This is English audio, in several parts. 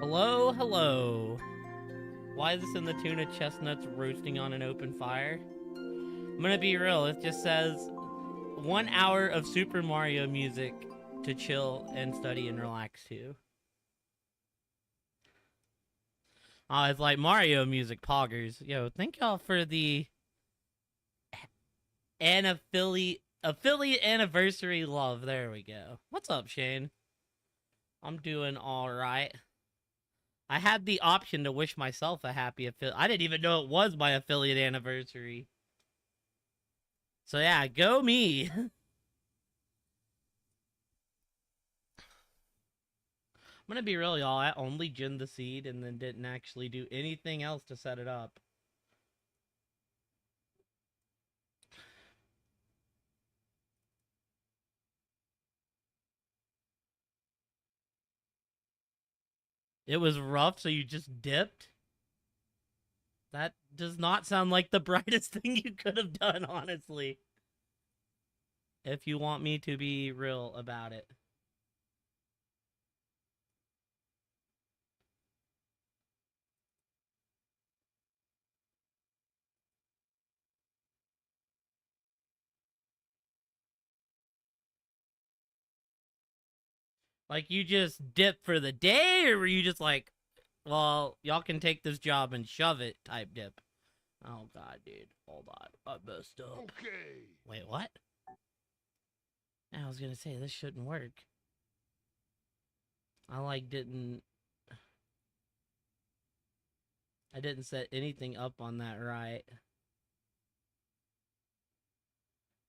Hello, hello. Why is this in the tuna chestnuts roasting on an open fire? I'm gonna be real, it just says 1 hour of Super Mario music to chill and study and relax to. Oh, it's like Mario music, poggers. Yo, thank y'all for the affiliate anniversary love. There we go. What's up, Shane? I'm doing alright. I had the option to wish myself a happy affiliate. I didn't even know it was my affiliate anniversary. So yeah, go me. I'm gonna be real, y'all. I only ginned the seed and then didn't actually do anything else to set it up. It was rough, so you just dipped? That does not sound like the brightest thing you could have done, honestly. If you want me to be real about it. Like, you just dip for the day, or were you just like, well, y'all can take this job and shove it type dip? Oh, God, dude. Hold on. I messed up. Okay. Wait, what? I was gonna say, this shouldn't work. I didn't set anything up on that right.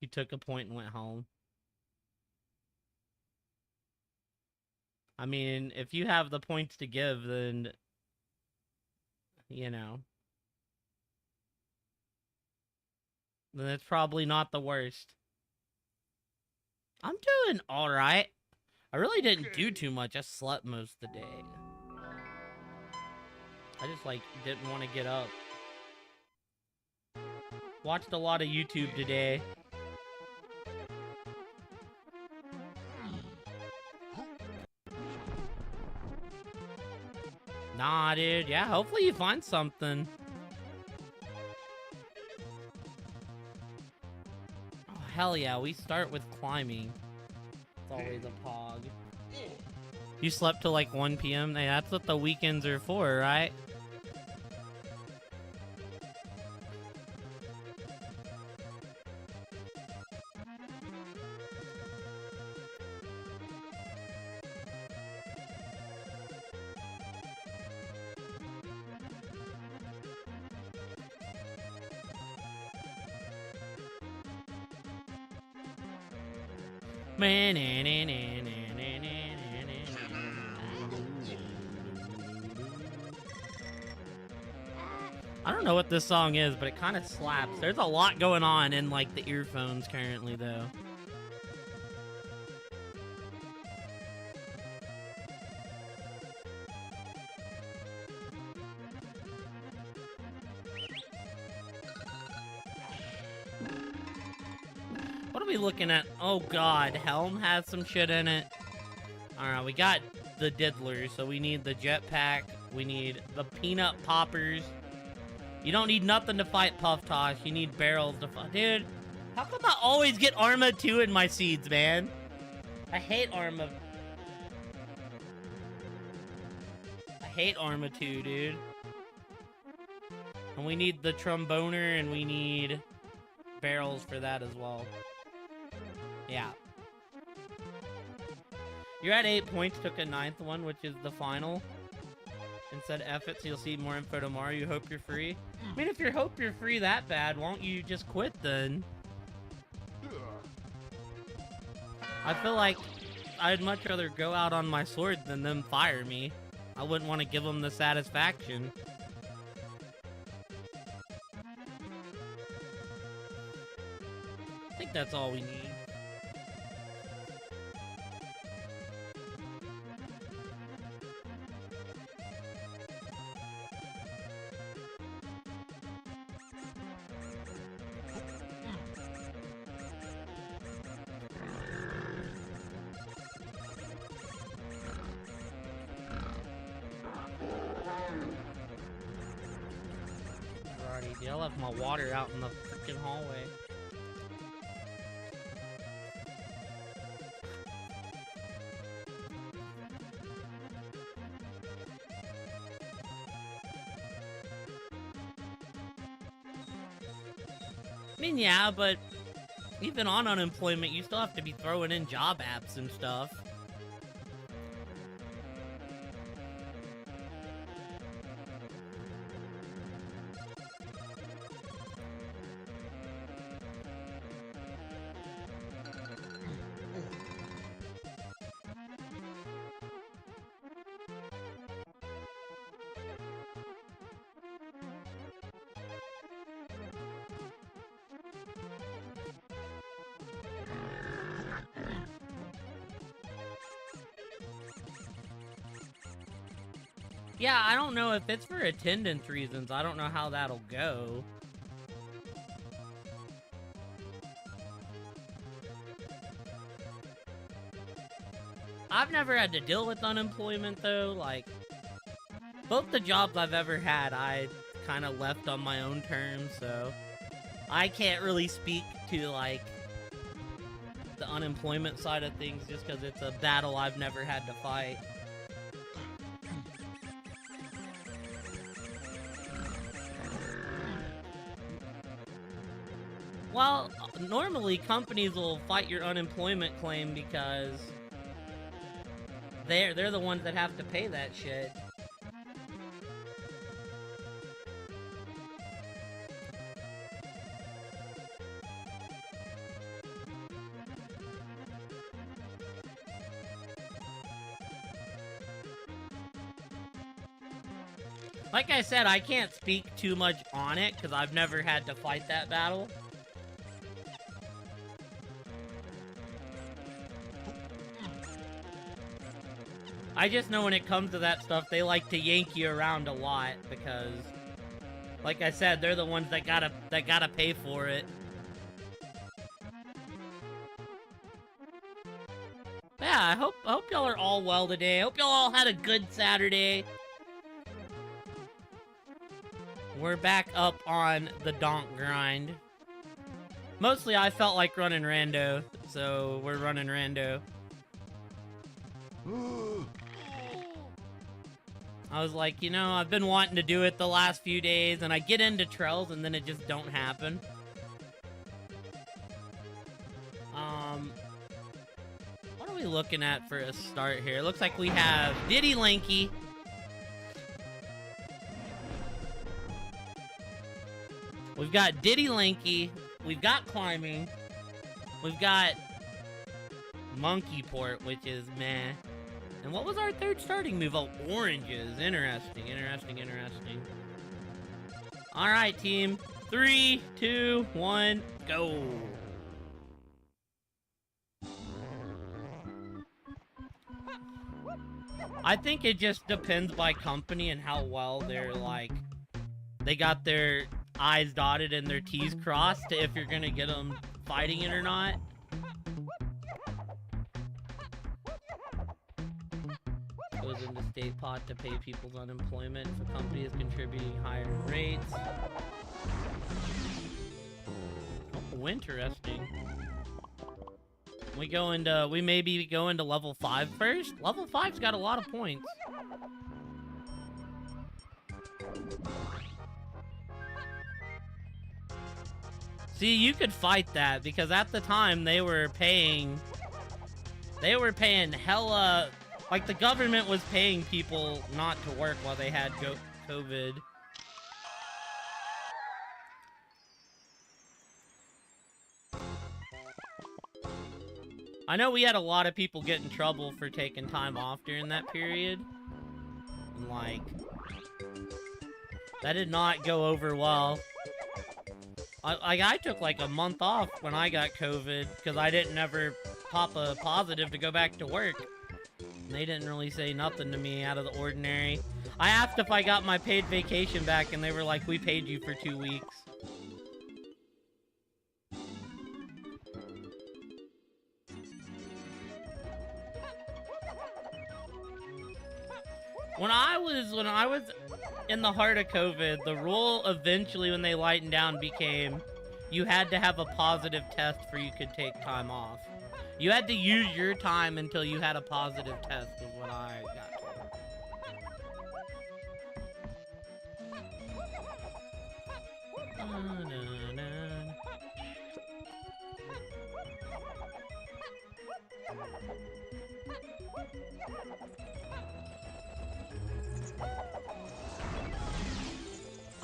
You took a point and went home. I mean, if you have the points to give, then, you know, then it's probably not the worst. I'm doing alright. I really didn't do too much. I slept most of the day. I just, like, didn't want to get up. Watched a lot of YouTube today. Nah, dude. Yeah, hopefully you find something. Oh, hell yeah. We start with climbing. It's always a pog. You slept till like 1 p.m.? Hey, that's what the weekends are for, right? I don't know what this song is, but it kind of slaps. There's a lot going on in like the earphones currently, though. What are we looking at? Oh god, Helm has some shit in it. Alright, we got the diddler, so we need the jetpack. We need the peanut poppers. You don't need nothing to fight Puff Tosh. You need barrels to fight. Dude, how come I always get Arma 2 in my seeds, man? I hate Arma. I hate Arma 2, dude. And we need the tromboner, and we need barrels for that as well. Yeah. You're at 8 points, took a 9th one, which is the final. And said F it, so you'll see more info tomorrow. You hope you're free. I mean, if you hope you're free that bad, won't you just quit then? I feel like I'd much rather go out on my sword than them fire me. I wouldn't want to give them the satisfaction. I think that's all we need. left my water out in the freaking hallway. I mean, yeah, but even on unemployment, you still have to be throwing in job apps and stuff. Yeah, I don't know if it's for attendance reasons. I don't know how that'll go. I've never had to deal with unemployment, though. Like, both the jobs I've ever had, I kind of left on my own terms, so I can't really speak to, like, the unemployment side of things just because it's a battle I've never had to fight. Well, normally companies will fight your unemployment claim because they're the ones that have to pay that shit. Like I said, I can't speak too much on it because I've never had to fight that battle. I just know when it comes to that stuff, they like to yank you around a lot because, like I said, they're the ones that gotta pay for it. Yeah, I hope y'all are all well today. I hope y'all all had a good Saturday. We're back up on the donk grind. Mostly I felt like running rando, so we're running rando. I was like, you know, I've been wanting to do it the last few days, and I get into trails, and then it just don't happen. What are we looking at for a start here? Looks like we have Diddy Lanky. We've got Diddy Lanky. We've got climbing. We've got Monkey Port, which is meh. And what was our third starting move? Oh, oranges. Interesting, interesting, interesting. All right, team. 3, 2, 1, go. I think it just depends by company and how well they're, like, they got their I's dotted and their T's crossed if you're gonna get them fighting it or not. Goes into state pot to pay people's unemployment for companies contributing higher rates. Oh, interesting. We maybe go into level 5 first? Level 5's got a lot of points. See, you could fight that because at the time they were paying hella. Like, the government was paying people not to work while they had COVID. I know we had a lot of people get in trouble for taking time off during that period. And, like, that did not go over well. I took, like, a month off when I got COVID because I didn't ever pop a positive to go back to work. They didn't really say nothing to me out of the ordinary. I asked if I got my paid vacation back, and they were like, we paid you for 2 weeks. When I was in the heart of COVID, the rule eventually when they lightened down became you had to have a positive test for you could take time off. You had to use your time until you had a positive test is what I got told.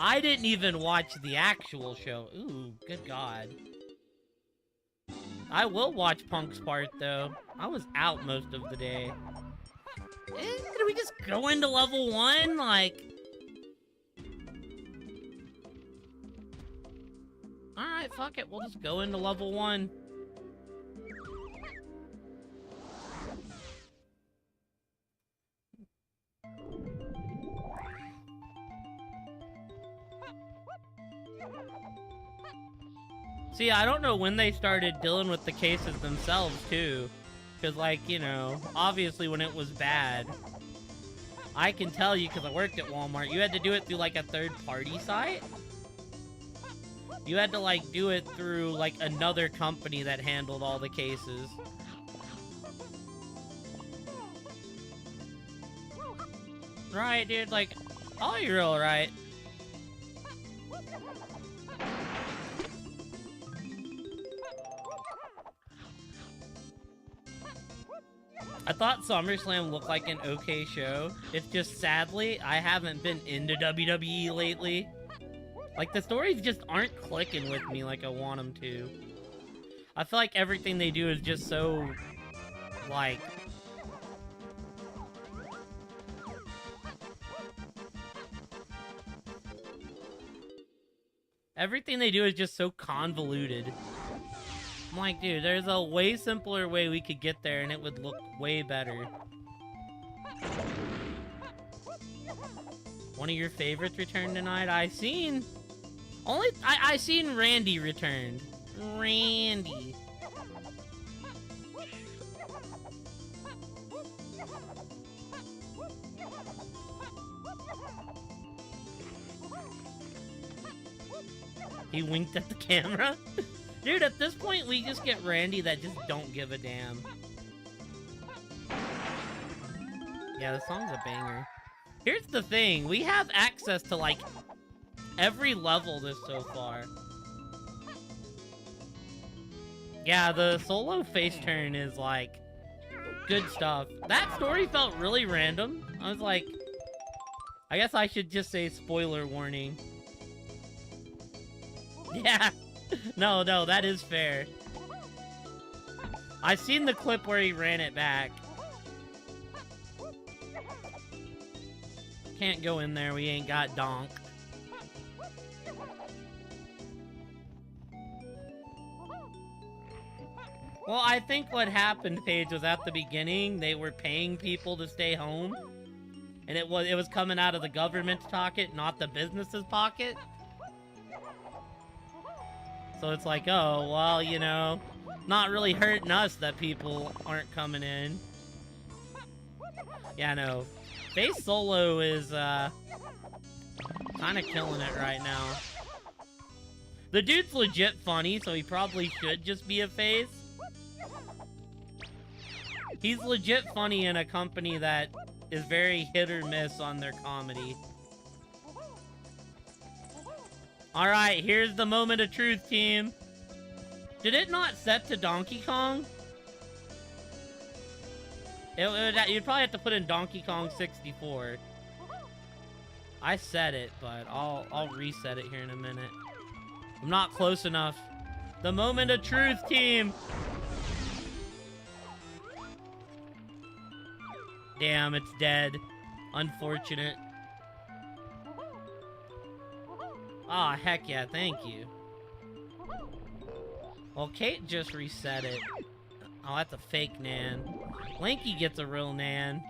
I didn't even watch the actual show. Ooh, good God. I will watch Punk's part, though. I was out most of the day. Did we just go into level 1? Like... Alright, fuck it. We'll just go into level 1. See, I don't know when they started dealing with the cases themselves, too. Because, like, you know, obviously when it was bad, I can tell you because I worked at Walmart, you had to do it through, like, a third-party site. You had to, like, do it through, like, another company that handled all the cases. Right, dude, like, oh, you're alright. I thought SummerSlam looked like an okay show. It's just, sadly, I haven't been into WWE lately. Like, the stories just aren't clicking with me like I want them to. I feel like everything they do is just so, like... Everything they do is just so convoluted. I'm like, dude, there's a way simpler way we could get there and it would look way better. One of your favorites returned tonight? I seen Randy returned. Randy. He winked at the camera? Dude, at this point, we just get Randy that just don't give a damn. Yeah, the song's a banger. Here's the thing. We have access to, like, every level this so far. Yeah, the solo face turn is, like, good stuff. That story felt really random. I was like, I guess I should just say spoiler warning. Yeah. No, that is fair. I've seen the clip where he ran it back. Can't go in there, we ain't got Donk. Well, I think what happened, Paige, was at the beginning, they were paying people to stay home. And it was coming out of the government's pocket, not the business's pocket. So it's like, oh, well, you know, not really hurting us that people aren't coming in. Yeah, no. Face Solo is, kind of killing it right now. The dude's legit funny, so he probably should just be a face. He's legit funny in a company that is very hit or miss on their comedy. Alright, here's the moment of truth, team. Did it not set to Donkey Kong? You'd probably have to put in Donkey Kong 64. I set it, but I'll reset it here in a minute. I'm not close enough. The moment of truth, team! Damn, it's dead. Unfortunate. Aw, oh, heck yeah, thank you. Well, Kate just reset it. Oh, that's a fake Nan. Lanky gets a real Nan.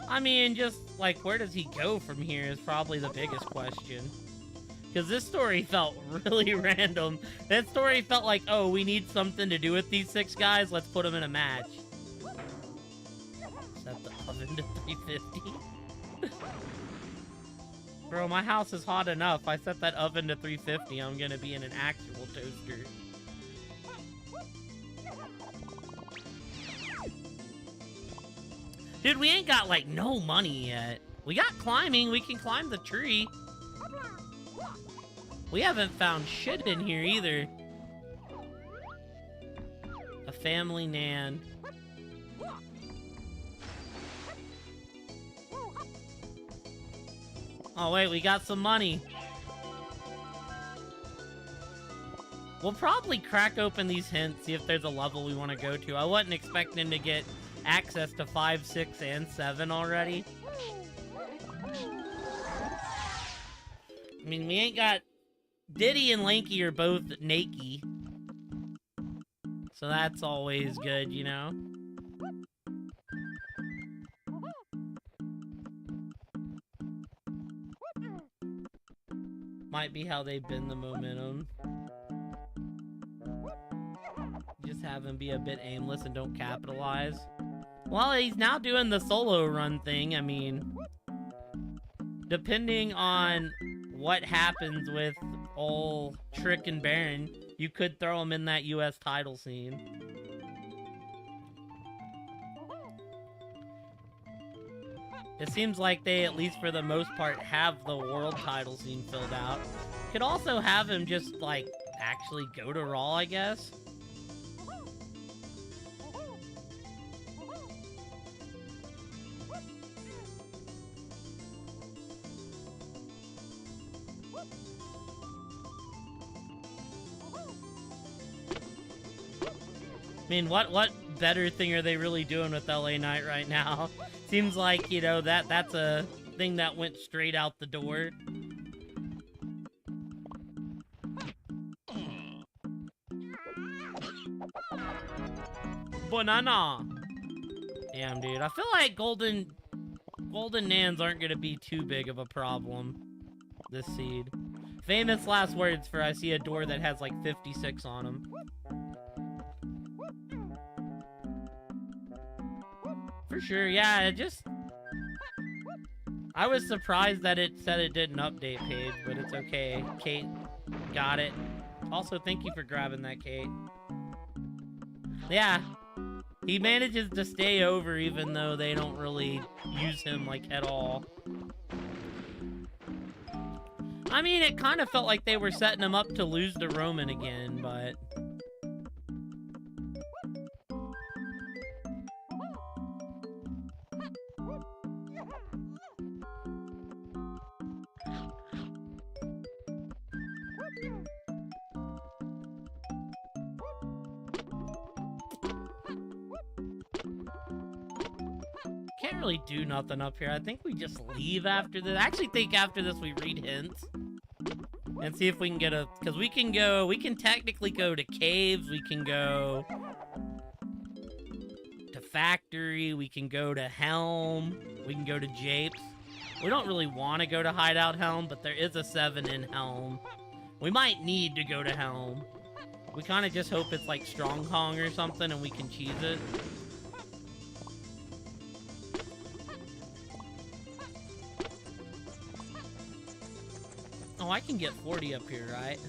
I mean, just, like, where does he go from here is probably the biggest question. Because this story felt really random. That story felt like, oh, we need something to do with these 6 guys, let's put them in a match. oven to 350. Bro, my house is hot enough. I set that oven to 350, I'm gonna be in an actual toaster. Dude, we ain't got, like, no money yet. We got climbing. We can climb the tree. We haven't found shit in here either. A family nan. Oh, wait, we got some money. We'll probably crack open these hints, see if there's a level we want to go to. I wasn't expecting to get access to 5, 6, and 7 already. I mean, we ain't got... Diddy and Lanky are both naked. So that's always good, you know? Might be how they bend the momentum. Just have him be a bit aimless and don't capitalize. Well, he's now doing the solo run thing. I mean, depending on what happens with old Trick and Baron, you could throw him in that US title scene. It seems like they, at least for the most part, have the world title scene filled out. Could also have him just, like, actually go to Raw, I guess. I mean, what better thing are they really doing with LA Knight right now? Seems like, you know, that's a thing that went straight out the door. Banana! Damn, dude. I feel like golden nans aren't gonna be too big of a problem this seed. Famous last words for I see a door that has like 56 on them. For sure, yeah, it just... I was surprised that it said it didn't update page, but it's okay. Kate got it. Also, thank you for grabbing that, Kate. Yeah, he manages to stay over even though they don't really use him, like, at all. I mean, it kind of felt like they were setting him up to lose to Roman again, but... Can't really do nothing up here. I think we just leave after this. I actually think after this we read hints. And see if we can get a... Because we can technically go to caves. We can go to factory. We can go to Helm. We can go to Japes. We don't really want to go to Hideout Helm, but there is a 7 in Helm. We might need to go to Helm. We kind of just hope it's like Strong Kong or something and we can cheese it. Oh, I can get 40 up here, right?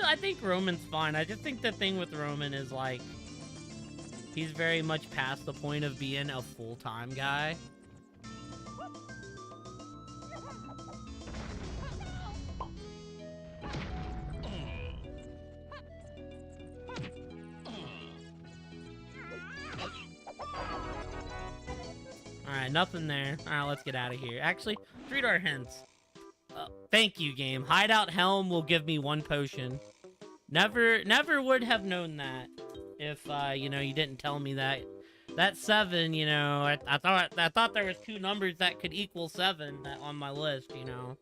I think Roman's fine. I just think the thing with Roman is, like, he's very much past the point of being a full-time guy. Alright, nothing there. Alright, let's get out of here. Actually, read our hints. Thank you, game. Hideout Helm will give me 1 potion. Never would have known that if, you know, you didn't tell me that. That 7, you know, I thought there was 2 numbers that could equal 7 on my list, you know.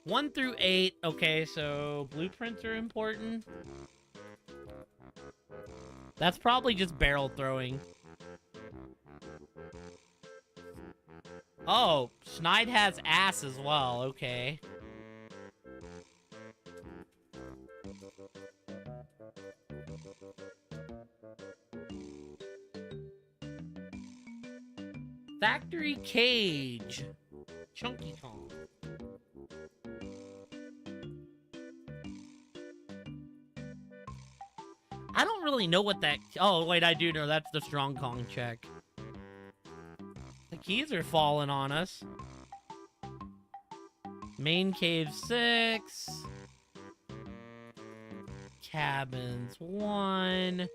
1 through 8, okay, so blueprints are important. That's probably just barrel throwing. Oh, Schneid has ass as well. Okay. Factory Cage. Chunky Kong. I don't really know what that... Oh, wait, I do know. That's the Strong Kong check. The keys are falling on us. Main Cave 6. Cabins 1.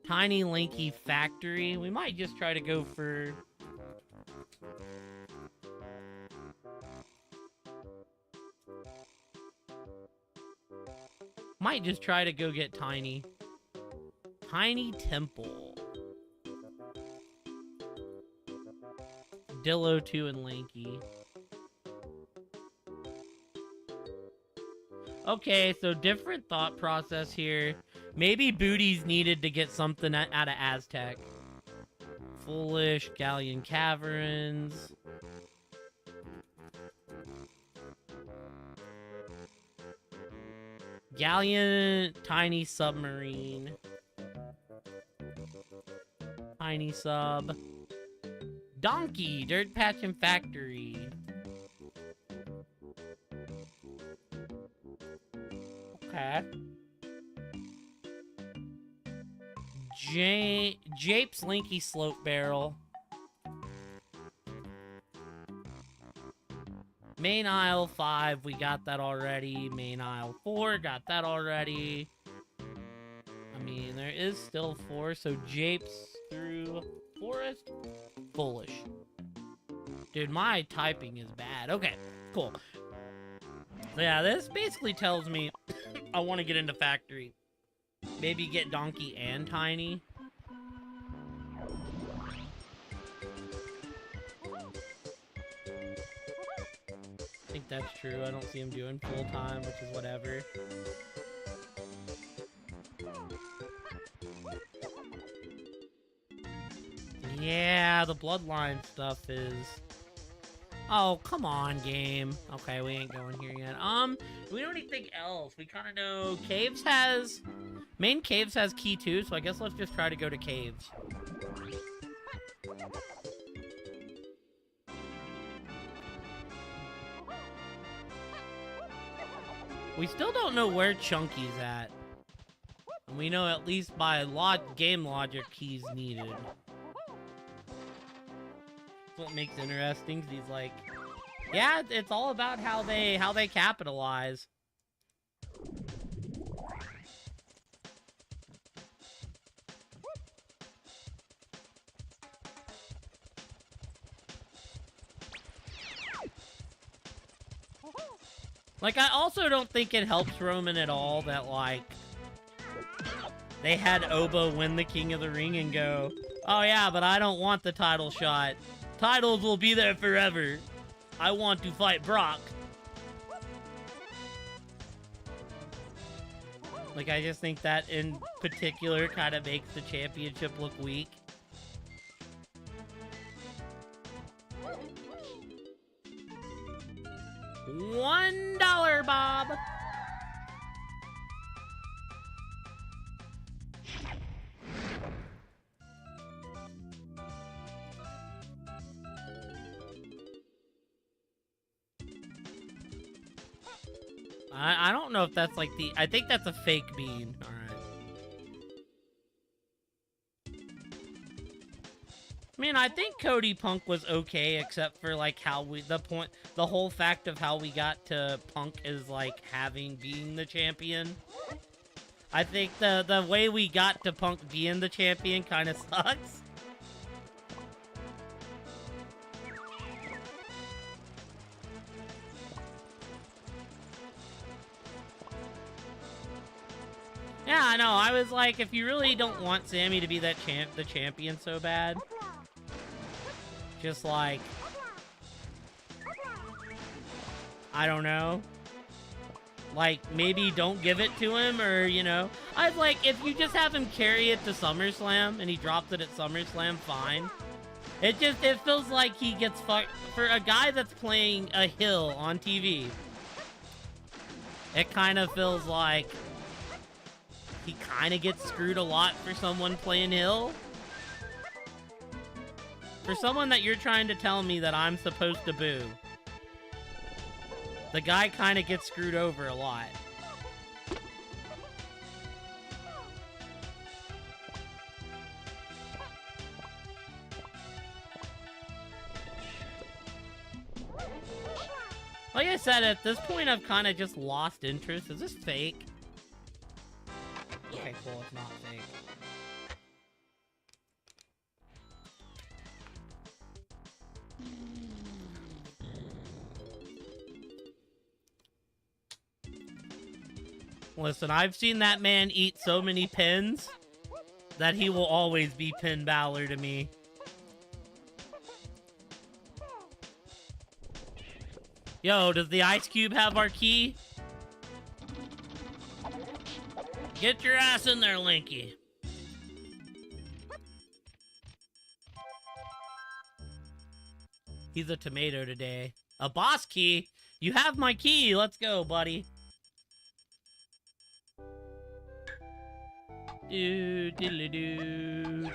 Tiny Lanky Factory. We might just try to go for... Might just try to go get Tiny. Tiny Temple. Dillo 2 and Lanky. Okay, so different thought process here. Maybe Booty's needed to get something out of Aztec. Foolish, Galleon Caverns. Galleon, Tiny Submarine. Tiny Sub. Donkey, Dirt Patch and Factory. Okay. Jape's Lanky Slope Barrel. Main Aisle 5, we got that already. Main Aisle 4, got that already. I mean, there is still 4, so Japes through Forest. Foolish. Dude, my typing is bad. Okay, cool. So yeah, this basically tells me I want to get into Factory. Maybe get Donkey and Tiny. I think that's true. I don't see him doing full time, which is whatever. Yeah, the Bloodline stuff is... Oh, come on, game. Okay, we ain't going here yet. Do we know anything else? We kind of know Caves has... Main Caves has key 2, so I guess let's just try to go to Caves. We still don't know where Chunky's at. And we know at least by game logic he's needed. That's what makes interesting. He's like, yeah, it's all about how they capitalize. Like, I also don't think it helps Roman at all that, like, they had Oba win the King of the Ring and go, oh yeah, but I don't want the title shot. Titles will be there forever. I want to fight Brock. Like, I just think that in particular kind of makes the championship look weak. $1, Bob. I don't know if that's like the... I think that's a fake bean. Alright. I mean, I think Cody Punk was okay, except for like how the whole fact of how we got to Punk is like being the champion. I think the way we got to Punk being the champion kind of sucks. Yeah, I know. I was like, if you really don't want Sammy to be that the champion so bad, just like, I don't know, like maybe don't give it to him, or you know, I'd like if you just have him carry it to SummerSlam and he drops it at SummerSlam, fine. It feels like he gets fucked. For a guy that's playing a hill on TV, it kind of feels like he kind of gets screwed a lot for someone playing hill. For someone that you're trying to tell me that I'm supposed to boo, the guy kind of gets screwed over a lot. Like I said, at this point, I've kind of just lost interest. Is this fake? Okay, cool, it's not fake. Listen, I've seen that man eat so many pins that he will always be Pin Balor to me. Yo, does the Ice Cube have our key? Get your ass in there, Linky. He's a tomato today. A boss key? You have my key. Let's go, buddy. Do diddly do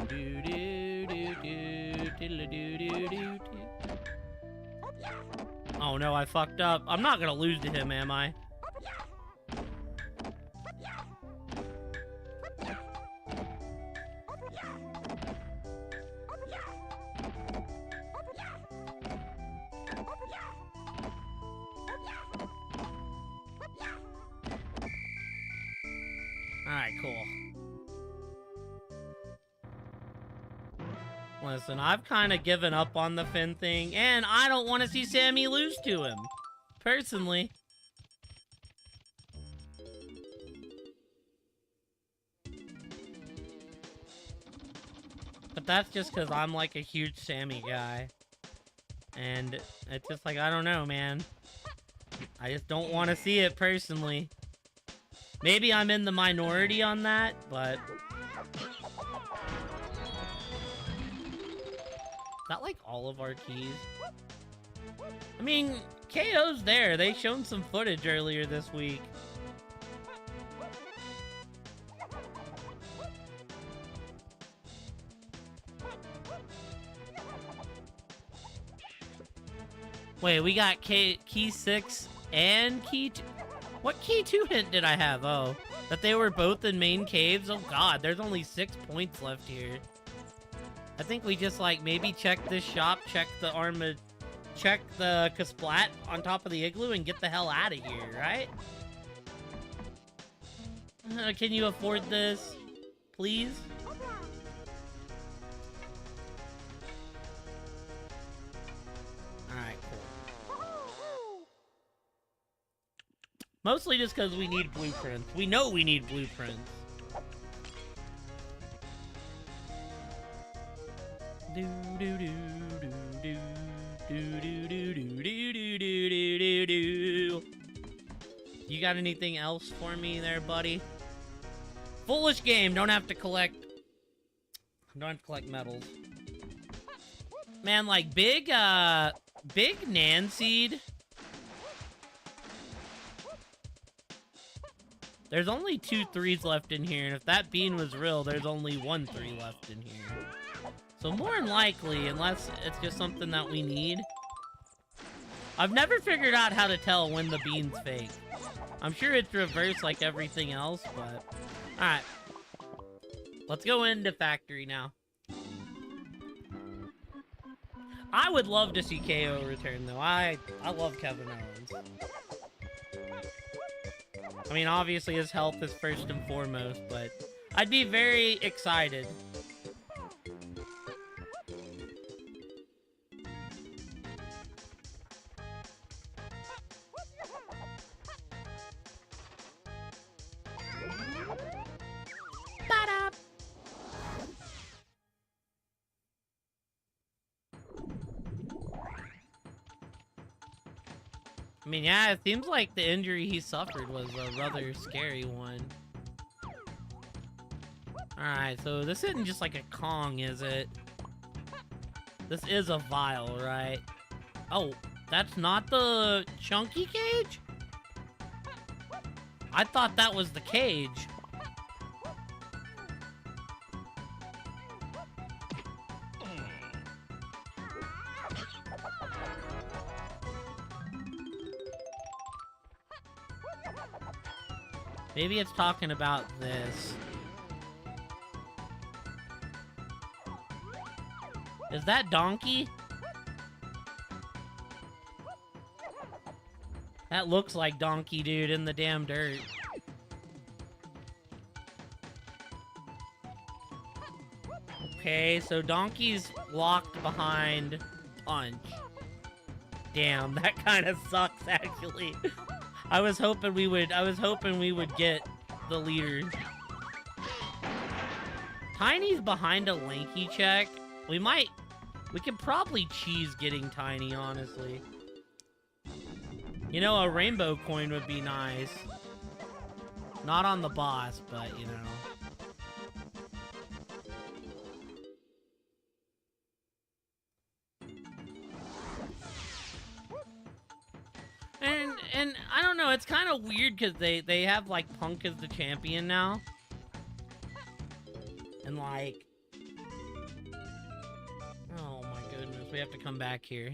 do do do do diddly do do do. Oh no, I fucked up. I'm not gonna lose to him, am I? Alright, cool. Listen, I've kind of given up on the Finn thing, and I don't want to see Sammy lose to him. Personally. But that's just because I'm like a huge Sammy guy. And it's just like, I don't know, man. I just don't want to see it personally. Maybe I'm in the minority on that, but... Is that like all of our keys? I mean, KO's there. They shown some footage earlier this week. Wait, we got key 6 and key 2. What key 2 hint did I have? Oh, that they were both in main caves? Oh god, there's only 6 points left here. I think we just, like, maybe check this shop, check the Kasplat on top of the igloo, and get the hell out of here, right? Can you afford this? Please? Alright, cool. Mostly just because we need blueprints. We know we need blueprints. Do do do do do do do do do do do do do. You got anything else for me there, buddy? Foolish game. Don't have to collect medals. Man, like big Nanseed. There's only 2 3s left in here, and if that bean was real, there's only 1 3 left in here. So more than likely, unless it's just something that we need. I've never figured out how to tell when the bean's fake. I'm sure it's reversed like everything else, but... Alright. Let's go into factory now. I would love to see KO return, though. I love Kevin Owens. I mean, obviously his health is first and foremost, but I'd be very excited. I mean, yeah, it seems like the injury he suffered was a rather scary one. Alright, so this isn't just like a Kong, is it? This is a vial, right? Oh, that's not the Chunky cage? I thought that was the cage. Maybe it's talking about this. Is that Donkey? That looks like Donkey, dude, in the damn dirt. Okay, so Donkey's locked behind Punch. Damn, that kind of sucks, actually. I was hoping we would get the leader. Tiny's behind a Lanky check. We could probably cheese getting Tiny, honestly. You know, a rainbow coin would be nice. Not on the boss, but, you know. And I don't know, it's kind of weird because they have, like, Punk as the champion now. And, like... Oh, my goodness. We have to come back here.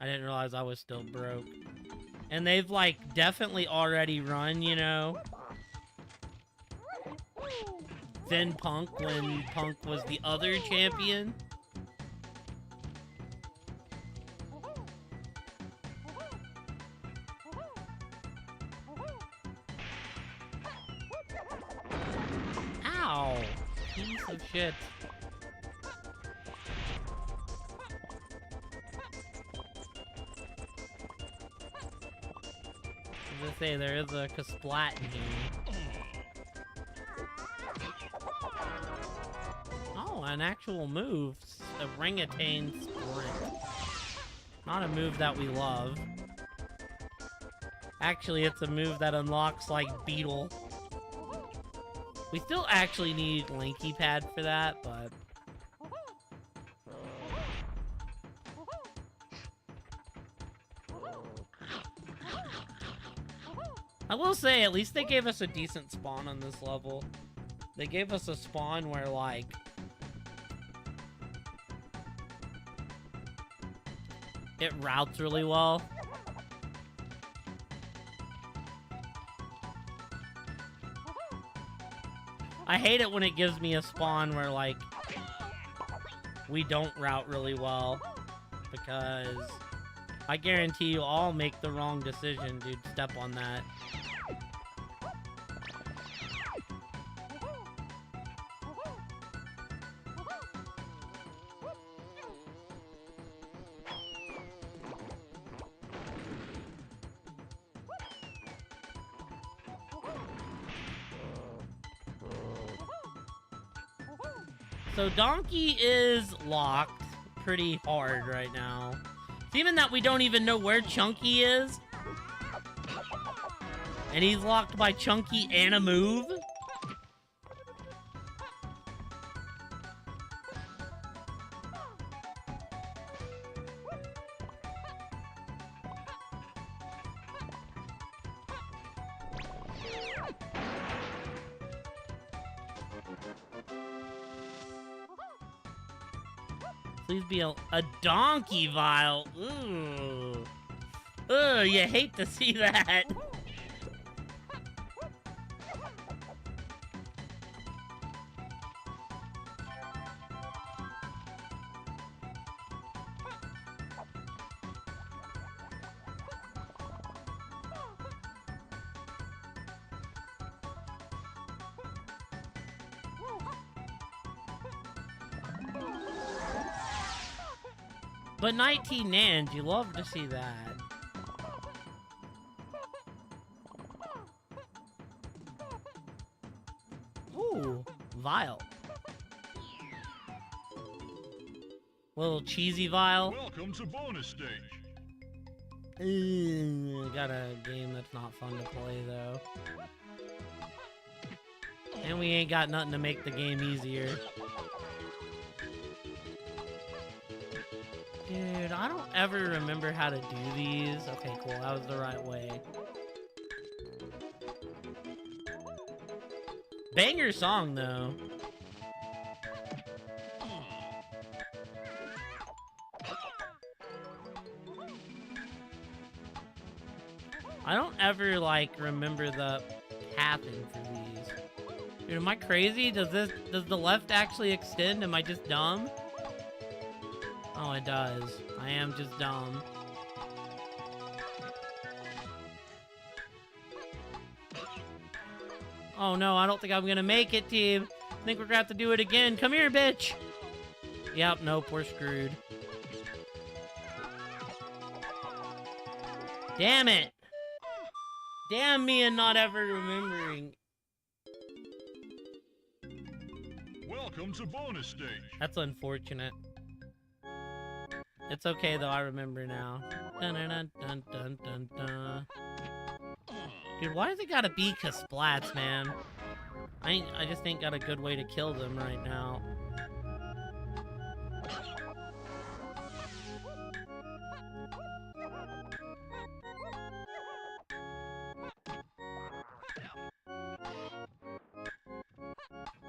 I didn't realize I was still broke. And they've, like, definitely already run, you know? Then Punk, when Punk was the other champion. Ow! Piece of shit. As I say, there is a Kasplat in here. Oh, an actual move. A Ringatane Sprint. Not a move that we love. Actually, it's a move that unlocks, like, Beetle. We still actually need Lanky Pad for that, but... I will say, at least they gave us a decent spawn on this level. They gave us a spawn where, like... it routes really well. I hate it when it gives me a spawn where, like, we don't route really well. Because I guarantee you I'll make the wrong decision, dude. Step on that. So Donkey is locked pretty hard right now. It's even that we don't even know where Chunky is. And he's locked by Chunky and a move. Please be a donkey vial. Ooh. Ugh, you hate to see that. But 19 Nans, you love to see that. Ooh, vial. Little cheesy vial. Welcome to bonus stage. Got a game that's not fun to play though. And we ain't got nothing to make the game easier. I don't ever remember how to do these. Okay, cool. That was the right way. Banger song, though. I don't ever, like, remember the pathing for these. Dude, am I crazy? Does the left actually extend? Am I just dumb? Oh, it does. I am just dumb. Oh no, I don't think I'm gonna make it, team. I think we're gonna have to do it again. Come here, bitch! Yep, nope, we're screwed. Damn it! Damn me and not ever remembering. Welcome to bonus stage. That's unfortunate. It's okay though, I remember now. Dun dun dun dun dun dun dun. Dude, why does it gotta be Kasplats, man? I just ain't got a good way to kill them right now.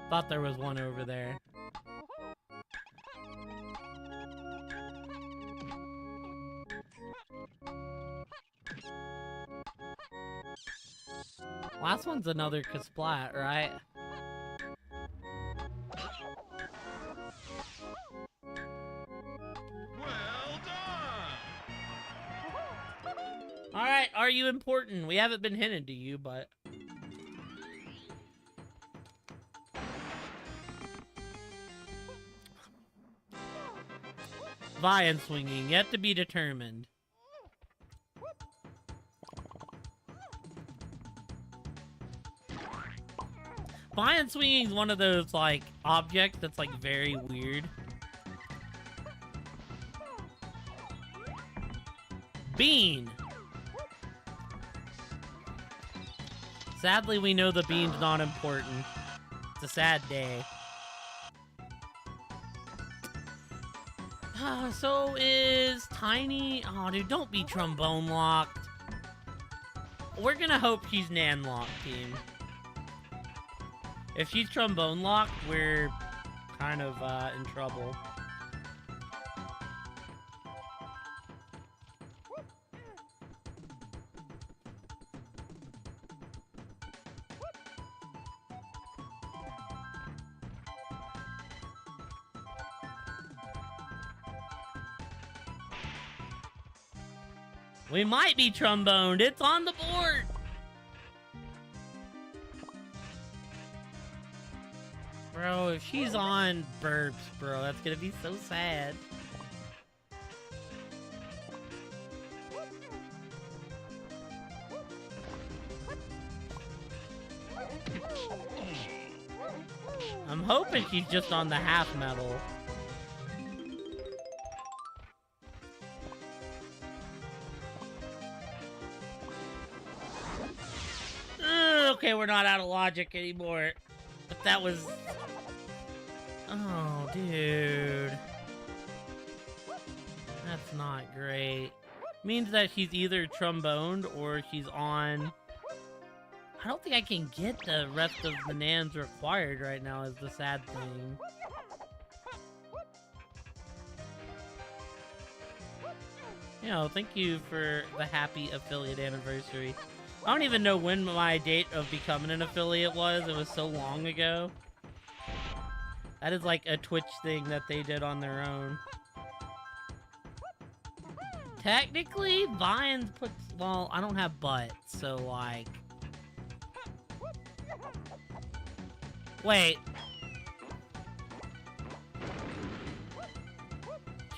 Thought there was one over there. Last one's another Kasplat, right? Well done! Alright, are you important? We haven't been hinted to you, but... Vine swinging, yet to be determined. Vine swinging is one of those, like, objects that's, like, very weird. Bean! Sadly, we know the bean's not important. It's a sad day. So is Tiny... Oh, dude, don't be trombone locked. We're gonna hope she's Nan locked, team. If she's trombone locked, we're kind of in trouble. We might be tromboned. It's on the board. Bro, if she's on burps, bro, that's gonna be so sad. I'm hoping she's just on the half metal. Okay, we're not out of logic anymore. But that was... Oh, dude. That's not great. Means that she's either tromboned or she's on... I don't think I can get the rest of the Nans required right now is the sad thing. You know, thank you for the happy affiliate anniversary. I don't even know when my date of becoming an affiliate was. It was so long ago. That is like a Twitch thing that they did on their own. Technically, Vines puts... Well, I don't have butt, so like... Wait.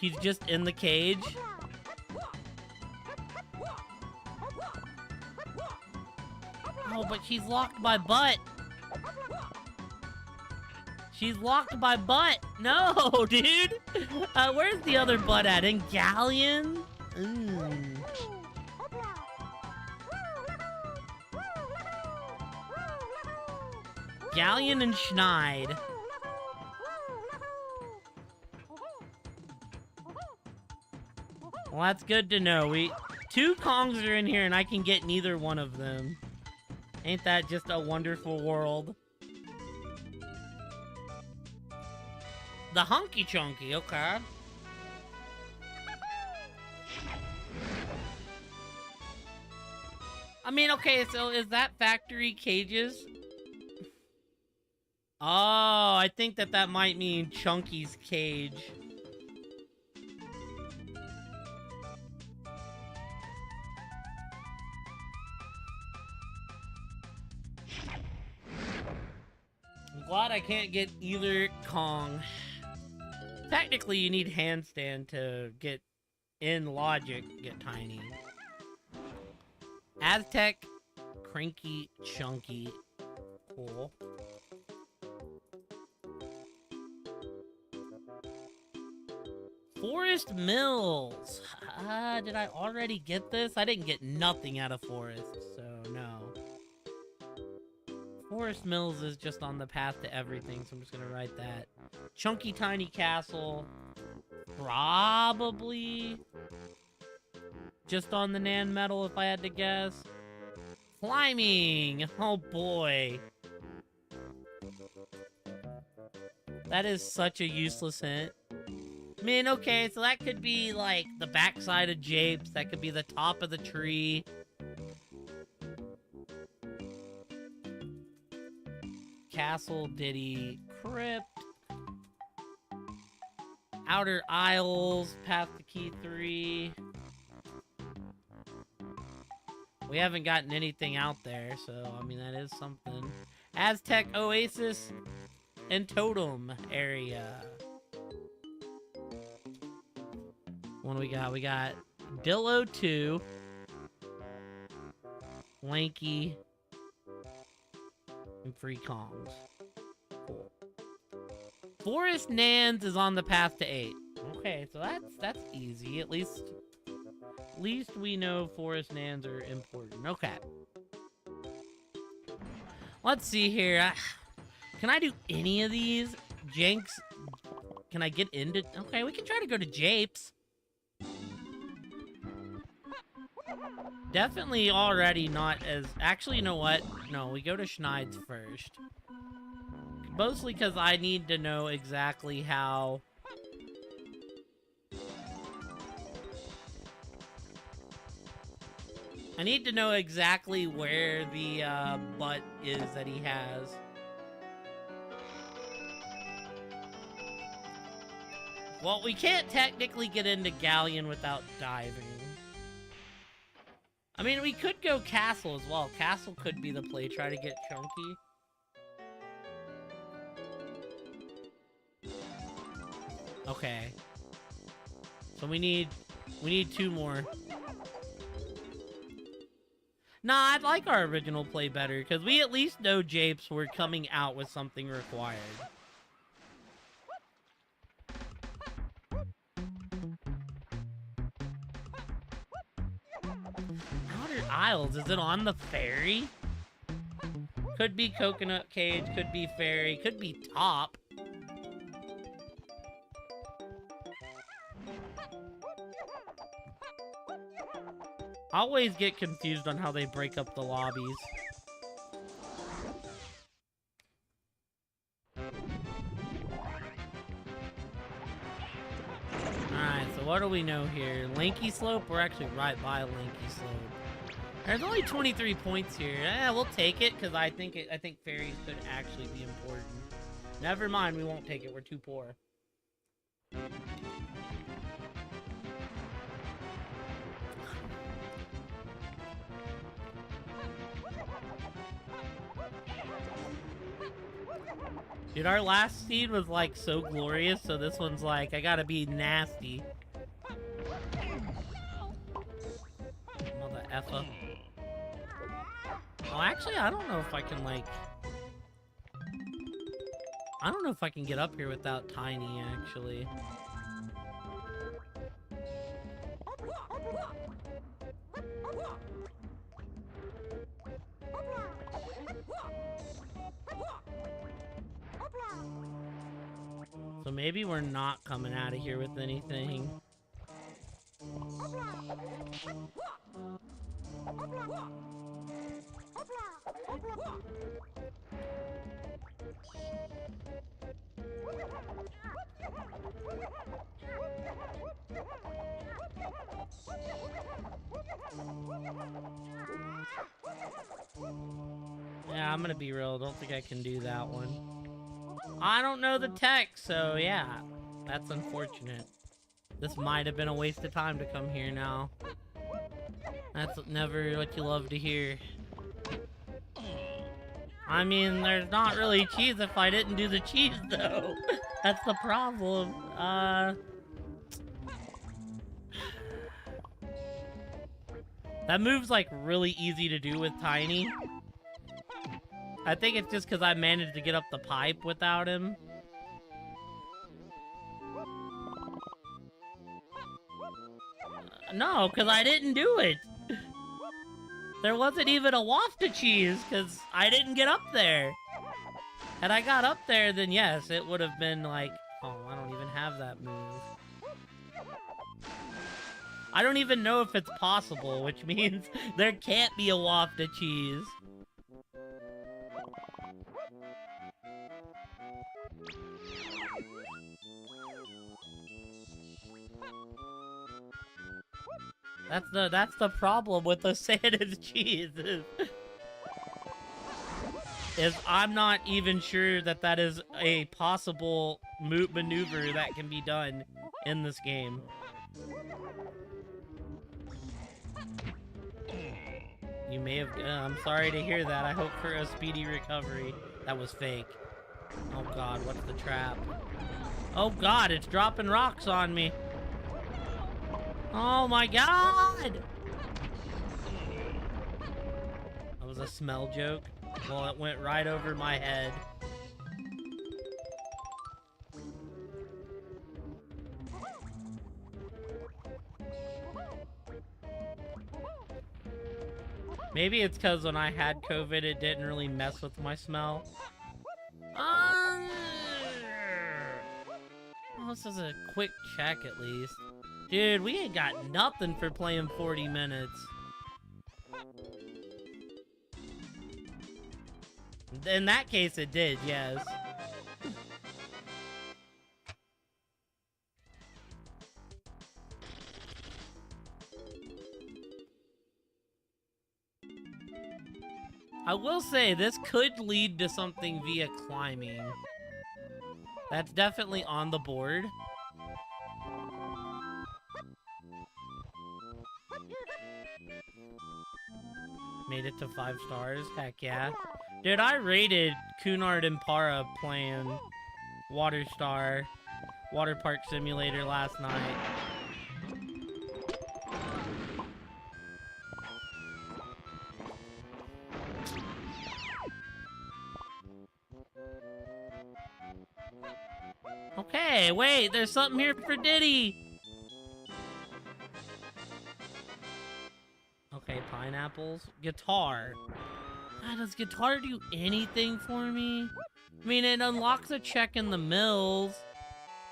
He's just in the cage? Oh, but she's locked by butt. She's locked by butt. No, dude. Where's the other butt at? In Galleon? Galleon and Schneid. Well, that's good to know. Two Kongs are in here and I can get neither one of them. Ain't that just a wonderful world? The Hunky Chunky, okay. I mean, okay, so is that factory cages? Oh, I think that might mean Chunky's cage. I'm glad I can't get either Kong. Technically, you need handstand to get in logic, get tiny. Aztec, Cranky, Chunky. Cool. Forest Mills. Did I already get this? I didn't get nothing out of Forest, so no. Forest Mills is just on the path to everything, so I'm just gonna write that. Chunky Tiny Castle. Probably just on the Nan Metal if I had to guess. Climbing! Oh boy. That is such a useless hint. I mean, okay, so that could be like the backside of Japes, that could be the top of the tree. Castle, Diddy, Crypt. Outer Isles, past the Key 3. We haven't gotten anything out there, so, I mean, that is something. Aztec Oasis and Totem area. What do we got? We got Dillo 2. Lanky. And Free Kongs. Cool. Forest Nans is on the path to 8. Okay, so that's easy. At least we know Forest Nans are important. Okay. Let's see here. Can I do any of these? Jenks. Can I get into... Okay, we can try to go to Japes. Definitely already not as... Actually, you know what? No, we go to Schneid's first. Mostly because I need to know exactly how... I need to know exactly where the butt is that he has. Well, we can't technically get into Galleon without diving. I mean, we could go Castle as well. Castle could be the play. Try to get Chunky. Okay. So we need 2 more. Nah, I like our original play better, because we at least know Japes were coming out with something required. Outer Isles, is it on the ferry? Could be Coconut Cage, could be ferry, could be top. I always get confused on how they break up the lobbies. Alright, so what do we know here? Lanky Slope? We're actually right by Lanky Slope. There's only 23 points here. Yeah, we'll take it, because I think ferries could actually be important. Never mind, we won't take it. We're too poor. Dude, our last seed was like so glorious, so this one's like, I gotta be nasty. Mother effa. Oh, actually, I don't know if I can like... I don't know if I can get up here without Tiny, actually. So maybe we're not coming out of here with anything. Yeah, I'm gonna be real. Don't think I can do that one. I don't know the text, so yeah. That's unfortunate. This might have been a waste of time to come here now. That's never what you love to hear. I mean, there's not really cheese if I didn't do the cheese, though. That's the problem. That move's, like, really easy to do with Tiny. I think it's just because I managed to get up the pipe without him. No, because I didn't do it. There wasn't even a waft of cheese, because I didn't get up there. Had I got up there, then yes, it would have been like... Oh, I don't even have that move. I don't even know if it's possible, which means there can't be a waft of cheese. That's the problem with the sand and cheese. Is I'm not even sure that that is a possible maneuver that can be done in this game. You may have... I'm sorry to hear that. I hope for a speedy recovery. That was fake. Oh god, what's the trap? Oh god, it's dropping rocks on me. Oh my god! That was a smell joke. Well, it went right over my head. Maybe it's because when I had COVID, it didn't really mess with my smell. Oh, this is a quick check at least. Dude, we ain't got nothing for playing 40 minutes. In that case, it did, yes. I will say, this could lead to something via climbing. That's definitely on the board. Made it to 5 stars? Heck yeah. Dude, I rated Cunard and Para playing Water Park Simulator last night. Okay, wait, there's something here for Diddy! Okay, pineapples. Guitar. God, does guitar do anything for me? I mean, it unlocks a check in the mills,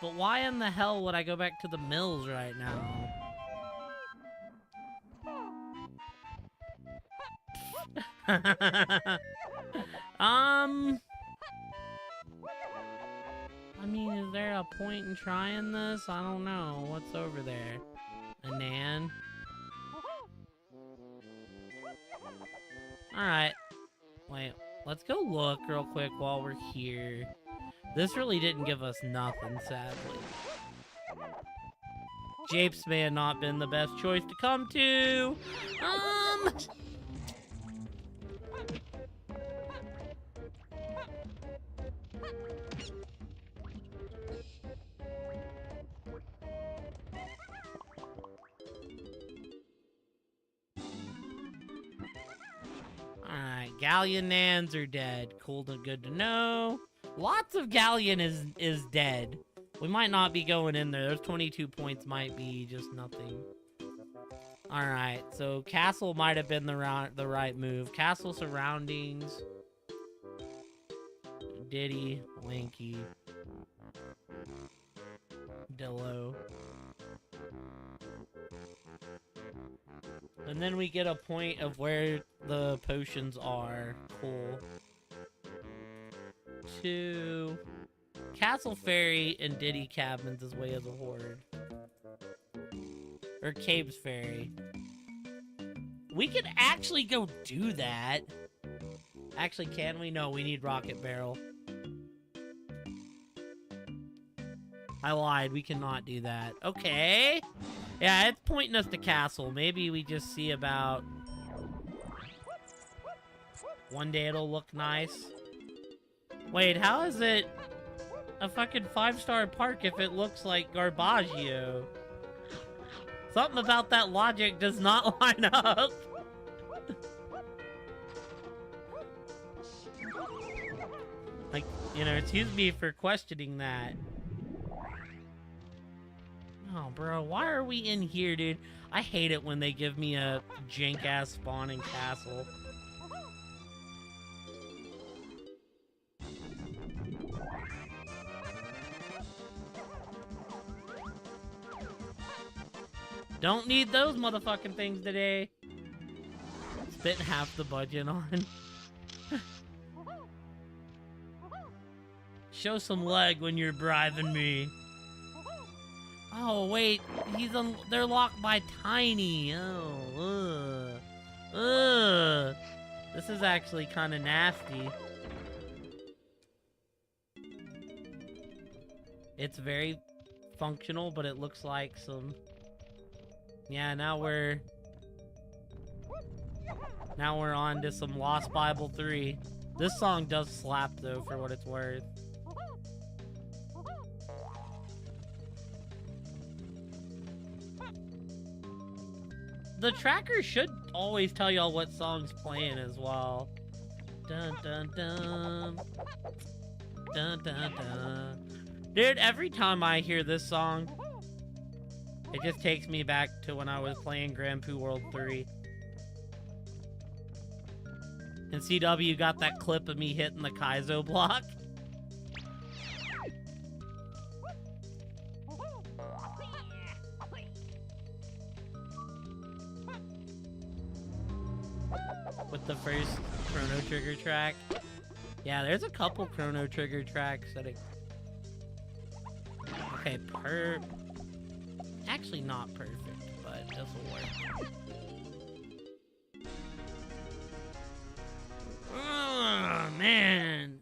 but why in the hell would I go back to the mills right now? I mean, is there a point in trying this? I don't know. What's over there? A Nan? Alright. Wait, let's go look real quick while we're here. This really didn't give us nothing, sadly. Japes may have not been the best choice to come to. Alright, Galleon Nans are dead. Cool and good to know. Lots of Galleon is dead. We might not be going in there. Those 22 points might be just nothing. Alright, so Castle might have been the right move. Castle surroundings. Diddy, Lanky. Dillo. And then we get a point of where the potions are. Cool. to Castle Ferry and Diddy Cabins as Way of the Horde. Or Caves Ferry. We could actually go do that. Actually, can we? No, we need Rocket Barrel. I lied. We cannot do that. Okay. Yeah, it's pointing us to Castle. Maybe we just see about... One day it'll look nice. Wait, how is it a fucking 5-star park if it looks like Garbaggio? Something about that logic does not line up. Like, you know, excuse me for questioning that. Oh, bro, why are we in here, dude? I hate it when they give me a jank-ass spawning castle. Don't need those motherfucking things today. Spent half the budget on. Show some leg when you're bribing me. Oh wait, they're locked by Tiny. Oh, ugh. This is actually kind of nasty. It's very functional, but it looks like some... Yeah, now we're on to some Lost Bible 3. This song does slap though, for what it's worth. The tracker should always tell y'all what song's playing as well. Dun dun dun. Dun dun dun. Dude, every time I hear this song, it just takes me back to when I was playing Grand Poo World 3. And CW got that clip of me hitting the Kaizo block. With the first Chrono Trigger track. Yeah, there's a couple Chrono Trigger tracks that it... Okay, actually not perfect, but this will work. Oh, man.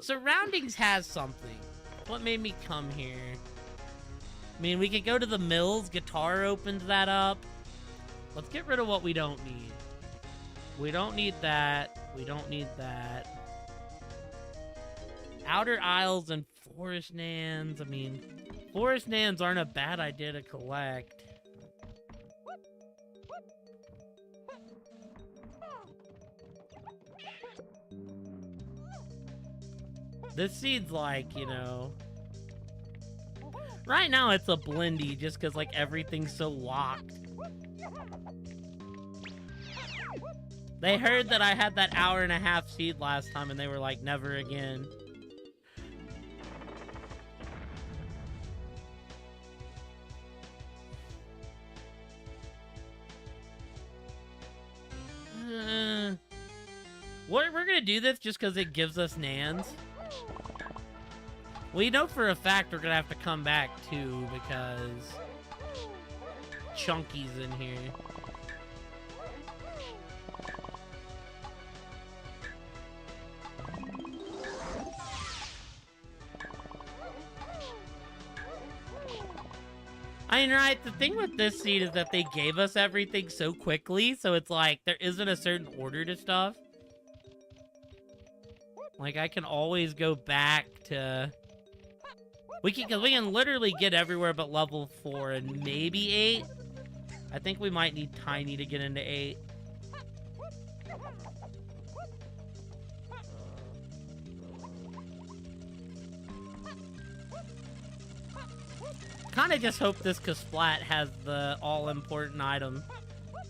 Surroundings has something. What made me come here? I mean, we could go to the Mills. Guitar opens that up. Let's get rid of what we don't need. We don't need that. We don't need that. Outer Isles and Forest Nans. I mean, Forest Nans aren't a bad idea to collect. This seed's like, you know... Right now it's a blendy just because, like, everything's so locked. They heard that I had that hour-and-a-half seed last time and they were like, never again. We're gonna do this just because it gives us Nans. We know for a fact we're gonna have to come back too because Chunky's in here. I mean, right, the thing with this seed is that they gave us everything so quickly, so it's like, there isn't a certain order to stuff. Like, I can always go back to... we can literally get everywhere but level 4 and maybe 8. I think we might need Tiny to get into 8. Kinda just hope this Kasplat has the all-important item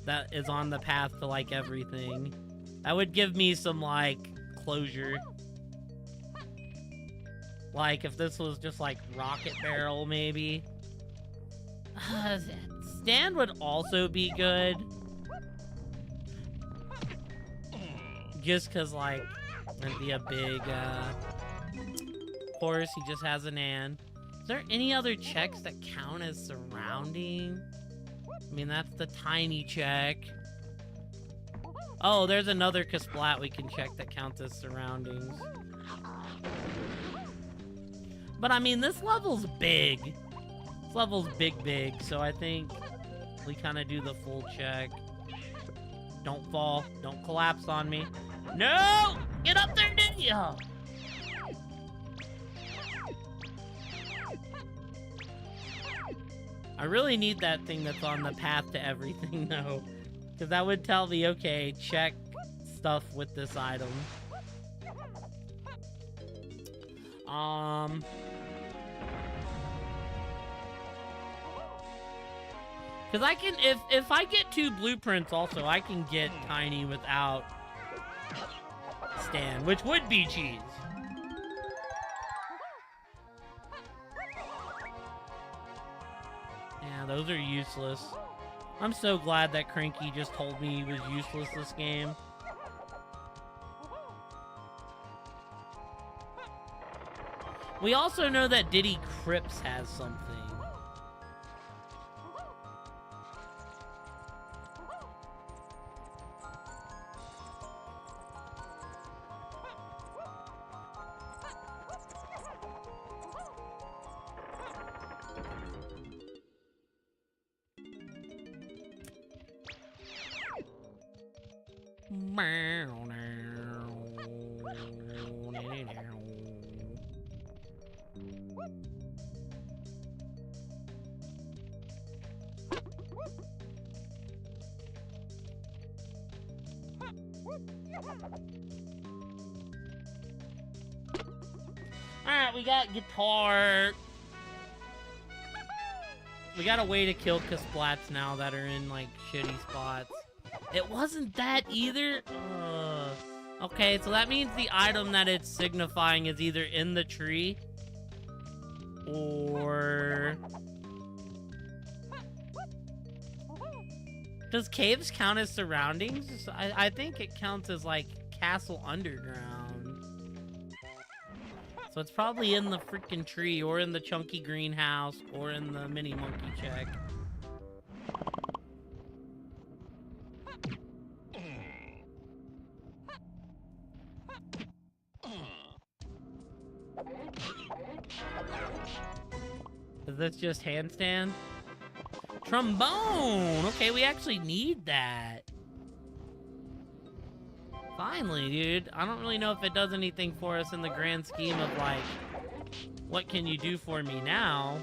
that is on the path to, like, everything. That would give me some, like, closure. Like, if this was just, like, Rocket Barrel, maybe. Stand would also be good. Just because, like, That'd be a big, horse. He just has an N. Is there any other checks that count as surrounding? I mean, that's the tiny check. Oh, there's another Kasplat we can check that counts as surroundings. But I mean, this level's big. This level's big, so I think we kind of do the full check. Don't fall. Don't collapse on me. No! Get up there, didn't ya? I really need that thing that's on the path to everything, though. Because that would tell me, okay, check stuff with this item. Because I can, if I get 2 blueprints also, I can get Tiny without Stan, which would be cheese. Yeah, those are useless. I'm so glad that Cranky just told me he was useless this game. We also know that Diddy Crips has something. Alright, we got guitar. We got a way to kill Kasplats now that are in, like, shitty spots. It wasn't that either? Okay, so that means the item that it's signifying is either in the tree or... Does caves count as surroundings? I think it counts as, like, castle underground. So it's probably in the freaking tree or in the chunky greenhouse or in the mini monkey check. Is this just handstand? Trombone! Okay, we actually need that. Finally, dude. I don't really know if it does anything for us in the grand scheme of, like, what can you do for me now?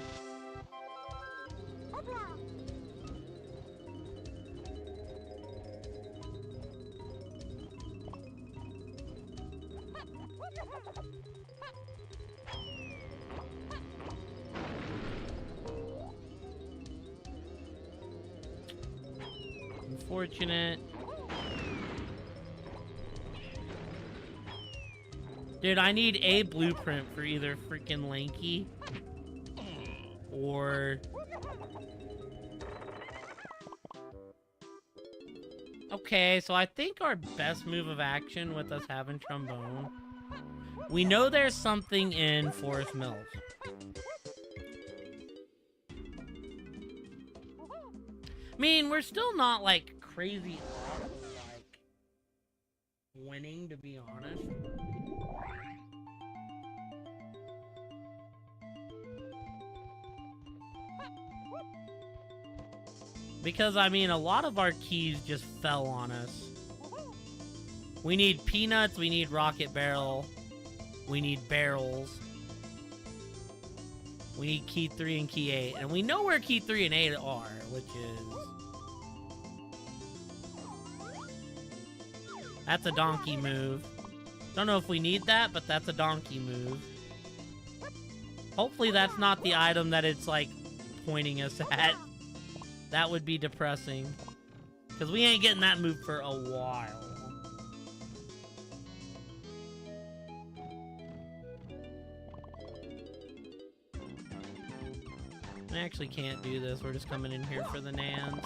Unfortunate. Dude, I need a blueprint for either freaking Lanky or... Okay, so I think our best move of action with us having Trombone... We know there's something in Forest Mills. I mean, we're still not, like, crazy awesome, like, winning, to be honest. Because, I mean, a lot of our keys just fell on us. We need peanuts, we need rocket barrel, we need barrels. We need key 3 and key 8. And we know where key 3 and 8 are, which is... That's a donkey move. Don't know if we need that, but that's a donkey move. Hopefully that's not the item that it's, like, pointing us at. That would be depressing. Because we ain't getting that move for a while. I actually can't do this. We're just coming in here for the Nans.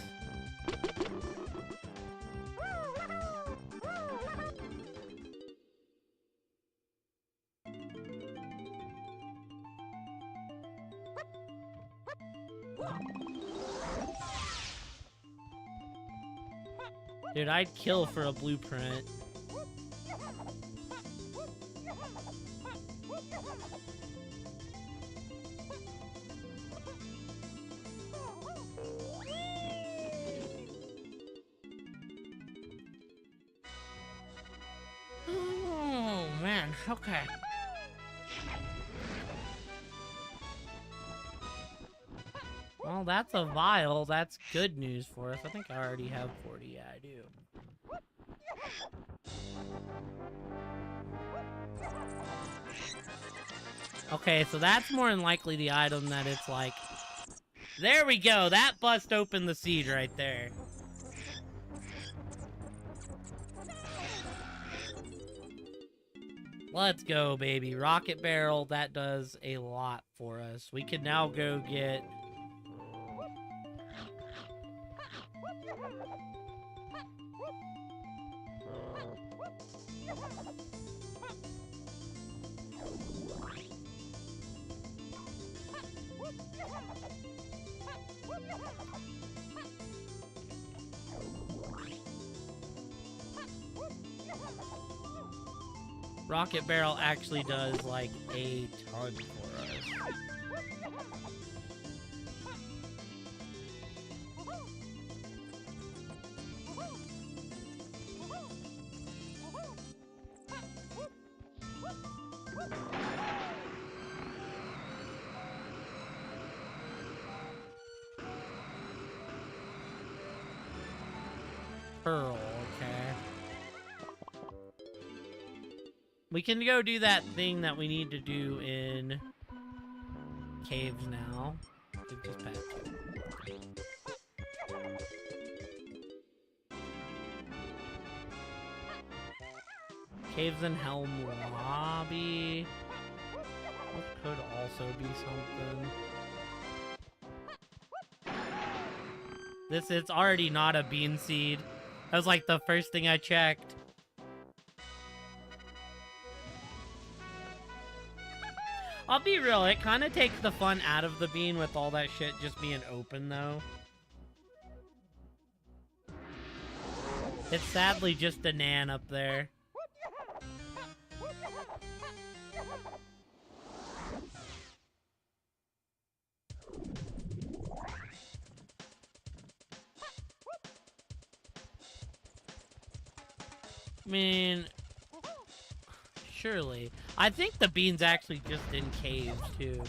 Dude, I'd kill for a blueprint. Oh, man. Okay. Well, that's a vial. That's good news for us. I think I already have 40. Yeah, I do. Okay, so that's more than likely the item that it's like... There we go! That bust open the seed right there. Let's go, baby. Rocket barrel, that does a lot for us. We can now go get... Rocket barrel actually does, like, a ton for us. Pearl, okay. We can go do that thing that we need to do in caves now. Just pass it. Caves and Helm Lobby. This could also be something. It's already not a bean seed. That was like the first thing I checked. I'll be real, it kind of takes the fun out of the bean with all that shit just being open, though. It's sadly just a Nan up there. I mean... Surely. I think the bean's actually just in caves, too.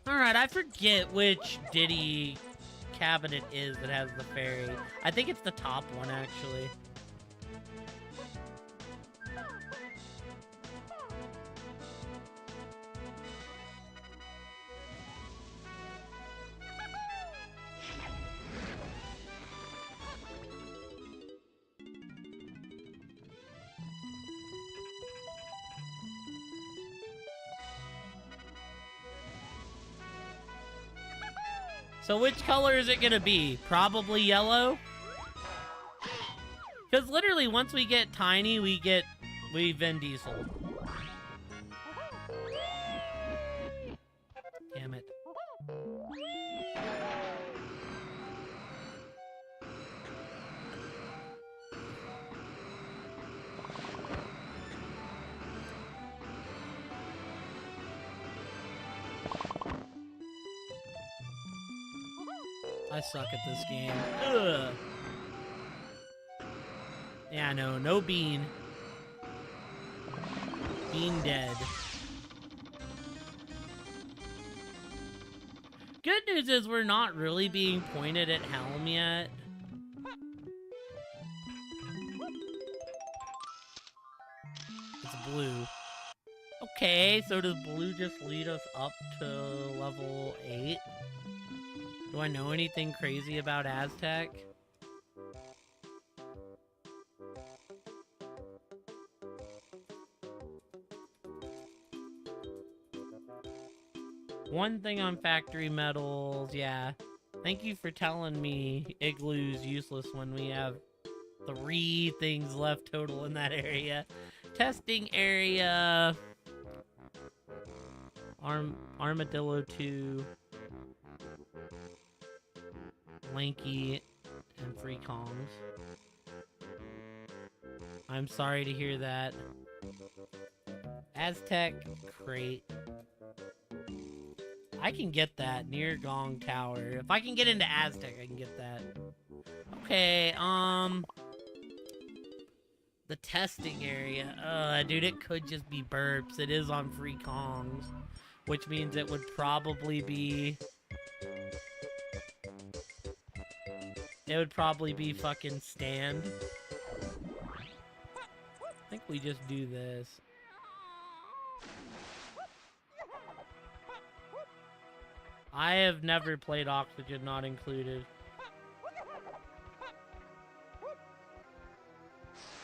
Alright, I forget which Diddy cabinet is that has the fairy. I think it's the top one, actually. So which color is it gonna be? Probably yellow? Because literally, once we get Tiny, we Vin Diesel. Damn it. I suck at this game. Ugh. Yeah, no bean. Bean dead. Good news is we're not really being pointed at Helm yet. It's blue. Okay, so does blue just lead us up to level 8? Do I know anything crazy about Aztec? One thing on factory metals, yeah. Thank you for telling me Igloo's useless when we have 3 things left total in that area. Testing area. Armadillo 2. Lanky, and Free Kongs. I'm sorry to hear that. Aztec crate. I can get that near Gong Tower. If I can get into Aztec, I can get that. Okay, the testing area. Dude, it could just be burps. It is on Free Kongs, which means it would probably be... It would probably be fucking stand. I think we just do this. I have never played Oxygen Not Included.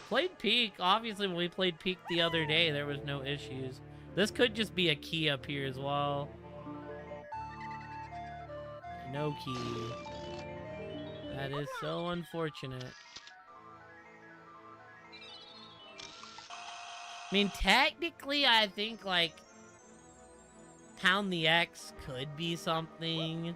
Played Peak. Obviously, when we played Peak the other day, there was no issues. This could just be a key up here as well. No key. That is so unfortunate. I mean, technically, I think, like, Pound the X could be something.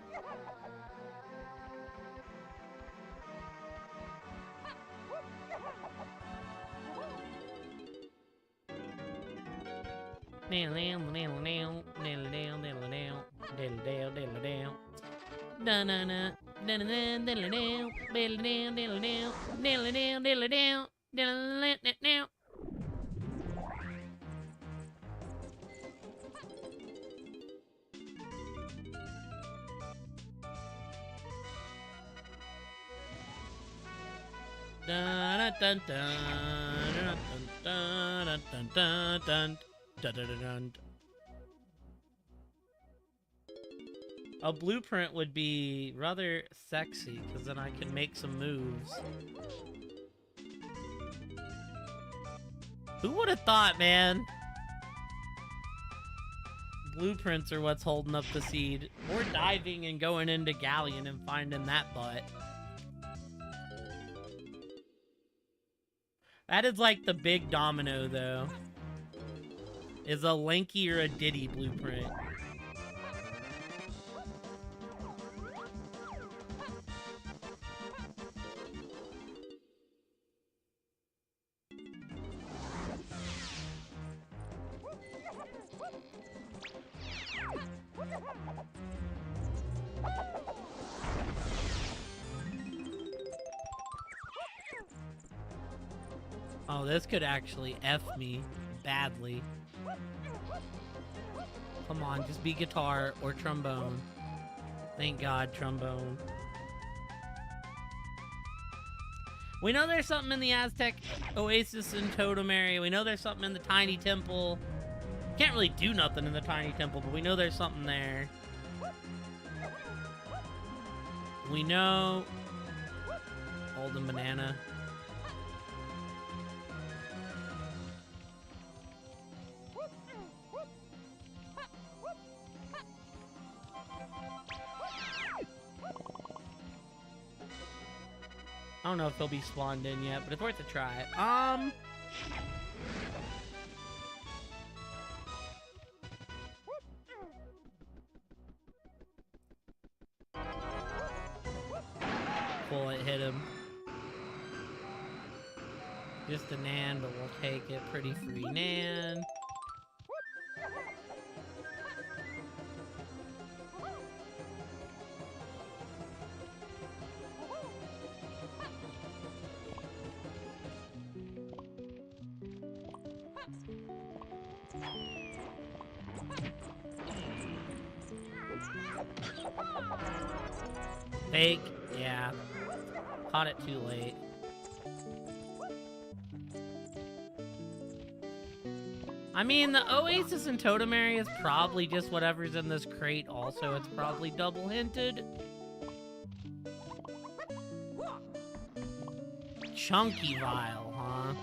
A blueprint would be rather sexy, because then I can make some moves. Who would have thought, man? Blueprints are what's holding up the seed. Or diving and going into Galleon and finding that butt. That is like the big domino, though. Is a Lanky or a Diddy blueprint. Oh, this could actually F me badly. Come on, just be guitar or trombone. Thank God, trombone. We know there's something in the Aztec Oasis and Totem area. We know there's something in the Tiny Temple. Can't really do nothing in the Tiny Temple, but we know there's something there. We know... Golden Banana. I don't know if he'll be spawned in yet, but it's worth a try. Cool, it hit him. Just a Nan, but we'll take it. Pretty free Nan. Fake? Yeah. Caught it too late. I mean, the Oasis and Totem area is probably just whatever's in this crate also. It's probably double hinted. Chunky Vial, huh?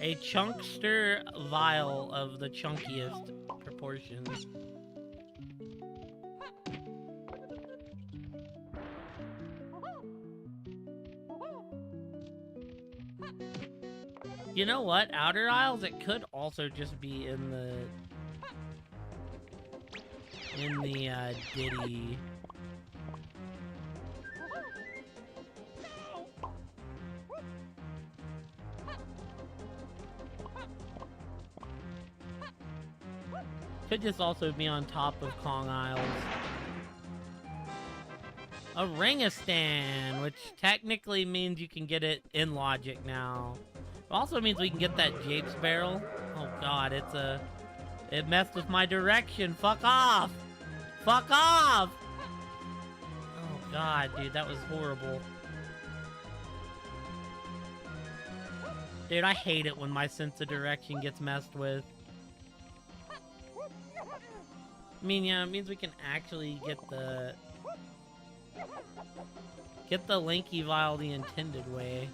A chunkster vial of the chunkiest proportions. You know what? Outer Isles, it could also just be in the Diddy. Could just also be on top of Kong Isles. A Ringistan, which technically means you can get it in Logic now. It also means we can get that Japes barrel. Oh god, it messed with my direction. Fuck off! Fuck off! Oh god, dude, that was horrible. Dude, I hate it when my sense of direction gets messed with. I mean, yeah, it means we can actually get the Linky Vial the intended way.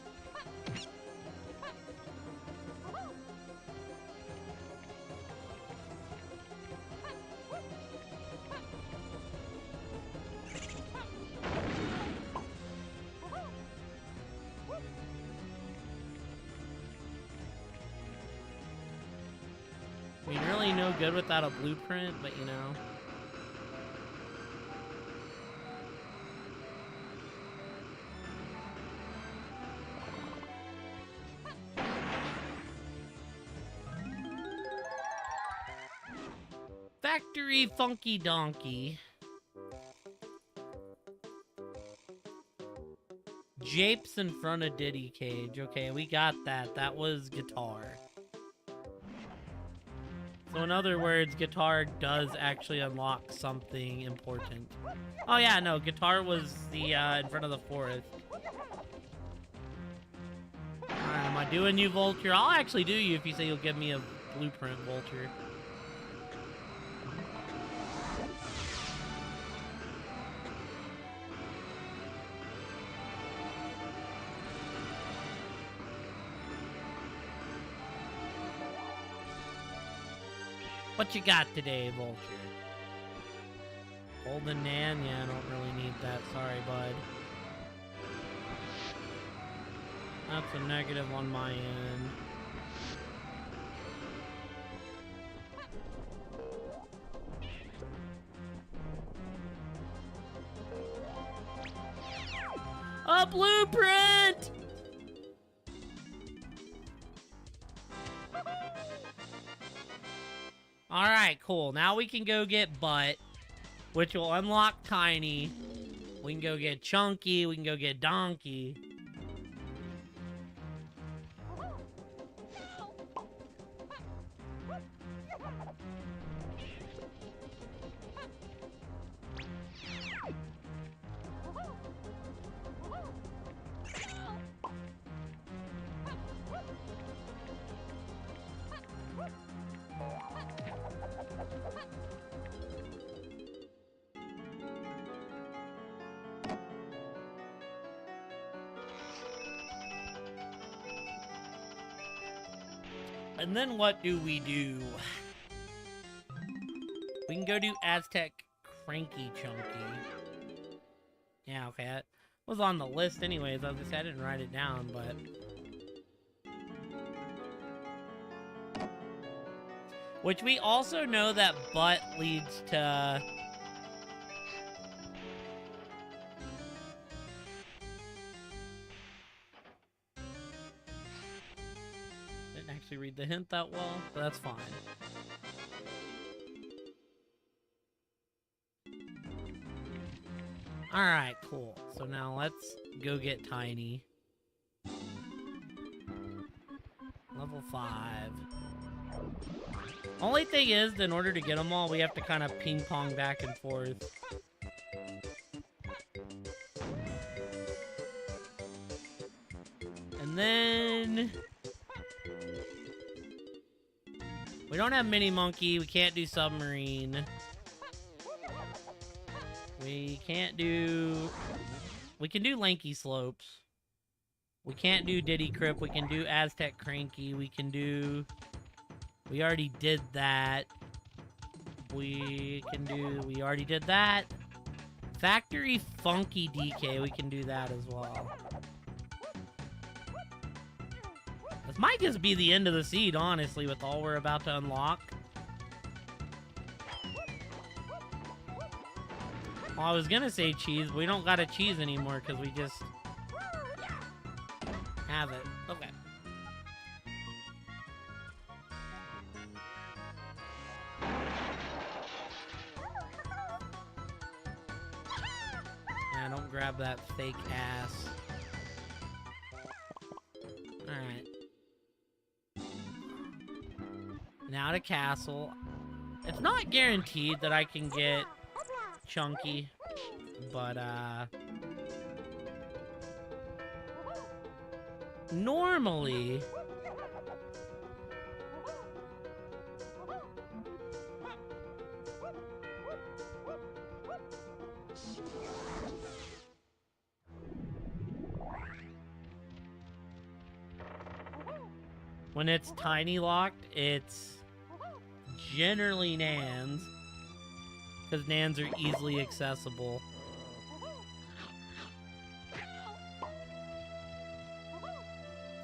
I mean, really no good without a blueprint, but you know. Factory Funky Donkey. Japes in front of Diddy Cage. Okay, we got that. That was guitar. So in other words, guitar does actually unlock something important. Oh yeah, no, guitar was the in front of the forest. Alright, am I doing you, Vulture? I'll actually do you if you say you'll give me a blueprint, Vulture. What you got today, Vulture? Golden Nan? Yeah, I don't really need that. Sorry, bud. That's a negative on my end. A blueprint! Alright, cool. Now we can go get Butt, which will unlock Tiny. We can go get Chunky. We can go get Donkey. And then what do? We can go do Aztec Cranky Chunky. Yeah, okay, that was on the list anyways. I was just, I didn't write it down, but... Which we also know that Butt leads to... read the hint that well, but that's fine. Alright, cool. So now let's go get Tiny. Level 5. Only thing is, in order to get them all, we have to kind of ping-pong back and forth. And then... we don't have Mini Monkey. We can't do Submarine. We can't do... we can do Lanky Slopes. We can't do Diddy Crip. We can do Aztec Cranky. We can do... we already did that. We can do... we already did that. Factory Funky DK. We can do that as well. This might just be the end of the seed, honestly, with all we're about to unlock. Well, I was gonna say cheese, but we don't got a cheese anymore because we just have it. Okay. Yeah, don't grab that fake ass. Alright. Now to castle. It's not guaranteed that I can get Chunky, but normally when it's tiny locked, it's generally Nans, because Nans are easily accessible.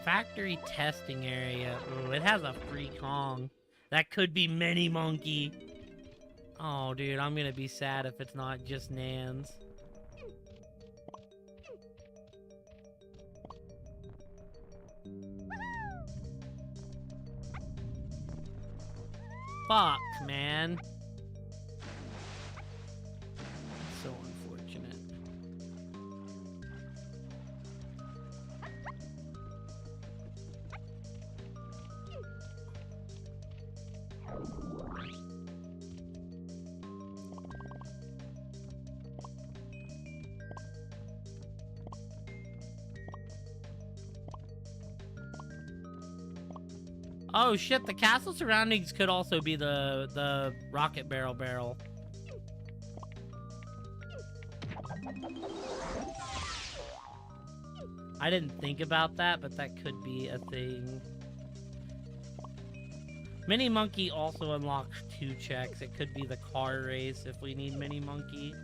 Factory testing area. Ooh, it has a free Kong. That could be Mini Monkey. Oh, dude, I'm gonna be sad if it's not just Nans. Fuck, man. So unfortunate. Oh shit, the castle surroundings could also be the rocket barrel. I didn't think about that, but that could be a thing. Mini Monkey also unlocks 2 checks. It could be the car race if we need Mini Monkey.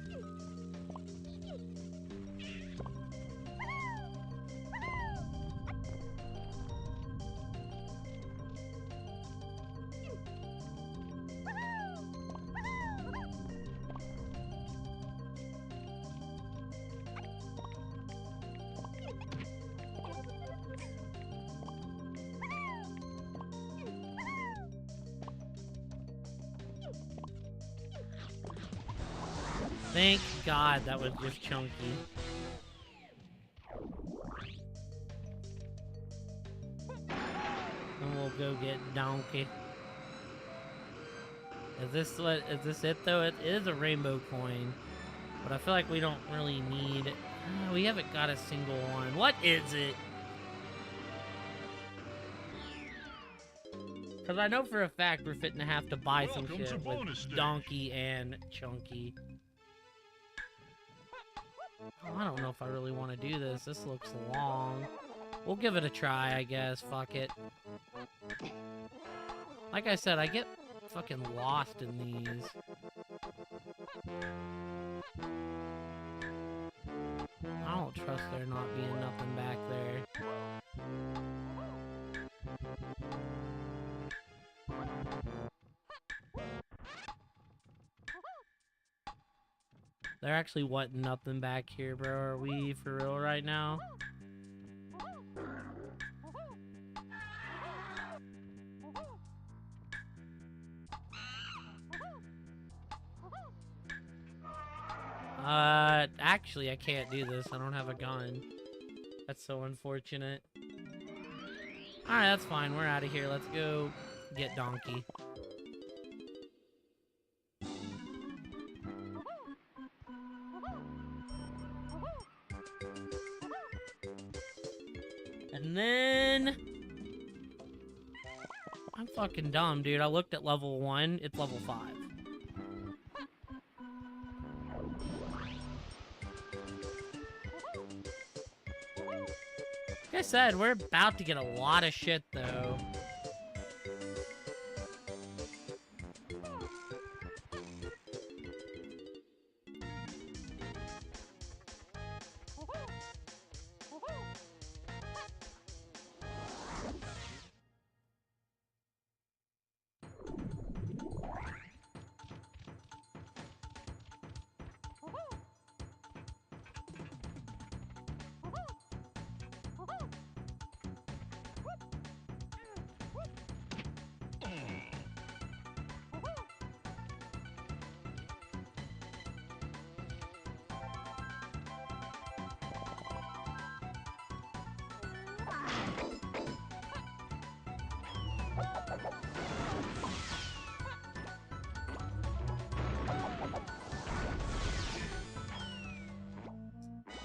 Thank God that was just Chunky. And we'll go get Donkey. Is this it though? It is a rainbow coin. But I feel like we don't really need... we haven't got a single one. What is it? Because I know for a fact we're fitting to have to buy some shit with Donkey and Chunky. Oh, I don't know if I really want to do this. This looks long. We'll give it a try, I guess. Fuck it. Like I said, I get fucking lost in these. I don't trust there not being nothing back there. There actually wasn't nothing back here, bro. Are we for real right now? Actually, I can't do this. I don't have a gun. That's so unfortunate. Alright, that's fine. We're out of here. Let's go get Donkey. And then... I'm fucking dumb, dude. I looked at level 1. It's level 5. Like I said, we're about to get a lot of shit, though.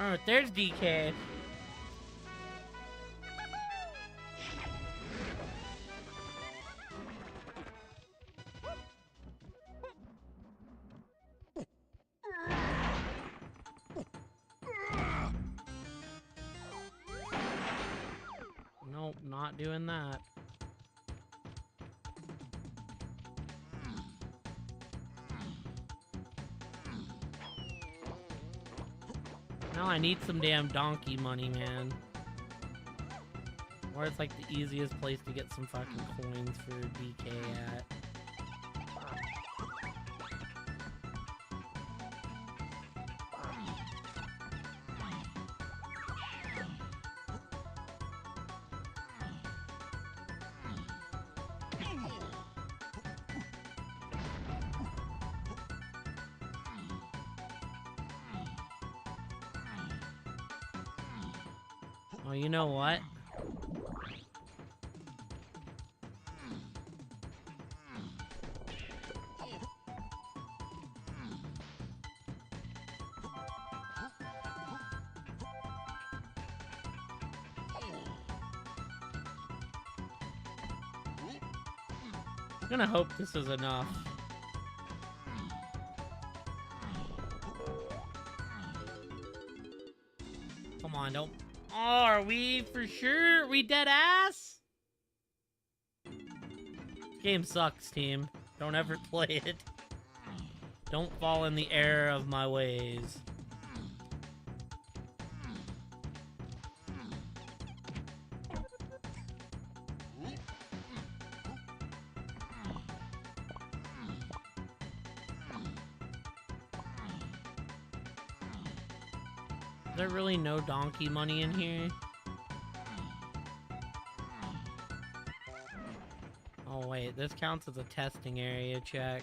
Oh, there's DK. Nope, not doing that. Now I need some damn donkey money, man. Or it's like the easiest place to get some fucking coins for DK at. Oh, you know what? I'm gonna hope this is enough. Come on, don't... Oh, are we for sure? We dead ass? Game sucks, team. Don't ever play it. Don't fall in the error of my ways. Is there really no donkey money in here? Oh wait, this counts as a testing area check.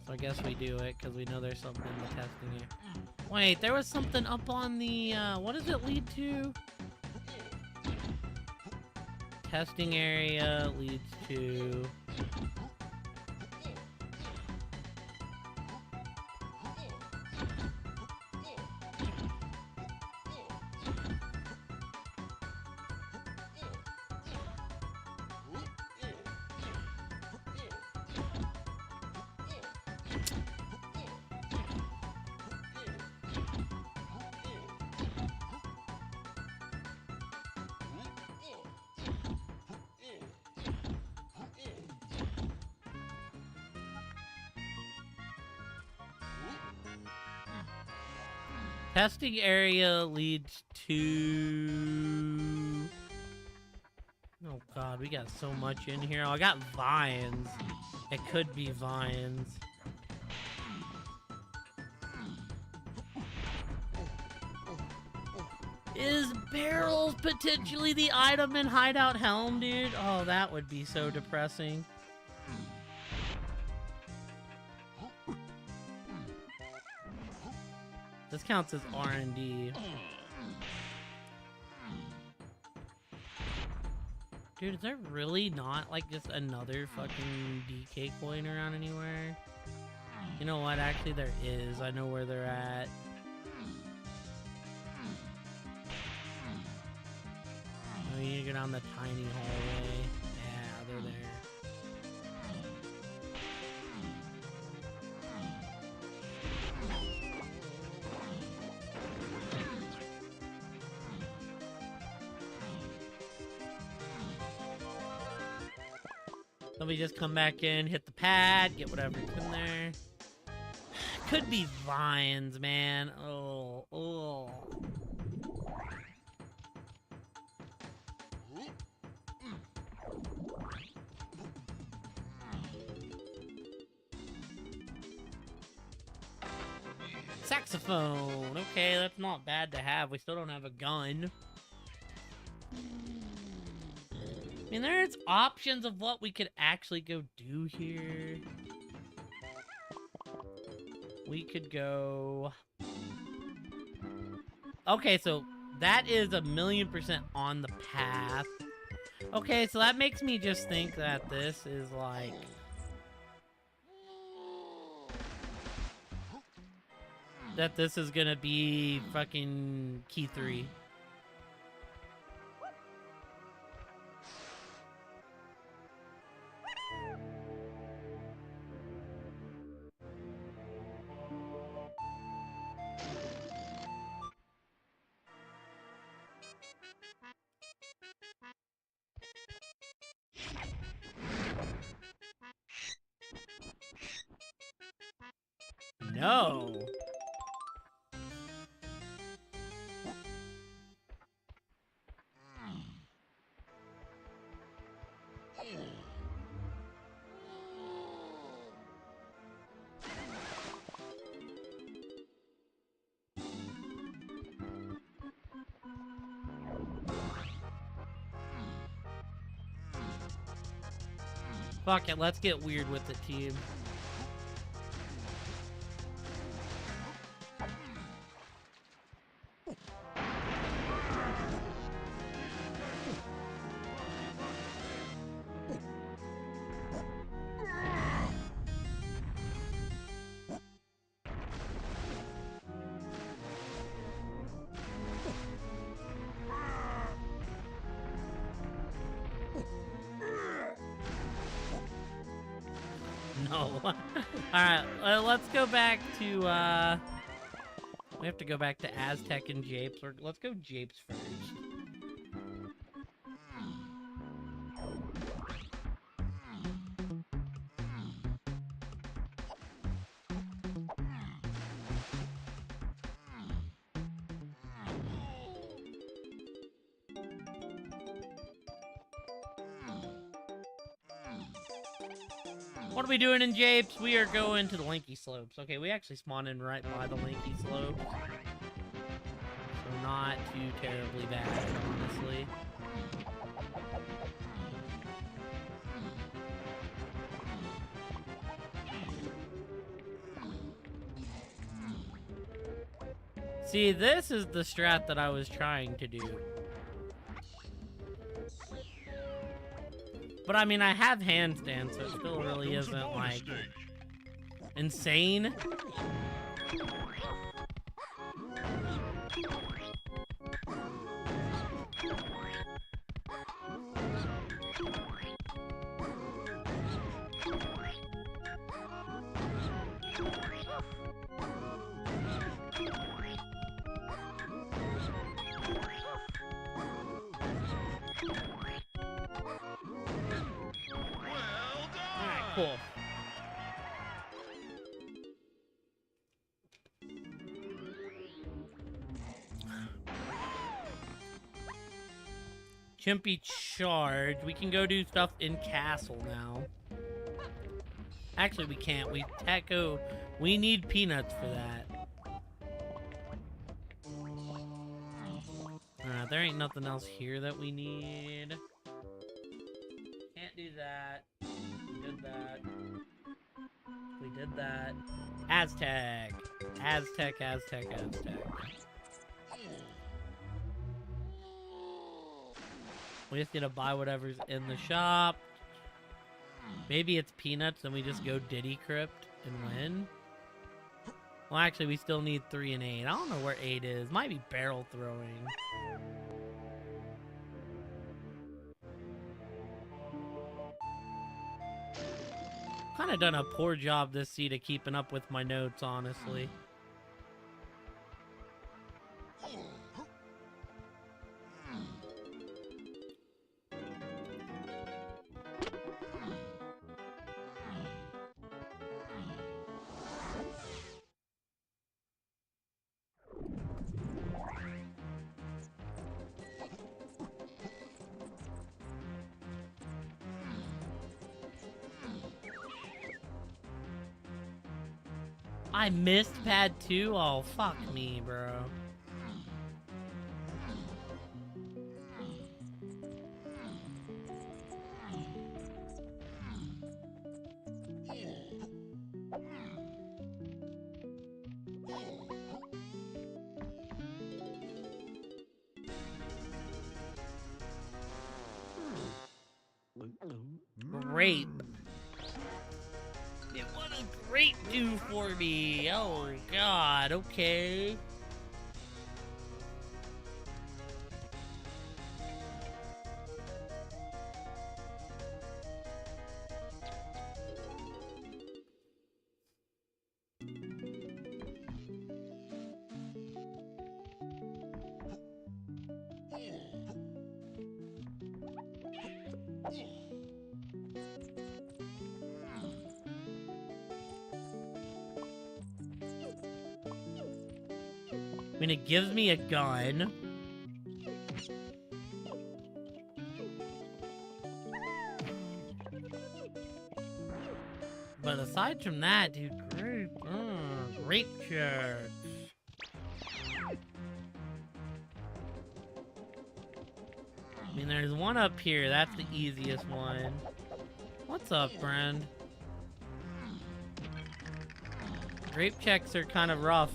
So I guess we do it, because we know there's something in the testing area. Wait, there was something up on the, what does it lead to? Testing area leads to... Testing area leads to... Oh god, we got so much in here. Oh, I got vines. It could be vines. Is barrels potentially the item in Hideout Helm, dude? Oh, that would be so depressing. This counts as R&D. Dude, is there really not, like, just another fucking DK coin around anywhere? You know what? Actually, there is. I know where they're at. Oh, you need to go down the tiny hallway. Yeah, they're there. Let me just come back in, hit the pad, get whatever's in there. Could be vines, man. Oh, oh. Saxophone. Okay, that's not bad to have. We still don't have a gun. I mean, there's options of what we could actually go do here. We could go... Okay, so that is 1,000,000% on the path. Okay, so that makes me just think that this is like... that this is gonna be fucking key 3. No. Fuck it, let's get weird with the team. No. Alright, let's go back to, we have to go back to Aztec and Japes. Let's go Japes first. What are we doing in Japes? We are going to the Lanky Slopes. Okay, we actually spawned in right by the Lanky Slopes. So not too terribly bad, honestly. See, this is the strat that I was trying to do. But I mean, I have handstand, so it still really isn't, like, insane. Cool. Chimpy charge. We can go do stuff in castle now. Actually, we can't. We need peanuts for that. There ain't nothing else here that we need. Can't do that. We did that. We did that. Aztec. Aztec, Aztec, Aztec. We just gotta buy whatever's in the shop. Maybe it's peanuts and we just go Diddy Crypt and win. Well, actually, we still need 3 and 8. I don't know where 8 is. Might be barrel throwing. Kind of done a poor job this seed of keeping up with my notes, honestly. I missed pad 2? Oh, fuck me, bro. Great. It was a straight do for me. Oh, God. Okay. I mean, it gives me a gun. But aside from that, dude, grape checks. I mean, there's one up here. That's the easiest one. What's up, friend? Grape checks are kind of rough.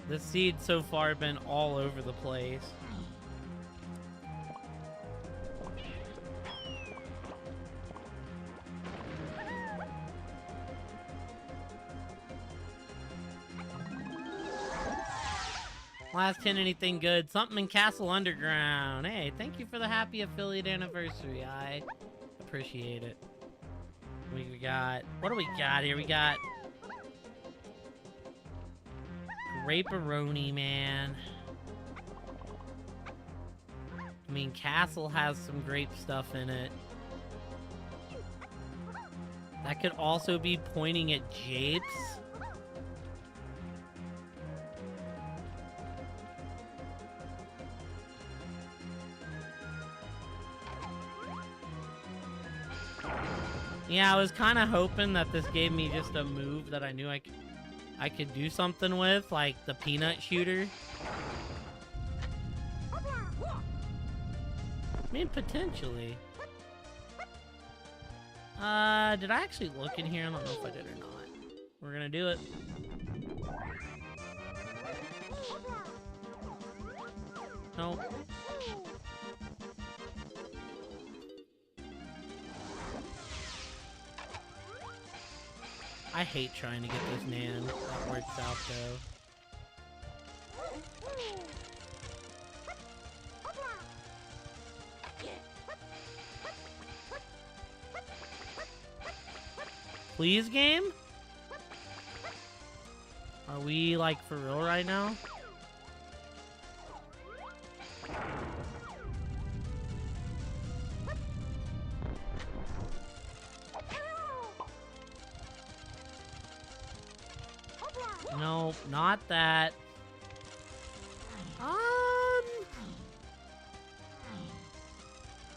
The seeds so far have been all over the place. Last hint, anything good? Something in Castle Underground. Hey, thank you for the happy affiliate anniversary. I appreciate it. We got... What do we got here? We got... Grape-a-roni, man. I mean, Castle has some grape stuff in it. That could also be pointing at Japes. Yeah, I was kind of hoping that this gave me just a move that I knew I could do something with, like the peanut shooter. I mean, potentially. Did I actually look in here? I don't know if I did or not. We're gonna do it. Nope. I hate trying to get this Nan. That works out, though. Please, game? Are we, like, for real right now? Nope, not that. I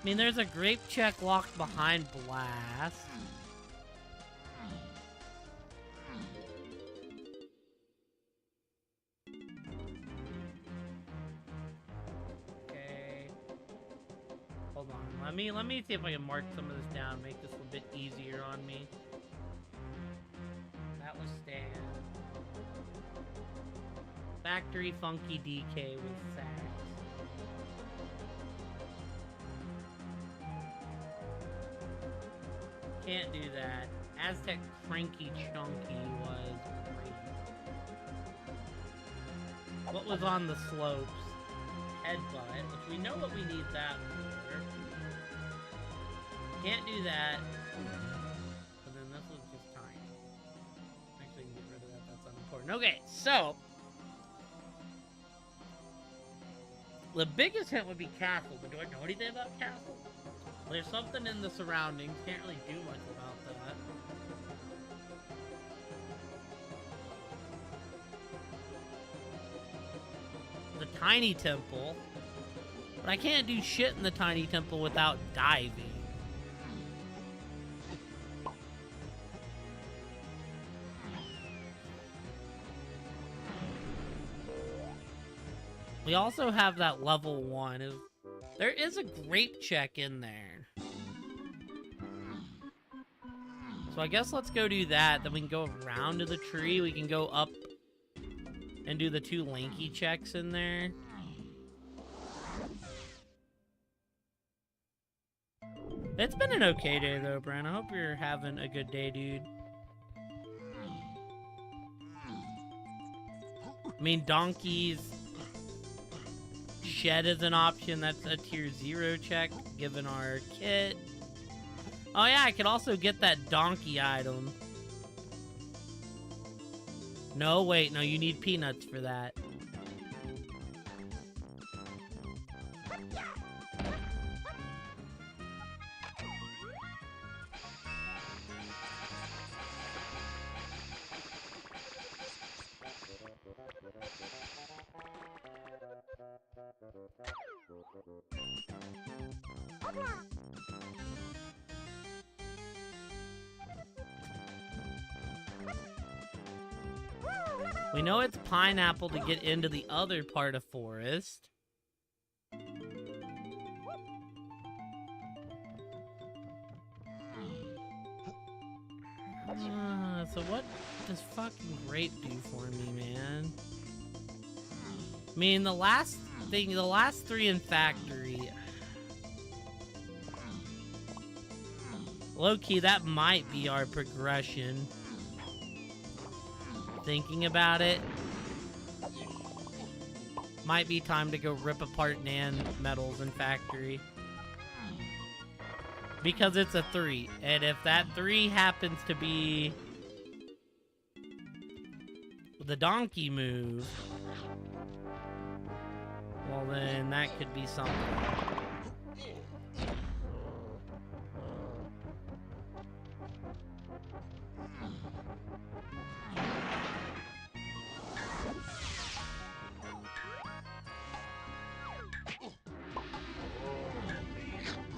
mean, there's a grape check locked behind Blast. Okay. Hold on. Let me see if I can mark some of this down, make this a bit easier on me. That was Stan. Factory Funky DK with sax. Can't do that. Aztec Cranky Chunky was great. What was on the slopes? Headbutt, which we know what we need that for. Can't do that. But then this was just tiny. Actually, I can get rid of that. That's unimportant. Okay, so the biggest hint would be Castle, but do I know anything about Castle? There's something in the surroundings. Can't really do much about that. The Tiny Temple. But I can't do shit in the Tiny Temple without diving. We also have that level 1. There is a grape check in there. So I guess let's go do that. Then we can go around to the tree. We can go up and do the 2 lanky checks in there. It's been an okay day though, Brent. I hope you're having a good day, dude. I mean, donkeys. Shed is an option. That's a tier 0 check, given our kit. Oh yeah, I could also get that donkey item. No, wait, no, you need peanuts for that. We know it's pineapple to get into the other part of forest. So what does fucking grape do for me, man? I mean, the last three in factory. Low-key, that might be our progression. Thinking about it, might be time to go rip apart Nan metals in factory. Because it's a 3, and if that 3 happens to be the donkey move, well then that could be something.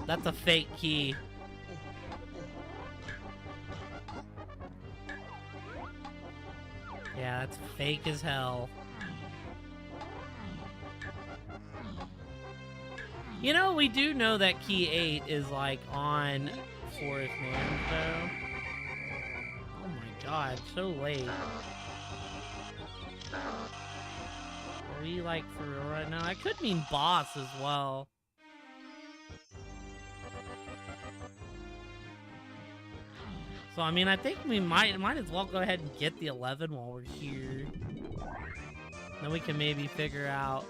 That's a fake key. Yeah, that's fake as hell. You know, we do know that key 8 is like on Forest Man, though. Oh my god, so late. Are we like for real right now? That could mean boss as well. So, I mean, I think we might as well go ahead and get the 11 while we're here. Then we can maybe figure out...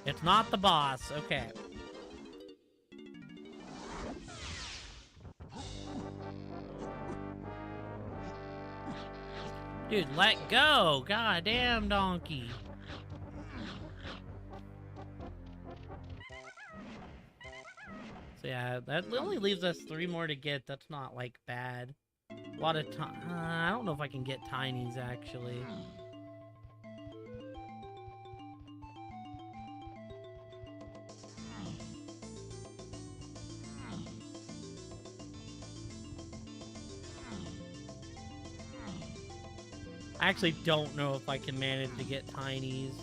It's not the boss. Okay. Dude, let go! Goddamn donkey. So yeah, that only leaves us 3 more to get. That's not, like, bad. A lot of time. I don't know if I can get tinies, actually. I actually don't know if I can manage to get tinies.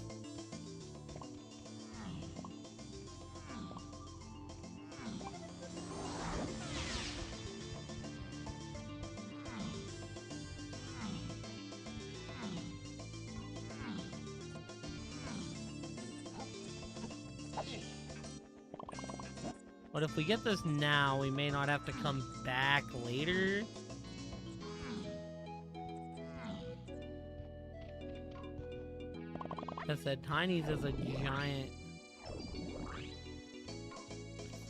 But if we get this now, we may not have to come back later. Like I said, Tiny's is a giant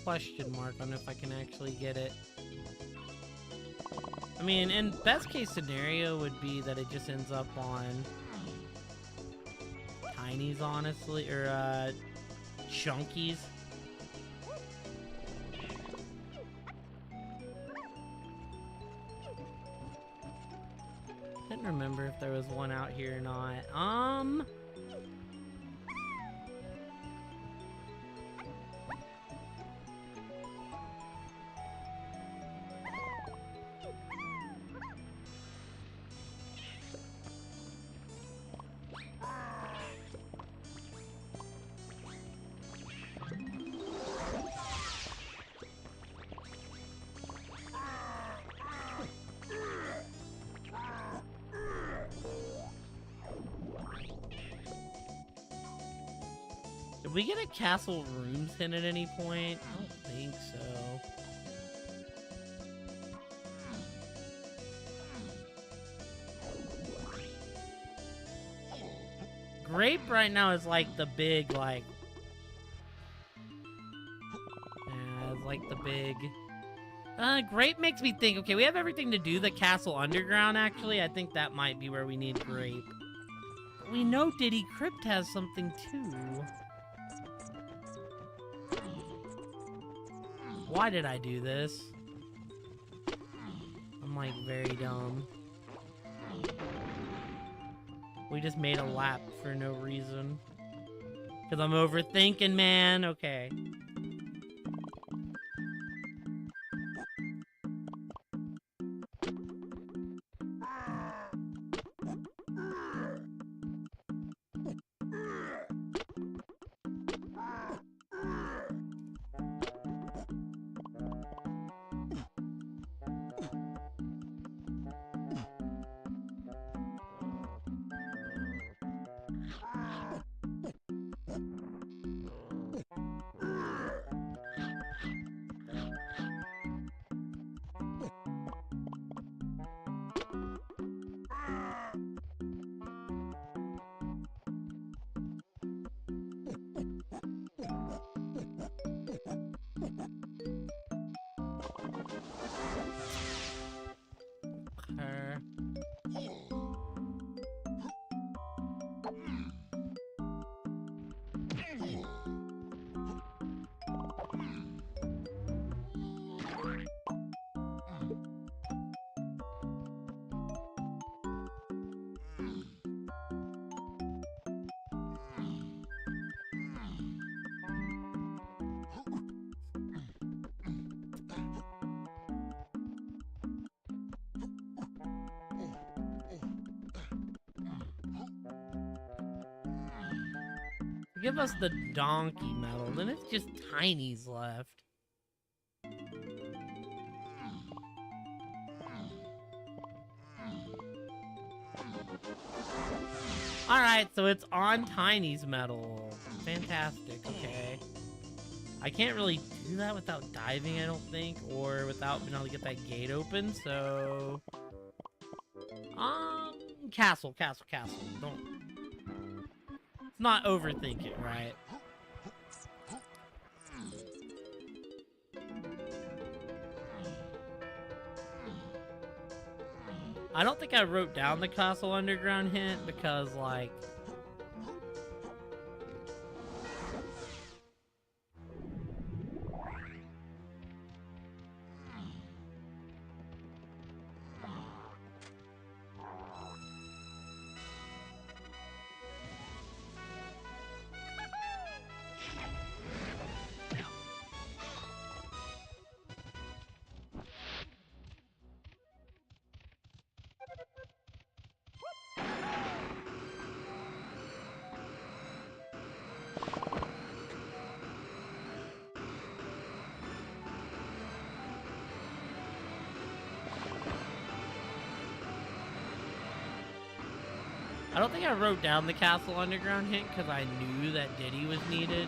question mark on if I can actually get it. I mean, in best case scenario would be that it just ends up on Tiny's, honestly, or Chunkies. Didn't remember if there was one out here or not. Did we get a castle rooms hint at any point? I don't think so. Grape right now is like the big, like... Yeah, it's like the big... Grape makes me think, okay, we have everything to do the castle underground, actually. I think that might be where we need Grape. But we know Diddy Crypt has something, too. Why did I do this? I'm, like, very dumb. We just made a lap for no reason. Because I'm overthinking, man. Okay. Give us the donkey medal, then it's just Tiny's left. Alright, so it's on Tiny's medal. Fantastic, okay. I can't really do that without diving, I don't think, or without being able to get that gate open, so... Castle. Don't... Let's not overthink it, right? I don't think I wrote down the Castle Underground hint because, like... I don't think I wrote down the Castle Underground hint because I knew that Diddy was needed.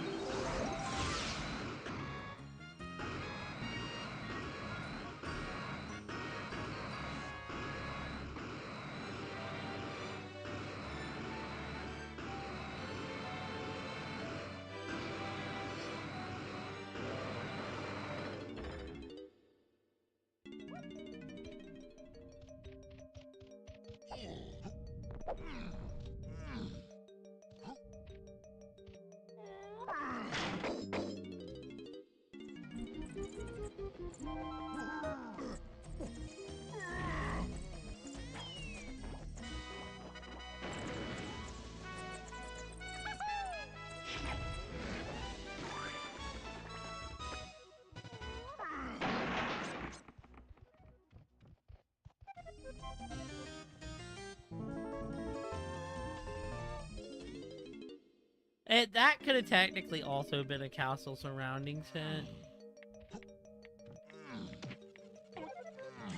That could have technically also been a castle surroundings hint.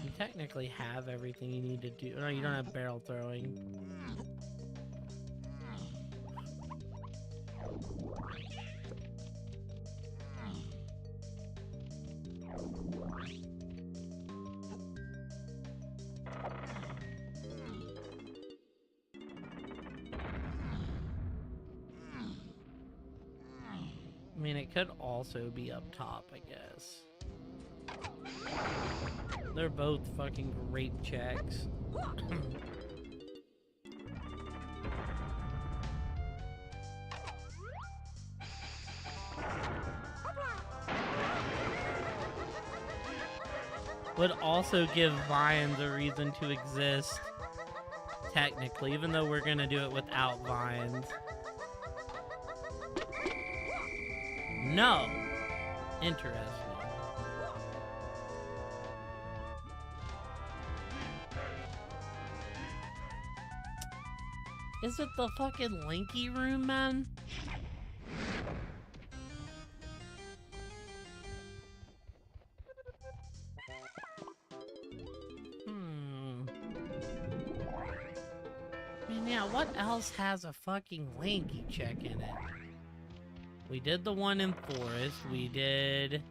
You technically have everything you need to do. No, you don't have barrel throwing. I mean, it could also be up top, I guess. They're both fucking grape checks. Would also give vines a reason to exist, technically, even though we're gonna do it without vines. No! Interesting. Is it the fucking Linky room, man? I mean, yeah, what else has a fucking Linky check in it? We did the one in Forest. We did...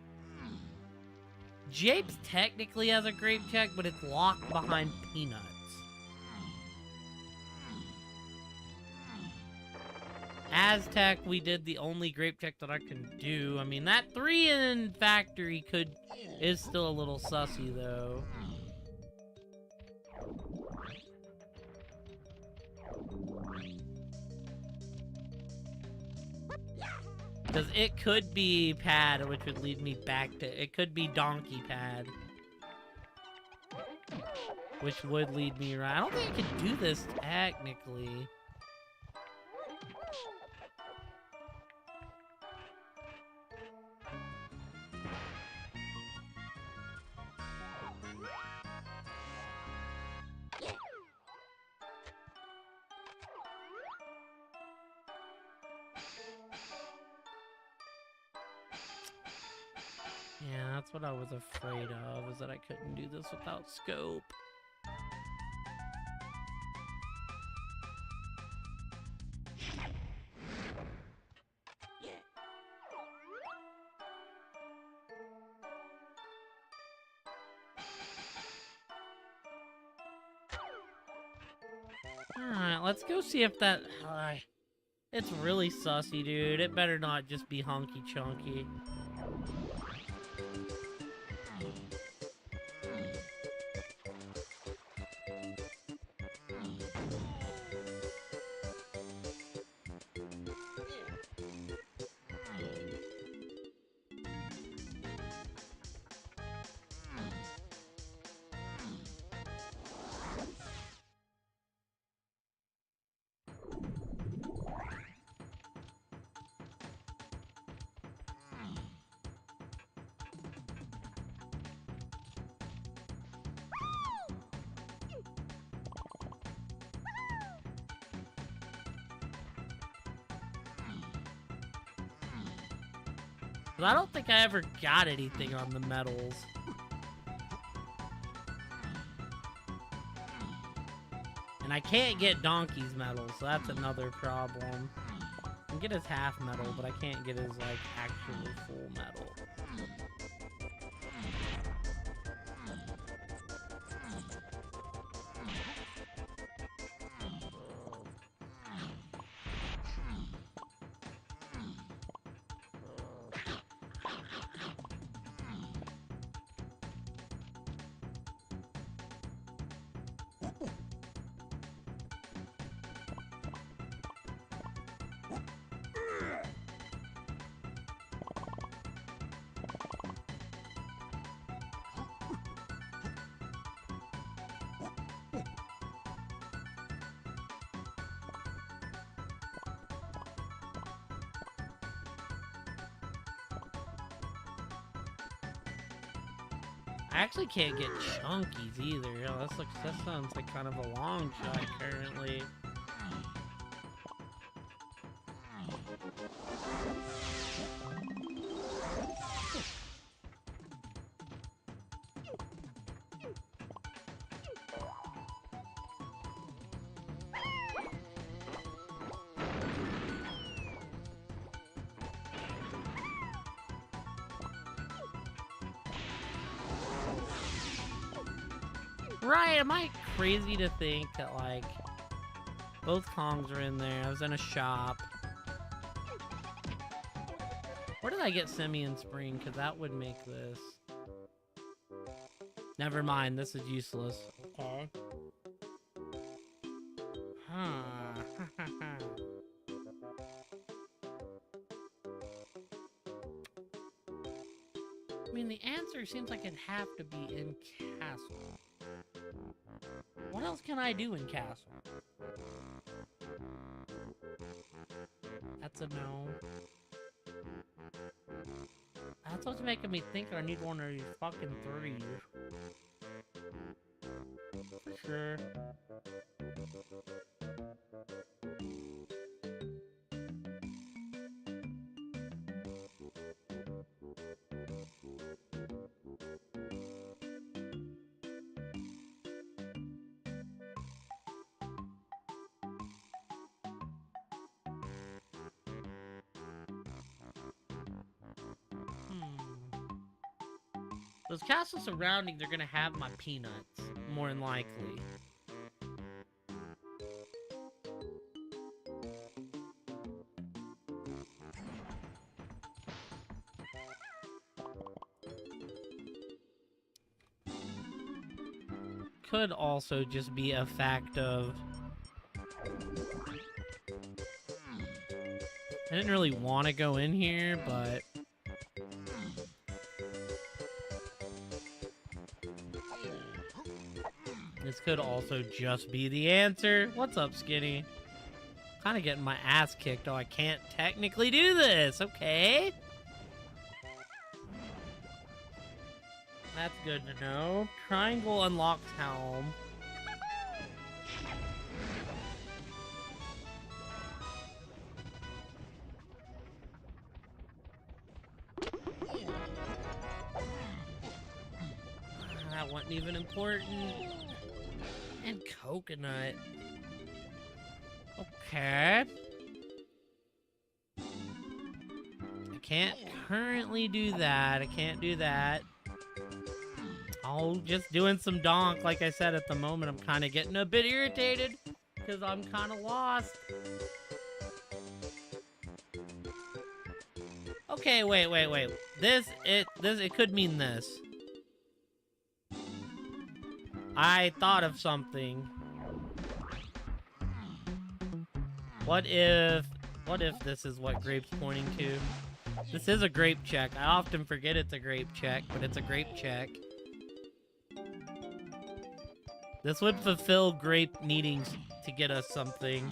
Japes technically has a grape check, but it's locked behind Peanuts. Aztec, we did the only grape check that I can do. I mean, that 3 in Factory is still a little sussy, though. Because it could be Pad, which would lead me back to... It could be Donkey Pad. Which would lead me right... I don't think I could do this, technically. Yeah, that's what I was afraid of, is that I couldn't do this without scope. Alright, let's go see if that... it's really sussy, dude. It better not just be Hunky Chunky. I don't think I ever got anything on the medals. And I can't get Donkey's medal, so that's another problem. I can get his half medal, but I can't get his, like, actual full medal. I actually can't get Chunkies either. Oh, that sounds like kind of a long shot currently. Right, am I crazy to think that, like, both Kongs are in there? I was in a shop. Where did I get Simeon Spring? Because that would make this. Never mind, this is useless. Okay. Huh. I mean, the answer seems like it'd have to be in Castle. What else can I do in Castle? That's a no. That's what's making me think I need one of these fucking threes. For sure. Those castles surrounding, they're gonna have my peanuts, more than likely. Could also just be a fact of... I didn't really want to go in here, but... This could also just be the answer. What's up, Skinny? Kind of getting my ass kicked, though I can't technically do this. Okay. That's good to know. Triangle unlocks Helm. That wasn't even important. And coconut. Okay. I can't currently do that. I can't do that. Oh, just doing some donk. Like I said, at the moment, I'm kind of getting a bit irritated because I'm kind of lost. Okay, wait. It could mean this. I thought of something. What if this is what Grape's pointing to? This is a grape check. I often forget it's a grape check, but it's a grape check. This would fulfill Grape needing to get us something.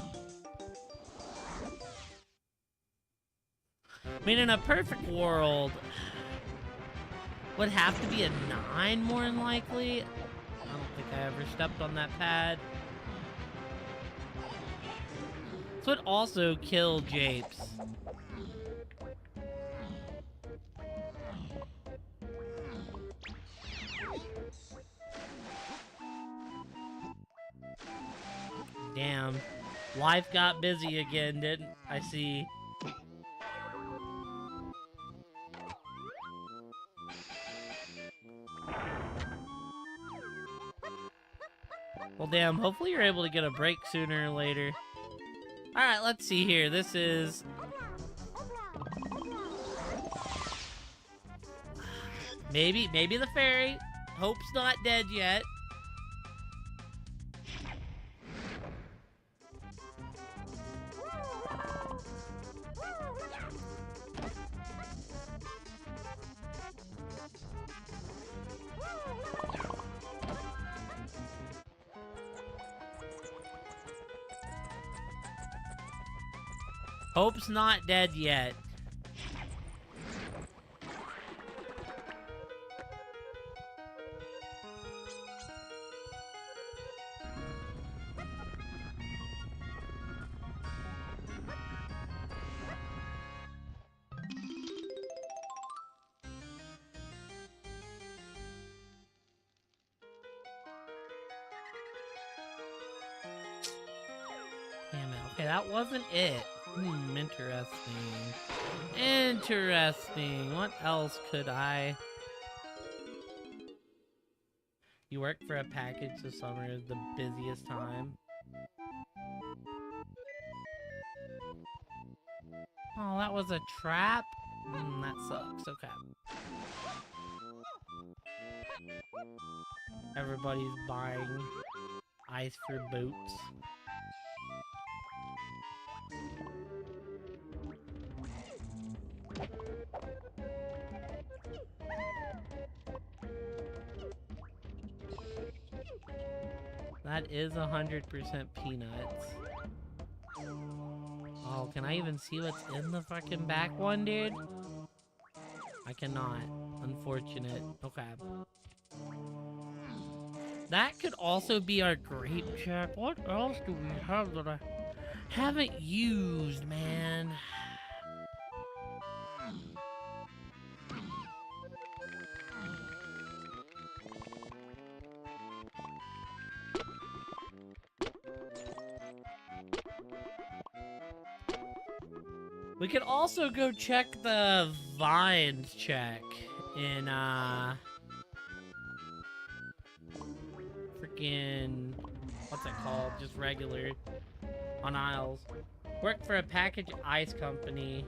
I mean, in a perfect world, would have to be a 9 more than likely. I don't think I ever stepped on that pad. This would also kill Japes. Damn. Life got busy again, didn't I see? Well, damn, hopefully you're able to get a break sooner or later. Alright, let's see here. This is... Maybe the fairy. Hope's not dead yet. Hope's not dead yet. Damn it. Okay, that wasn't it. Interesting. Interesting. What else could I... You work for a package, so summer is the busiest time. Oh, that was a trap? That sucks. Okay. Everybody's buying ice for boots. That is 100% peanuts. Oh, can I even see what's in the fucking back one, dude? I cannot. Unfortunate. Okay. That could also be our grape check. What else do we have that I haven't used, man? We could also go check the vines check in, freaking, what's it called? Just regular, on aisles. Work for a package ice company,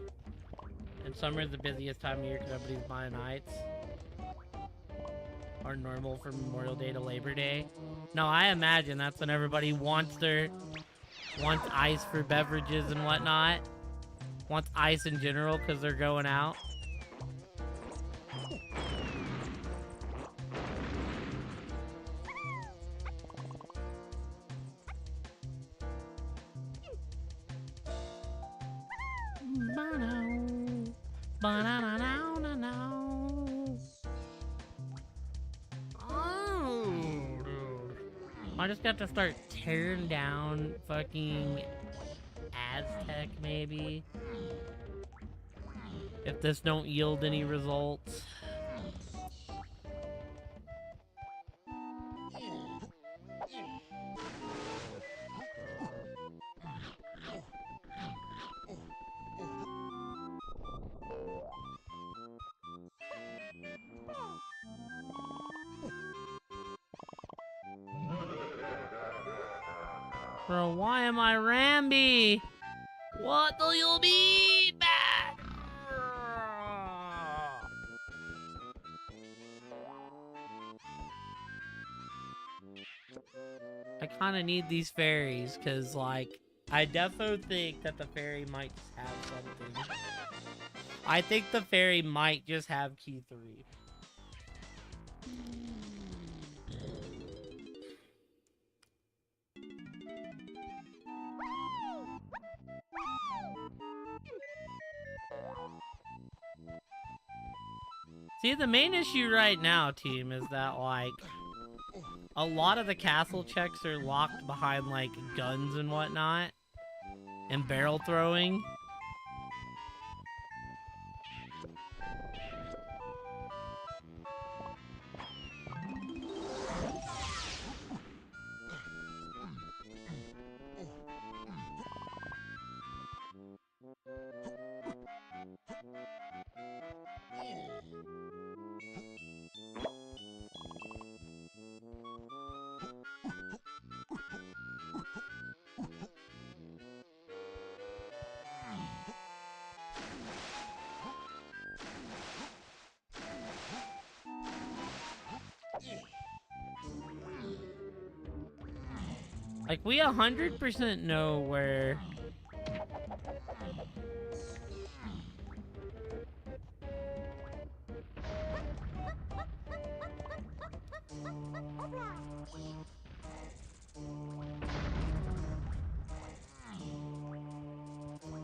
and summer is the busiest time of year because everybody's buying ice. Or normal from Memorial Day to Labor Day. No, I imagine that's when everybody wants ice for beverages and whatnot. Wants ice in general because they're going out. I just got to start tearing down fucking Aztec, maybe. If this don't yield any results. Bro, why am I Ramby? What do you mean, man? I kind of need these fairies, because, like, I defo think that the fairy might just have something. I think the fairy might just have key 3. See, the main issue right now, team, is that, like, a lot of the castle checks are locked behind, like, guns and whatnot. And barrel throwing. Like, we 100% know where...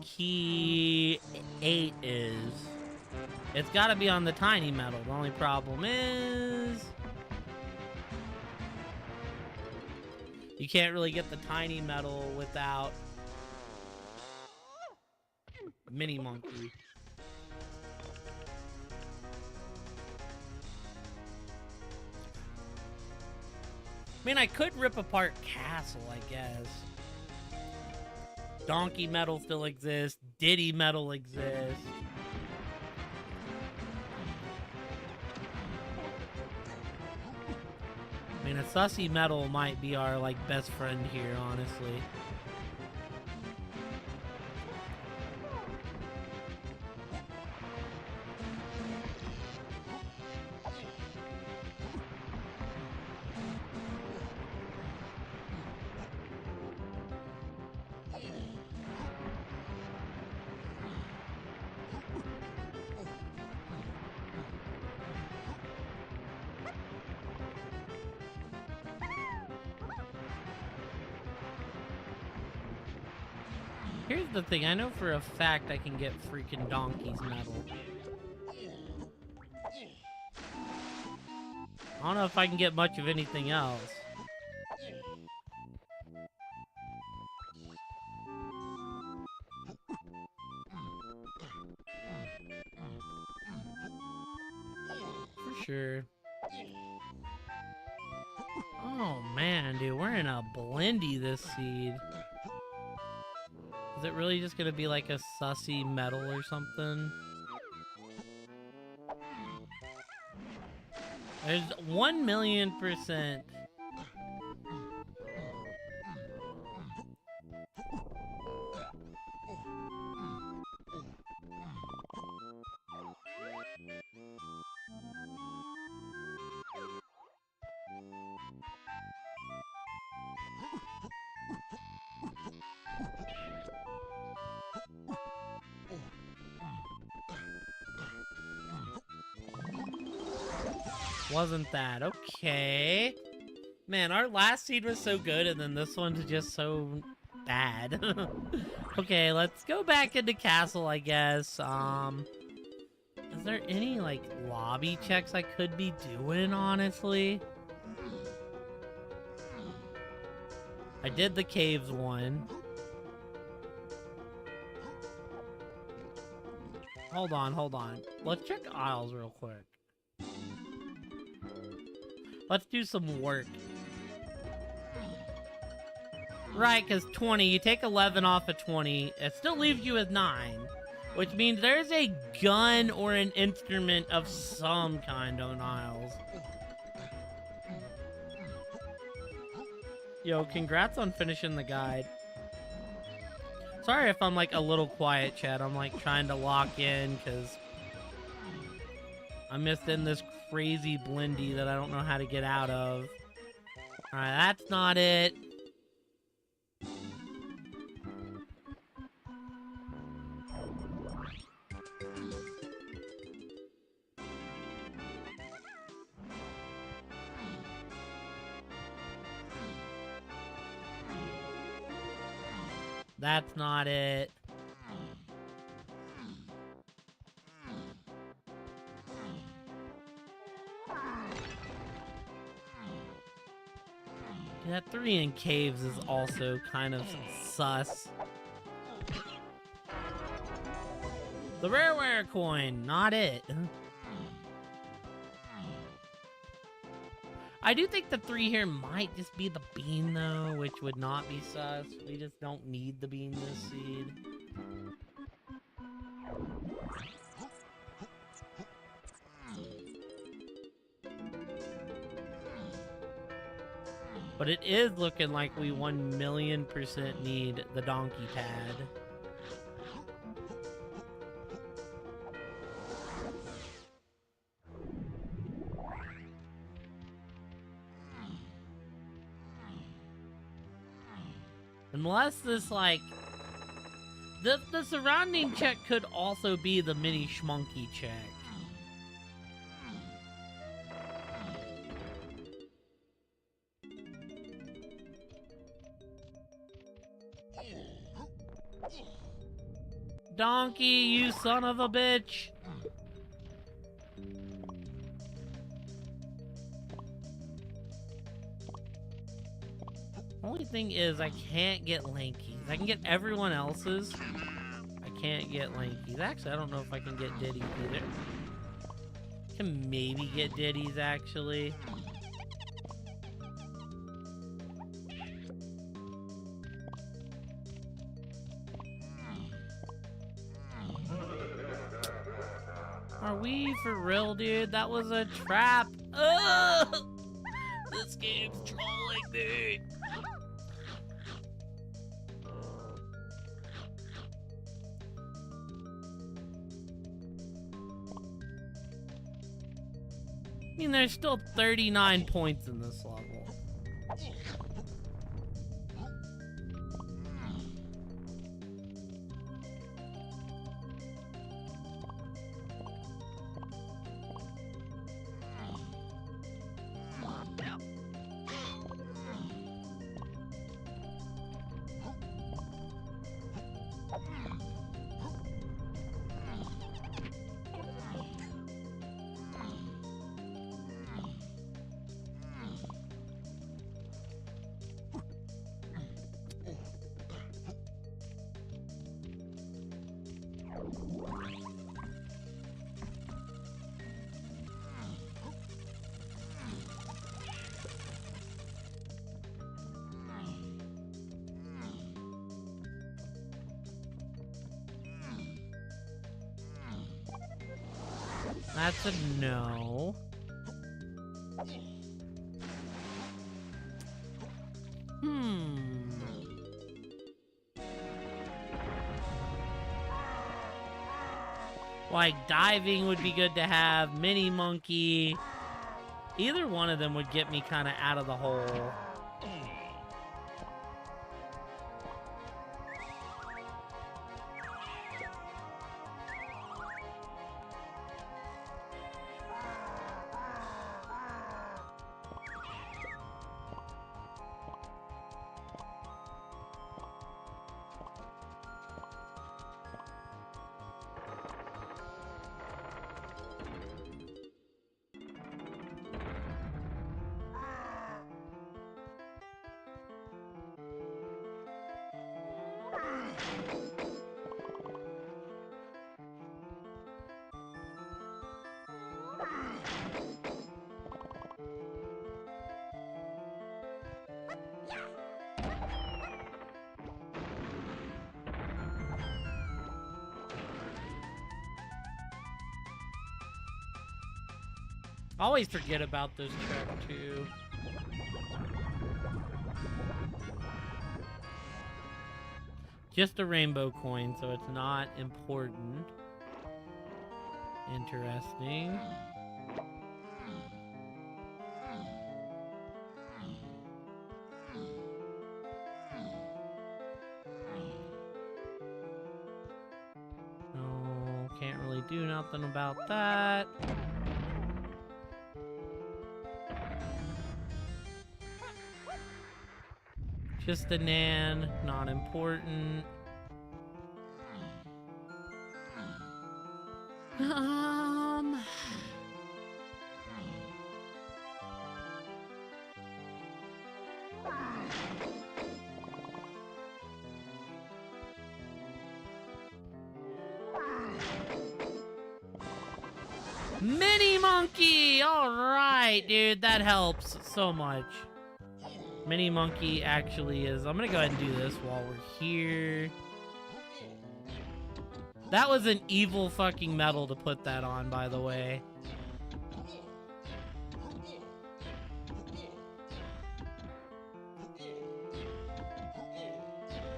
Key 8 is. It's gotta be on the tiny metal. The only problem is... you can't really get the tiny metal without Mini Monkey. I mean, I could rip apart Castle, I guess. Donkey Metal still exists. Diddy Metal exists. I mean, a Sussy Metal might be our, like, best friend here, honestly. Here's the thing, I know for a fact I can get freaking Donkey's medal. I don't know if I can get much of anything else. For sure. Oh man, dude, we're in a blendy this seed. Is it really just gonna be like a sussy medal or something? There's 1,000,000%. Wasn't that okay? Man, our last seed was so good, and then this one's just so bad. Okay, let's go back into castle, I guess. Is there any like lobby checks I could be doing, honestly? I did the caves one. Hold on. Let's check aisles real quick. Let's do some work. Right, because 20, you take 11 off of 20, it still leaves you with 9. Which means there's a gun or an instrument of some kind on aisles. Yo, congrats on finishing the guide. Sorry if I'm like a little quiet, chat. I'm like trying to lock in because I'm just in this crazy blendy that I don't know how to get out of. Alright, that's not it. That's not it. That 3 in caves is also kind of sus. The rareware coin, not it. I do think the 3 here might just be the bean though, which would not be sus. We just don't need the bean this seed. But it is looking like we 1,000,000% need the donkey pad. Unless this, like... The surrounding check could also be the mini schmunky check. Donkey, you son of a bitch! Only thing is, I can't get Lankies. I can get everyone else's. I can't get Lankies. Actually, I don't know if I can get Diddy's either. Can maybe get Diddy's, actually. Are we for real, dude? That was a trap. Ugh! This game's trolling me. I mean, there's still 39 points in this level. That's a no. Like, diving would be good to have. Mini monkey. Either one of them would get me kind of out of the hole. I always forget about this check, too. Just a rainbow coin, so it's not important. Interesting. No, can't really do nothing about that. Just a Nan, not important. Mini monkey! Alright, dude, that helps so much. Mini monkey actually is... I'm gonna go ahead and do this while we're here. That was an evil fucking medal to put that on, by the way.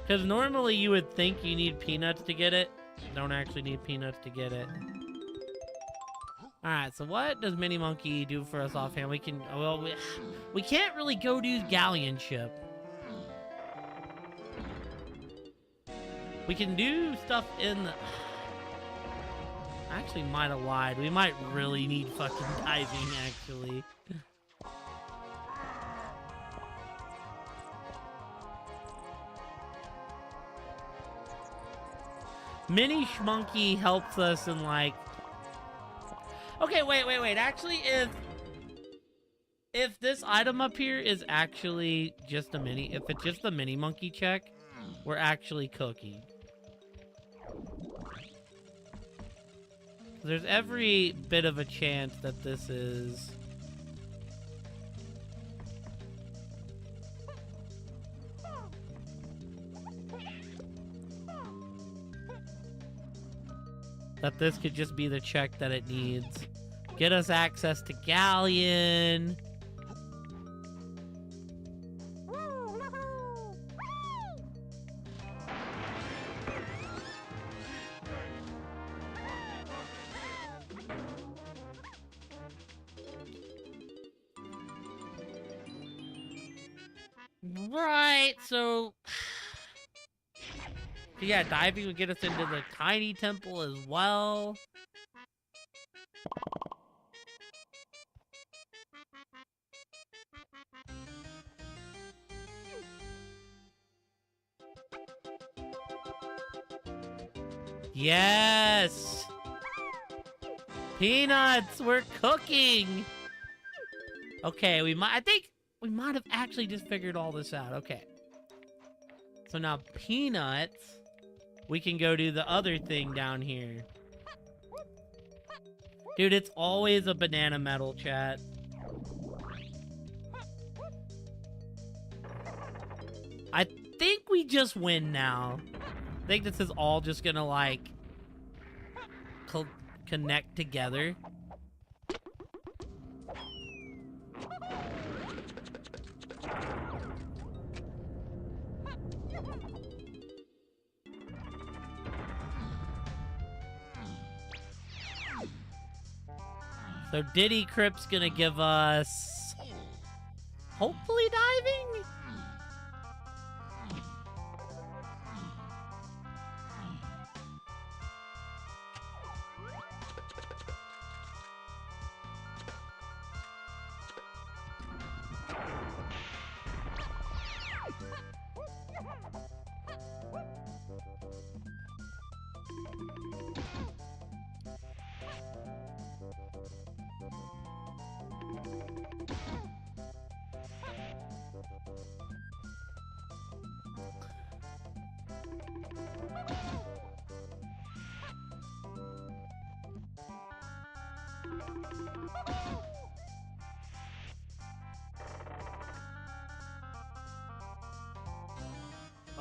Because normally you would think you need peanuts to get it. Don't actually need peanuts to get it. Alright, so what does Mini Monkey do for us offhand? We can... Well, we can't really go do Galleon Ship. We can do stuff in the... I actually might have lied. We might really need fucking diving, actually. Mini Schmonkey helps us in, like... Okay, wait. Actually, if this item up here is actually just a mini... If it's just the Mini Monkey check, we're actually cooking. There's every bit of a chance that this is... that this could just be the check that it needs. Get us access to Galleon. Right, so... yeah, diving would get us into the tiny temple as well. Yes! Peanuts! We're cooking! Okay, I think we might have actually just figured all this out. Okay. So now peanuts... we can go do the other thing down here. Dude, it's always a banana medal, chat. I think we just win now. I think this is all just gonna, like, connect together. So Diddy Crypt's gonna give us... hopefully diving?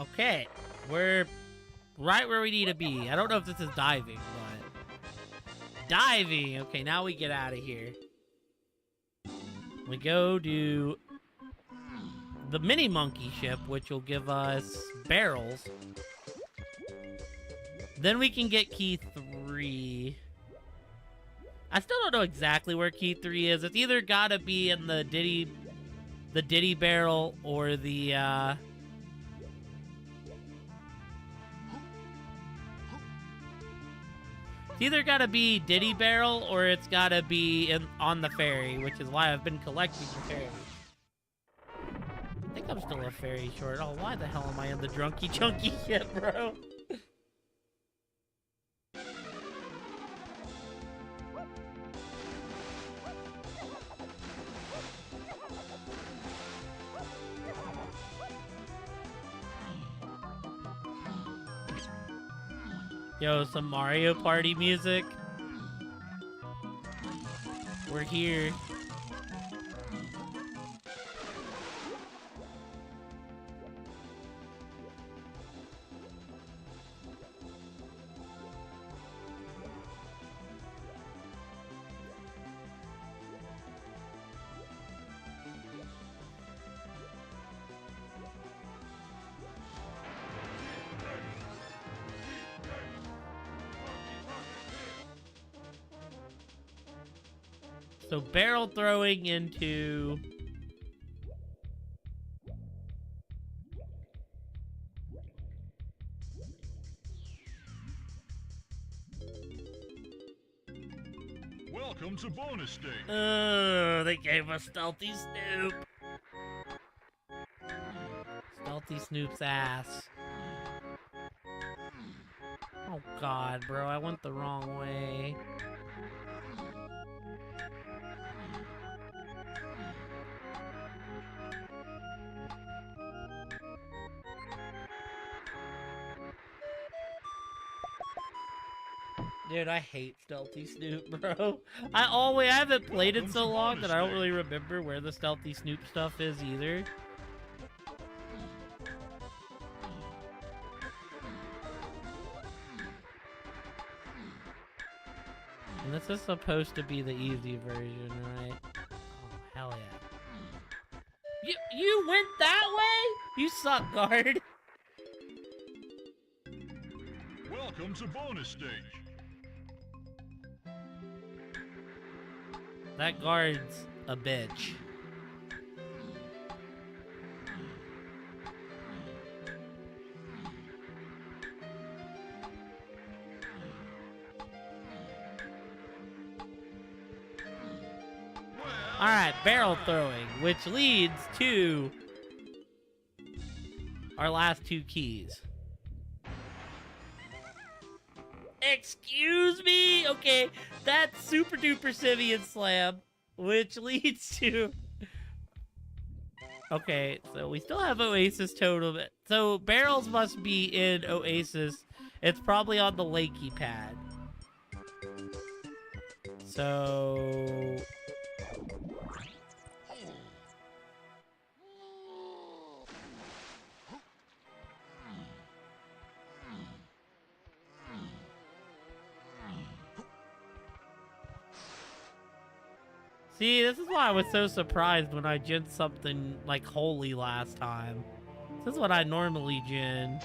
Okay, we're right where we need to be. I don't know if this is diving, but... diving! Okay, now we get out of here. We go to the mini monkey ship, which will give us barrels. Then we can get key 3. I still don't know exactly where key 3 is. It's either gotta be in the Diddy barrel or the, it's either gotta be Diddy barrel or it's gotta be on the ferry, which is why I've been collecting the ferry. I think I'm still a ferry short. Oh, why the hell am I in the drunky chunky ship, bro? Yo, some Mario Party music. We're here. So barrel throwing into... Welcome to bonus stage. Oh, they gave us Stealthy Snoop. Stealthy Snoop's ass. Oh god, bro, I went the wrong way. Dude, I hate Stealthy Snoop, bro. I haven't played it so long that I don't really remember where the Stealthy Snoop stuff is either. And this is supposed to be the easy version, right? Oh, hell yeah. You went that way? You suck, guard. Welcome to bonus stage. That guard's a bitch. Alright, barrel throwing, which leads to our last 2 keys. Excuse me? Okay, that's Super Duper Sivian Slam, which leads to... Okay, so we still have Oasis Totem. So barrels must be in Oasis. It's probably on the Lakey pad. So... See, this is why I was so surprised when I gen something like Holy last time. This is what I normally gen.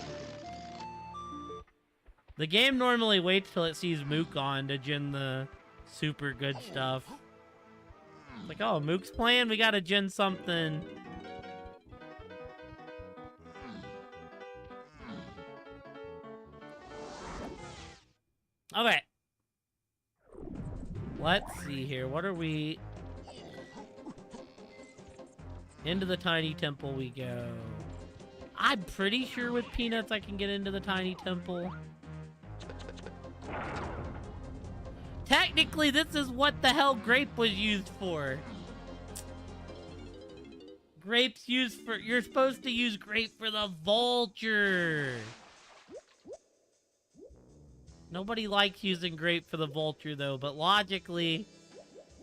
The game normally waits till it sees Mook on to gen the super good stuff. It's like, oh, Mook's playing? We gotta gen something. Okay. Let's see here. What are we... Into the tiny temple we go. I'm pretty sure with peanuts I can get into the tiny temple. Technically, this is what the hell grape was used for. Grape's used for... You're supposed to use grape for the vulture. Nobody likes using grape for the vulture, though, but logically...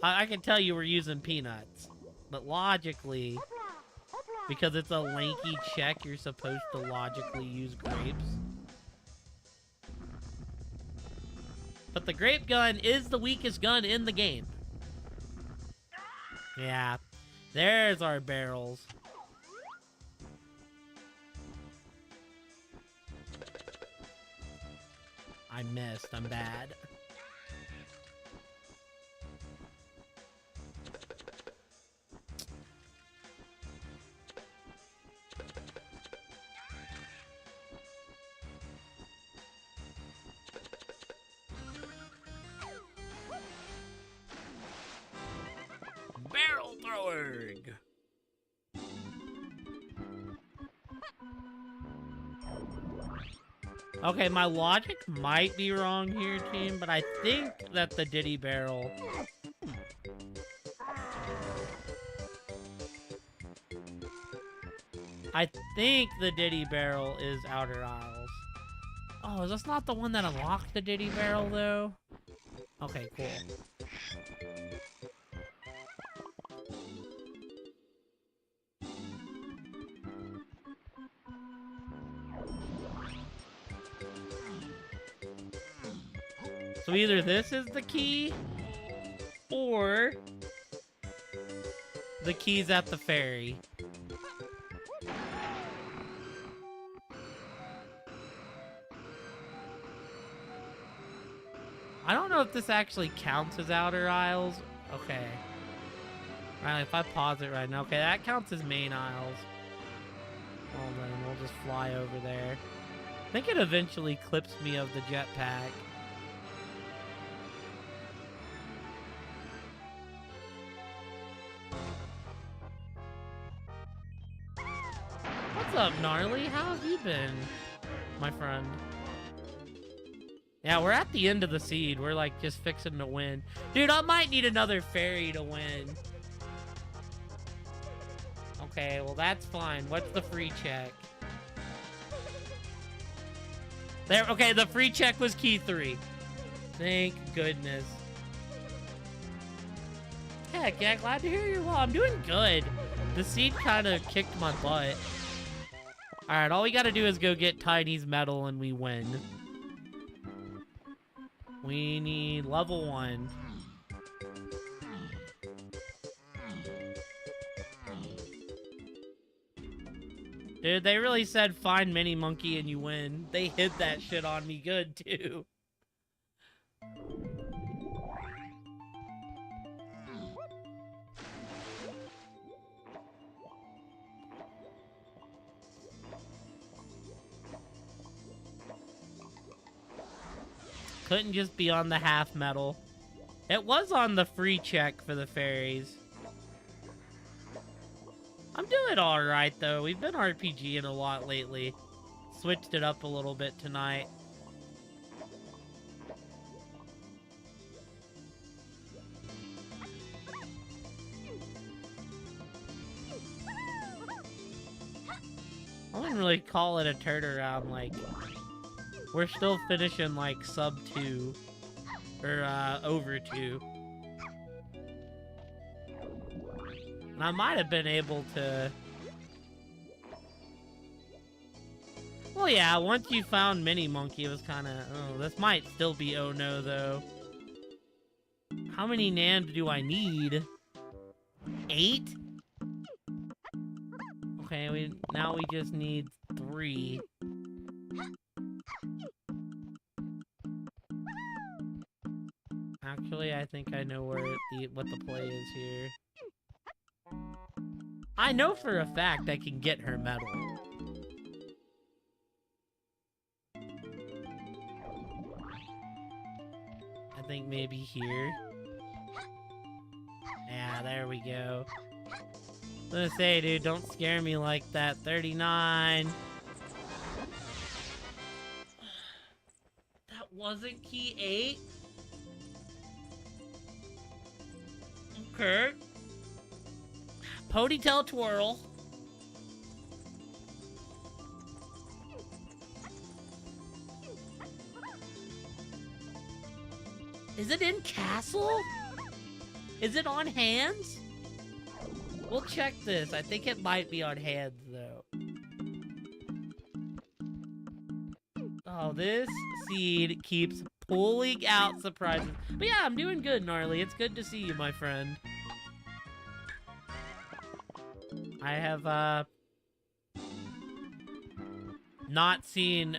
I can tell you we're using peanuts. But logically... Because it's a lanky check, you're supposed to logically use grapes. But the grape gun is the weakest gun in the game. Yeah. There's our barrels. I missed. I'm bad. Barrel throwing. Okay, my logic might be wrong here, team, but I think that the Diddy Barrel... I think the Diddy Barrel is Outer Isles. Oh, is this not the one that unlocked the Diddy Barrel, though? Okay, cool. So either this is the key, or the key's at the ferry. I don't know if this actually counts as Outer Isles. Okay. Right, if I pause it right now. Okay, that counts as Main Isles. Well, then we'll just fly over there. I think it eventually clips me of the jetpack. What's up, Gnarly? How have you been, my friend? Yeah, we're at the end of the seed. We're like just fixing to win. Dude, I might need another ferry to win. Okay, well that's fine. What's the free check? There, okay, the free check was key 3. Thank goodness. Heck yeah, glad to hear you're well. I'm doing good. The seed kind of kicked my butt. Alright, all we gotta do is go get Tiny's medal and we win. We need level 1. Dude, they really said find Mini Monkey and you win. They hid that shit on me good, too. Couldn't just be on the half medal. It was on the free check for the fairies. I'm doing alright, though. We've been RPGing a lot lately. Switched it up a little bit tonight. I wouldn't really call it a turnaround, like... We're still finishing, like, sub 2. Or, over 2. And I might have been able to... Well, yeah, once you found Mini Monkey, it was kind of... Oh, this might still be oh no, though. How many NAND do I need? 8? Okay, now we just need 3. Actually, I think I know where what the play is here. I know for a fact I can get her medal. I think maybe here. Yeah, there we go. I'm gonna say, dude, don't scare me like that. 39. That wasn't key 8? Okay. Ponytail twirl. Is it in castle? Is it on hands? We'll check this. I think it might be on hands, though. Oh, this seed keeps pulling out surprises. But yeah, I'm doing good, Gnarly. It's good to see you, my friend. I have, not seen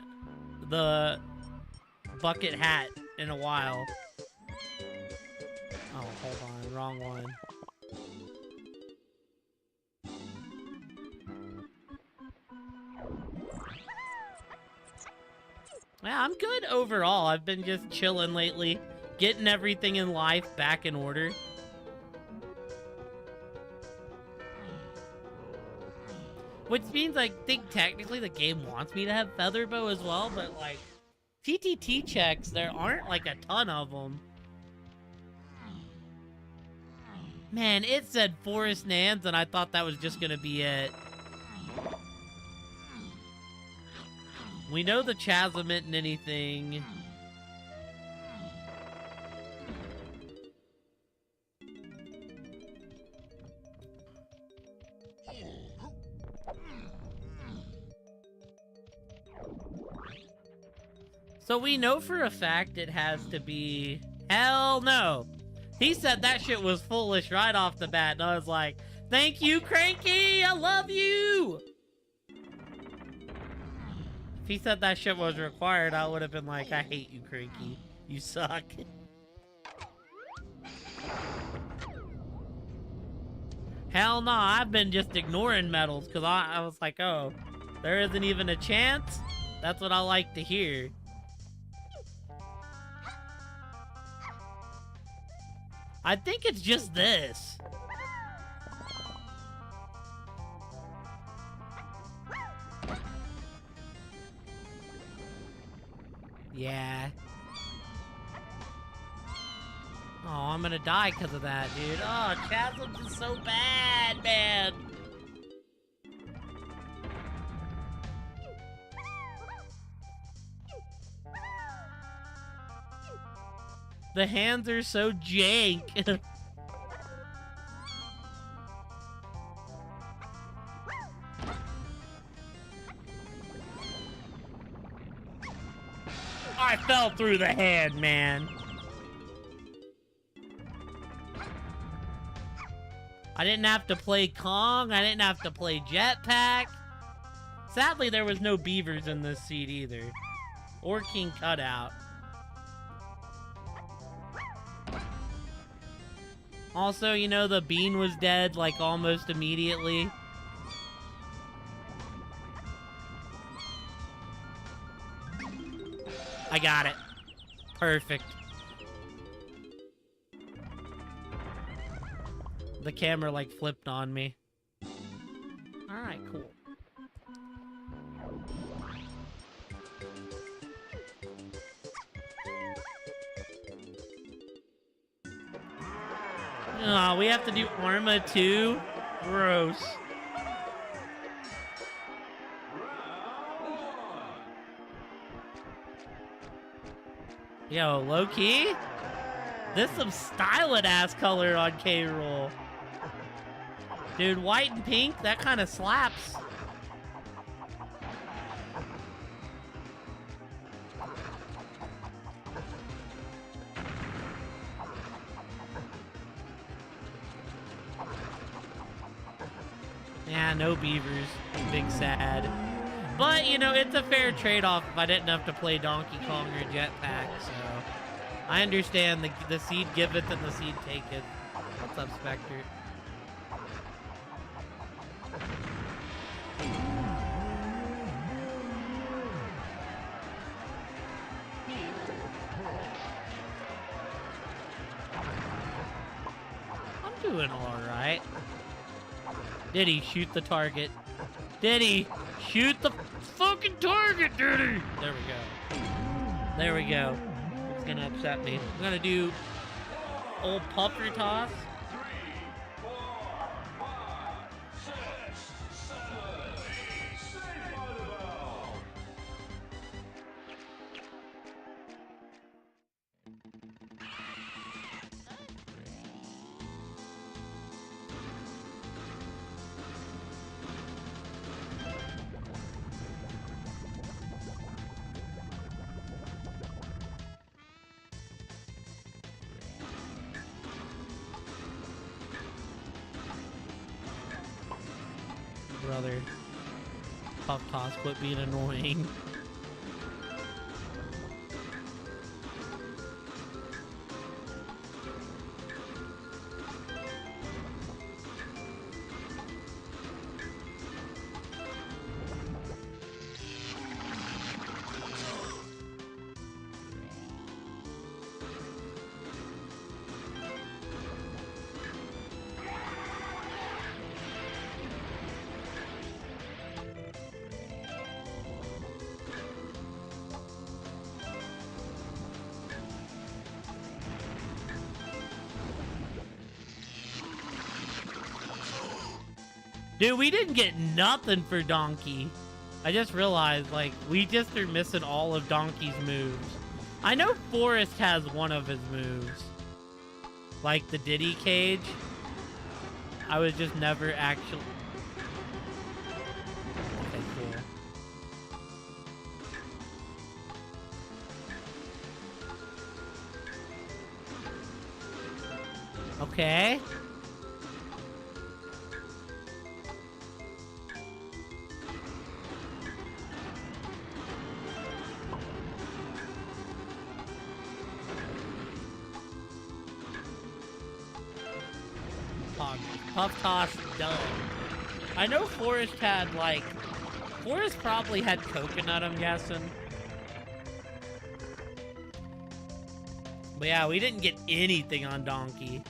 the bucket hat in a while. Oh, hold on. Wrong one. Yeah, I'm good overall. I've been just chilling lately, getting everything in life back in order. Which means I think technically the game wants me to have Featherbow as well, but like, TTT checks, there aren't like a ton of them. Man, it said Forest Nans and I thought that was just gonna be it. We know the chasm isn't anything. So we know for a fact it has to be... Hell no! He said that shit was foolish right off the bat, and I was like, thank you, Cranky! I love you! If he said that shit was required, I would have been like, I hate you, Cranky. You suck. Hell no, I've been just ignoring medals, because I was like, oh, there isn't even a chance? That's what I like to hear. I think it's just this. Yeah. Oh, I'm gonna die because of that, dude. Oh, Chasms is so bad, man. The hands are so jank. I fell through the hand, man. I didn't have to play Kong. I didn't have to play Jetpack. Sadly, there was no beavers in this seed either. Or King Cutout. Also, you know, the bean was dead, like, almost immediately. I got it. Perfect. The camera, like, flipped on me. Alright, cool. Oh, we have to do Arma too? Gross. Yo, low-key? This some styling-ass color on K-Rool. Dude, white and pink, that kind of slaps. Yeah, no beavers. Big sad. But, you know, it's a fair trade-off if I didn't have to play Donkey Kong or Jetpack, so I understand the seed giveth and the seed taketh. What's up, Spectre? I'm doing alright. Did he shoot the target? Did he shoot the fucking target, did he? There we go. There we go. It's gonna upset me. I'm gonna do old puffer toss. 3, 4, 5, 6, 7, 8. Stay by the bell. Brother. Puff toss, quit being annoying. Dude, we didn't get nothing for Donkey. I just realized, like, we just are missing all of Donkey's moves. I know Forrest has one of his moves. Like the Diddy cage. I was just never actually... Okay, cool. Okay. Puff toss done. I know Forrest had like... Forrest probably had coconut, I'm guessing. But yeah, we didn't get anything on Donkey.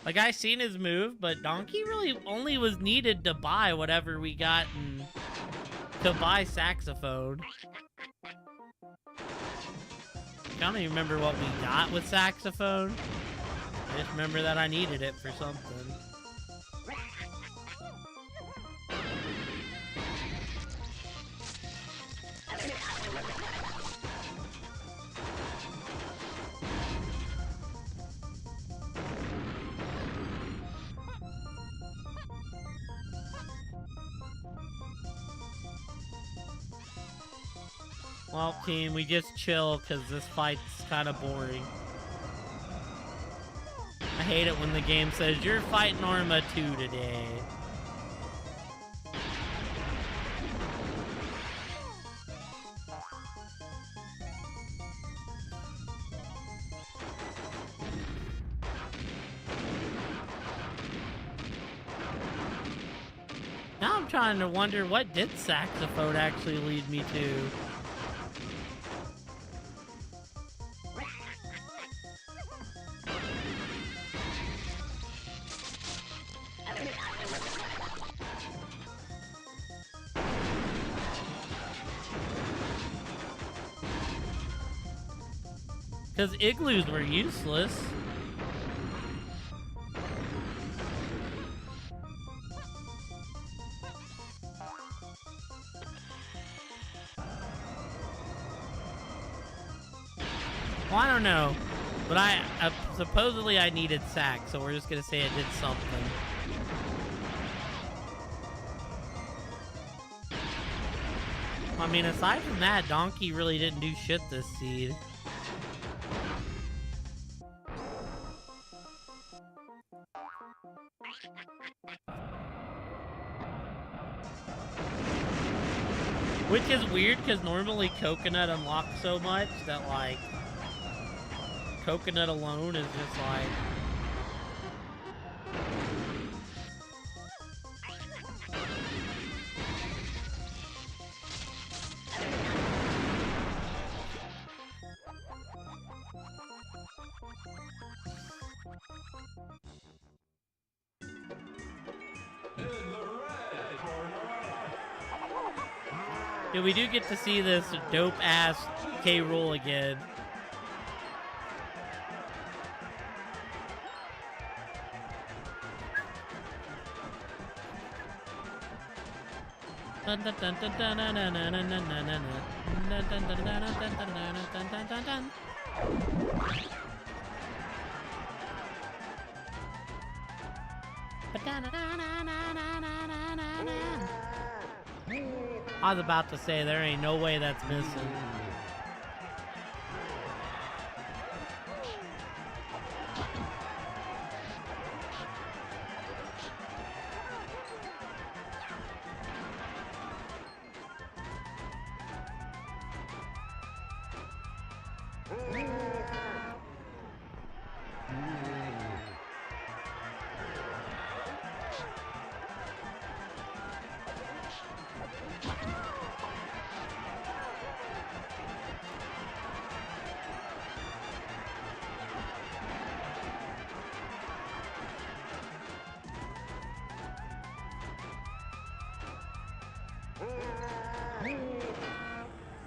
Like, I seen his move, but Donkey really only was needed to buy whatever we got and to buy Saxophone. I don't even remember what we got with Saxophone. I just remember that I needed it for something. Well, team, we just chill because this fight's kind of boring. I hate it when the game says, you're fighting Arma 2 today. Now I'm trying to wonder, what did Saxophone actually lead me to? Because igloos were useless. Well, I don't know. But supposedly I needed sack, so we're just gonna say it did something. I mean, aside from that, Donkey really didn't do shit this seed. Which is weird, because normally coconut unlocks so much that, like, coconut alone is just like... Yeah, we do get to see this dope-ass K. Rool again. I was about to say, there ain't no way that's missing.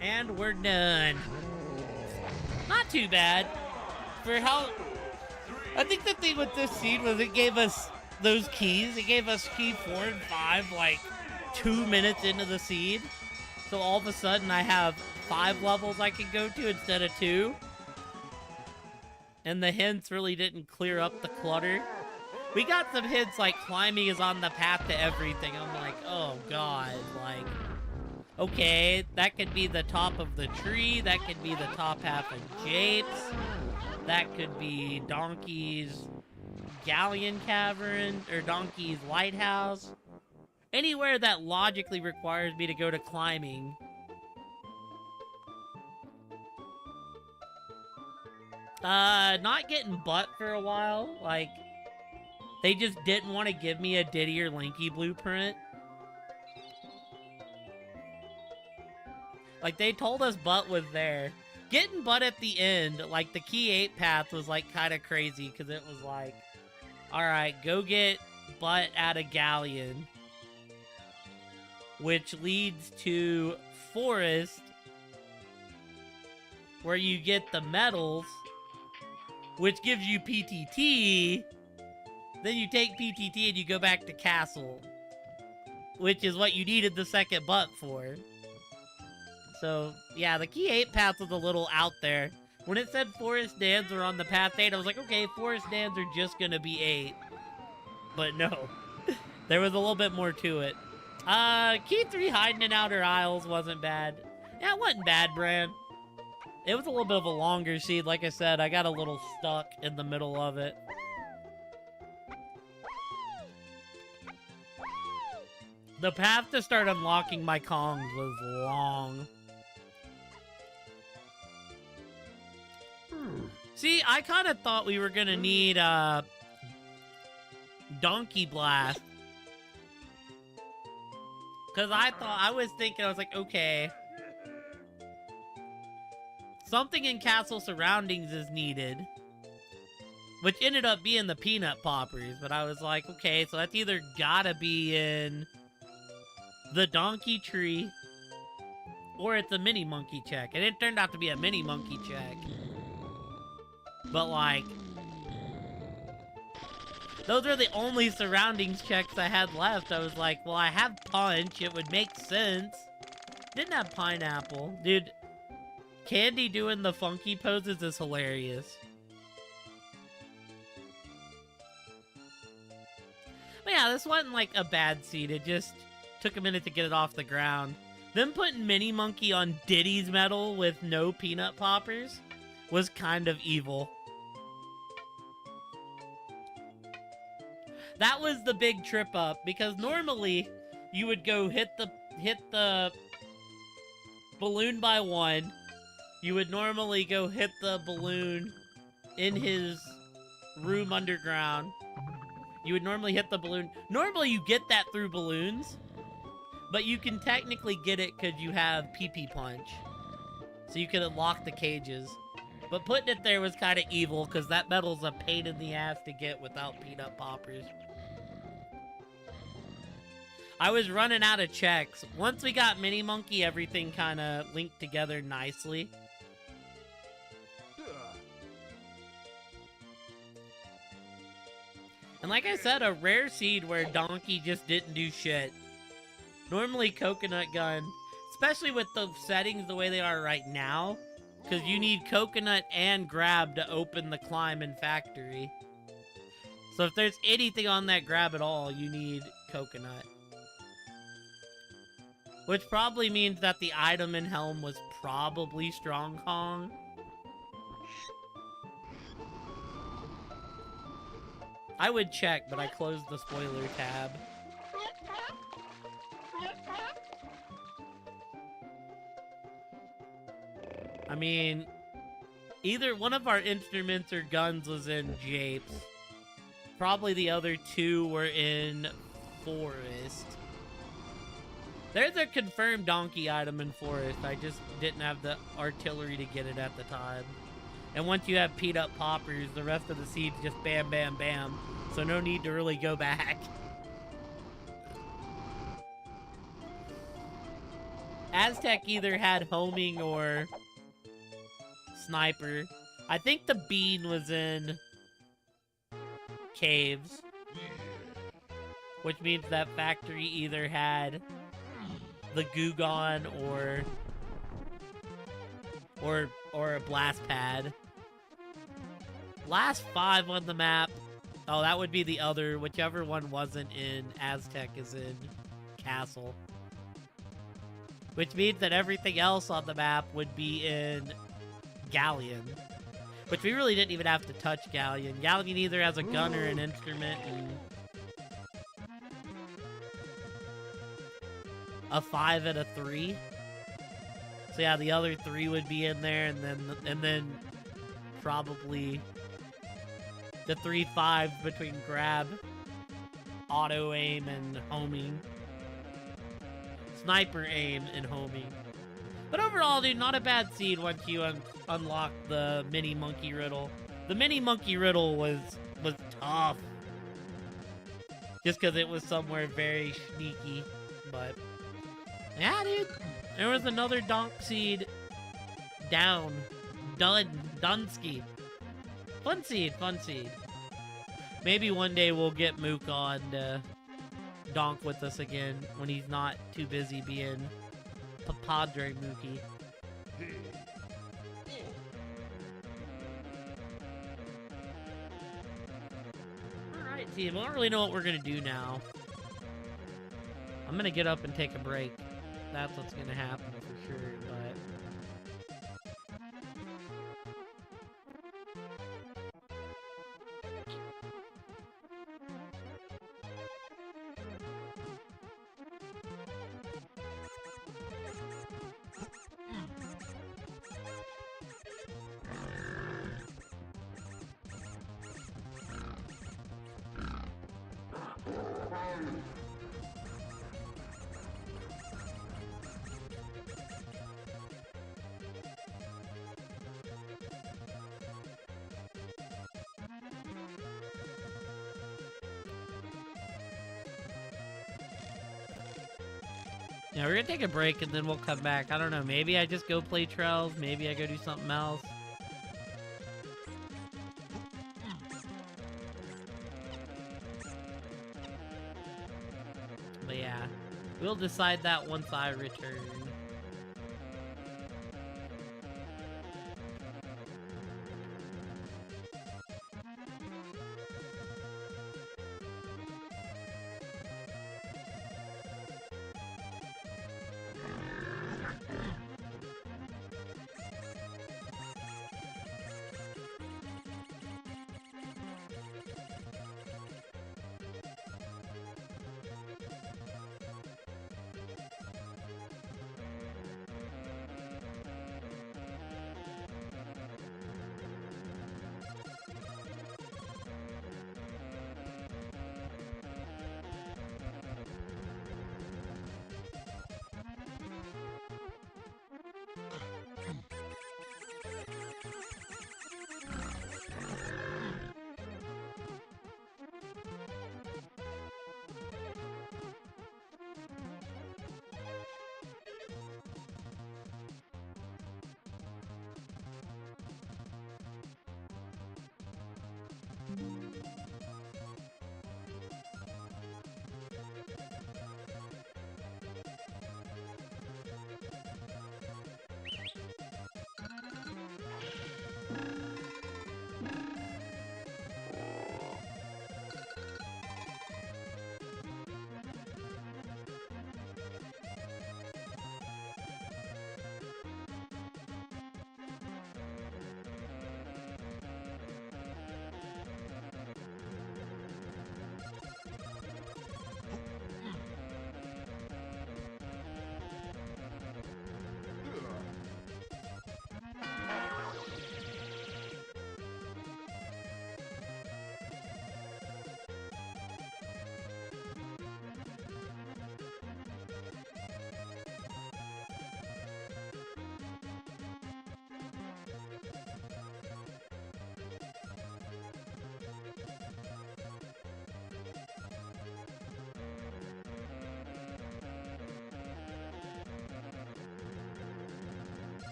And we're done. Not too bad. For how... I think the thing with this seed was it gave us those keys. It gave us key 4 and 5 like 2 minutes into the seed. So all of a sudden I have 5 levels I can go to instead of 2. And the hints really didn't clear up the clutter. We got some hints like climbing is on the path to everything. I'm like, oh god, like... Okay, that could be the top of the tree, that could be the top half of Japes, that could be Donkey's Galleon Cavern, or Donkey's Lighthouse. Anywhere that logically requires me to go to climbing. Not getting butt for a while, like, they just didn't want to give me a Diddy or Linky blueprint. Like, they told us Butt was there. Getting Butt at the end, like, the Key 8 path was, like, kind of crazy, because it was like, alright, go get Butt at a Galleon. Which leads to Forest, where you get the medals, which gives you PTT. Then you take PTT and you go back to Castle, which is what you needed the second Butt for. So, yeah, the Key 8 path was a little out there. When it said Forest Dans were on the path 8, I was like, okay, Forest Dans are just gonna be 8. But no. There was a little bit more to it. Key 3 hiding in Outer Isles wasn't bad. Yeah, it wasn't bad, Bran. It was a little bit of a longer seed, like I said. I got a little stuck in the middle of it. The path to start unlocking my Kongs was long. See, I kind of thought we were gonna need, Donkey Blast. Because I was thinking, I was like, okay. Something in Castle Surroundings is needed. Which ended up being the Peanut Poppers. But I was like, okay, so that's either gotta be in the Donkey Tree, or it's a Mini Monkey check. And it turned out to be a Mini Monkey check. But, like, those are the only surroundings checks I had left. I was like, well, I have Punch. It would make sense. Didn't have Pineapple. Dude, Candy doing the funky poses is hilarious. But yeah, this wasn't, like, a bad seed. It just took a minute to get it off the ground. Them putting Mini Monkey on Diddy's medal with no Peanut Poppers was kind of evil. That was the big trip up, because normally you would go hit the balloon by one. You would normally go hit the balloon in his room underground. You would normally hit the balloon. Normally you get that through balloons, but you can technically get it because you have PP Punch. So you can unlock the cages. But putting it there was kind of evil because that metal's a pain in the ass to get without peanut poppers. I was running out of checks. Once we got Mini Monkey, everything kind of linked together nicely. And like I said, a rare seed where Donkey just didn't do shit. Normally Coconut Gun, especially with the settings the way they are right now, because you need Coconut and Grab to open the climb in Factory. So if there's anything on that Grab at all, you need Coconut. Which probably means that the item in Helm was probably Strong Kong. I would check, but I closed the spoiler tab. I mean, either one of our instruments or guns was in Japes. Probably the other two were in Forest. There's a confirmed Donkey item in Forest. I just didn't have the artillery to get it at the time. And once you have peanut poppers, the rest of the seeds just bam, bam, bam. So no need to really go back. Aztec either had homing or sniper. I think the bean was in caves. Which means that Factory either had the Gugon or a blast pad. Last 5 on the map. Oh, that would be the other. Whichever one wasn't in Aztec is in Castle. Which means that everything else on the map would be in Galleon. Which we really didn't even have to touch Galleon. Galleon either has a gun or an instrument and a 5 and a 3. So yeah, the other 3 would be in there, and then probably the 3 5s between Grab, auto aim, and homing. Sniper aim and homing. But overall, dude, not a bad seed once you unlock the Mini Monkey Riddle. The Mini Monkey Riddle was tough. Just because it was somewhere very sneaky. But yeah, dude. There was another Donk seed down. Dunsky. Fun seed. Maybe one day we'll get Mook on to Donk with us again when he's not too busy being Papadre Mookie. Alright, team. I don't really know what we're going to do now. I'm going to get up and take a break. That's what's going to happen for sure, but yeah, we're gonna take a break and then we'll come back. I don't know, maybe I just go play Trails, maybe I go do something else. But yeah, we'll decide that once I return.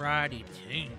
Alrighty, team.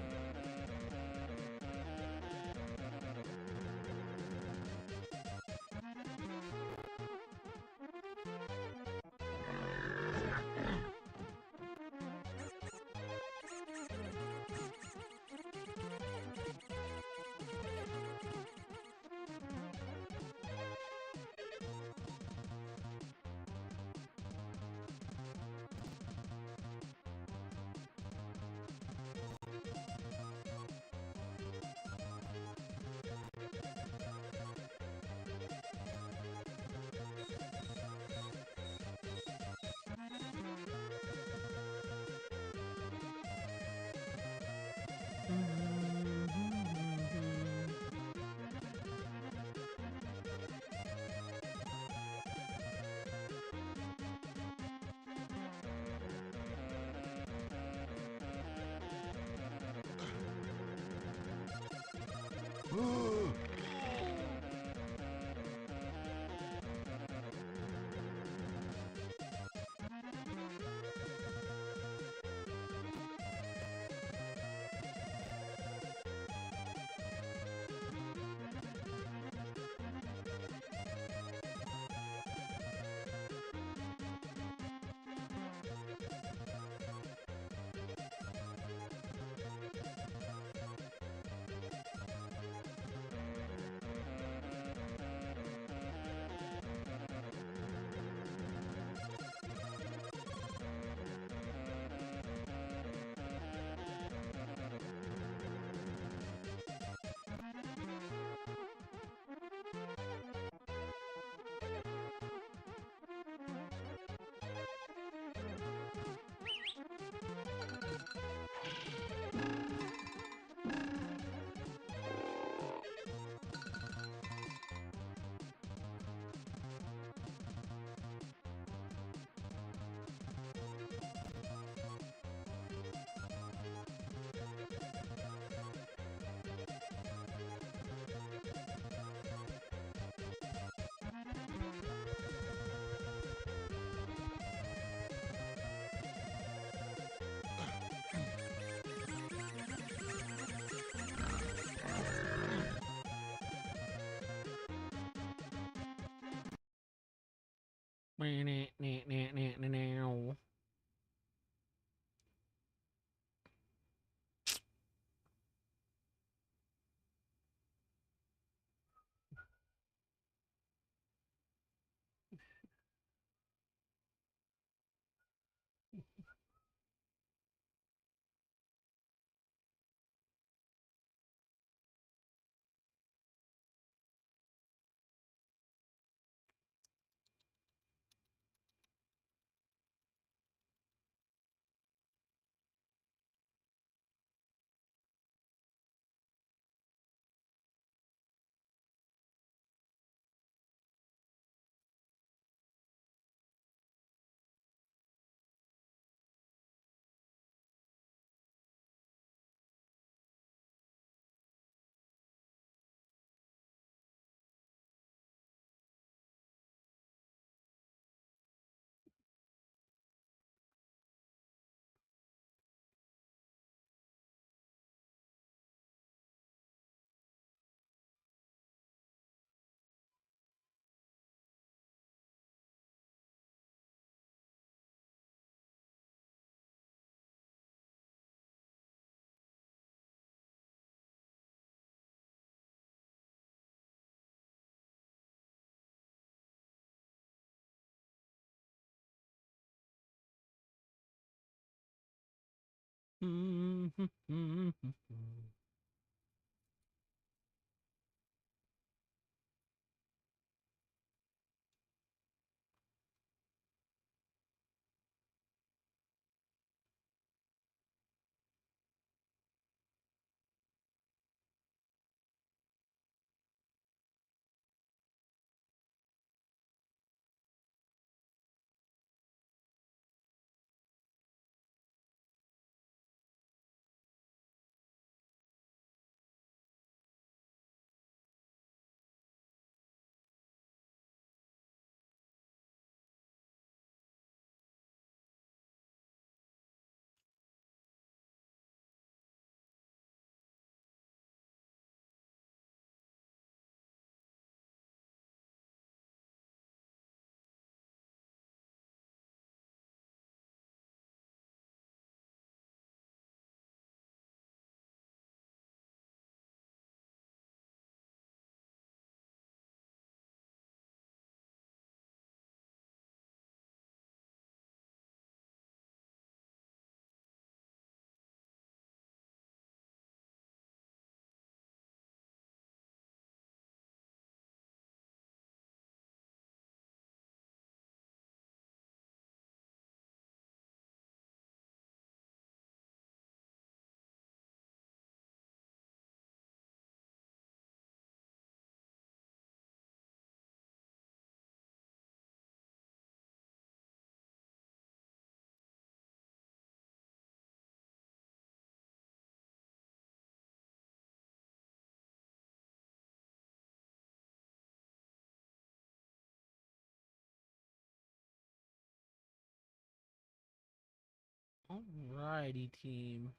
Alrighty, team.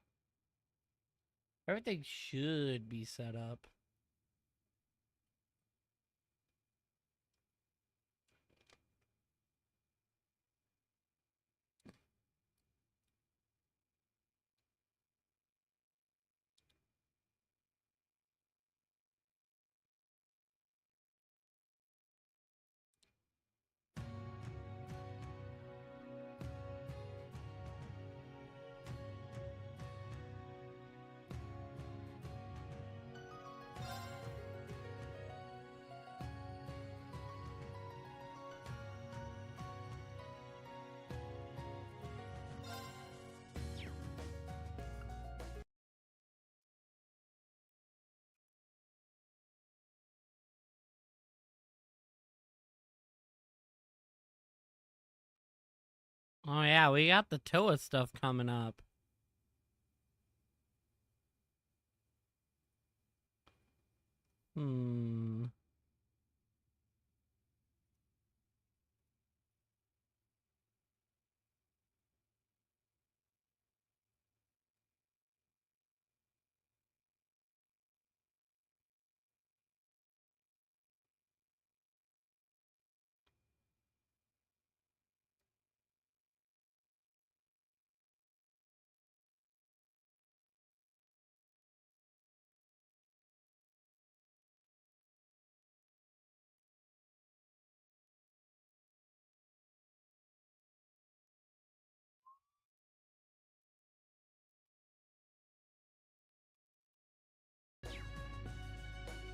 Everything should be set up. Oh yeah, we got the Toa stuff coming up. Hmm.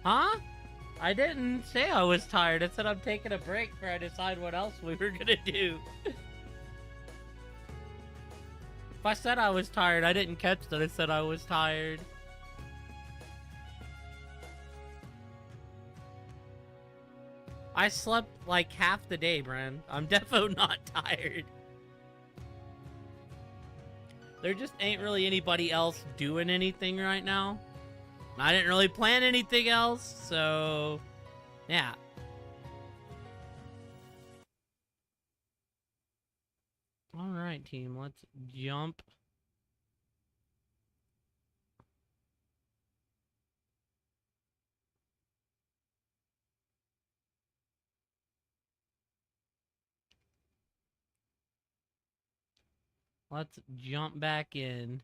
Huh? I didn't say I was tired. I said I'm taking a break before I decide what else we were gonna do. If I said I was tired, I didn't catch that I said I was tired. I slept like half the day, Bren. I'm defo not tired. There just ain't really anybody else doing anything right now. I didn't really plan anything else, so yeah. All right, team, let's jump. Let's jump back in.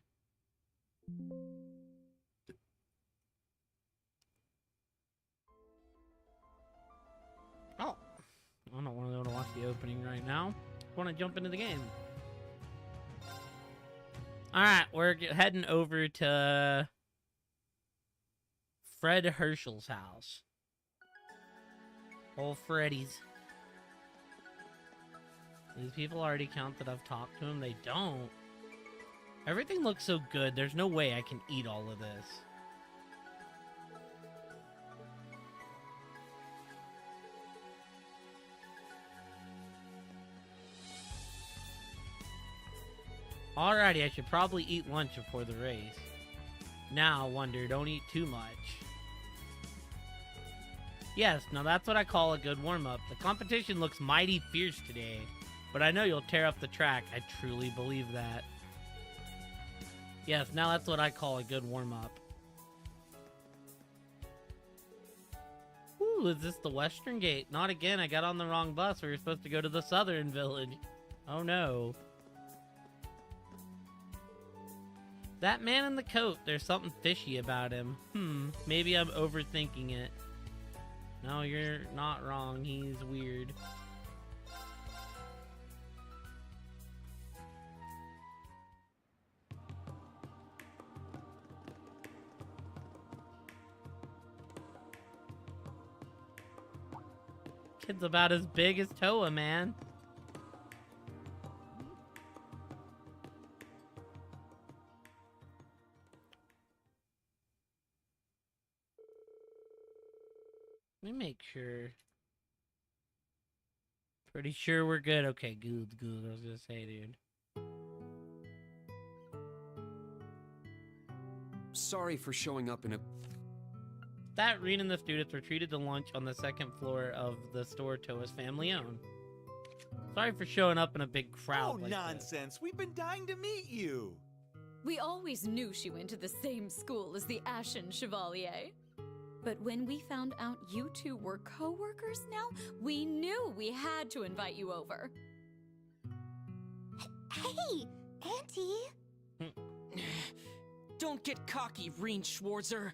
Oh, I don't want to watch the opening right now. I want to jump into the game. All right, we're heading over to Fred Herschel's house. Old Freddy's. These people already count that I've talked to him. They don't. Everything looks so good. There's no way I can eat all of this. Alrighty, I should probably eat lunch before the race. Now, Wonder, don't eat too much. Yes, now that's what I call a good warm-up. The competition looks mighty fierce today, but I know you'll tear up the track. I truly believe that. Yes, now that's what I call a good warm-up. Ooh, is this the Western Gate? Not again, I got on the wrong bus. We were supposed to go to the Southern Village. Oh no. That man in the coat, there's something fishy about him. Maybe I'm overthinking it. No, you're not wrong. He's weird. Kid's about as big as Toa, man. Let me make sure. Pretty sure we're good. Okay, good. I was gonna say, dude. Sorry for showing up in a... That Reed and the students were treated to lunch on the second floor of the store Toa's family owned. Sorry for showing up in a big crowd. Oh, like nonsense. We've been dying to meet you. We always knew she went to the same school as the Ashen Chevalier. But when we found out you two were co-workers now, we knew we had to invite you over. Hey, Auntie! Don't get cocky, Reen Schwarzer.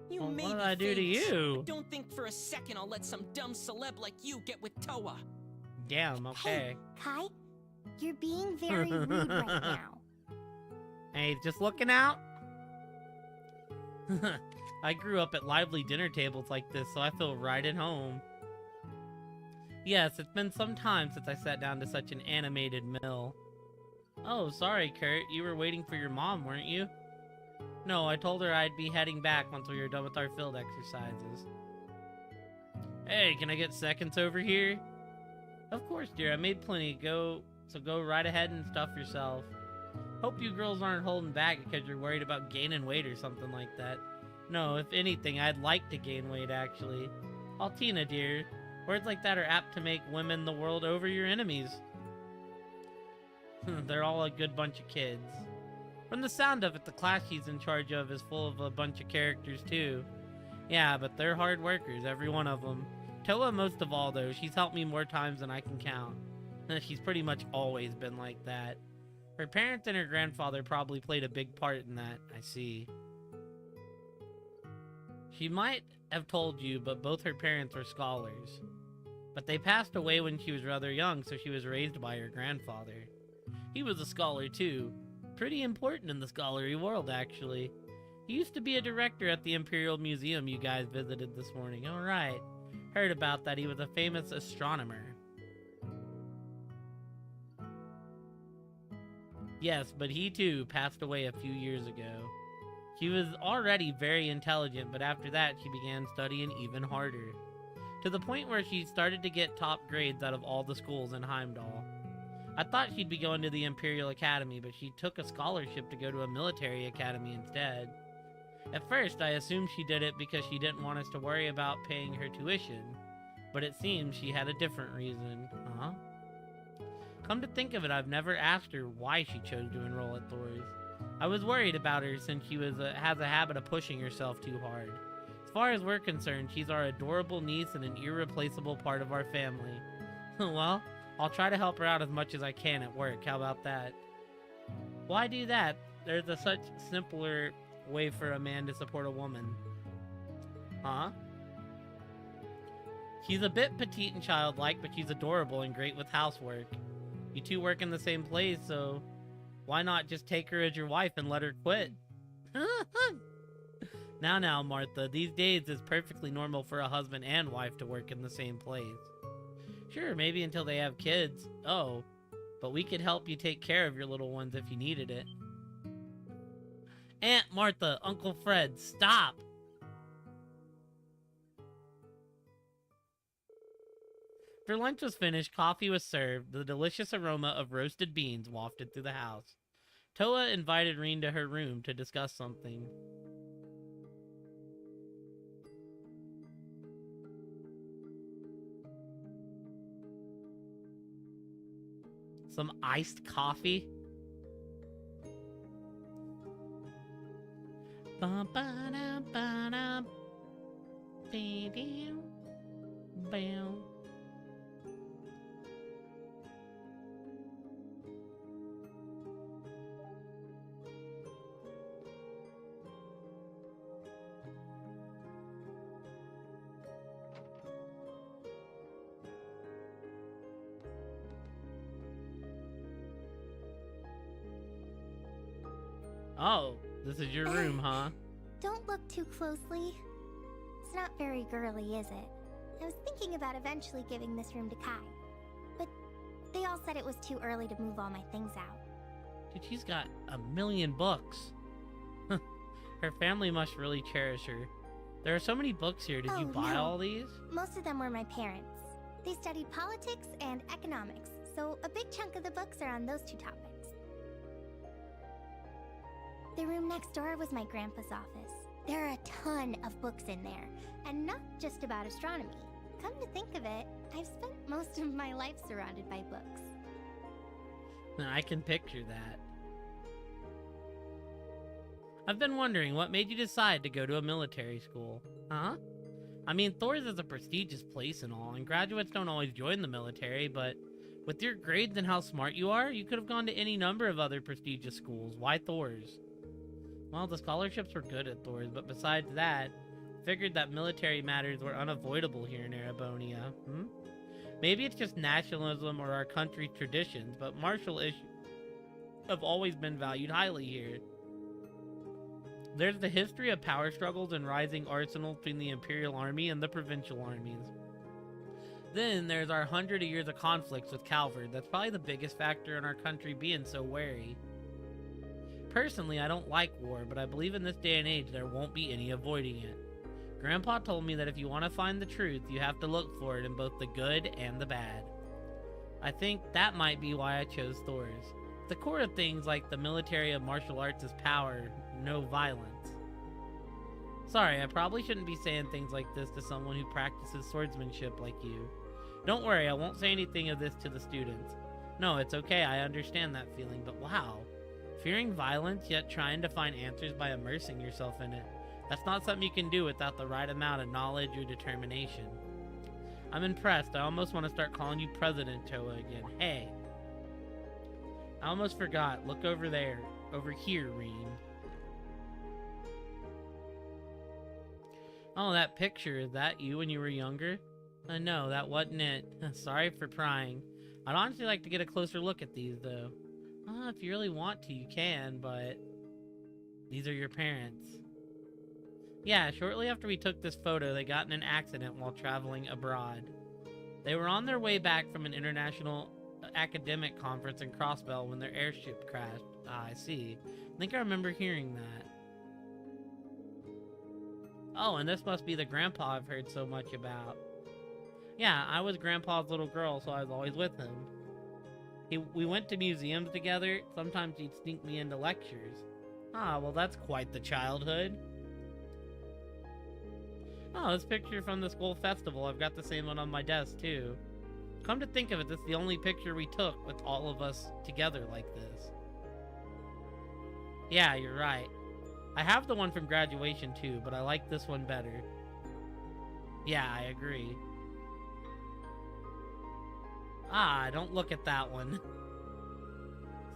You Well, may what be did I do to famous, you? but don't think for a second I'll let some dumb celeb like you get with Toa. Damn, okay. Kai, you're being very rude right now. Hey, just looking out? I grew up at lively dinner tables like this, so I feel right at home. Yes, it's been some time since I sat down to such an animated meal. Oh, sorry, Kurt. You were waiting for your mom, weren't you? No, I told her I'd be heading back once we were done with our field exercises. Hey, can I get seconds over here? Of course, dear. I made plenty. So go right ahead and stuff yourself. Hope you girls aren't holding back because you're worried about gaining weight or something like that. No, if anything, I'd like to gain weight, actually. Altina, dear. Words like that are apt to make women the world over your enemies. They're all a good bunch of kids. From the sound of it, the class she's in charge of is full of a bunch of characters, too. Yeah, but they're hard workers, every one of them. Toa most of all, though. She's helped me more times than I can count. She's pretty much always been like that. Her parents and her grandfather probably played a big part in that, I see. She might have told you, but both her parents were scholars. But they passed away when she was rather young, so she was raised by her grandfather. He was a scholar, too. Pretty important in the scholarly world, actually. He used to be a director at the Imperial Museum you guys visited this morning. All right. Heard about that. He was a famous astronomer. Yes, but he too passed away a few years ago. She was already very intelligent, but after that she began studying even harder. To the point where she started to get top grades out of all the schools in Heimdall. I thought she'd be going to the Imperial Academy, but she took a scholarship to go to a military academy instead. At first, I assumed she did it because she didn't want us to worry about paying her tuition, but it seems she had a different reason. Huh? Come to think of it, I've never asked her why she chose to enroll at Thor's. I was worried about her since she has a habit of pushing herself too hard. As far as we're concerned, she's our adorable niece and an irreplaceable part of our family. Well, I'll try to help her out as much as I can at work. How about that? Why do that? There's a such simpler way for a man to support a woman. Huh? She's a bit petite and childlike, but she's adorable and great with housework. You two work in the same place, so why not just take her as your wife and let her quit? Now, Martha, these days it's perfectly normal for a husband and wife to work in the same place. Sure, maybe until they have kids. Oh, but we could help you take care of your little ones if you needed it. Aunt Martha, Uncle Fred, stop! After lunch was finished, coffee was served, the delicious aroma of roasted beans wafted through the house. Toa invited Reen to her room to discuss something. Some iced coffee? Ba-ba-da-ba-da. Ba-doo. Bam. Oh, this is your room, huh? Don't look too closely. It's not very girly, is it? I was thinking about eventually giving this room to Kai. But they all said it was too early to move all my things out. Dude, she's got 1,000,000 books. Her family must really cherish her. There are so many books here. Did you buy no. all these? Most of them were my parents. They studied politics and economics, so a big chunk of the books are on those two topics. The room next door was my grandpa's office. There are a ton of books in there, and not just about astronomy. Come to think of it, I've spent most of my life surrounded by books. I can picture that. I've been wondering what made you decide to go to a military school. Huh? I mean, Thor's is a prestigious place and all, and graduates don't always join the military, but with your grades and how smart you are, you could have gone to any number of other prestigious schools. Why Thor's? Well, the scholarships were good at Thor's, but besides that, figured that military matters were unavoidable here in Erebonia. Maybe it's just nationalism or our country's traditions, but martial issues have always been valued highly here. There's the history of power struggles and rising arsenals between the Imperial Army and the provincial armies. Then there's our 100 years of conflicts with Calvard. That's probably the biggest factor in our country being so wary. Personally, I don't like war, but I believe in this day and age there won't be any avoiding it. Grandpa told me that if you want to find the truth, you have to look for it in both the good and the bad. I think that might be why I chose Thor's. The core of things like the military of martial arts is power, no violence. Sorry, I probably shouldn't be saying things like this to someone who practices swordsmanship like you. Don't worry, I won't say anything of this to the students. No, it's okay, I understand that feeling, but wow. Fearing violence, yet trying to find answers by immersing yourself in it. That's not something you can do without the right amount of knowledge or determination. I'm impressed. I almost want to start calling you President Toa again. Hey. I almost forgot. Look over there. Over here, Reem. Oh, that picture. Is that you when you were younger? No, that wasn't it. Sorry for prying. I'd honestly like to get a closer look at these, though. If you really want to, you can, but... These are your parents. Yeah, shortly after we took this photo, they got in an accident while traveling abroad. They were on their way back from an international academic conference in Crossbell when their airship crashed. Ah, I see. I think I remember hearing that. Oh, and this must be the grandpa I've heard so much about. Yeah, I was Grandpa's little girl, so I was always with him. We went to museums together. Sometimes he'd sneak me into lectures. Ah, well that's quite the childhood. Oh, this picture from the school festival. I've got the same one on my desk, too. Come to think of it, this is the only picture we took with all of us together like this. Yeah, you're right. I have the one from graduation, too, but I like this one better. Yeah, I agree. Ah, don't look at that one.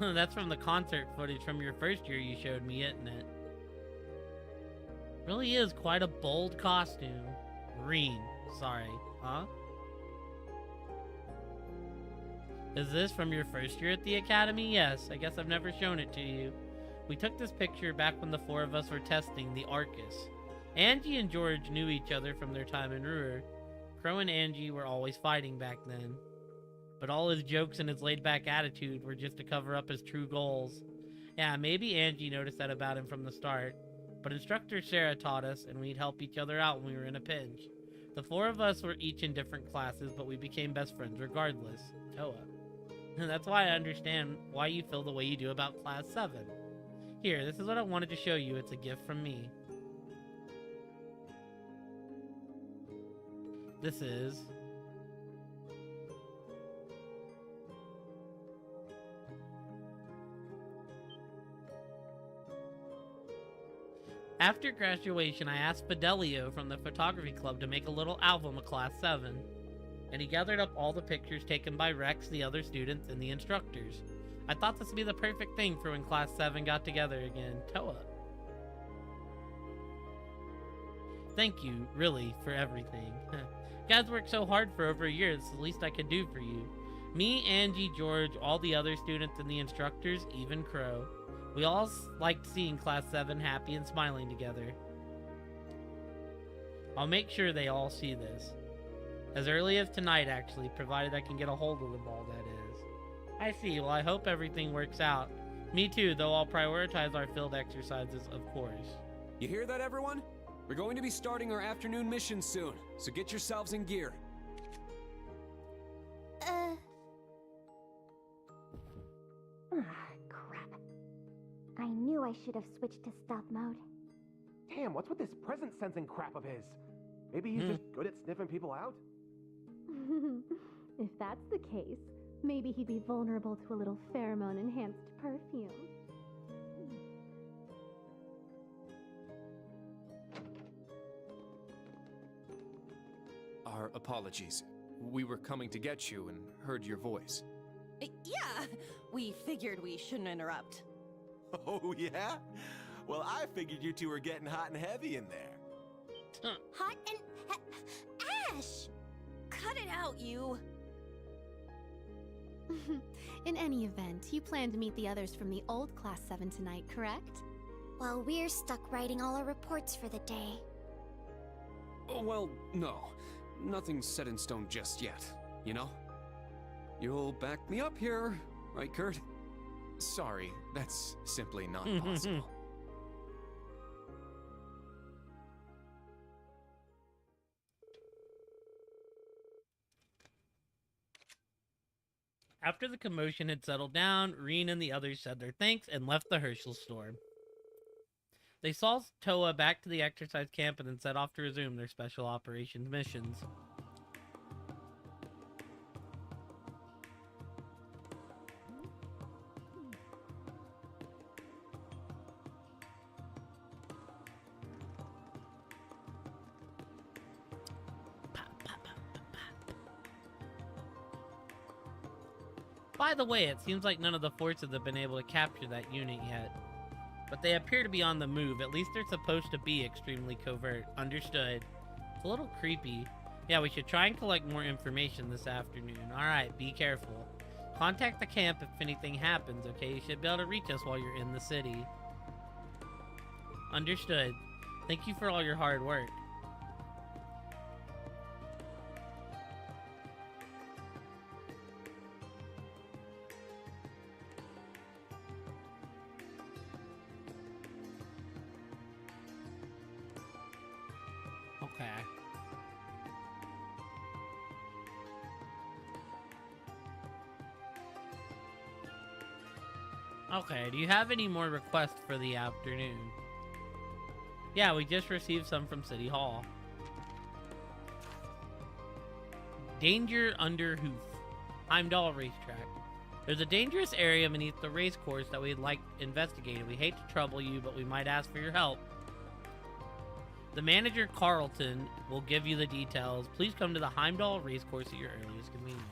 That's from the concert footage from your first year you showed me, isn't it? Really is quite a bold costume. Green. Sorry. Huh? Is this from your first year at the academy? Yes, I guess I've never shown it to you. We took this picture back when the four of us were testing the Arcus. Angie and George knew each other from their time in Ruhr. Crow and Angie were always fighting back then. But all his jokes and his laid-back attitude were just to cover up his true goals. Yeah, maybe Angie noticed that about him from the start. But Instructor Sarah taught us, and we'd help each other out when we were in a pinch. The four of us were each in different classes, but we became best friends regardless. Toa. That's why I understand why you feel the way you do about Class 7. Here, this is what I wanted to show you. It's a gift from me. This is... After graduation, I asked Fidelio from the photography club to make a little album of Class 7, and he gathered up all the pictures taken by Rex, the other students, and the instructors. I thought this would be the perfect thing for when Class 7 got together again. Toa. Thank you, really, for everything. You guys worked so hard for over a year, it's the least I could do for you. Me, Angie, George, all the other students, and the instructors, even Crow. We all liked seeing Class 7 happy and smiling together. I'll make sure they all see this. As early as tonight, actually, provided I can get a hold of them all, that is. I see. Well, I hope everything works out. Me too, though I'll prioritize our field exercises, of course. You hear that, everyone? We're going to be starting our afternoon mission soon, so get yourselves in gear. Crap. I knew I should have switched to stealth mode. Damn, what's with this presence sensing crap of his? Maybe he's just good at sniffing people out? If that's the case, maybe he'd be vulnerable to a little pheromone-enhanced perfume. Our apologies. We were coming to get you and heard your voice. Yeah, we figured we shouldn't interrupt. Oh, yeah? Well, I figured you two were getting hot and heavy in there. Hot and... Ash! Cut it out, you. In any event, you plan to meet the others from the old Class 7 tonight, correct? Well, we're stuck writing all our reports for the day. Oh, well, no. Nothing's set in stone just yet, you know? You'll back me up here, right, Kurt? Sorry, that's simply not possible. After the commotion had settled down, Reen and the others said their thanks and left the Herschel store. They saw Toa back to the exercise camp and then set off to resume their special operations missions. By the way, it seems like none of the forces have been able to capture that unit yet. But they appear to be on the move. At least they're supposed to be extremely covert. Understood. It's a little creepy. Yeah, we should try and collect more information this afternoon. Alright, be careful. Contact the camp if anything happens, okay? You should be able to reach us while you're in the city. Understood. Thank you for all your hard work. Okay. Okay, do you have any more requests for the afternoon? Yeah, we just received some from City Hall. Danger under Hoof. Heimdall Racetrack. There's a dangerous area beneath the race course that we'd like investigated. We hate to trouble you, but we might ask for your help. The manager, Carlton, will give you the details. Please come to the Heimdall Racecourse at your earliest convenience.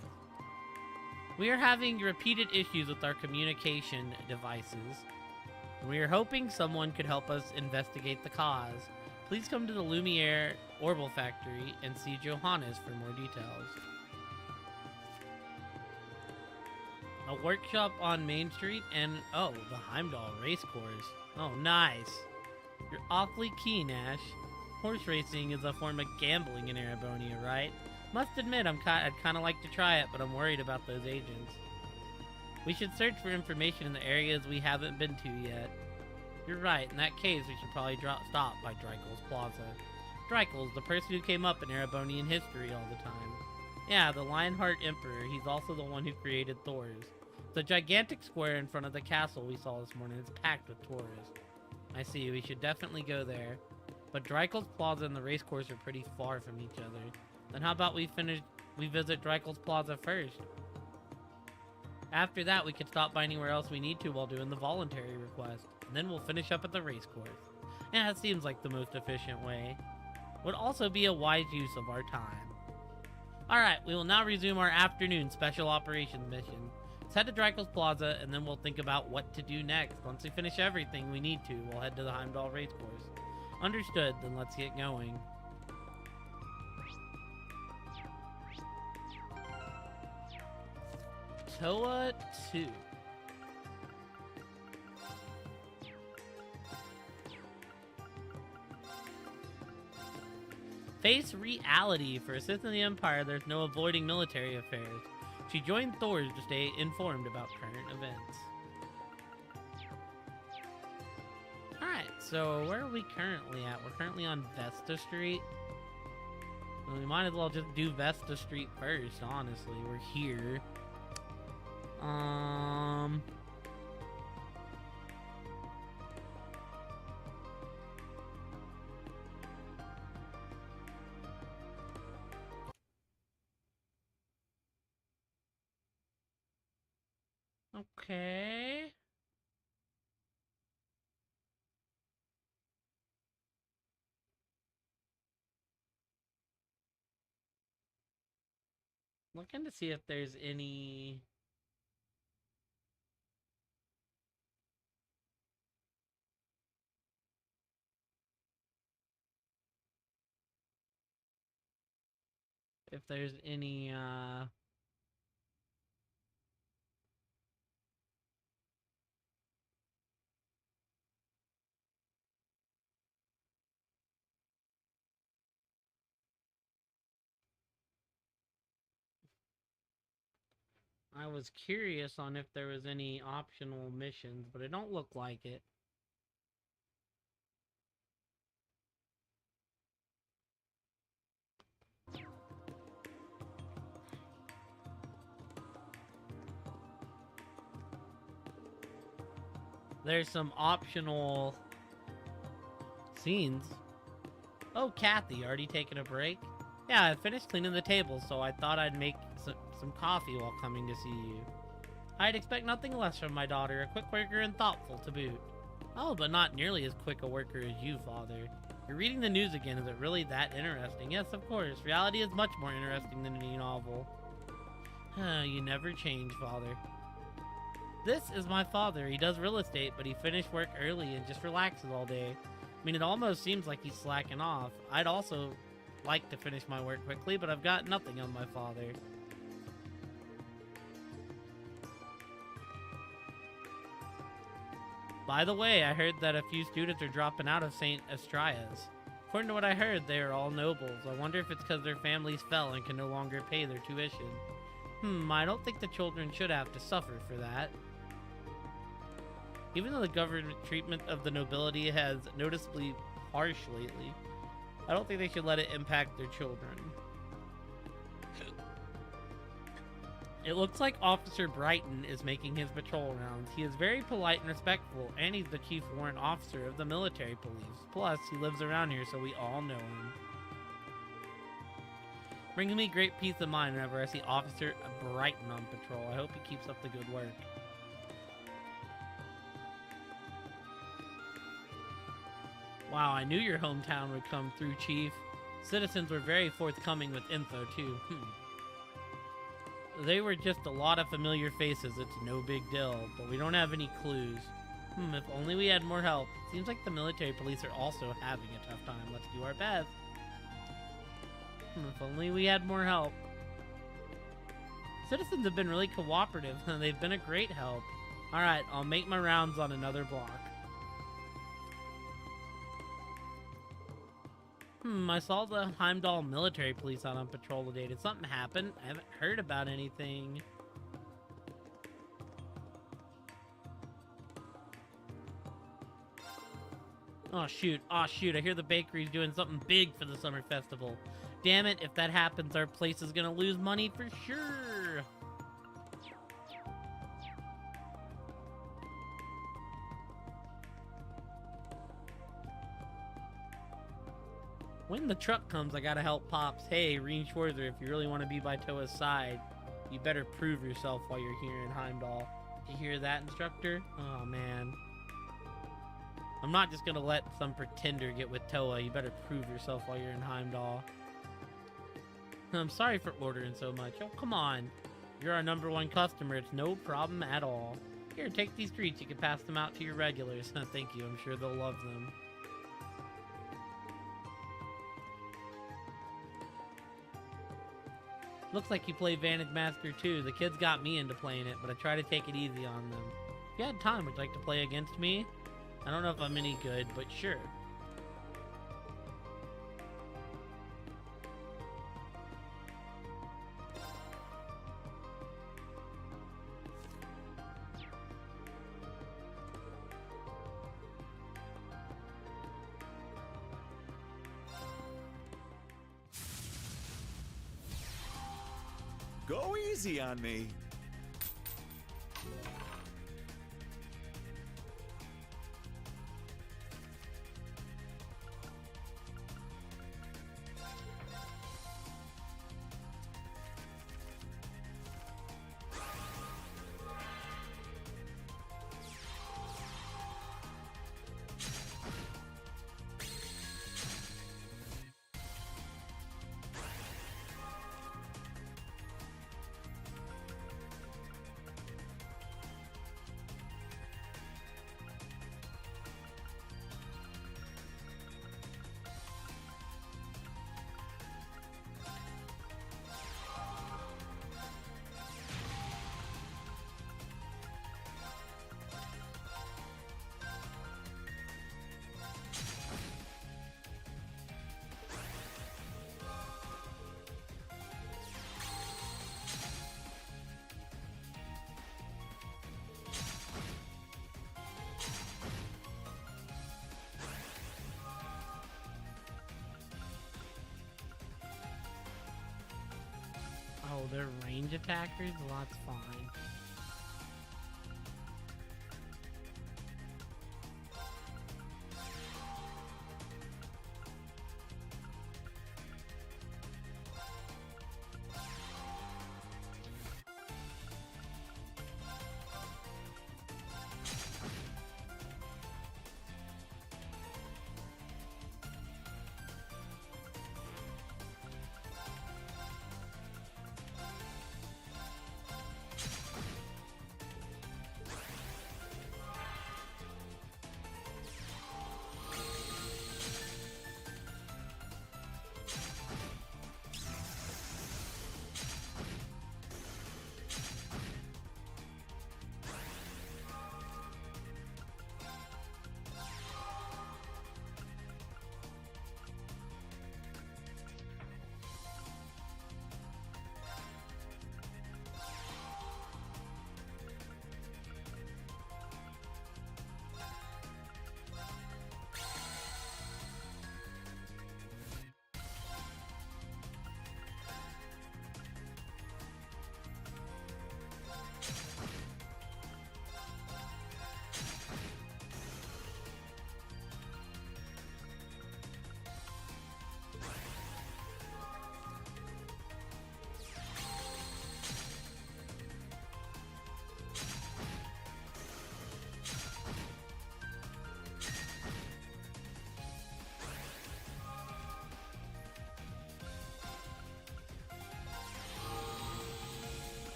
We are having repeated issues with our communication devices. We are hoping someone could help us investigate the cause. Please come to the Lumiere Orbital Factory and see Johannes for more details. A workshop on Main Street and, oh, the Heimdall Racecourse. Oh, nice. You're awfully keen, Ash. Horse racing is a form of gambling in Erebonia, right? Must admit, I'd kind of like to try it, but I'm worried about those agents. We should search for information in the areas we haven't been to yet. You're right, in that case, we should probably stop by Dreikel's Plaza. Dreikel's, the person who came up in Erebonian history all the time. Yeah, the Lionheart Emperor, he's also the one who created Thor's. The gigantic square in front of the castle we saw this morning is packed with tourists. I see, we should definitely go there. But Dreikel's Plaza and the racecourse are pretty far from each other. Then how about we visit Dreikel's Plaza first? After that, we could stop by anywhere else we need to while doing the voluntary request. And then we'll finish up at the racecourse. Yeah, that seems like the most efficient way. Would also be a wise use of our time. Alright, we will now resume our afternoon special operations mission. Let's head to Dreikel's Plaza, and then we'll think about what to do next. Once we finish everything we need to, we'll head to the Heimdall Racecourse. Understood, then let's get going. Toa 2. Face reality. For assisting the Empire, there's no avoiding military affairs. She joined Thor's to stay informed about current events. Alright, so where are we currently at? We're currently on Vesta Street. Well, we might as well just do Vesta Street first, honestly. We're here. Okay. Looking to see if there's any... If there's any, I was curious on if there was any optional missions, but it don't look like it. There's some optional scenes. Oh, Kathy, already taking a break? Yeah, I finished cleaning the table, so I thought I'd make some coffee while coming to see you. I'd expect nothing less from my daughter, a quick worker and thoughtful to boot. Oh, but not nearly as quick a worker as you, Father. You're reading the news again, is it really that interesting? Yes, of course, reality is much more interesting than any novel. You never change, Father. This is my father. He does real estate, but he finished work early and just relaxes all day. I mean, it almost seems like he's slacking off. I'd also like to finish my work quickly, but I've got nothing on my father. By the way, I heard that a few students are dropping out of St. Estraeus. According to what I heard, they are all nobles. I wonder if it's because their families fell and can no longer pay their tuition. I don't think the children should have to suffer for that. Even though the government treatment of the nobility has noticeably harsh lately, I don't think they should let it impact their children. It looks like Officer Brighton is making his patrol rounds. He is very polite and respectful, and he's the chief warrant officer of the military police. Plus, he lives around here, so we all know him. Brings me great peace of mind whenever I see Officer Brighton on patrol. I hope he keeps up the good work. Wow, I knew your hometown would come through, Chief. Citizens were very forthcoming with info, too. They were just a lot of familiar faces. It's no big deal, but we don't have any clues. If only we had more help. Seems like the military police are also having a tough time. Let's do our best. If only we had more help. Citizens have been really cooperative. They've been a great help. Alright, I'll make my rounds on another block. I saw the Heimdall military police out on patrol today. Did something happen? I haven't heard about anything. Oh shoot, I hear the bakery's doing something big for the summer festival. Damn it, if that happens, our place is gonna lose money for sure. When the truck comes, I gotta help Pops. Hey, Reen Schwarzer, if you really want to be by Toa's side, you better prove yourself while you're here in Heimdall. You hear that, instructor? Oh, man. I'm not just gonna let some pretender get with Toa. You better prove yourself while you're in Heimdall. I'm sorry for ordering so much. Oh, come on. You're our #1 customer. It's no problem at all. Here, take these treats. You can pass them out to your regulars. Thank you. I'm sure they'll love them. Looks like you play Vantage Master too. The kids got me into playing it, but I try to take it easy on them. If you had time, would you like to play against me? I don't know if I'm any good, but sure. Go easy on me. Oh, they're range attackers? Well, that's fine.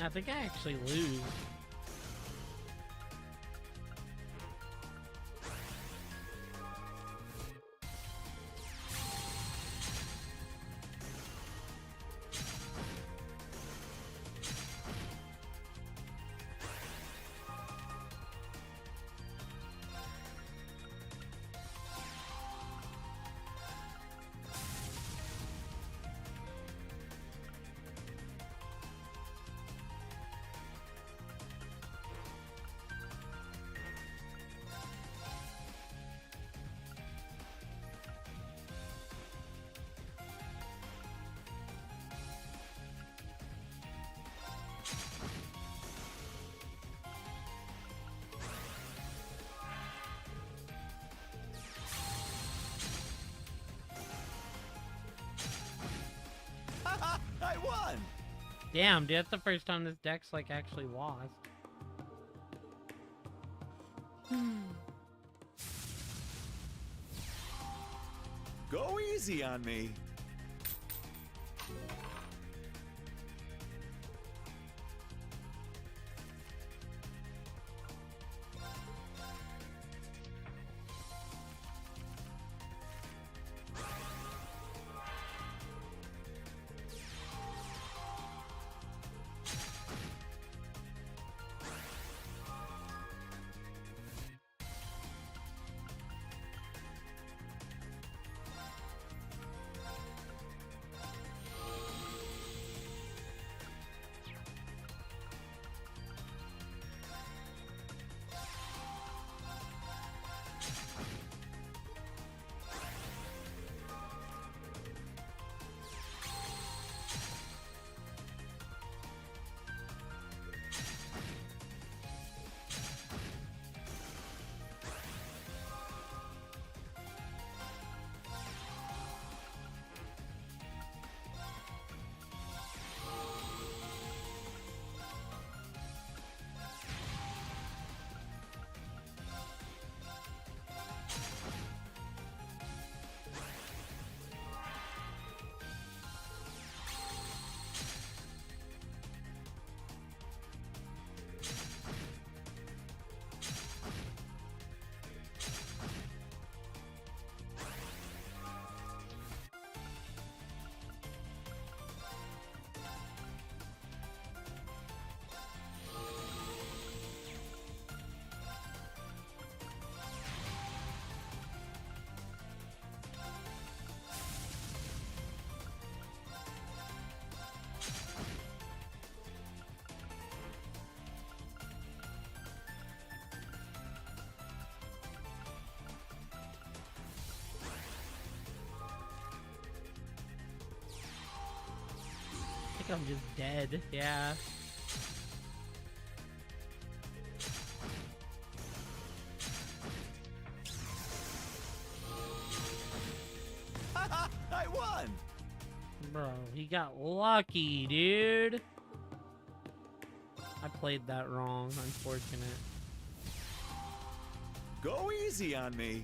I think I actually lose. I won! Damn, dude, that's the first time this deck's like actually lost. Go easy on me. think I'm just dead. Yeah. I won! Bro, he got lucky, dude. I played that wrong. Unfortunate. Go easy on me.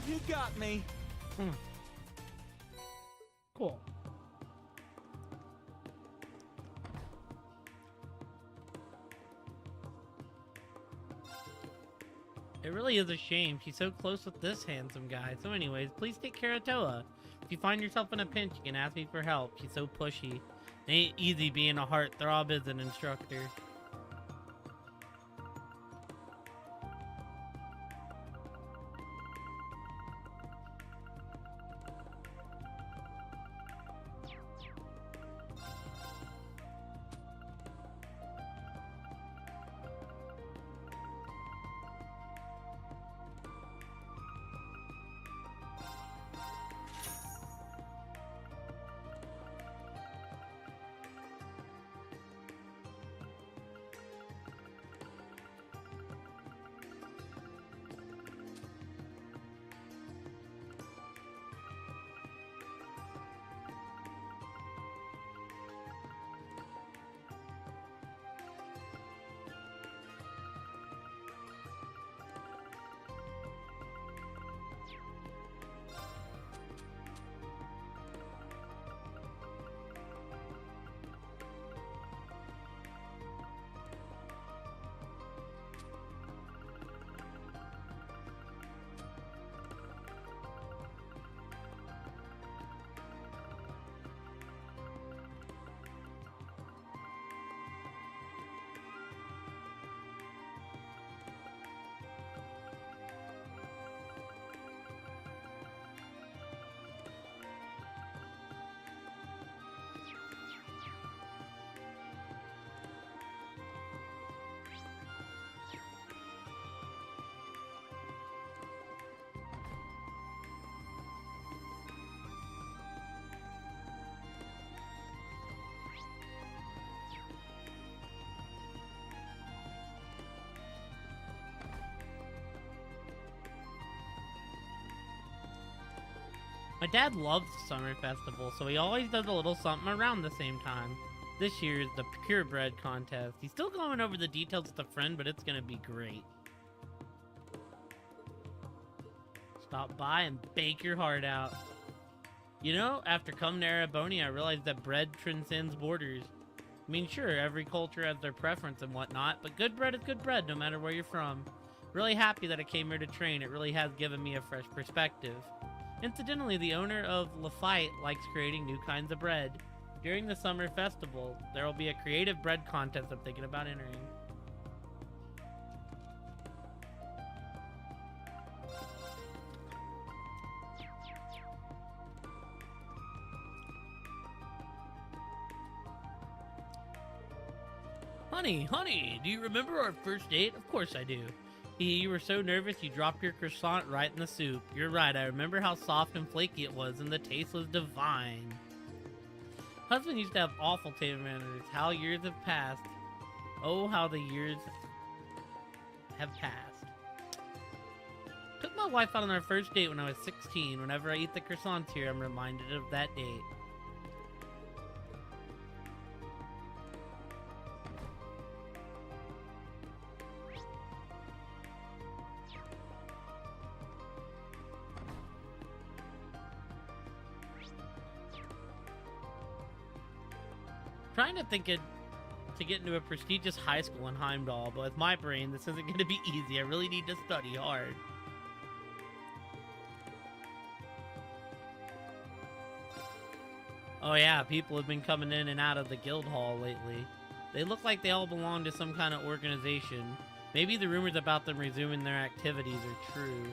You got me. Cool. It really is a shame. She's so close with this handsome guy. So anyways, please take care of Toa. If you find yourself in a pinch, you can ask me for help. She's so pushy. It ain't easy being a heartthrob as an instructor. My dad loves the summer festival, so he always does a little something around the same time. This year is the purebred contest. He's still going over the details with a friend, but it's gonna be great. Stop by and bake your heart out. You know, after coming to Erebony, I realized that bread transcends borders. I mean, sure, every culture has their preference and whatnot, but good bread is good bread no matter where you're from. Really happy that I came here to train. It really has given me a fresh perspective. Incidentally, the owner of Lafayette likes creating new kinds of bread. During the summer festival, there will be a creative bread contest I'm thinking about entering. Honey, do you remember our first date? Of course I do. You were so nervous you dropped your croissant right in the soup. You're right, I remember how soft and flaky it was, and the taste was divine. Husband used to have awful table manners. How years have passed. Oh, how the years have passed. Took my wife out on our first date when I was 16. Whenever I eat the croissants here, I'm reminded of that date. Trying to think of to get into a prestigious high school in Heimdall, but with my brain, this isn't going to be easy. I really need to study hard. Oh yeah, people have been coming in and out of the guild hall lately. They look like they all belong to some kind of organization. Maybe the rumors about them resuming their activities are true.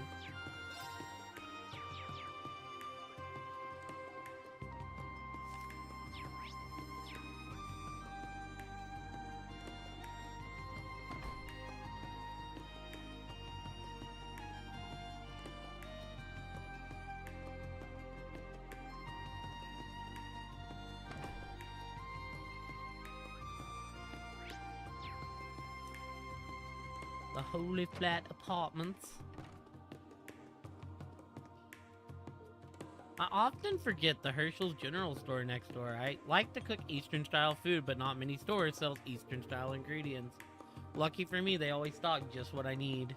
The Holy Flat Apartments. I often forget the Herschel's General Store next door. I like to cook Eastern style food, but not many stores sell Eastern style ingredients. Lucky for me, they always stock just what I need.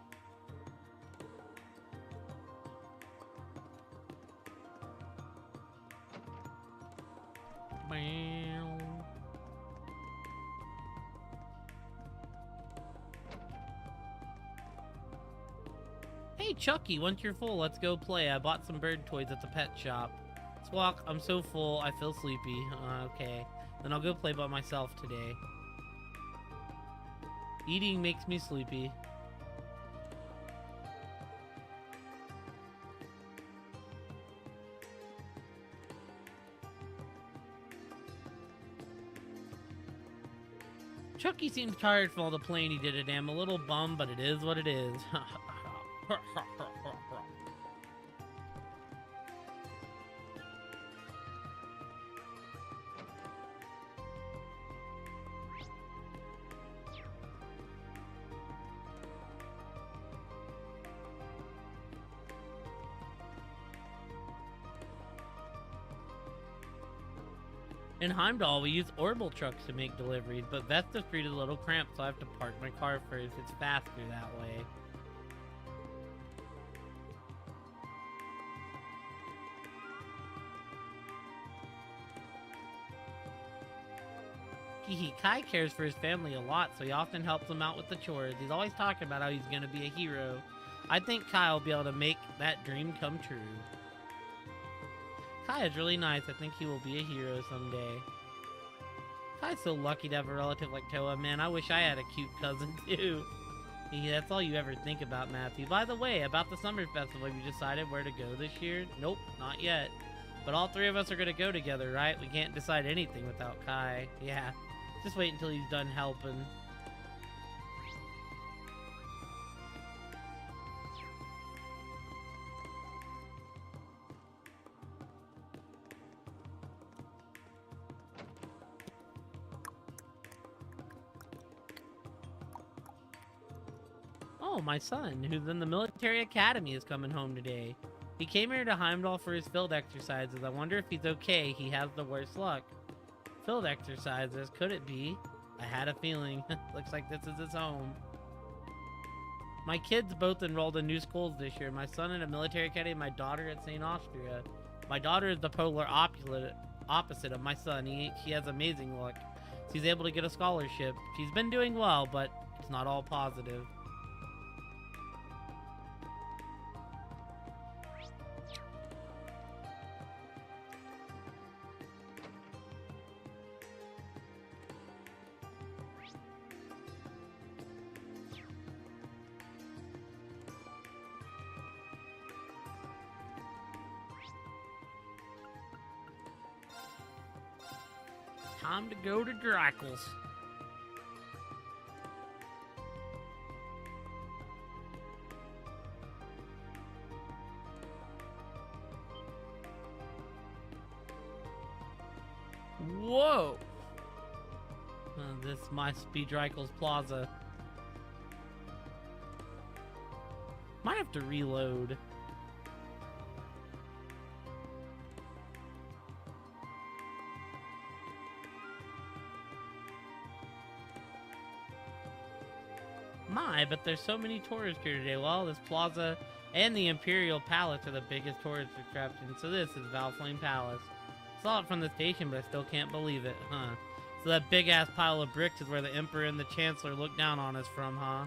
Hey Chucky, once you're full, let's go play. I bought some bird toys at the pet shop. Squawk, I'm so full, I feel sleepy. Okay, then I'll go play by myself today. Eating makes me sleepy. Chucky seems tired from all the playing he did today. I'm a little bummed, but it is what it is. In Heimdall, we use Orbital trucks to make deliveries, but Vesta Street is a little cramped, so I have to park my car first. It's faster that way. Kai cares for his family a lot, so he often helps them out with the chores. He's always talking about how he's gonna be a hero. I think Kai will be able to make that dream come true. Kai is really nice. I think he will be a hero someday. Kai's so lucky to have a relative like Toa. Man, I wish I had a cute cousin too. Yeah, that's all you ever think about, Matthew. By the way, about the summer festival, have you decided where to go this year? Nope, not yet. But all three of us are gonna go together, right? We can't decide anything without Kai. Yeah, just wait until he's done helping. Oh, my son, who's in the military academy, is coming home today. He came here to Heimdall for his field exercises. I wonder if he's okay. He has the worst luck. Field exercises? Could it be? I had a feeling. Looks like this is his home. My kids both enrolled in new schools this year. My son in a military academy, my daughter at St. Austria. My daughter is the polar opposite of my son. She has amazing luck. She's able to get a scholarship. She's been doing well, but it's not all positive. Time to go to Drackles. Whoa! This must be Drackles Plaza. Might have to reload. But there's so many tourists here today. Well, this plaza and the Imperial Palace are the biggest tourist attractions. So this is Valflame Palace. Saw it from the station, but I still can't believe it, huh? So that big ass pile of bricks is where the Emperor and the Chancellor look down on us from, huh?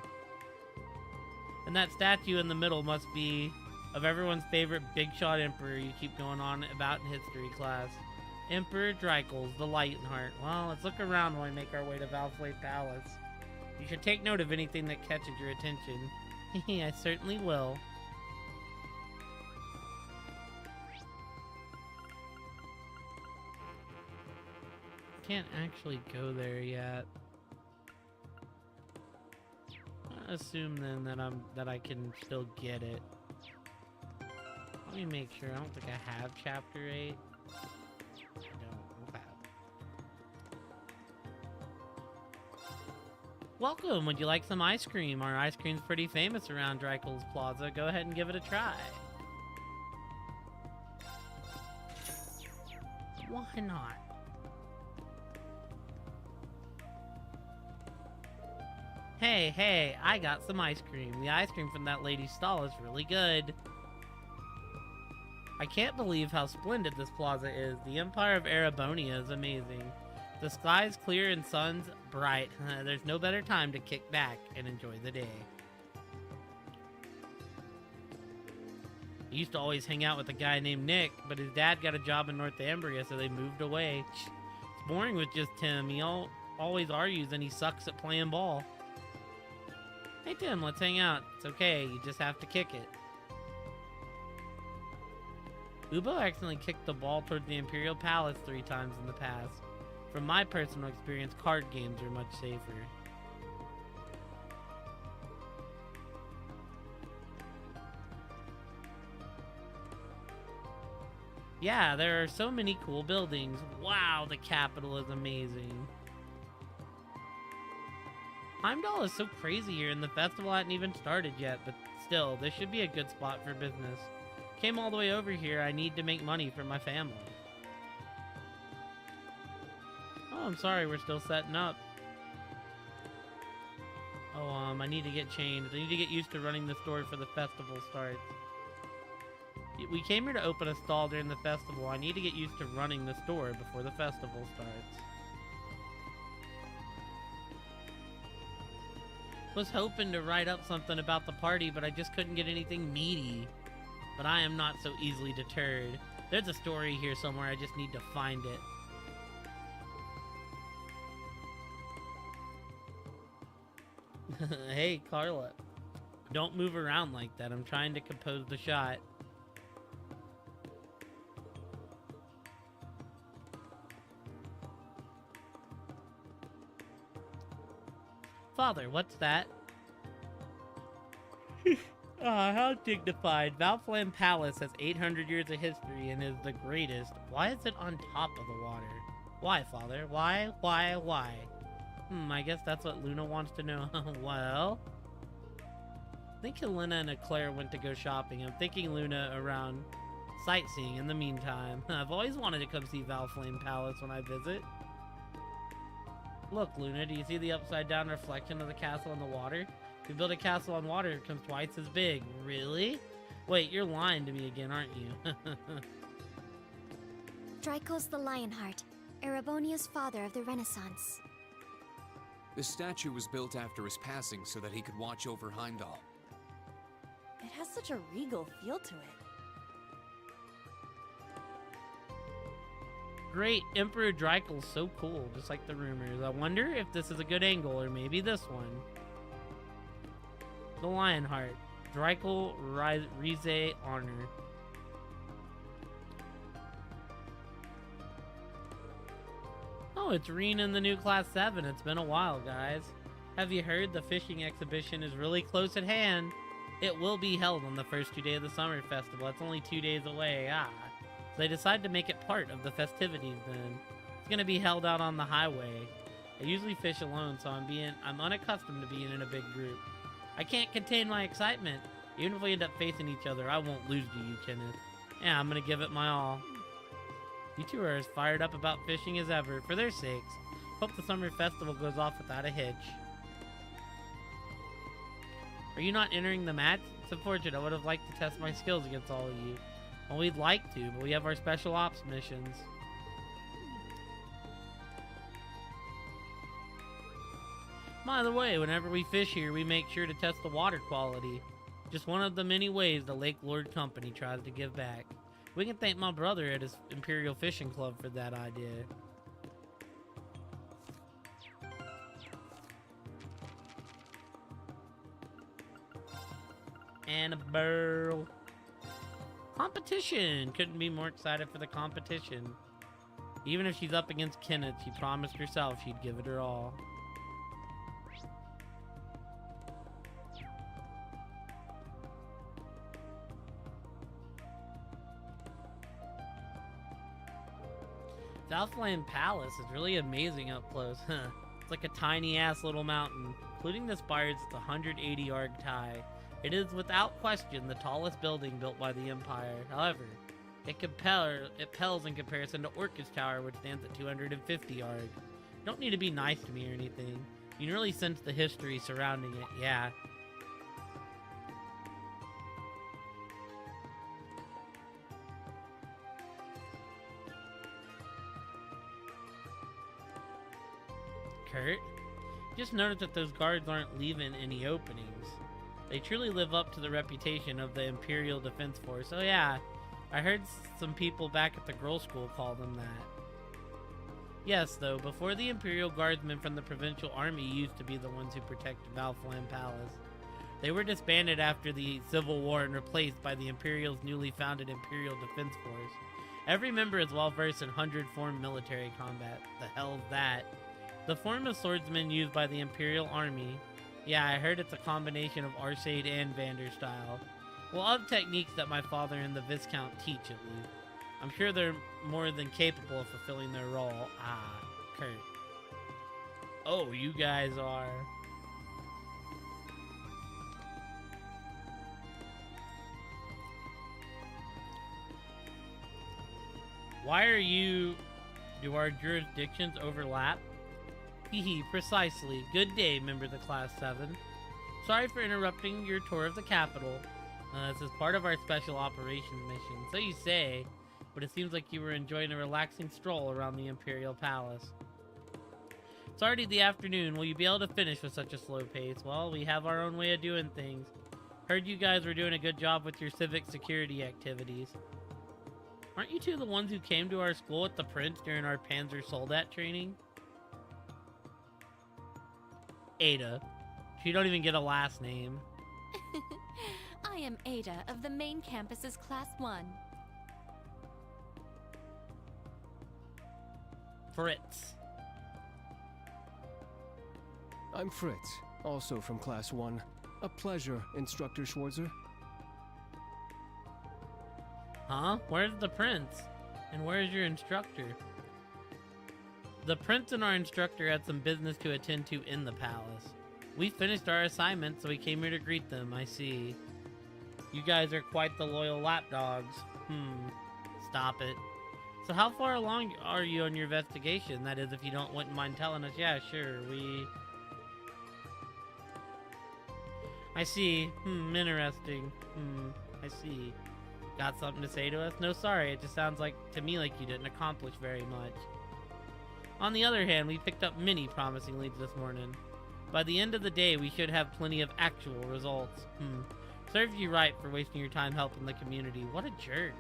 And that statue in the middle must be of everyone's favorite big shot Emperor you keep going on about in history class. Emperor Drackles, the Lightheart. Well, let's look around while we make our way to Valflame Palace. You should take note of anything that catches your attention. I certainly will. Can't actually go there yet. I assume then that I can still get it. Let me make sure. I don't think I have Chapter 8. I don't. Okay. Welcome! Would you like some ice cream? Our ice cream's pretty famous around Drackles Plaza. Go ahead and give it a try. Why not? Hey, I got some ice cream. The ice cream from that lady's stall is really good. I can't believe how splendid this plaza is. The Empire of Erebonia is amazing. The sky's clear and sun's bright. There's no better time to kick back and enjoy the day. I used to always hang out with a guy named Nick, but his dad got a job in Northumbria, so they moved away. It's boring with just Tim. He always argues and he sucks at playing ball. Hey Tim, let's hang out. It's okay, you just have to kick it. Ubo accidentally kicked the ball towards the Imperial Palace 3 times in the past. From my personal experience, card games are much safer. Yeah, there are so many cool buildings. Wow, the capital is amazing. Heimdall is so crazy here, and the festival hadn't even started yet, but still, this should be a good spot for business. Came all the way over here. I need to make money for my family. Oh, I'm sorry, we're still setting up. Oh, I need to get changed. I need to get used to running the store for the festival starts. We came here to open a stall during the festival. I need to get used to running the store before the festival starts. Was hoping to write up something about the party, but I just couldn't get anything meaty. But I am not so easily deterred. There's a story here somewhere, I just need to find it. Hey, Carla. Don't move around like that. I'm trying to compose the shot. Father, what's that? How dignified. Valflame Palace has 800 years of history and is the greatest. Why is it on top of the water? Why, Father? Why? I guess that's what Luna wants to know. Well... I think Helena and Eclair went to go shopping. I'm thinking Luna around sightseeing in the meantime. I've always wanted to come see Valflame Palace when I visit. Look, Luna, do you see the upside-down reflection of the castle in the water? If you build a castle on water, it becomes twice as big. Really? Wait, you're lying to me again, aren't you? Draco's the Lionheart, Erebonia's father of the Renaissance. The statue was built after his passing so that he could watch over Heimdall. It has such a regal feel to it. Great, Emperor Dreikel's so cool, just like the rumors. I wonder if this is a good angle, or maybe this one. The Lionheart, Dreikel Rize Honor. Oh, it's Reen in the new Class 7. It's been a while, guys. Have you heard the fishing exhibition is really close at hand? It will be held on the first 2 days of the summer festival. It's only 2 days away. So they decided to make it part of the festivities then. It's gonna be held out on the highway. I usually fish alone, so I'm unaccustomed to being in a big group. I can't contain my excitement. Even if we end up facing each other, I won't lose to you, Kenneth. Yeah, I'm gonna give it my all. You two are as fired up about fishing as ever. For their sakes, hope the summer festival goes off without a hitch. Are you not entering the match? It's unfortunate. I would have liked to test my skills against all of you. Well, we'd like to, but we have our special ops missions. By the way, whenever we fish here, we make sure to test the water quality. Just one of the many ways the Lake Lord Company tries to give back. We can thank my brother at his Imperial Fishing Club for that idea. Annabelle. Competition! Couldn't be more excited for the competition. Even if she's up against Kenneth, she promised herself she'd give it her all. Valflame Palace is really amazing up close, huh? It's like a tiny-ass little mountain. Including the spire, it's 180 arg high. It is without question the tallest building built by the Empire. However, it pales in comparison to Orcus Tower, which stands at 250 arg. You don't need to be nice to me or anything. You can really sense the history surrounding it, yeah. Kurt? Just noticed that those guards aren't leaving any openings. They truly live up to the reputation of the Imperial Defense Force. Oh yeah, I heard some people back at the girl school call them that. Yes, though, before the Imperial Guardsmen from the Provincial Army used to be the ones who protected Valflame Palace. They were disbanded after the Civil War and replaced by the Imperial's newly founded Imperial Defense Force. Every member is well versed in 100-form military combat. The hell's that? The form of swordsman used by the Imperial Army. Yeah, I heard it's a combination of Arcade and Vander style. Well, of techniques that my father and the Viscount teach, at least. I'm sure they're more than capable of fulfilling their role. Ah, Kurt. Oh, you guys are. Why are you... Do our jurisdictions overlap? Hehe, precisely. Good day, member of the Class 7. Sorry for interrupting your tour of the capital. This is part of our special operations mission. So you say, but it seems like you were enjoying a relaxing stroll around the Imperial Palace. It's already the afternoon. Will you be able to finish with such a slow pace? Well, we have our own way of doing things. Heard you guys were doing a good job with your civic security activities. Aren't you two the ones who came to our school with the Prince during our Panzer Soldat training? Ada. She don't even get a last name. I am Ada of the main campus's Class 1. Fritz. I'm Fritz, also from Class 1. A pleasure, Instructor Schwarzer. Huh? Where's the Prince? And where's your instructor? The Prince and our instructor had some business to attend to in the palace. We finished our assignment, so we came here to greet them. I see. You guys are quite the loyal lapdogs. Stop it. So how far along are you on your investigation? That is, if you wouldn't mind telling us. Yeah, sure. I see. Interesting. I see. Got something to say to us? No, sorry. It just sounds like to me like you didn't accomplish very much. On the other hand, we picked up many promising leads this morning. By the end of the day, we should have plenty of actual results. Serves you right for wasting your time helping the community. What a jerk.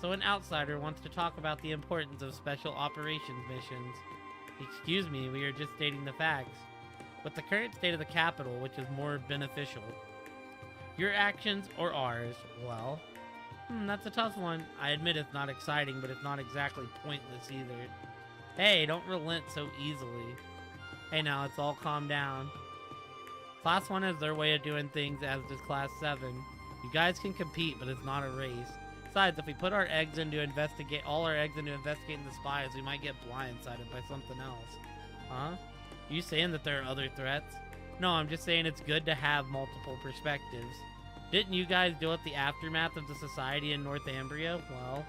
So an outsider wants to talk about the importance of special operations missions. Excuse me, we are just stating the facts. With the current state of the capital, which is more beneficial? Your actions or ours? Well, that's a tough one. I admit it's not exciting, but it's not exactly pointless either. Hey, don't relent so easily. Hey now, let's all calm down. Class 1 has their way of doing things, as does Class 7. You guys can compete, but it's not a race. Besides, if we put all our eggs into investigating the spies, we might get blindsided by something else. Huh? You saying that there are other threats? No, I'm just saying it's good to have multiple perspectives. Didn't you guys deal with the aftermath of the society in Northumbria? Well,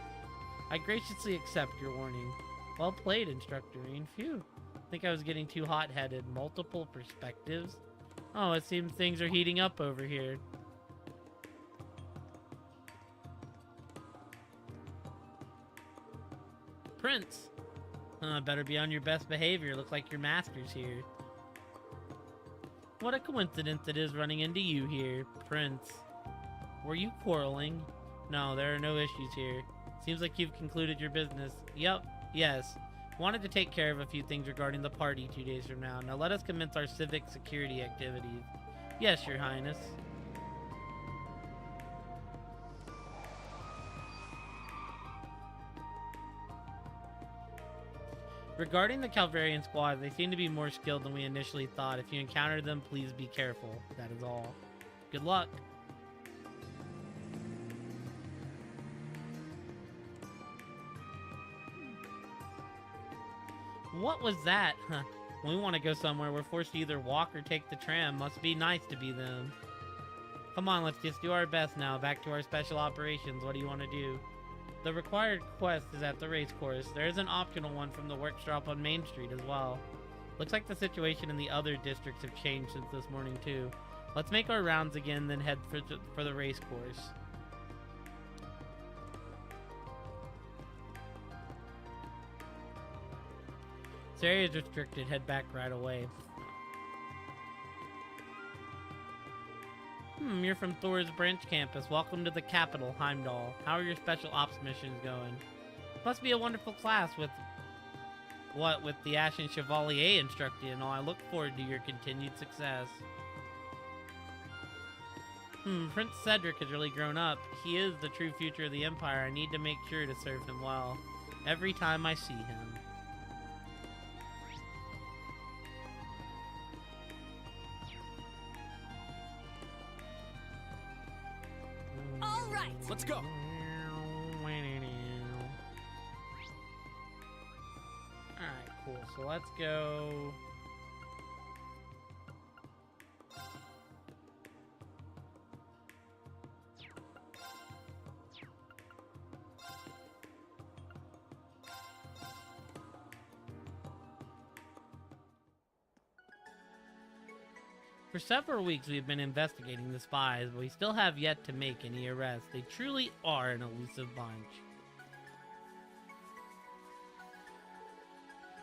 I graciously accept your warning. Well played, Instructor Rean. Phew. I think I was getting too hot-headed. Multiple perspectives? Oh, it seems things are heating up over here. Prince! Better be on your best behavior. Looks like your master's here. What a coincidence it is running into you here, Prince. Were you quarreling? No, there are no issues here. Seems like you've concluded your business. Yep, yes. Wanted to take care of a few things regarding the party 2 days from now. Now let us commence our civic security activities. Yes, Your Highness. Regarding the Calvarian squad, they seem to be more skilled than we initially thought. If you encounter them, please be careful. That is all. Good luck. What was that? When we want to go somewhere, we're forced to either walk or take the tram. Must be nice to be them. Come on, let's just do our best now. Back to our special operations. What do you want to do? The required quest is at the race course. There is an optional one from the workshop on Main Street as well. Looks like the situation in the other districts have changed since this morning too. Let's make our rounds again, then head for the race course. This area is restricted. Head back right away. You're from Thor's branch campus. Welcome to the capital, Heimdall. How are your special ops missions going? Must be a wonderful class with the Ashen Chevalier instructing and all. I look forward to your continued success. Prince Cedric has really grown up. He is the true future of the Empire. I need to make sure to serve him well every time I see him. Let's go. Alright, cool. So let's go. For several weeks we've been investigating the spies, but we still have yet to make any arrests. They truly are an elusive bunch.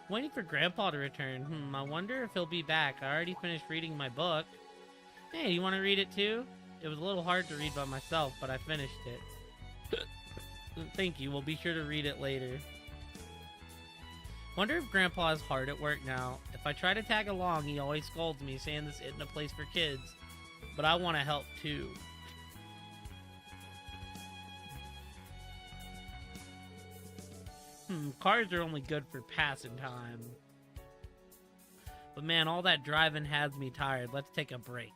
Waiting for Grandpa to return. I wonder if he'll be back. I already finished reading my book. Hey, you want to read it too? It was a little hard to read by myself, but I finished it. Thank you. We'll be sure to read it later. Wonder if Grandpa is hard at work now. If I try to tag along, he always scolds me, saying this isn't a place for kids. But I want to help too. Cars are only good for passing time. But man, all that driving has me tired. Let's take a break.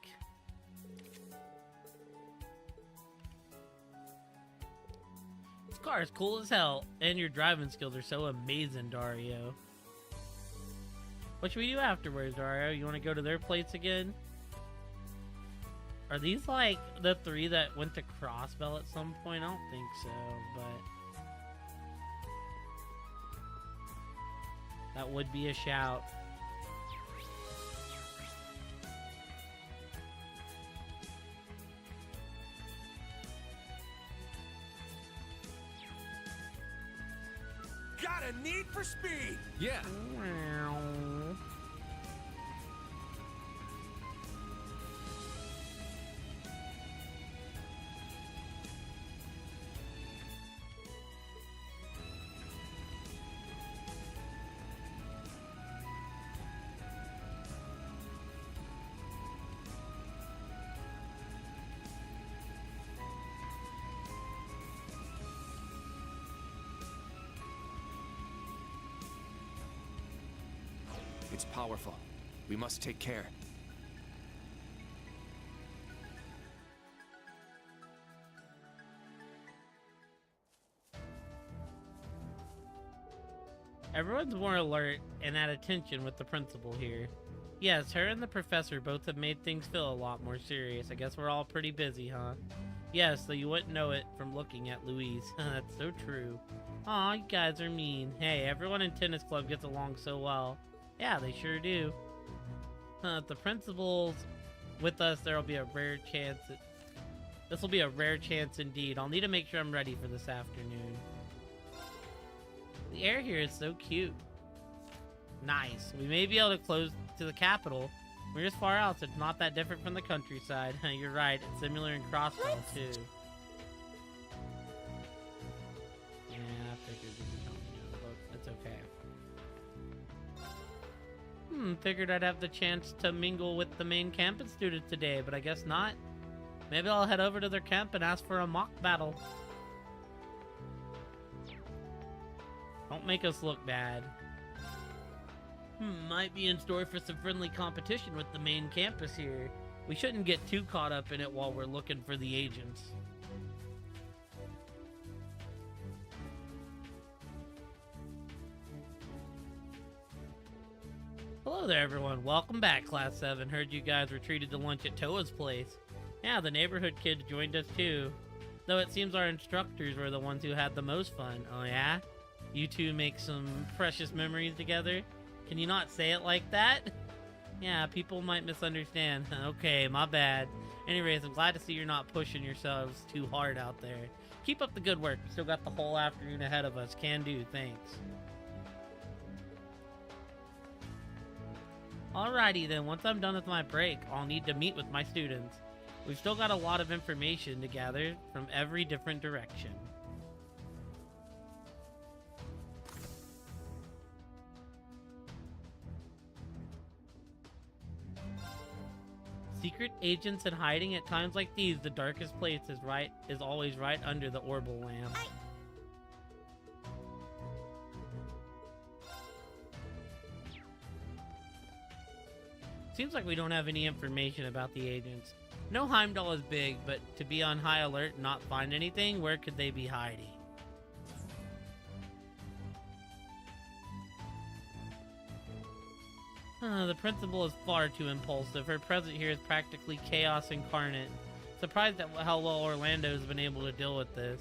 This car is cool as hell, and your driving skills are so amazing, Dario. What should we do afterwards, Dario? You want to go to their place again? Are these like the 3 that went to Crossbell at some point? I don't think so, but that would be a shout. Got a need for speed! Yeah. It's powerful. We must take care. Everyone's more alert and at attention with the principal here. Yes, her and the professor both have made things feel a lot more serious. I guess we're all pretty busy, huh? Yes, though you wouldn't know it from looking at Louise. That's so true. Aw, you guys are mean. Hey, everyone in tennis club gets along so well. Yeah, they sure do. If the principal's with us, there'll be a rare chance. This will be a rare chance indeed. I'll need to make sure I'm ready for this afternoon. The air here is so cute. Nice. We may be able to close to the capital. We're just far out, so it's not that different from the countryside. You're right. It's similar in Crossbell, too. Yeah, I figured you could tell me no, but that's okay. Figured I'd have the chance to mingle with the main campus students today, but I guess not. Maybe I'll head over to their camp and ask for a mock battle. Don't make us look bad. Might be in store for some friendly competition with the main campus here. We shouldn't get too caught up in it while we're looking for the agents. Hello there, everyone. Welcome back, Class 7. Heard you guys were treated to lunch at Toa's place. Yeah, the neighborhood kids joined us too. Though it seems our instructors were the ones who had the most fun. Oh yeah? You two make some precious memories together? Can you not say it like that? Yeah, people might misunderstand. Okay, my bad. Anyways, I'm glad to see you're not pushing yourselves too hard out there. Keep up the good work. We still got the whole afternoon ahead of us. Can do, thanks. Alrighty then, once I'm done with my break, I'll need to meet with my students. We've still got a lot of information to gather from every different direction. Secret agents and hiding at times like these, the darkest place is always right under the orbital lamp. Seems like we don't have any information about the agents. No, Heimdall is big, but to be on high alert and not find anything, where could they be hiding? The principal is far too impulsive. Her presence here is practically chaos incarnate. Surprised at how well Orlando's been able to deal with this.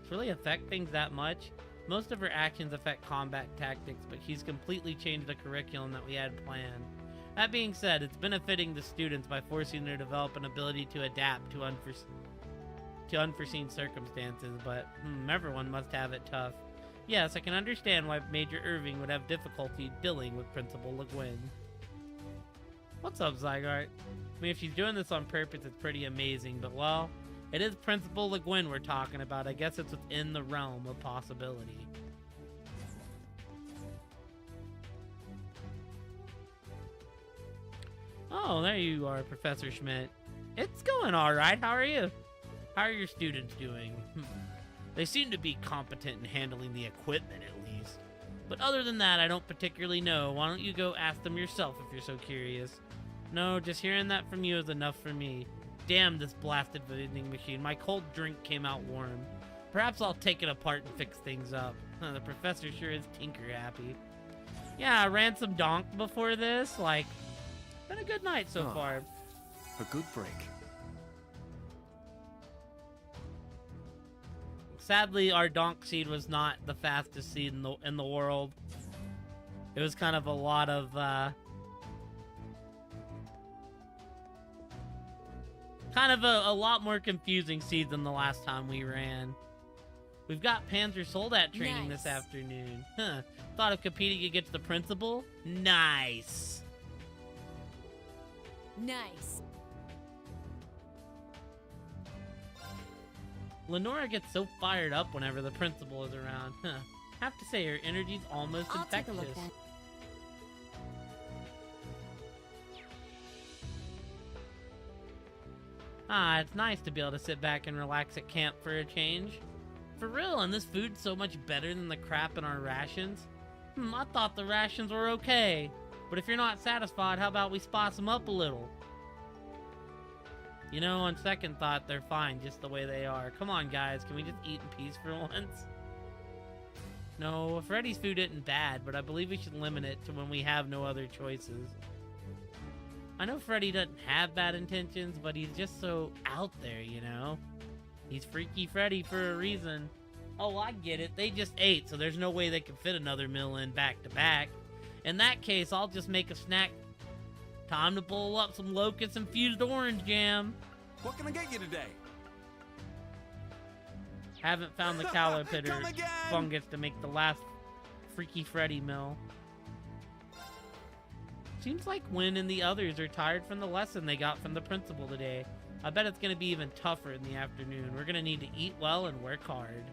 Does it really affect things that much? Most of her actions affect combat tactics, but he's completely changed the curriculum that we had planned. That being said, it's benefiting the students by forcing them to develop an ability to adapt to unforeseen circumstances, but everyone must have it tough. Yes, I can understand why Major Irving would have difficulty dealing with Principal Le Guin. What's up, Zygarde? I mean, if she's doing this on purpose, it's pretty amazing, but well, it is Principal Le Guin we're talking about. I guess it's within the realm of possibility. Oh, there you are, Professor Schmidt. It's going alright, how are you? How are your students doing? They seem to be competent in handling the equipment, at least. But other than that, I don't particularly know. Why don't you go ask them yourself if you're so curious? No, just hearing that from you is enough for me. Damn this blasted vending machine. My cold drink came out warm. Perhaps I'll take it apart and fix things up. The professor sure is tinker happy. Yeah, I ran some donk before this. Like, been a good night so far. A good break. Sadly, our donk seed was not the fastest seed in the world. It was kind of a lot of a lot more confusing seed than the last time we ran. We've got Panzer Soldat training this afternoon. Huh. Thought of competing against the principal? Nice. Nice. Lenora gets so fired up whenever the principal is around. Huh. Have to say, her energy's almost I'll take a infectious. look then. Ah, it's nice to be able to sit back and relax at camp for a change. For real, and this food's so much better than the crap in our rations. I thought the rations were okay. But if you're not satisfied, how about we spice them up a little? You know, on second thought, they're fine just the way they are. Come on, guys, can we just eat in peace for once? No, Freddy's food isn't bad, but I believe we should limit it to when we have no other choices. I know Freddy doesn't have bad intentions, but he's just so out there, you know? He's Freaky Freddy for a reason. Oh, I get it. They just ate, so there's no way they can fit another meal in back to back. In that case, I'll just make a snack. Time to bowl up some locust infused orange jam. What can I get you today? Haven't found the caterpillar fungus to make the last Freaky Freddy meal. Seems like Wynn and the others are tired from the lesson they got from the principal today. I bet it's gonna be even tougher in the afternoon. We're gonna need to eat well and work hard.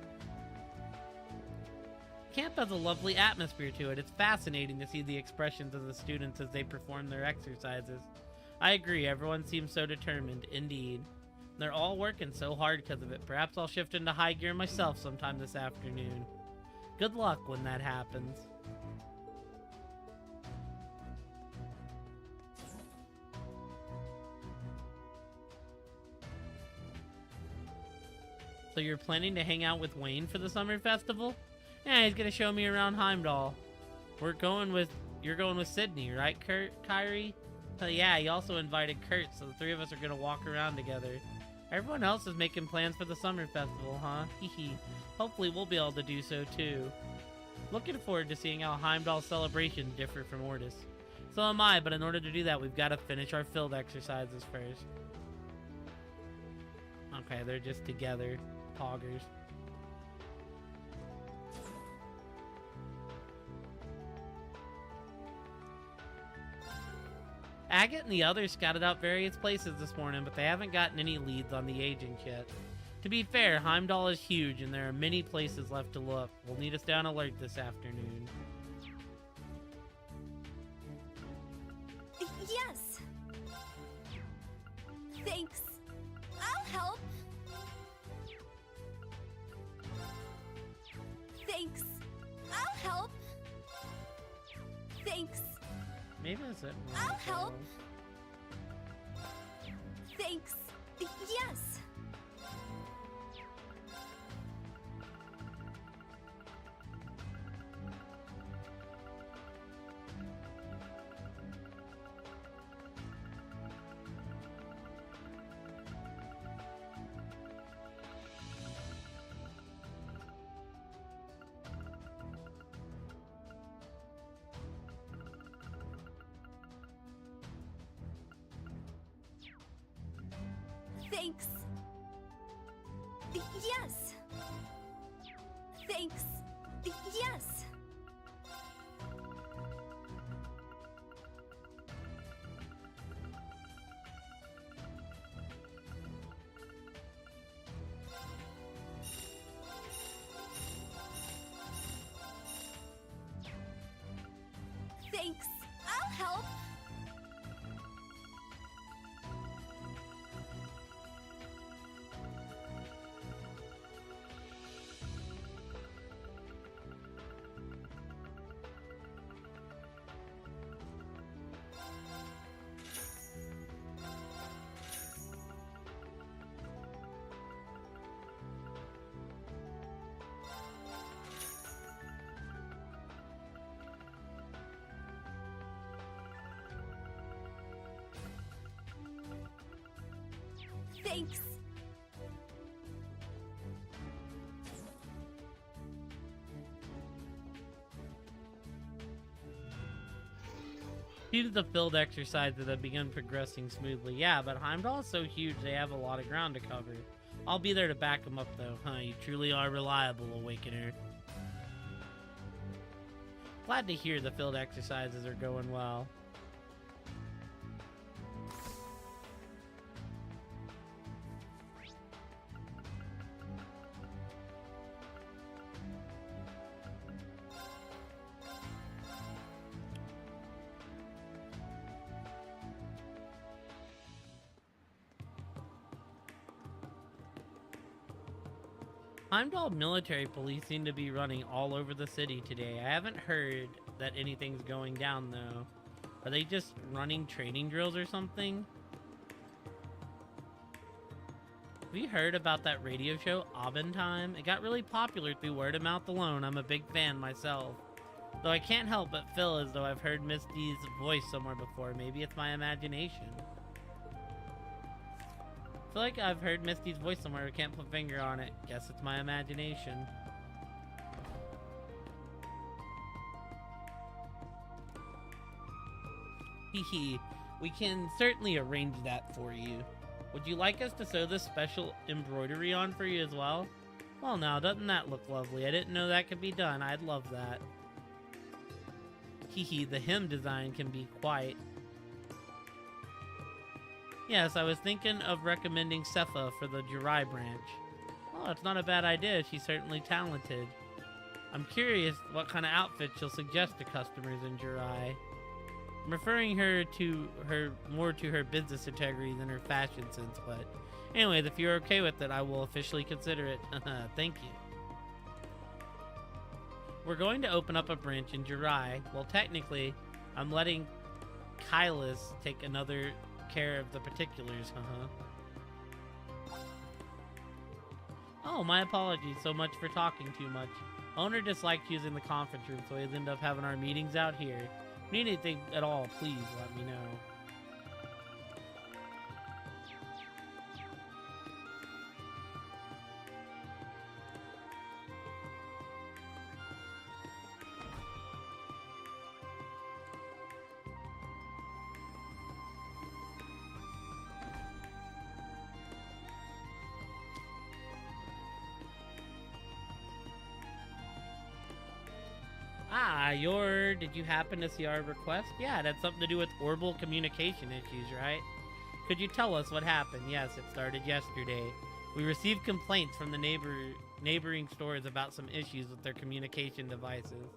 Camp has a lovely atmosphere to it. It's fascinating to see the expressions of the students as they perform their exercises. I agree, everyone seems so determined, indeed. They're all working so hard because of it. Perhaps I'll shift into high gear myself sometime this afternoon. Good luck when that happens. So you're planning to hang out with Wayne for the summer festival? Yeah, he's gonna show me around Heimdall. You're going with Sydney, right, Kyrie? Yeah, he also invited Kurt, so the three of us are gonna walk around together. Everyone else is making plans for the summer festival, huh? Hehe. Hopefully we'll be able to do so too. Looking forward to seeing how Heimdall's celebrations differ from Ortis. So am I, but in order to do that, we've got to finish our field exercises first. Okay, they're just together. Poggers. Agate and the others scouted out various places this morning, but they haven't gotten any leads on the agent yet. To be fair, Heimdall is huge and there are many places left to look. We'll need to stay on alert this afternoon. Yes! Thanks. I'll help. Thanks. I'll help. Thanks. Maybe that's it. I'll help. Thanks. Yes. Thanks. Yes. Thanks. Yes. Thanks. I'll help. Thanks. Due to the field exercises have begun progressing smoothly. Yeah, but Heimdall is so huge they have a lot of ground to cover. I'll be there to back them up though. Huh, you truly are reliable, Awakener. Glad to hear the field exercises are going well. Heimdall military police seem to be running all over the city today. I haven't heard that anything's going down though. Are they just running training drills or something? Have you heard about that radio show, Abendheim? It got really popular through word of mouth alone. I'm a big fan myself. Though I can't help but feel as though I've heard Misty's voice somewhere before. Maybe it's my imagination. I feel like I've heard Misty's voice somewhere, I can't put a finger on it. Guess it's my imagination. Hehe, we can certainly arrange that for you. Would you like us to sew this special embroidery on for you as well? Well now, doesn't that look lovely? I didn't know that could be done. I'd love that. Hehe, the hem design can be quite... Yes, I was thinking of recommending Sepha for the Jirai branch. Oh, it's not a bad idea. She's certainly talented. I'm curious what kind of outfit she'll suggest to customers in Jirai. I'm referring her to her more to her business integrity than her fashion sense, but anyways, if you're okay with it, I will officially consider it. Thank you. We're going to open up a branch in Jirai. Well, technically, I'm letting Kylus take another care of the particulars, Oh, my apologies so much for talking too much. Owner disliked using the conference room, so we ended up having our meetings out here. If you need anything at all, please let me know. Did you happen to see our request? Yeah, it had something to do with orbital communication issues, right? Could you tell us what happened? Yes, it started yesterday. We received complaints from the neighboring stores about some issues with their communication devices.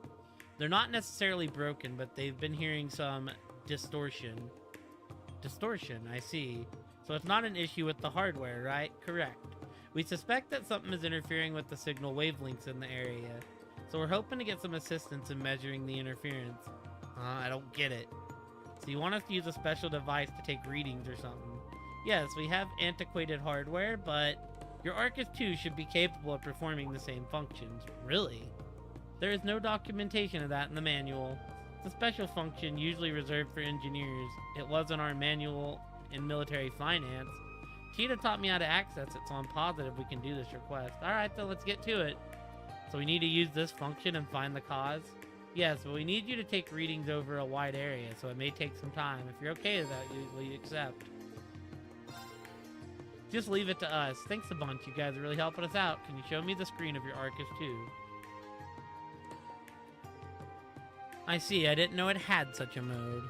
They're not necessarily broken, but they've been hearing some distortion. Distortion, I see. So it's not an issue with the hardware, right? Correct. We suspect that something is interfering with the signal wavelengths in the area. So we're hoping to get some assistance in measuring the interference. I don't get it. So you want us to use a special device to take readings or something? Yes, we have antiquated hardware, but your Arcus 2 should be capable of performing the same functions. Really? There is no documentation of that in the manual. It's a special function usually reserved for engineers. It was in our manual in military finance. Cheetah taught me how to access it, so I'm positive we can do this request. Alright, then let's get to it. So we need to use this function and find the cause? Yes, but we need you to take readings over a wide area, so it may take some time. If you're okay with that, we accept. Just leave it to us. Thanks a bunch, you guys are really helping us out. Can you show me the screen of your Arcus 2? I see, I didn't know it had such a mode.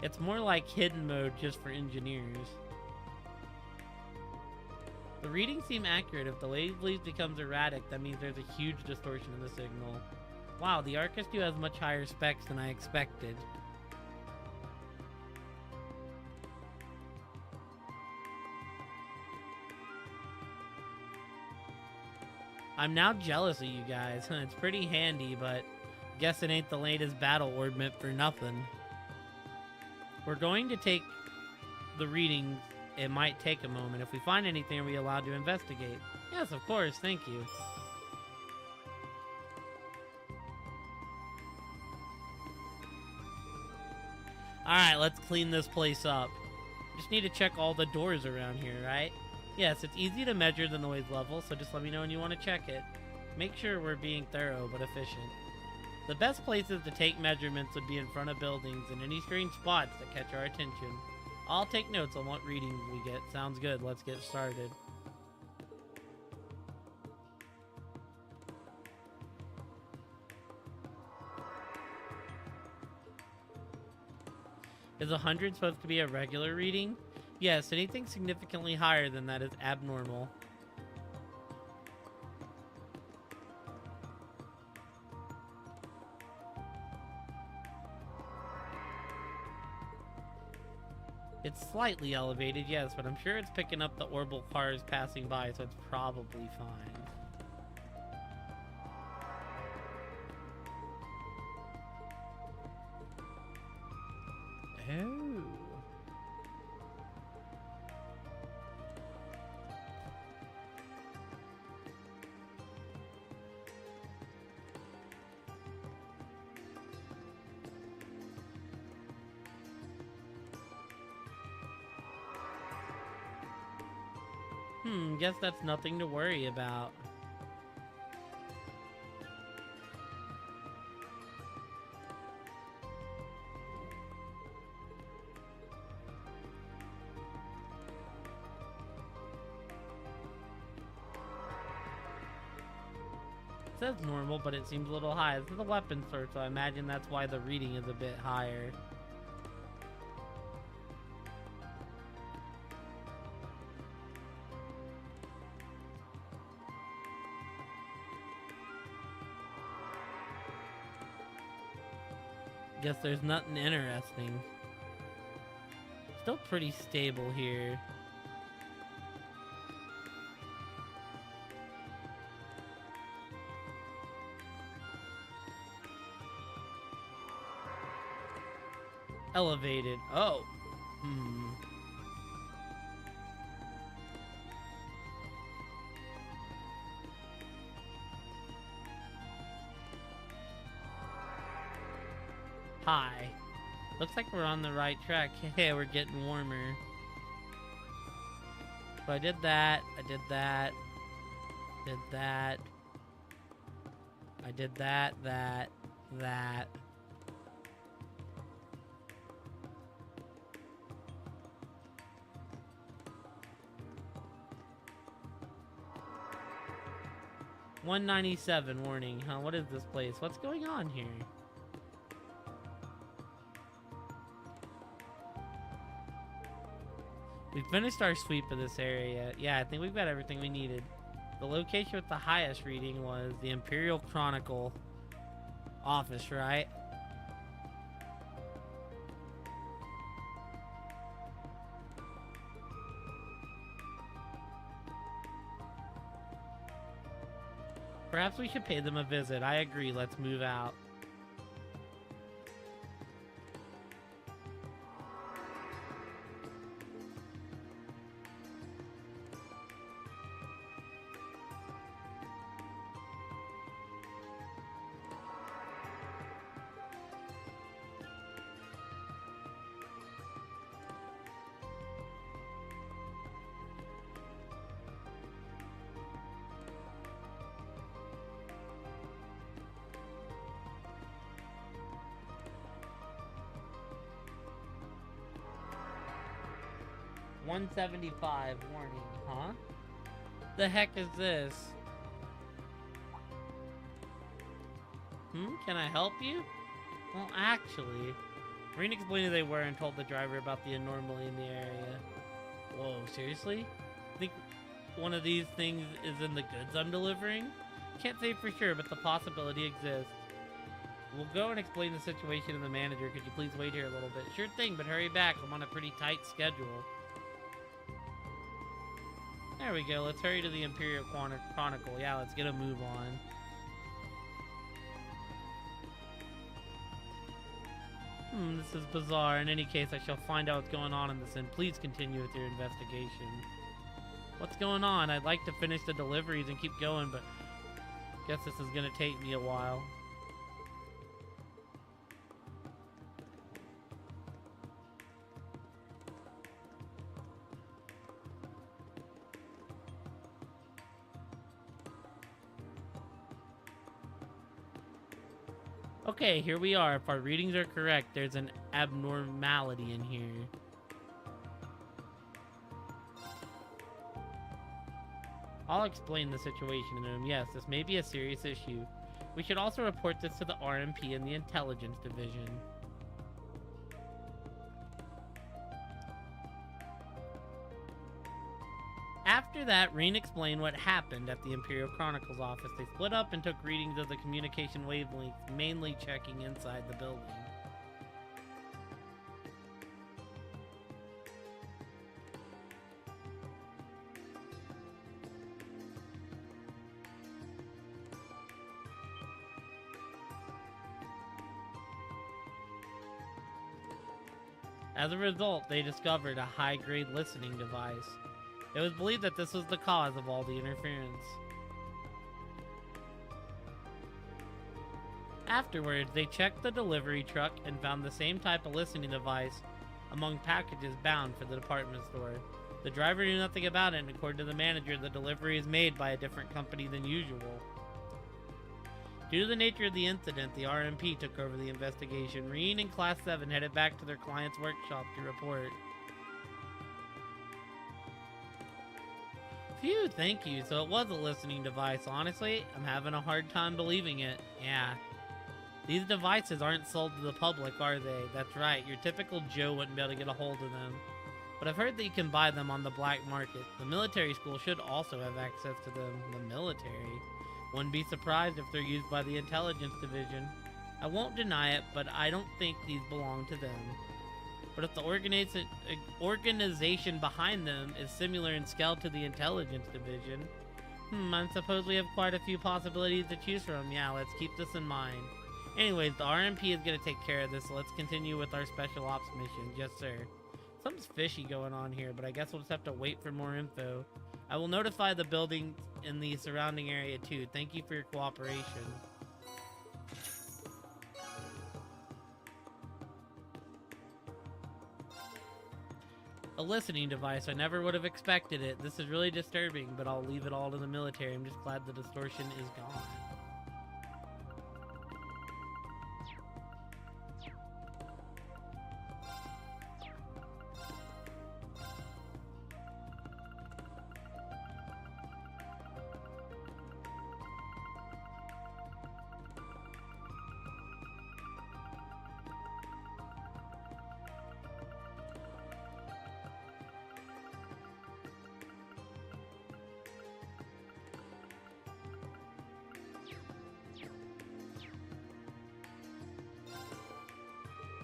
It's more like hidden mode just for engineers. The readings seem accurate. If the wavelength becomes erratic, that means there's a huge distortion in the signal. Wow, the Arcus 2 has much higher specs than I expected. I'm now jealous of you guys. It's pretty handy, but guess it ain't the latest battle orbment for nothing. We're going to take the readings. It might take a moment. If we find anything, are we allowed to investigate? Yes, of course. Thank you. Alright, let's clean this place up. Just need to check all the doors around here, right? Yes, it's easy to measure the noise level, so just let me know when you want to check it. Make sure we're being thorough but efficient. The best places to take measurements would be in front of buildings and any strange spots that catch our attention. I'll take notes on what readings we get. Sounds good, let's get started. Is 100 supposed to be a regular reading? Yes, anything significantly higher than that is abnormal. It's slightly elevated, yes, but I'm sure it's picking up the orbital cars passing by, so it's probably fine. Oh. Guess that's nothing to worry about. It says normal, but it seems a little high. This is a weapon search, so I imagine that's why the reading is a bit higher. Guess there's nothing interesting. Still pretty stable here. Elevated. Oh. Hi. Looks like we're on the right track. Hey, we're getting warmer. So I did that. I did that. Did that. I did that. That. $197 warning, huh? What is this place? What's going on here? We finished our sweep of this area. Yeah, I think we've got everything we needed. The location with the highest reading was the Imperial Chronicle office, right? Perhaps we should pay them a visit. I agree. Let's move out. $175 warning, huh? The heck is this? Can I help you? Well, actually, Marine explained who they were and told the driver about the anomaly in the area. Whoa, seriously? Think one of these things is in the goods I'm delivering? Can't say for sure, but the possibility exists. We'll go and explain the situation to the manager. Could you please wait here a little bit? Sure thing, but hurry back. I'm on a pretty tight schedule. There we go. Let's hurry to the Imperial Chronicle. Yeah, let's get a move on. This is bizarre. In any case, I shall find out what's going on in this, and please continue with your investigation. What's going on? I'd like to finish the deliveries and keep going, but guess this is gonna take me a while. Okay, here we are. If our readings are correct, there's an abnormality in here. I'll explain the situation to him. Yes, this may be a serious issue. We should also report this to the RMP and the Intelligence Division. After that, Reen explained what happened at the Imperial Chronicles office. They split up and took readings of the communication wavelengths, mainly checking inside the building. As a result, they discovered a high-grade listening device. It was believed that this was the cause of all the interference. Afterwards, they checked the delivery truck and found the same type of listening device among packages bound for the department store. The driver knew nothing about it, and according to the manager, the delivery is made by a different company than usual. Due to the nature of the incident, the RMP took over the investigation. Reen and Class 7 headed back to their client's workshop to report. Phew, thank you. So it was a listening device. Honestly, I'm having a hard time believing it. Yeah. These devices aren't sold to the public, are they? That's right. Your typical Joe wouldn't be able to get a hold of them. But I've heard that you can buy them on the black market. The military school should also have access to them. The military? Wouldn't be surprised if they're used by the Intelligence Division. I won't deny it, but I don't think these belong to them. But if the organization behind them is similar in scale to the Intelligence Division, I suppose we have quite a few possibilities to choose from. Yeah, let's keep this in mind. Anyways, the RMP is going to take care of this, so let's continue with our special ops mission. Yes, sir. Something's fishy going on here, but I guess we'll just have to wait for more info. I will notify the buildings in the surrounding area too. Thank you for your cooperation. A listening device. I never would have expected it. This is really disturbing, but I'll leave it all to the military. I'm just glad the distortion is gone.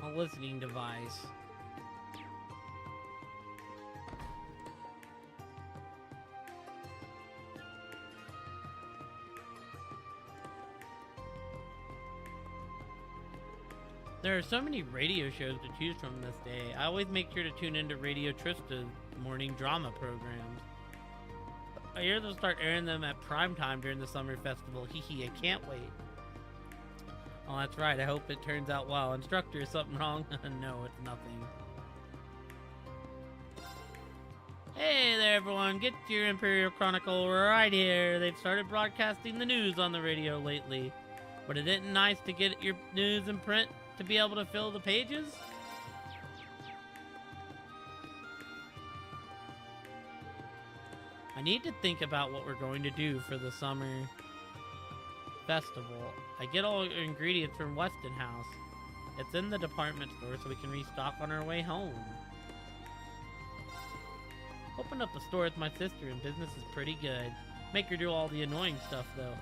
A listening device. There are so many radio shows to choose from this day. I always make sure to tune into Radio Trista's morning drama programs. I hear they'll start airing them at prime time during the summer festival. Hehe, I can't wait. Oh, that's right. I hope it turns out well. Instructor, is something wrong? No, it's nothing. Hey there, everyone. Get your Imperial Chronicle right here. They've started broadcasting the news on the radio lately. But isn't it nice to get your news in print to be able to fill the pages? I need to think about what we're going to do for the summer festival. I get all our ingredients from Westinghouse. It's in the department store so we can restock on our way home. Opened up a store with my sister and business is pretty good. Make her do all the annoying stuff though.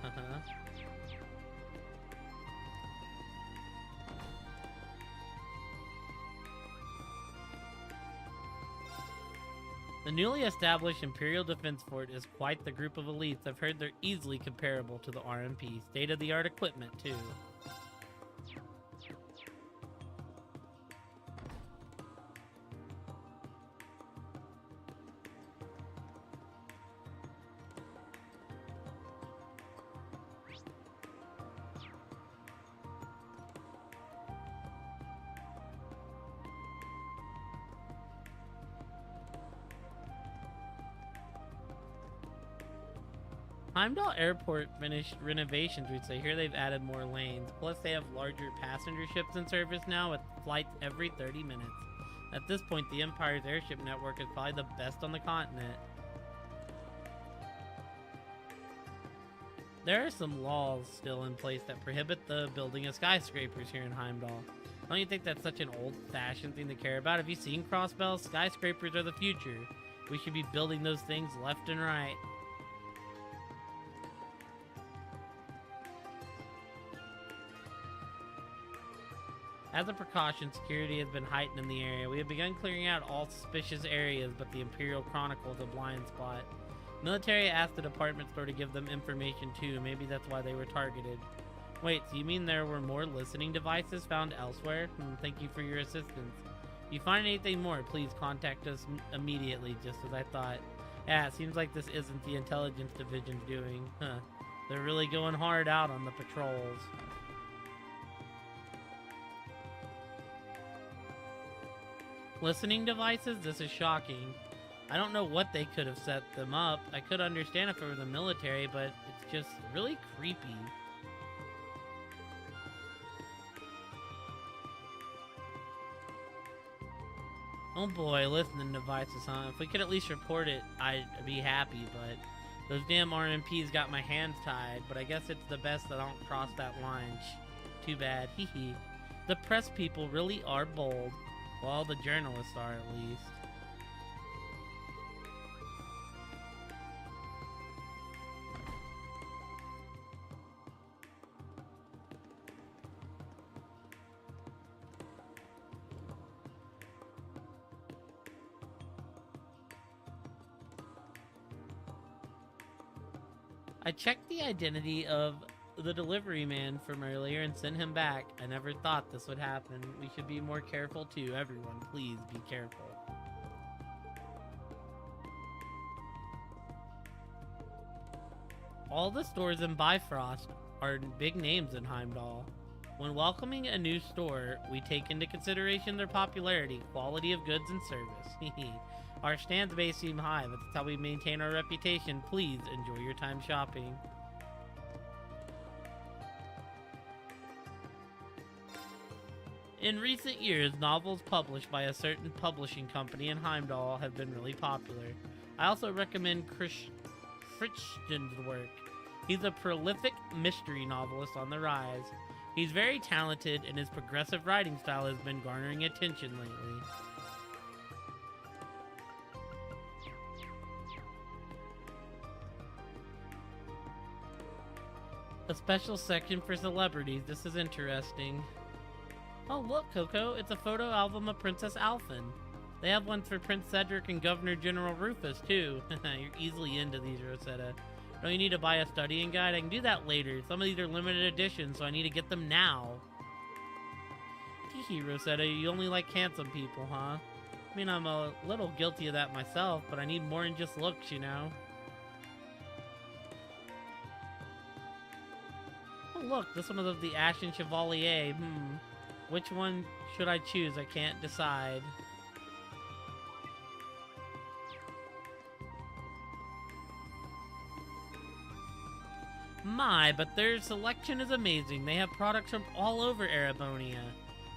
The newly established Imperial Defense Fort is quite the group of elites. I've heard they're easily comparable to the RMP. State-of-the-art equipment, too. Heimdall Airport finished renovations, we'd say. Here they've added more lanes. Plus, they have larger passenger ships in service now with flights every 30 minutes. At this point, the Empire's airship network is probably the best on the continent. There are some laws still in place that prohibit the building of skyscrapers here in Heimdall. Don't you think that's such an old-fashioned thing to care about? Have you seen Crossbell? Skyscrapers are the future. We should be building those things left and right. As a precaution, security has been heightened in the area. We have begun clearing out all suspicious areas, but the Imperial Chronicle is a blind spot. Military asked the department store to give them information too. Maybe that's why they were targeted. Wait, so you mean there were more listening devices found elsewhere? Thank you for your assistance. If you find anything more, please contact us immediately, just as I thought. Yeah, it seems like this isn't the intelligence division's doing. Huh. They're really going hard out on the patrols. Listening devices? This is shocking. I don't know what they could have set them up. I could understand if it were the military, but it's just really creepy. Oh boy, listening devices, huh? If we could at least report it, I'd be happy, but those damn RMPs got my hands tied, but I guess it's the best that I don't cross that line. Too bad, hee. The press people really are bold. Well, the journalists are at least. I checked the identity of the delivery man from earlier and sent him back. I never thought this would happen. We should be more careful too. Everyone, please be careful. All the stores in Bifrost are big names in Heimdall. When welcoming a new store, we take into consideration their popularity, quality of goods, and service. Our stands may seem high, but that's how we maintain our reputation. Please enjoy your time shopping. In recent years, novels published by a certain publishing company in Heimdall have been really popular. I also recommend Fritzsten's work. He's a prolific mystery novelist on the rise. He's very talented, and his progressive writing style has been garnering attention lately. A special section for celebrities. This is interesting. Oh look, Coco, it's a photo album of Princess Alphen. They have ones for Prince Cedric and Governor General Rufus too. You're easily into these, Rosetta. Don't you need to buy a studying guide? I can do that later. Some of these are limited editions, so I need to get them now. Teehee, Rosetta, you only like handsome people, huh? I mean, I'm a little guilty of that myself, but I need more than just looks, you know? Oh look, this one is of the Ashen Chevalier. Which one should I choose? I can't decide. My, but their selection is amazing. They have products from all over Erebonia.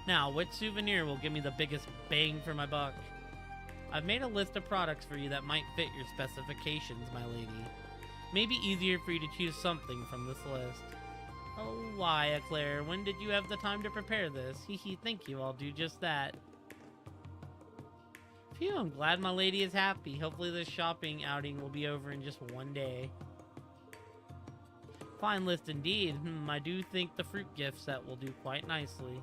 Now, which souvenir will give me the biggest bang for my buck? I've made a list of products for you that might fit your specifications, my lady. Maybe easier for you to choose something from this list. Oh, why, Eclair? When did you have the time to prepare this? Hehe, thank you, I'll do just that. Phew, I'm glad my lady is happy. Hopefully this shopping outing will be over in just one day. Fine list indeed. I do think the fruit gift set will do quite nicely.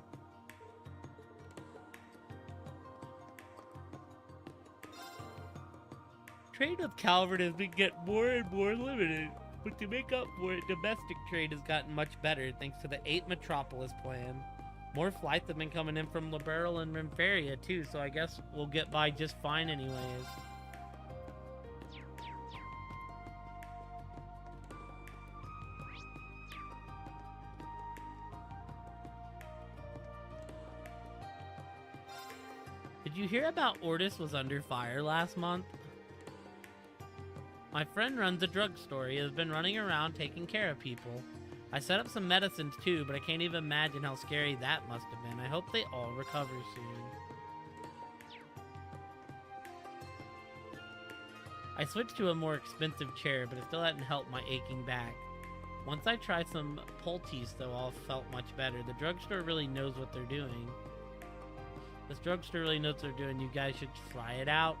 Trade with Calvert has been getting more and more limited. But to make up for it, domestic trade has gotten much better thanks to the 8 Metropolis plan. More flights have been coming in from Liberal and Remferia too, so I guess we'll get by just fine anyways. Did you hear about Ortis was under fire last month? My friend runs a drugstore. He has been running around taking care of people. I set up some medicines too, but I can't even imagine how scary that must have been. I hope they all recover soon. I switched to a more expensive chair, but it still hadn't helped my aching back. Once I tried some Poultice, though, all felt much better. The drugstore really knows what they're doing. This drugstore really knows what they're doing. You guys should try it out.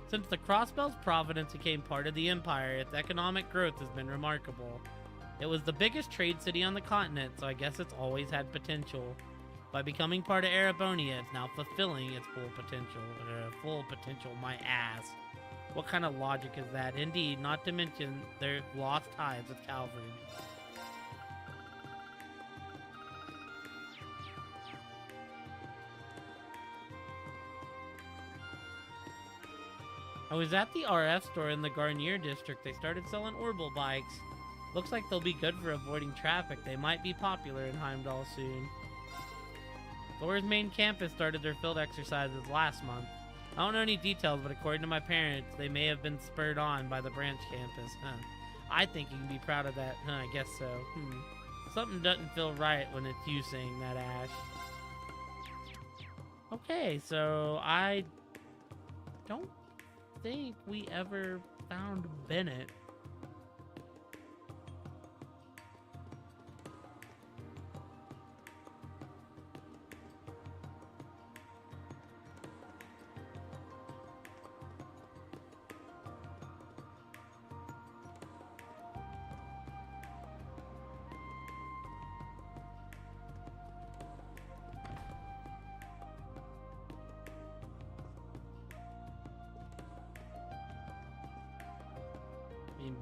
Since the Crossbell's province became part of the Empire, its economic growth has been remarkable. It was the biggest trade city on the continent, so I guess it's always had potential. By becoming part of Erebonia, it's now fulfilling its full potential. Full potential, my ass. What kind of logic is that? Indeed, not to mention their lost ties with Calvary. I was at the RF store in the Garnier district. They started selling Orbital bikes. Looks like they'll be good for avoiding traffic. They might be popular in Heimdall soon. Thor's main campus started their field exercises last month. I don't know any details, but according to my parents, they may have been spurred on by the branch campus. I think you can be proud of that. I guess so. Something doesn't feel right when it's you saying that, Ash. Okay, so I don't think we ever found Bennett.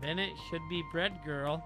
Bennett should be Bread Girl.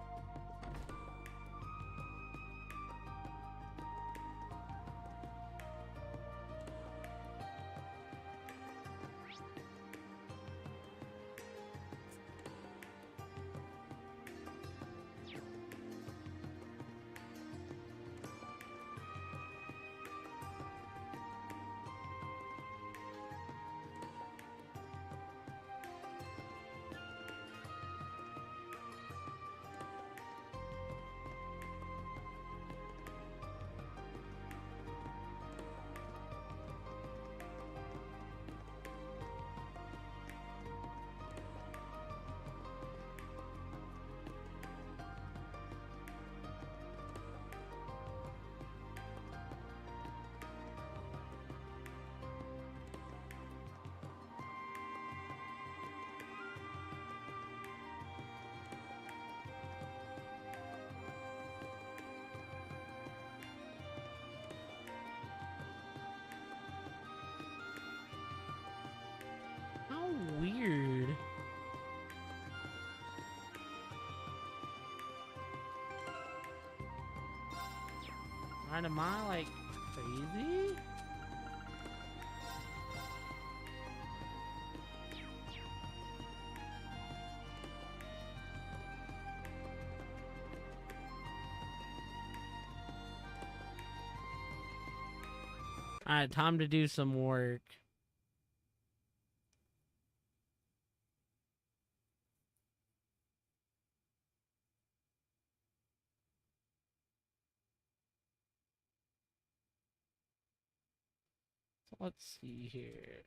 How weird. Right, am I like crazy? Alright, time to do some work. So let's see here.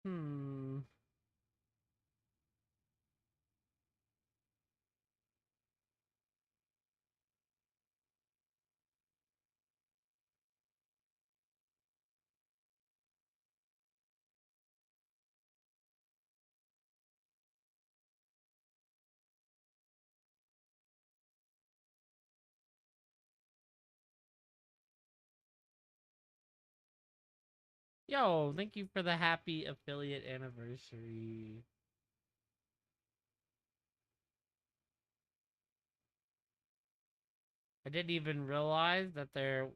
Hmm. Yo, thank you for the happy affiliate anniversary. I didn't even realize that there.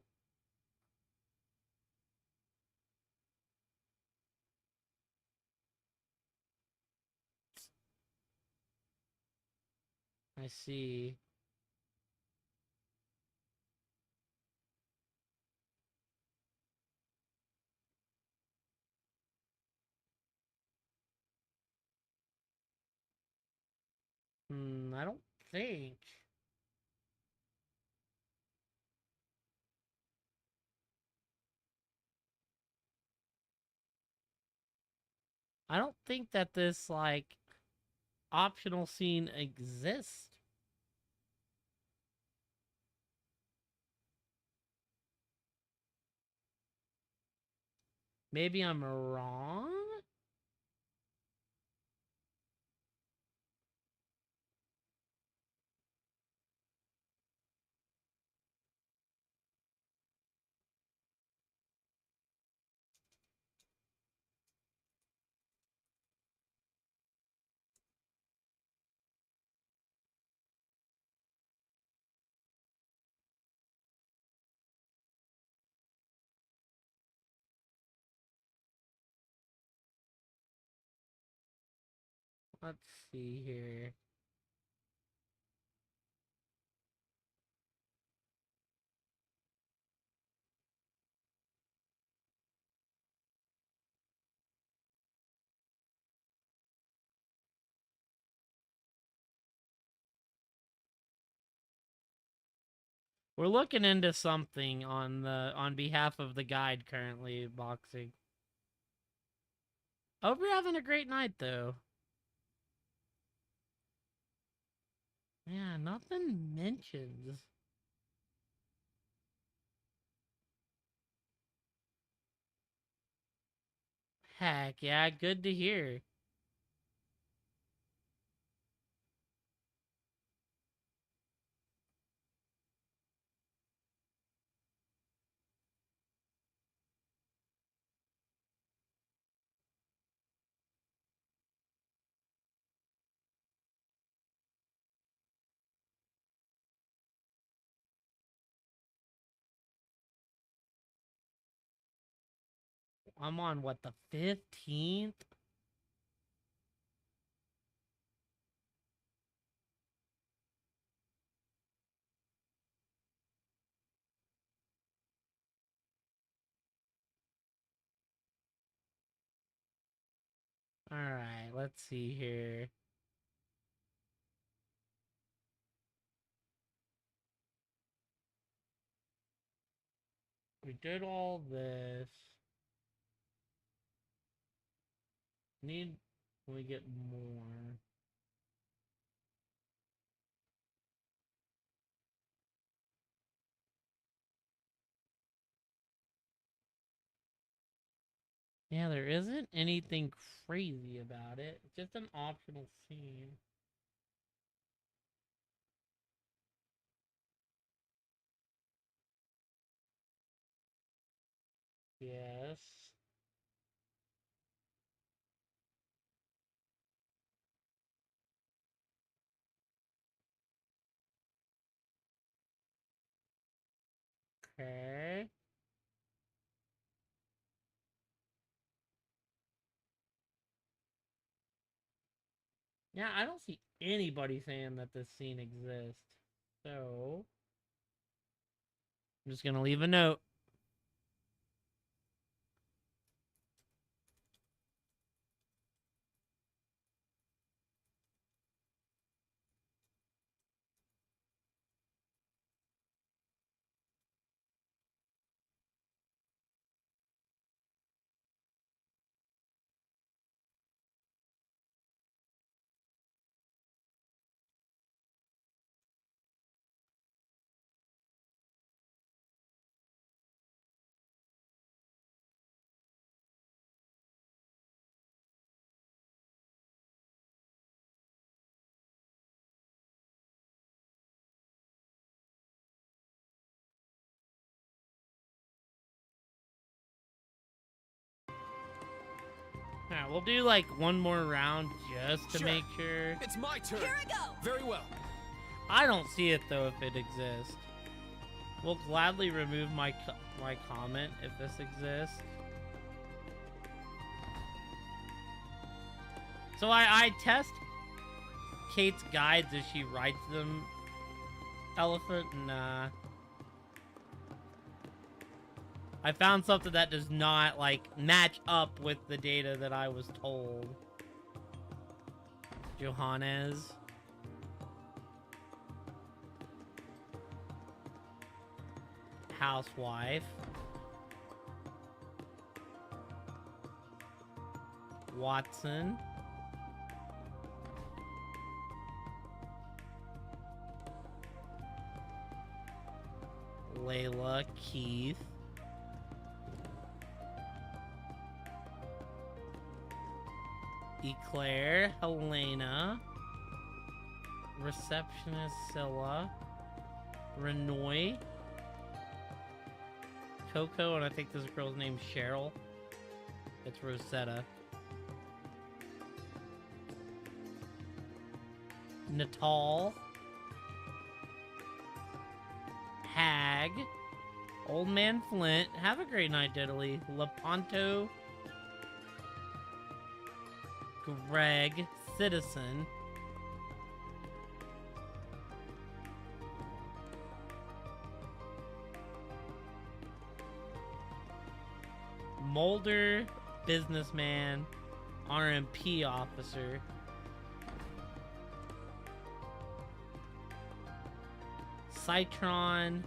I see. I don't think. I don't think that this, like, optional scene exists. Maybe I'm wrong? Let's see here. We're looking into something on behalf of the guide currently boxing. Hope you're having a great night though. Yeah, nothing mentions. Heck yeah, good to hear. I'm on what, the 15th? Alright, let's see here. We did all this. Need we get more? Yeah, there isn't anything crazy about it. It's just an optional scene. Yes. Okay. Yeah, I don't see anybody saying that this scene exists. So, I'm just gonna leave a note. Alright, we'll do like one more round just to Sure. make sure. It's my turn. Here I go. Very well. I don't see it though if it exists. We'll gladly remove my comment if this exists. So I test Kate's guides as she writes them. Elephant, nah. I found something that does not, like, match up with the data that I was told. Johannes. Housewife. Watson. Layla, Keith. Eclair, Helena. Receptionist, Scylla. Renoy. Coco, and I think this girl's named Cheryl. It's Rosetta. Natal. Hag. Old Man Flint. Have a great night, Diddley. Lepanto. Greg. Citizen. Mulder. Businessman. RMP officer. Citron.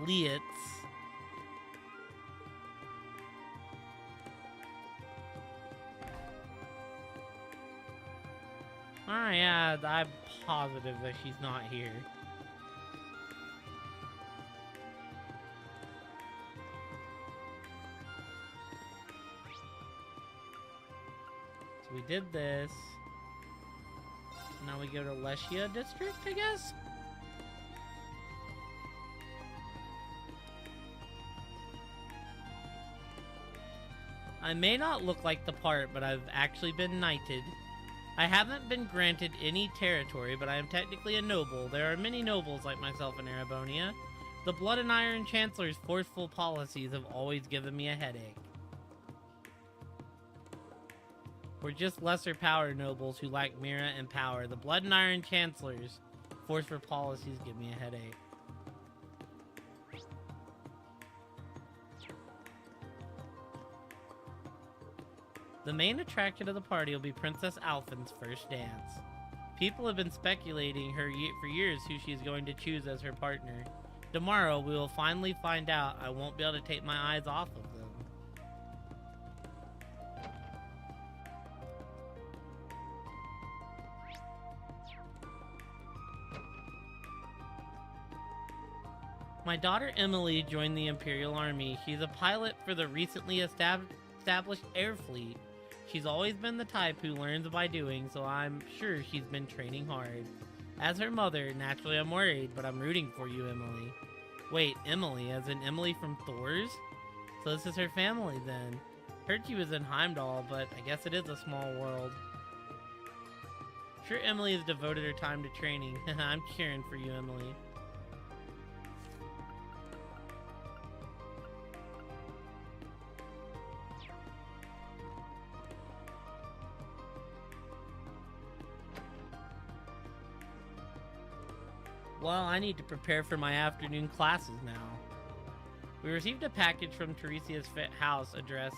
Lietz. Alright, yeah, I'm positive that she's not here. So we did this. Now we go to Lesia District, I guess? I may not look like the part, but I've actually been knighted. I haven't been granted any territory, but I am technically a noble. There are many nobles like myself in Erebonia. The Blood and Iron Chancellor's forceful policies have always given me a headache. We're just lesser power nobles who lack Mira and power. The Blood and Iron Chancellor's forceful policies give me a headache. The main attraction of the party will be Princess Alphen's first dance. People have been speculating for years who she is going to choose as her partner. Tomorrow, we will finally find out. I won't be able to take my eyes off of them. My daughter Emily joined the Imperial Army. She's a pilot for the recently established air fleet. She's always been the type who learns by doing, so I'm sure she's been training hard. As her mother, naturally I'm worried, but I'm rooting for you, Emily. Wait, Emily, as in Emily from Thor's? So this is her family then. Heard she was in Heimdall, but I guess it is a small world. Sure, Emily has devoted her time to training. I'm cheering for you, Emily. Well, I need to prepare for my afternoon classes now. We received a package from Teresia's house addressed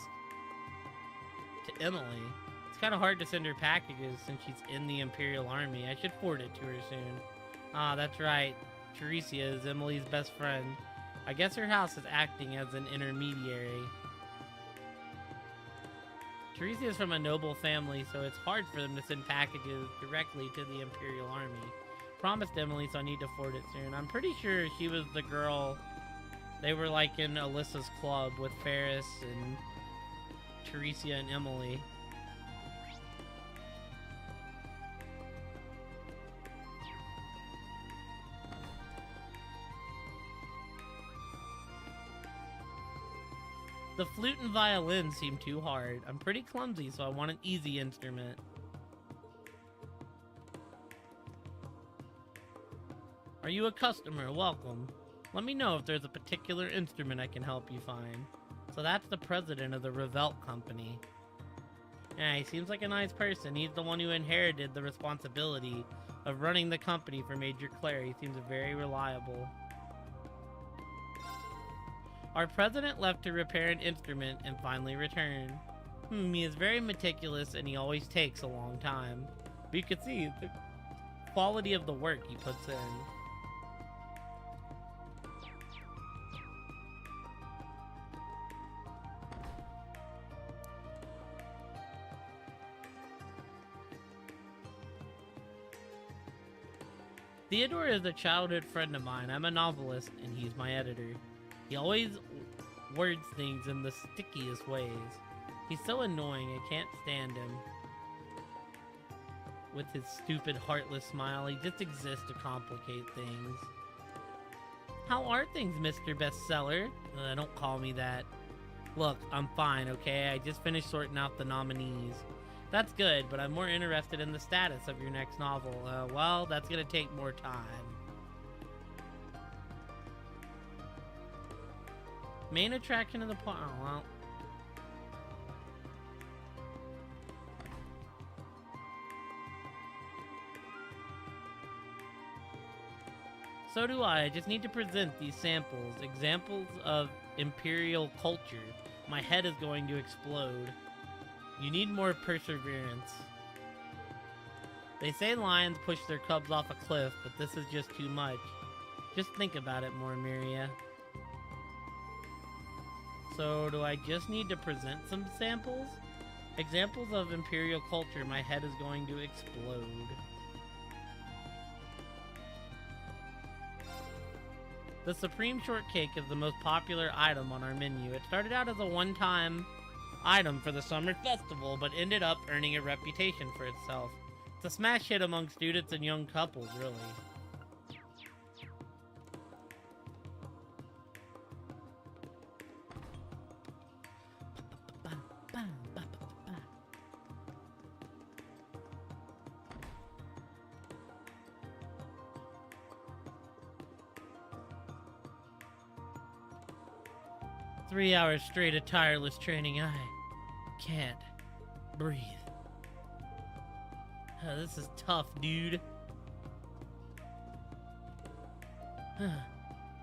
to Emily. It's kind of hard to send her packages since she's in the Imperial Army. I should forward it to her soon. Ah, that's right. Teresia is Emily's best friend. I guess her house is acting as an intermediary. Teresia is from a noble family, so it's hard for them to send packages directly to the Imperial Army. Promised Emily, so I need to forward it soon. I'm pretty sure she was the girl. They were like in Alyssa's club with Ferris and Teresia and Emily. The flute and violin seem too hard. I'm pretty clumsy, so I want an easy instrument. Are you a customer? Welcome. Let me know if there's a particular instrument I can help you find. So that's the president of the Revelt Company. Yeah, he seems like a nice person. He's the one who inherited the responsibility of running the company for Major Claire. He seems very reliable. Our president left to repair an instrument and finally returned. He is very meticulous and he always takes a long time. But you can see the quality of the work he puts in. Theodore is a childhood friend of mine. I'm a novelist, and he's my editor. He always words things in the stickiest ways. He's so annoying, I can't stand him. With his stupid, heartless smile, he just exists to complicate things. How are things, Mr. Bestseller? Don't call me that. Look, I'm fine, okay? I just finished sorting out the nominees. That's good, but I'm more interested in the status of your next novel. Well, that's gonna take more time. Main attraction of the plot. Oh, well. So do I. I just need to present these samples. Examples of imperial culture. My head is going to explode. You need more perseverance. They say lions push their cubs off a cliff, but this is just too much. Just think about it more, Miria. So, do I just need to present some samples? Examples of imperial culture, my head is going to explode. The Supreme Shortcake is the most popular item on our menu. It started out as a one-time item for the summer festival, but ended up earning a reputation for itself. It's a smash hit among students and young couples, really. Three hours straight of tireless training, I can't breathe. This is tough, dude.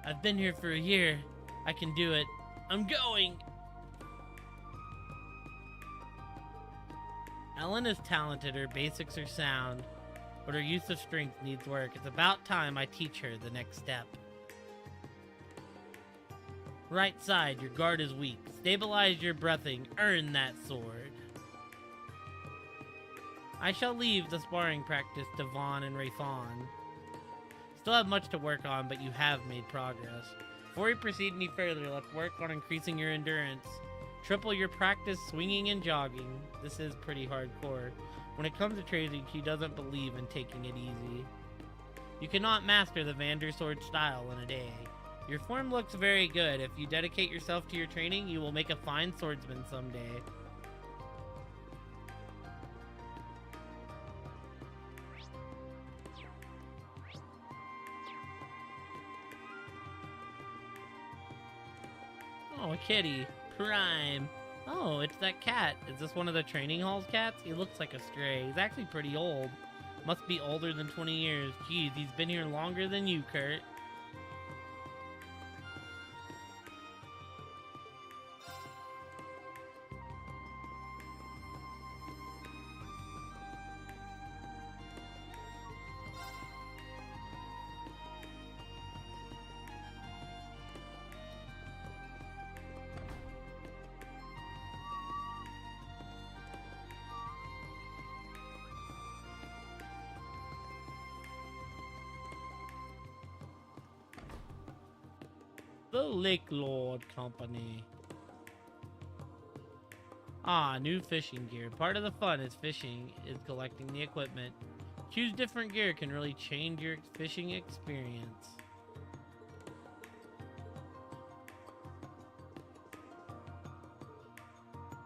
I've been here for a year. I can do it. I'm going! Ellen is talented, her basics are sound, but her use of strength needs work. It's about time I teach her the next step. Right side, your guard is weak. Stabilize your breathing. Earn that sword. I shall leave the sparring practice to Vaughn and Rayfon. Still have much to work on, but you have made progress. Before we proceed any further, let's work on increasing your endurance. Triple your practice swinging and jogging. This is pretty hardcore. When it comes to training, she doesn't believe in taking it easy. You cannot master the Vandersword style in a day. Your form looks very good. If you dedicate yourself to your training, you will make a fine swordsman someday. Oh, a kitty. Prime. Oh, it's that cat. Is this one of the training hall's cats? He looks like a stray. He's actually pretty old. Must be older than 20 years. Geez, he's been here longer than you, Kurt. The Lake Lord Company. Ah, new fishing gear. Part of the fun is fishing is collecting the equipment. Choose different gear can really change your fishing experience.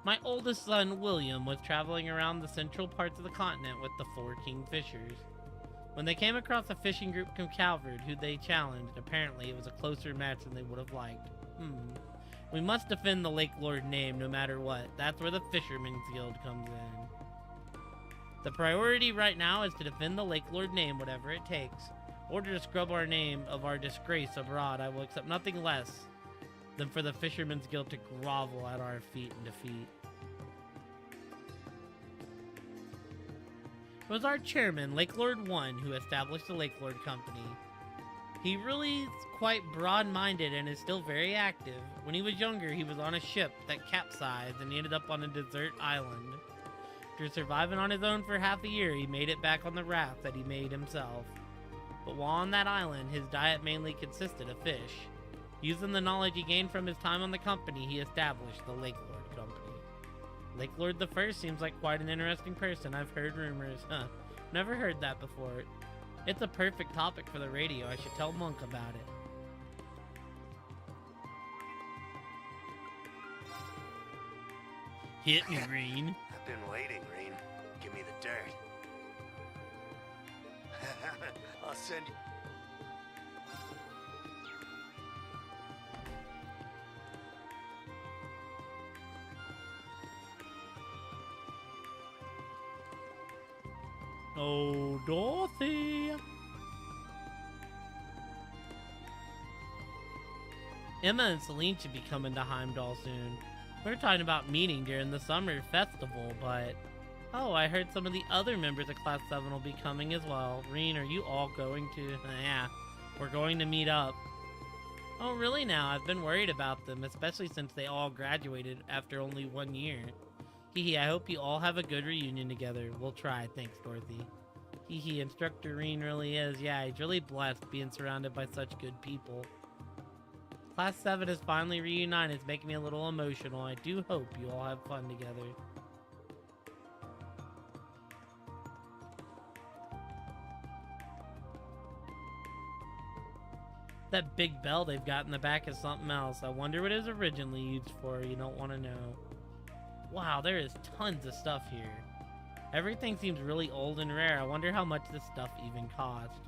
My oldest son, William, was traveling around the central parts of the continent with the 4 kingfishers. When they came across a fishing group from Calvard, who they challenged, apparently it was a closer match than they would have liked. We must defend the Lake Lord name no matter what. That's where the Fisherman's Guild comes in. The priority right now is to defend the Lake Lord name, whatever it takes. Order to scrub our name of our disgrace abroad. I will accept nothing less than for the Fisherman's Guild to grovel at our feet in defeat. It was our chairman, Lake Lord 1, who established the Lake Lord Company. He really is quite broad-minded and is still very active. When he was younger, he was on a ship that capsized and he ended up on a desert island. After surviving on his own for half a year, he made it back on the raft that he made himself. But while on that island, his diet mainly consisted of fish. Using the knowledge he gained from his time on the company, he established the Lake Lord Company. Lake Lord the First seems like quite an interesting person. I've heard rumors. Never heard that before. It's a perfect topic for the radio. I should tell Monk about it. Hit me, Green. I've been waiting, Green. Give me the dirt. I'll send you. Oh, Dorothy. Emma and Celine should be coming to Heimdall soon. We were talking about meeting during the summer festival, but... Oh, I heard some of the other members of Class 7 will be coming as well. Reen, are you all going to... Yeah, we're going to meet up. Oh, really now? I've been worried about them, especially since they all graduated after only 1 year. Hehe, I hope you all have a good reunion together. We'll try. Thanks, Dorothy. Hehe, Instructor Reen really is. Yeah, he's really blessed being surrounded by such good people. Class 7 is finally reunited. It's making me a little emotional. I do hope you all have fun together. That big bell they've got in the back is something else. I wonder what it was originally used for. You don't want to know. Wow, there is tons of stuff here. Everything seems really old and rare. I wonder how much this stuff even cost.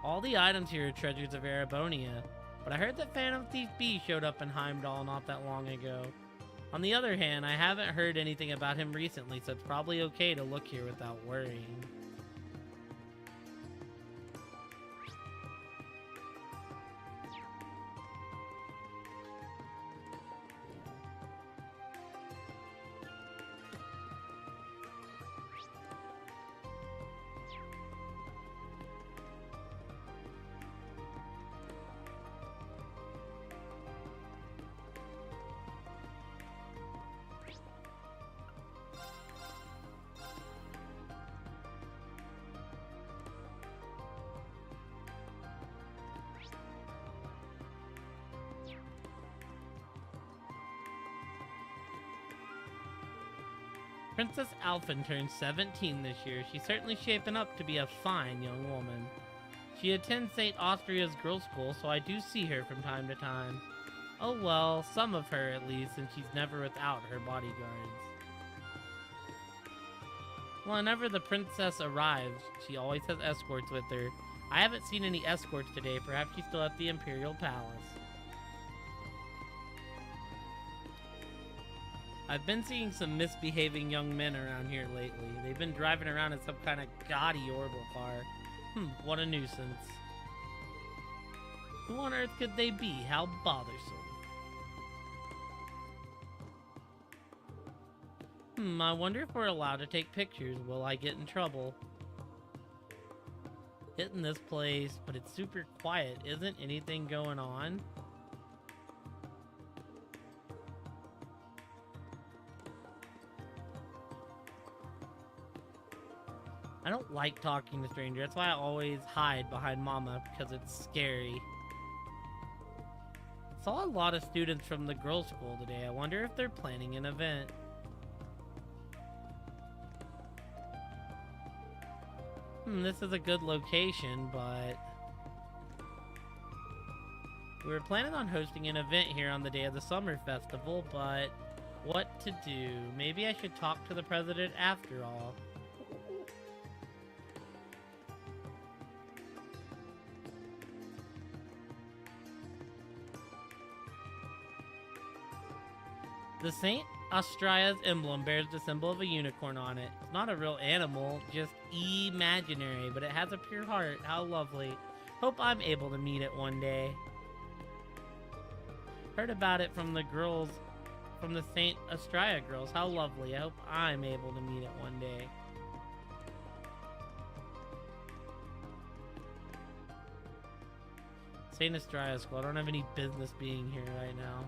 All the items here are treasures of Erebonia, but I heard that Phantom Thief B showed up in Heimdall not that long ago. On the other hand, I haven't heard anything about him recently, so it's probably okay to look here without worrying. Princess Alphen turned 17 this year. She's certainly shaping up to be a fine young woman. She attends St. Austria's girls' school, so I do see her from time to time. Oh well, some of her at least, and she's never without her bodyguards. Whenever the princess arrives, she always has escorts with her. I haven't seen any escorts today. Perhaps she's still at the Imperial Palace. I've been seeing some misbehaving young men around here lately. They've been driving around in some kind of gaudy orbital car. What a nuisance. Who on earth could they be? How bothersome. I wonder if we're allowed to take pictures. Will I get in trouble? Hitting this place, but it's super quiet. Isn't anything going on? I don't like talking to strangers. That's why I always hide behind Mama, because it's scary. Saw a lot of students from the girls' school today. I wonder if they're planning an event. This is a good location, but... We were planning on hosting an event here on the day of the summer festival, but what to do? Maybe I should talk to the president after all. The St. Austria's emblem bears the symbol of a unicorn on it. It's not a real animal, just imaginary, but it has a pure heart. How lovely. Hope I'm able to meet it one day. Heard about it from the girls, from the St. Austria girls. How lovely. I hope I'm able to meet it one day. St. Austria School. I don't have any business being here right now.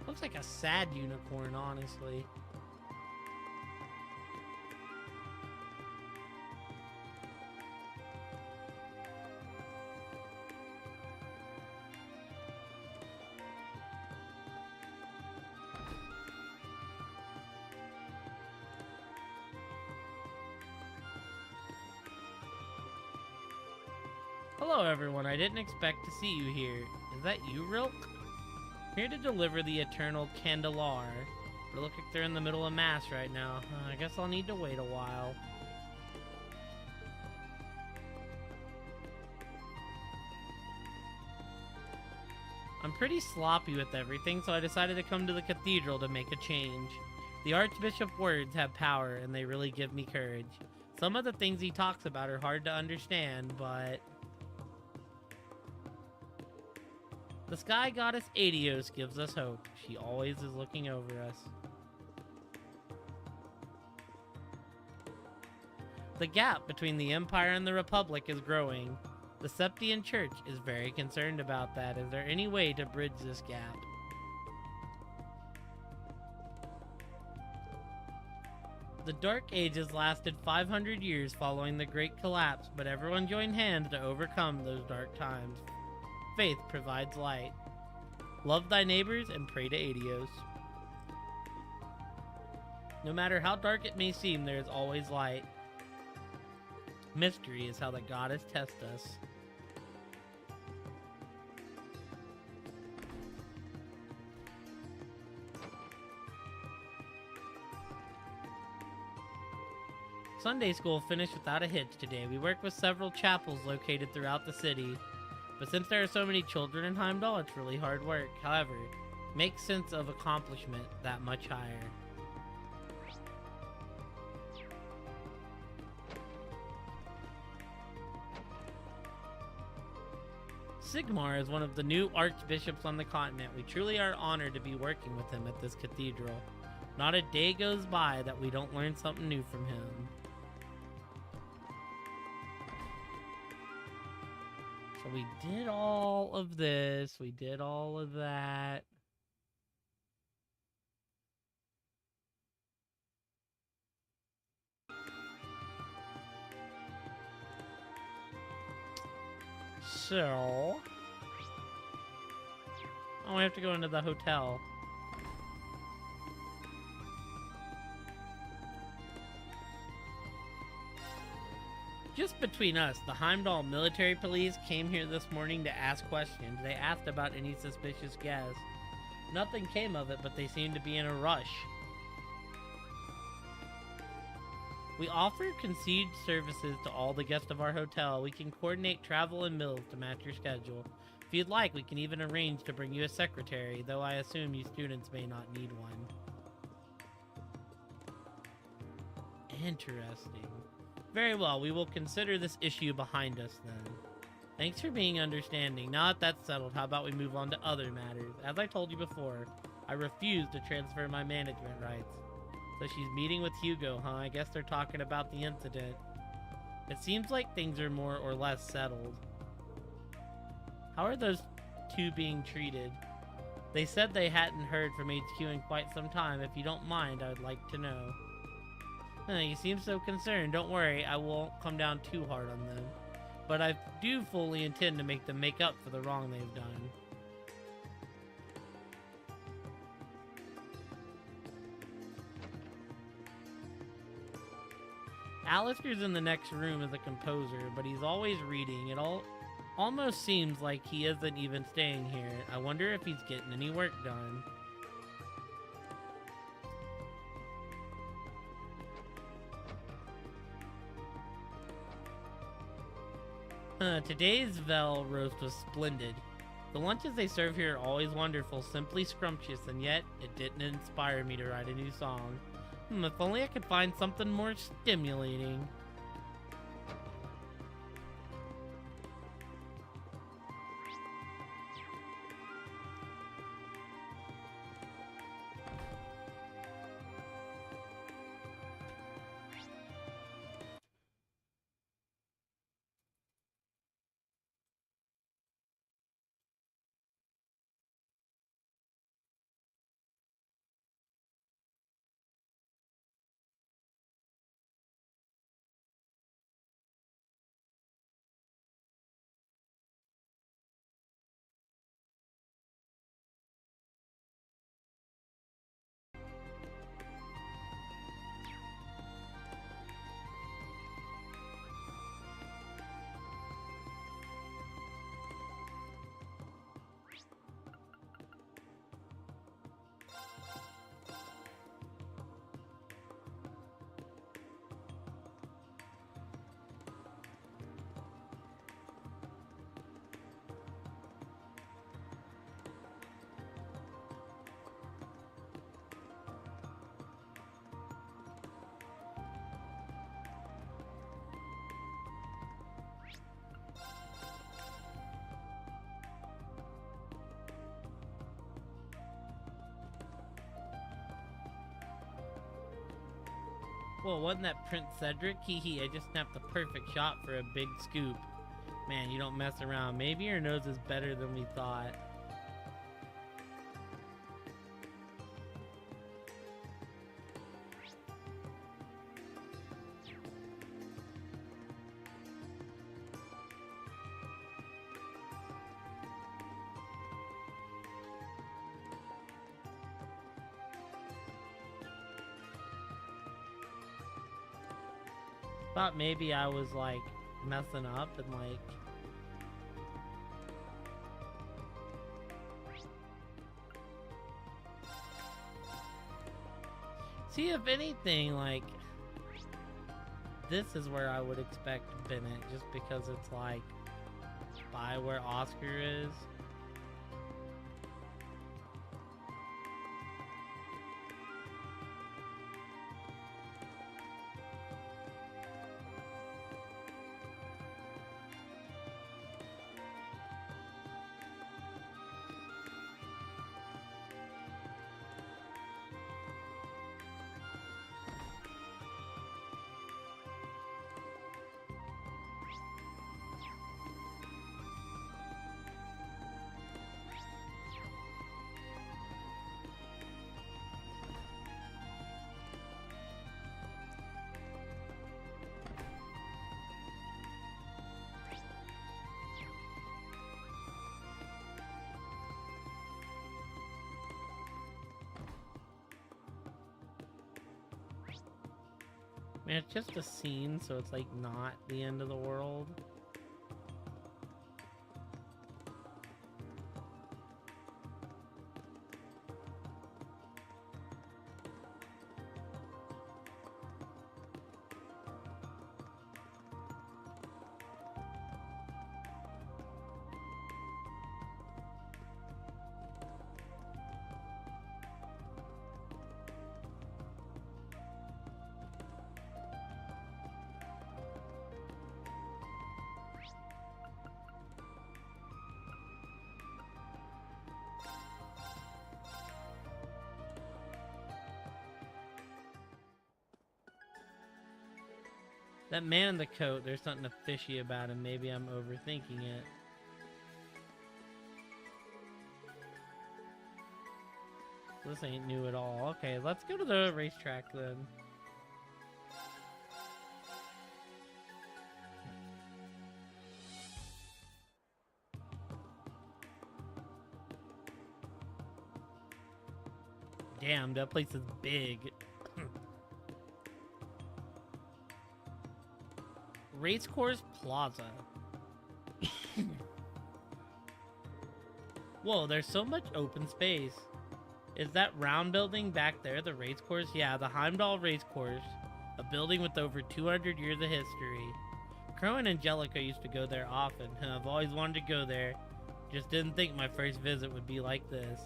Looks like a sad unicorn, honestly. Hello everyone, I didn't expect to see you here. Is that you, Rilk? Here to deliver the eternal Candelar. But it looks like they're in the middle of mass right now. I guess I'll need to wait a while. I'm pretty sloppy with everything, so I decided to come to the cathedral to make a change. The Archbishop's words have power, and they really give me courage. Some of the things he talks about are hard to understand, but... The sky goddess Adios gives us hope. She always is looking over us. The gap between the Empire and the Republic is growing. The Septian Church is very concerned about that. Is there any way to bridge this gap? The Dark Ages lasted 500 years following the Great Collapse, but everyone joined hands to overcome those dark times. Faith provides light. Love thy neighbors and pray to Adios. No matter how dark it may seem, there is always light. Mystery is how the goddess tests us. Sunday school finished without a hitch today. We worked with several chapels located throughout the city. But since there are so many children in Heimdall, it's really hard work. However, makes sense of accomplishment that much higher. Sigmar is one of the new archbishops on the continent. We truly are honored to be working with him at this cathedral. Not a day goes by that we don't learn something new from him. So we did all of this, we did all of that. So... oh, I have to go into the hotel. Just between us, the Heimdall military police came here this morning to ask questions. They asked about any suspicious guests. Nothing came of it, but they seemed to be in a rush. We offer concierge services to all the guests of our hotel. We can coordinate travel and meals to match your schedule. If you'd like, we can even arrange to bring you a secretary, though I assume you students may not need one. Interesting. Very well, we will consider this issue behind us then. Thanks for being understanding. Now that that's settled, how about we move on to other matters? As I told you before, I refuse to transfer my management rights. So she's meeting with Hugo, huh? I guess they're talking about the incident. It seems like things are more or less settled. How are those two being treated? They said they hadn't heard from HQ in quite some time. If you don't mind, I would like to know. You seem so concerned. Don't worry, I won't come down too hard on them. But I do fully intend to make them make up for the wrong they've done. Alistair's in the next room as a composer, but he's always reading. Almost seems like he isn't even staying here. I wonder if he's getting any work done. Today's Vel roast was splendid. The lunches they serve here are always wonderful, simply scrumptious, and yet it didn't inspire me to write a new song. If only I could find something more stimulating. Well, wasn't that Prince Cedric? Hee, I just snapped the perfect shot for a big scoop. Man, you don't mess around. Maybe your nose is better than we thought. Thought maybe I was like messing up and like see, if anything, like this is where I would expect Bennett, just because it's like by where Oscar is. I mean, it's just a scene, so it's like not the end of the world. That man in the coat, there's something fishy about him. Maybe I'm overthinking it. This ain't new at all. Okay, let's go to the racetrack then. Damn, that place is big. Racecourse Plaza. Whoa, there's so much open space. Is that round building back there the race course? Yeah, the Heimdall race course. A building with over 200 years of history. Crow and Angelica used to go there often. I've always wanted to go there. Just didn't think my first visit would be like this.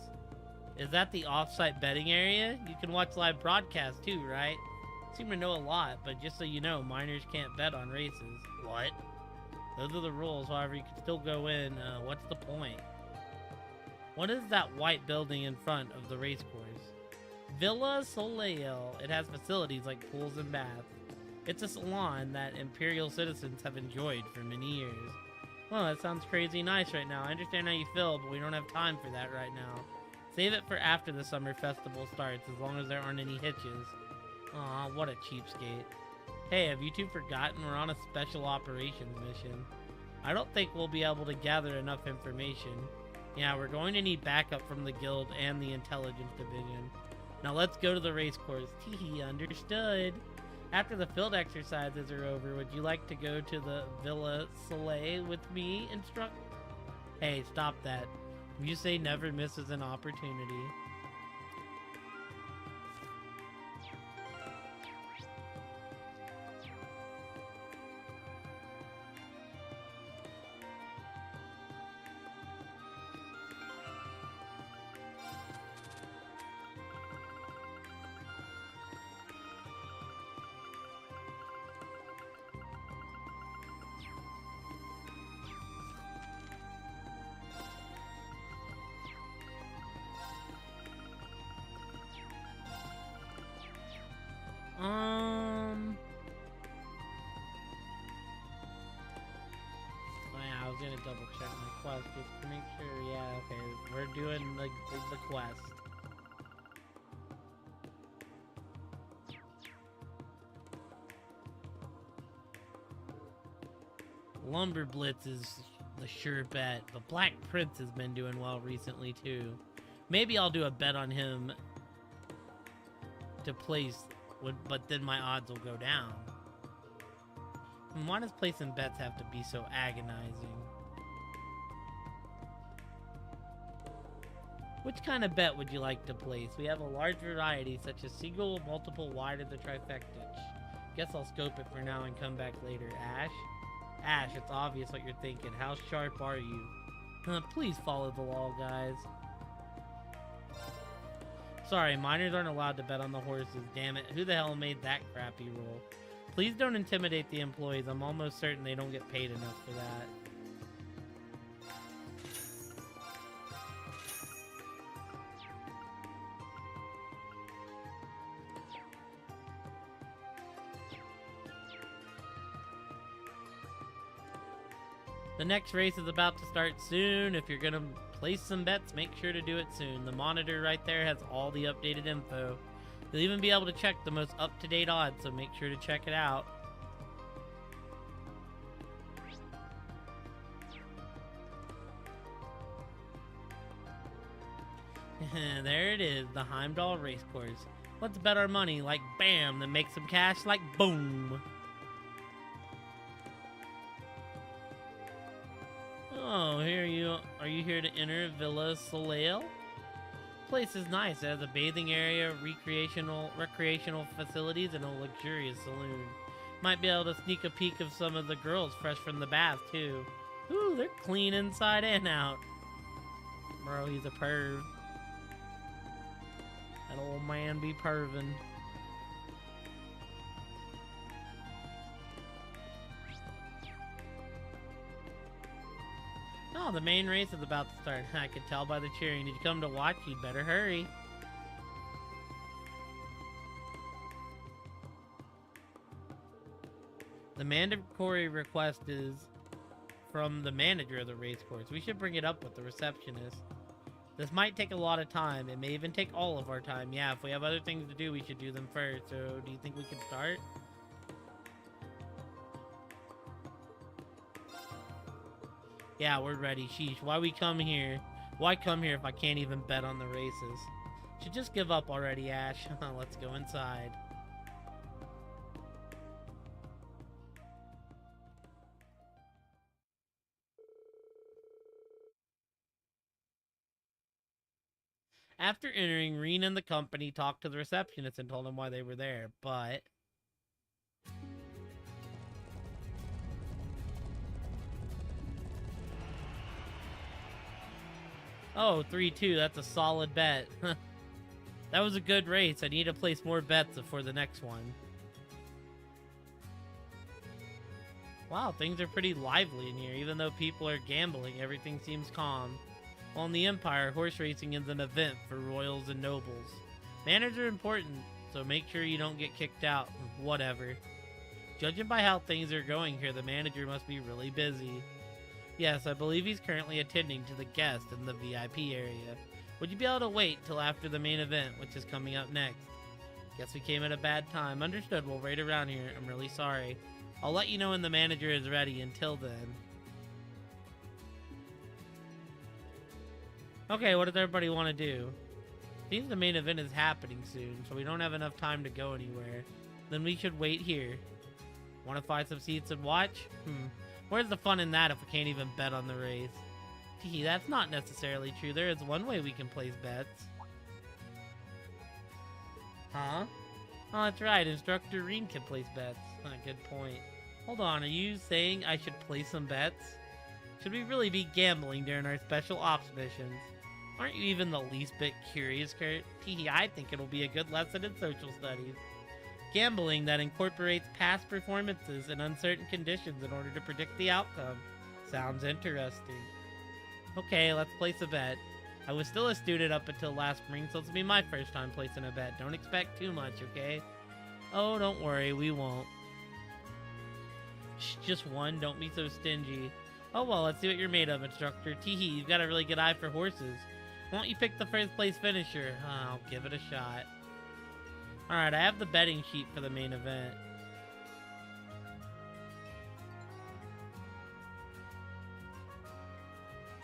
Is that the off-site betting area? You can watch live broadcasts too, right? Seem to know a lot, but just so you know, minors can't bet on races. What? Those are the rules, however you can still go in. What's the point? What is that white building in front of the race course? Villa Soleil. It has facilities like pools and baths. It's a salon that Imperial citizens have enjoyed for many years. Well, that sounds crazy nice right now. I understand how you feel, but we don't have time for that right now. Save it for after the summer festival starts, as long as there aren't any hitches. Aw, what a cheapskate. Hey, have you two forgotten we're on a special operations mission? I don't think we'll be able to gather enough information. Yeah, we're going to need backup from the guild and the intelligence division. Now let's go to the race course. Teehee, understood. After the field exercises are over, would you like to go to the Villa Soleil with me, instruct? Hey, stop that. You say never misses an opportunity. I was gonna double check my quest just to make sure. Yeah, okay, we're doing the quest. Lumber Blitz is the sure bet. The Black Prince has been doing well recently too. Maybe I'll do a bet on him to place, but then my odds will go down. And why does placing bets have to be so agonizing? Which kind of bet would you like to place? We have a large variety, such as single, multiple, wide, and the trifecta. Guess I'll scope it for now and come back later. Ash? Ash, it's obvious what you're thinking. How sharp are you? Please follow the law, guys. Sorry, minors aren't allowed to bet on the horses. Damn it. Who the hell made that crappy rule? Please don't intimidate the employees. I'm almost certain they don't get paid enough for that. The next race is about to start soon. If you're gonna place some bets, make sure to do it soon. The monitor right there has all the updated info. You'll even be able to check the most up-to-date odds, so make sure to check it out. There it is, the Heimdall Racecourse. Let's bet our money like bam, then make some cash like boom. Oh, are you here to enter Villa Soleil? Place is nice. It has a bathing area, recreational facilities, and a luxurious saloon. Might be able to sneak a peek of some of the girls fresh from the bath too. Ooh, they're clean inside and out. Bro, he's a perv. That old man be pervin'. Oh, the main race is about to start. I could tell by the cheering. Did you come to watch? You'd better hurry. The mandatory request is from the manager of the race course. We should bring it up with the receptionist. This might take a lot of time. It may even take all of our time. Yeah, if we have other things to do, we should do them first. So, do you think we can start? Yeah, we're ready. Sheesh, why we come here? Why come here if I can't even bet on the races? Should just give up already, Ash. Let's go inside. After entering, Reen and the company talked to the receptionist and told him why they were there, but... Oh, 3-2, that's a solid bet. That was a good race. I need to place more bets for the next one. Wow, things are pretty lively in here. Even though people are gambling, everything seems calm. While in the Empire, horse racing is an event for royals and nobles. Manners are important, so make sure you don't get kicked out. Whatever. Judging by how things are going here, the manager must be really busy. Yes, I believe he's currently attending to the guests in the VIP area. Would you be able to wait till after the main event, which is coming up next? Guess we came at a bad time. Understood, we'll wait around here. I'm really sorry. I'll let you know when the manager is ready. Until then. Okay, what does everybody want to do? Seems the main event is happening soon, so we don't have enough time to go anywhere. Then we should wait here. Want to find some seats and watch? Where's the fun in that if we can't even bet on the race? Gee, that's not necessarily true. There is one way we can place bets. Huh? Oh, that's right. Instructor Reen can place bets. Good point. Hold on, are you saying I should place some bets? Should we really be gambling during our special ops missions? Aren't you even the least bit curious, Kurt? Teehee, I think it'll be a good lesson in social studies. Gambling that incorporates past performances in uncertain conditions in order to predict the outcome. Sounds interesting. Okay, let's place a bet. I was still a student up until last spring, so this will be my first time placing a bet. Don't expect too much, okay? Oh, don't worry, we won't. Shh, just one, don't be so stingy. Oh well, let's see what you're made of, instructor. Teehee, you've got a really good eye for horses. Why don't you pick the first place finisher? I'll give it a shot. Alright, I have the betting sheet for the main event.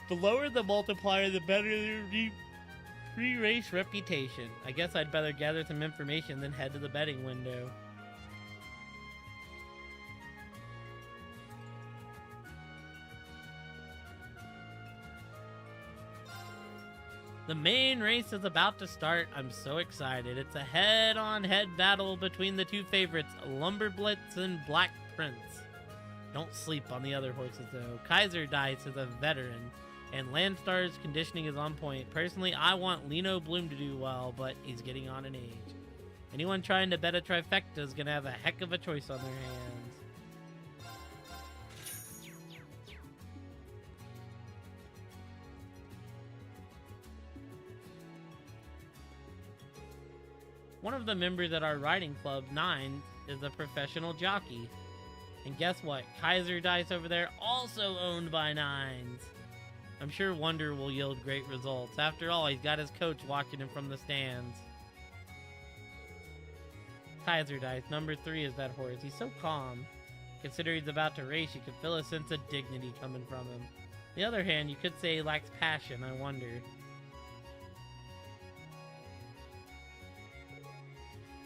The lower the multiplier, the better the pre-race reputation. I guess I'd better gather some information than head to the betting window. The main race is about to start. I'm so excited. It's a head-on-head battle between the two favorites, Lumberblitz and Black Prince. Don't sleep on the other horses, though. Kaiser Dice is a veteran, and Landstar's conditioning is on point. Personally, I want Lino Bloom to do well, but he's getting on in age. Anyone trying to bet a trifecta is going to have a heck of a choice on their hands. One of the members at our riding club, Nine, is a professional jockey. And guess what? Kaiser Dice over there, also owned by Nines. I'm sure Wonder will yield great results. After all, he's got his coach watching him from the stands. Kaiser Dice, number 3 is that horse. He's so calm. Considering he's about to race, you can feel a sense of dignity coming from him. On the other hand, you could say he lacks passion, I wonder.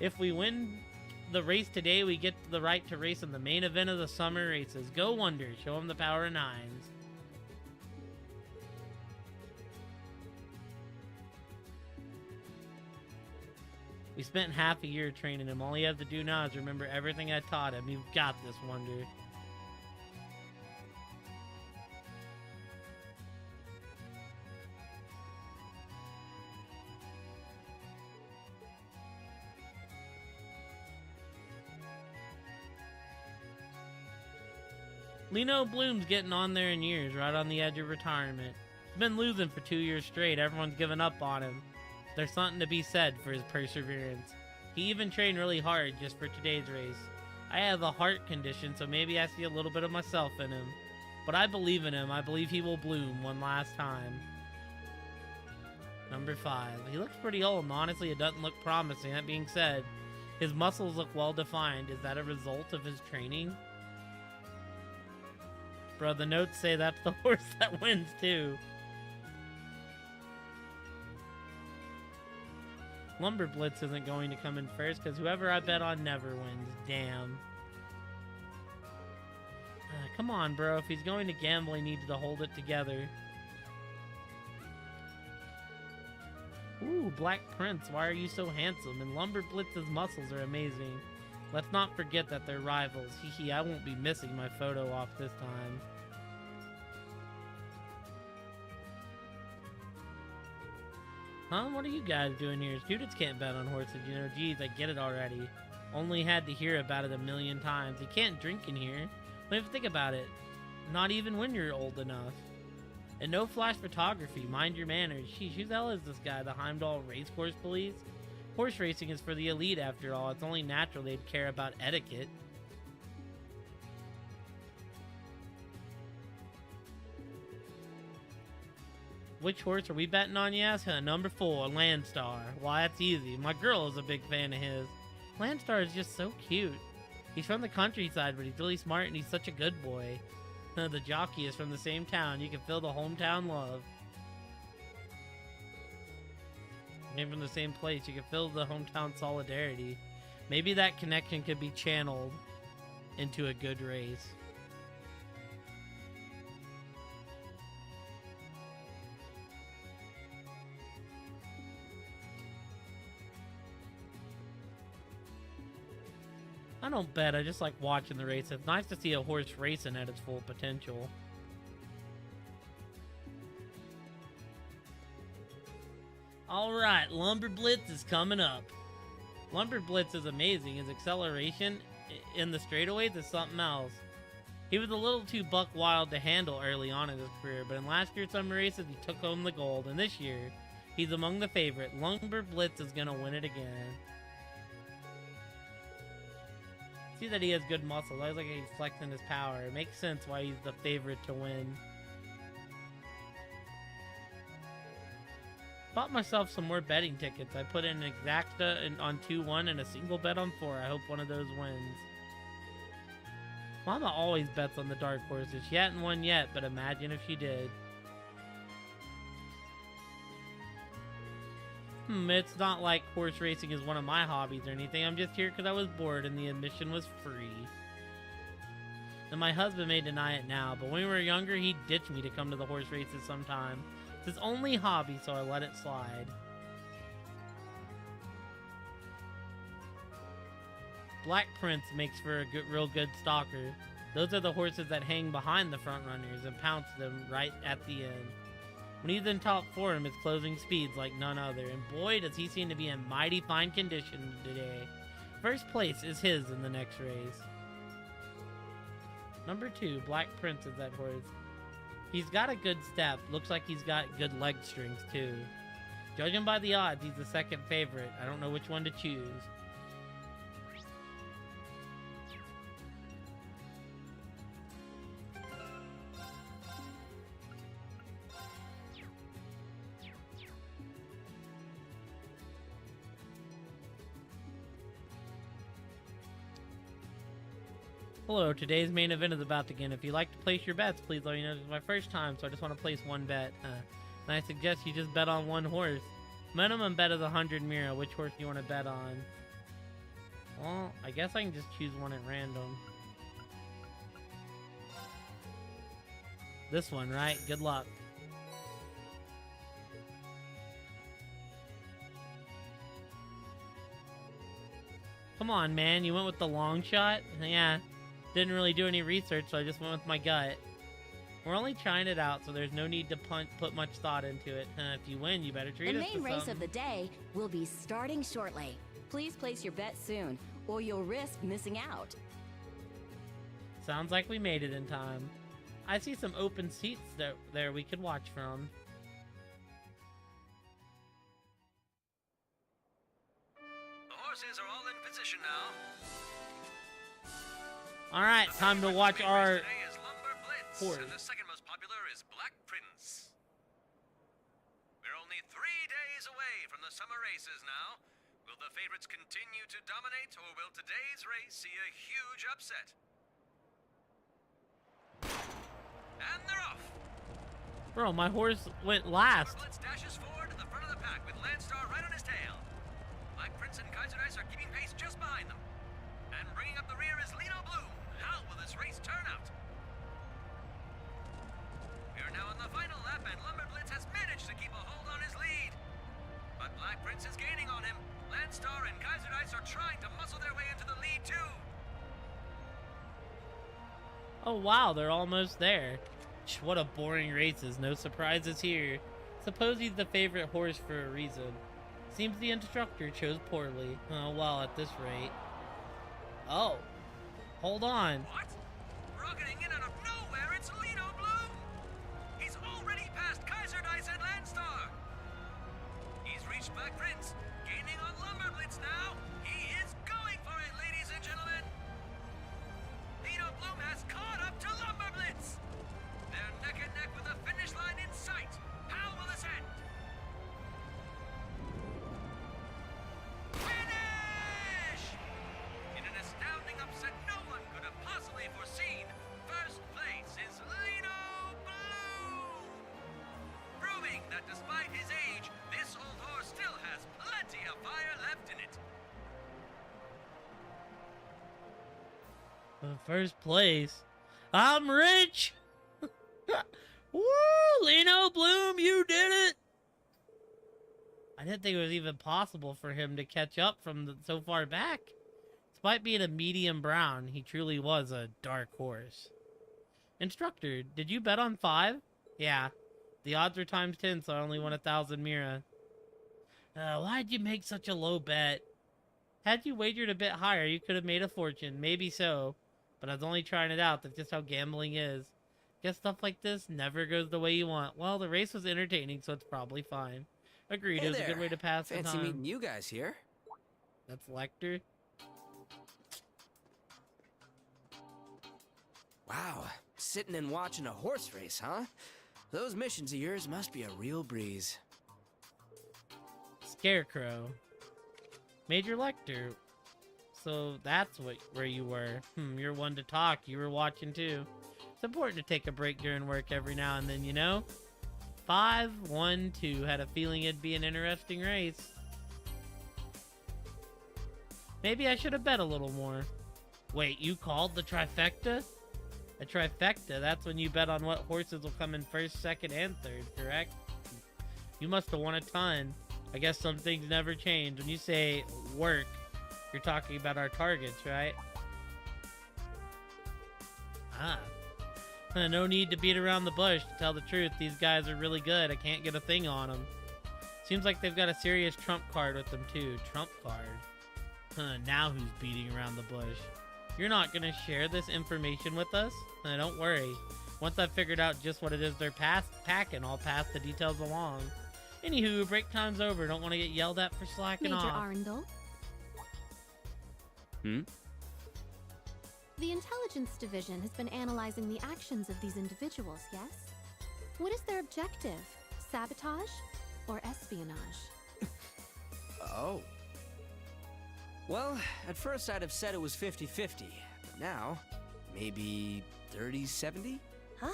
If we win the race today, we get the right to race in the main event of the summer races. Go Wonder, show him the power of Nines. We spent half a year training him. All he has to do now is remember everything I taught him. You've got this, Wonder. Lino Bloom's getting on there in years, right on the edge of retirement. He's been losing for 2 years straight. Everyone's given up on him. There's something to be said for his perseverance. He even trained really hard just for today's race. I have a heart condition, so maybe I see a little bit of myself in him. But I believe in him. I believe he will bloom one last time. Number 5. He looks pretty old, and honestly, it doesn't look promising. That being said, his muscles look well defined. Is that a result of his training? Bro, the notes say that's the horse that wins, too. Lumberblitz isn't going to come in first, because whoever I bet on never wins. Damn. Come on, bro. If he's going to gamble, he needs to hold it together. Ooh, Black Prince, why are you so handsome? And Lumber Blitz's muscles are amazing. Let's not forget that they're rivals. Hee, I won't be missing my photo op this time. Huh? What are you guys doing here? Students can't bet on horses, you know. Geez, I get it already. Only had to hear about it a million times. You can't drink in here. Don't even think about it. Not even when you're old enough. And no flash photography. Mind your manners. Sheesh, who the hell is this guy? The Heimdall Racecourse Police? Horse racing is for the elite after all. It's only natural they'd care about etiquette. Which horse are we betting on, you ask? Number 4, Landstar. Why, that's easy. My girl is a big fan of his. Landstar is just so cute. He's from the countryside, but he's really smart and he's such a good boy. The jockey is from the same town. You can feel the hometown love. Came from the same place. You can feel the hometown solidarity. Maybe that connection could be channeled into a good race. I don't bet, I just like watching the race. It's nice to see a horse racing at its full potential. Alright, Lumber Blitz is coming up. Lumber Blitz is amazing. His acceleration in the straightaways is something else. He was a little too buck wild to handle early on in his career, but in last year's summer races he took home the gold, and this year he's among the favorite. Lumber Blitz is gonna win it again. See that he has good muscle. Looks like he's flexing his power. It makes sense why he's the favorite to win. Bought myself some more betting tickets. I put in an exacta on 2-1 and a single bet on 4. I hope one of those wins. Mama always bets on the dark horses. She hadn't won yet, but imagine if she did. It's not like horse racing is one of my hobbies or anything. I'm just here because I was bored and the admission was free. And my husband may deny it now, but when we were younger, he'd ditch me to come to the horse races sometime. It's his only hobby, so I let it slide. Black Prince makes for a real good stalker. Those are the horses that hang behind the front runners and pounce them right at the end. When he's in top form, his closing speed's like none other, and boy does he seem to be in mighty fine condition today. First place is his in the next race. Number 2, Black Prince is that horse. He's got a good step, looks like he's got good leg strength too. Judging by the odds, he's the second favorite. I don't know which one to choose. Hello, today's main event is about to begin. If you'd like to place your bets, please let me know. This is my first time, so I just want to place one bet. And I suggest you just bet on one horse. Minimum bet is 100 mira. Which horse do you want to bet on? Well, I guess I can just choose one at random. This one, right? Good luck. Come on, man. You went with the long shot? Yeah. Didn't really do any research, so I just went with my gut. We're only trying it out, so there's no need to put much thought into it. If you win, you better treat us to something. The main race of the day will be starting shortly. Please place your bet soon, or you'll risk missing out. Sounds like we made it in time. I see some open seats there we could watch from. The horses are all in position now. Alright, time to watch our horse. And the second most popular is Black Prince. We're only 3 days away from the summer races now. Will the favorites continue to dominate, or will today's race see a huge upset? And they're off! Bro, my horse went last. Blitz dashes forward to the front of the pack with Landstar right on his tail. Black Prince and Kaiser Dice are keeping pace just behind them. And bringing up the rear is Lino Bloom. How will this race turn out? We are now on the final lap, and Lumber Blitz has managed to keep a hold on his lead. But Black Prince is gaining on him. Landstar and Kaiser Ice are trying to muscle their way into the lead too. Oh wow, they're almost there. What a boring races, no surprises here. Suppose he's the favorite horse for a reason. Seems the instructor chose poorly. Oh well, at this rate. Oh, hold on. What? Rocketing in out of nowhere, it's Lino Bloom! He's already passed Kaiser Dice and Landstar! He's reached Black Prince, gaining on Lumberblitz now! He is going for it, ladies and gentlemen! Lino Bloom has caught up to Lumberblitz! They're neck and neck with the finish line in sight! How will this end? Finish! In an astounding upset no one could have possibly foreseen, first place is Lino Bloom! Proving that despite his age, this old horse still has plenty of fire left in it. First place. I'm rich! Woo! Lino Bloom, you did it! I didn't think it was even possible for him to catch up from so far back. Despite being a medium brown, he truly was a dark horse. Instructor, did you bet on 5? Yeah. The odds are times 10, so I only won 1,000 Mira. Why'd you make such a low bet? Had you wagered a bit higher, you could have made a fortune. Maybe so. But I was only trying it out. That's just how gambling is. Guess stuff like this never goes the way you want. Well, the race was entertaining, so it's probably fine. Agreed, Hey it was a good there. way to pass the Fancy time. meeting you guys here. That's Lecter. Wow, sitting and watching a horse race, huh? Those missions of yours must be a real breeze. Scarecrow. Major Lecter. So that's where you were. You're one to talk. You were watching too. It's important to take a break during work every now and then, you know? 5-1-2. Had a feeling it'd be an interesting race. Maybe I should have bet a little more. Wait, you called the trifecta? A trifecta, that's when you bet on what horses will come in first, second, and third, correct? You must have won a ton. I guess some things never change. When you say work, you're talking about our targets, right? Ah. No need to beat around the bush. To tell the truth, these guys are really good. I can't get a thing on them. Seems like they've got a serious trump card with them too. Trump card. Now who's beating around the bush? You're not gonna share this information with us? Don't worry. Once I've figured out just what it is they're packing, I'll pass the details along. Anywho, break time's over. Don't want to get yelled at for slacking Major off. Arundel, the Intelligence Division has been analyzing the actions of these individuals, yes? What is their objective? Sabotage or espionage? Oh. Well, at first I'd have said it was 50-50, but now, maybe 30-70? Huh?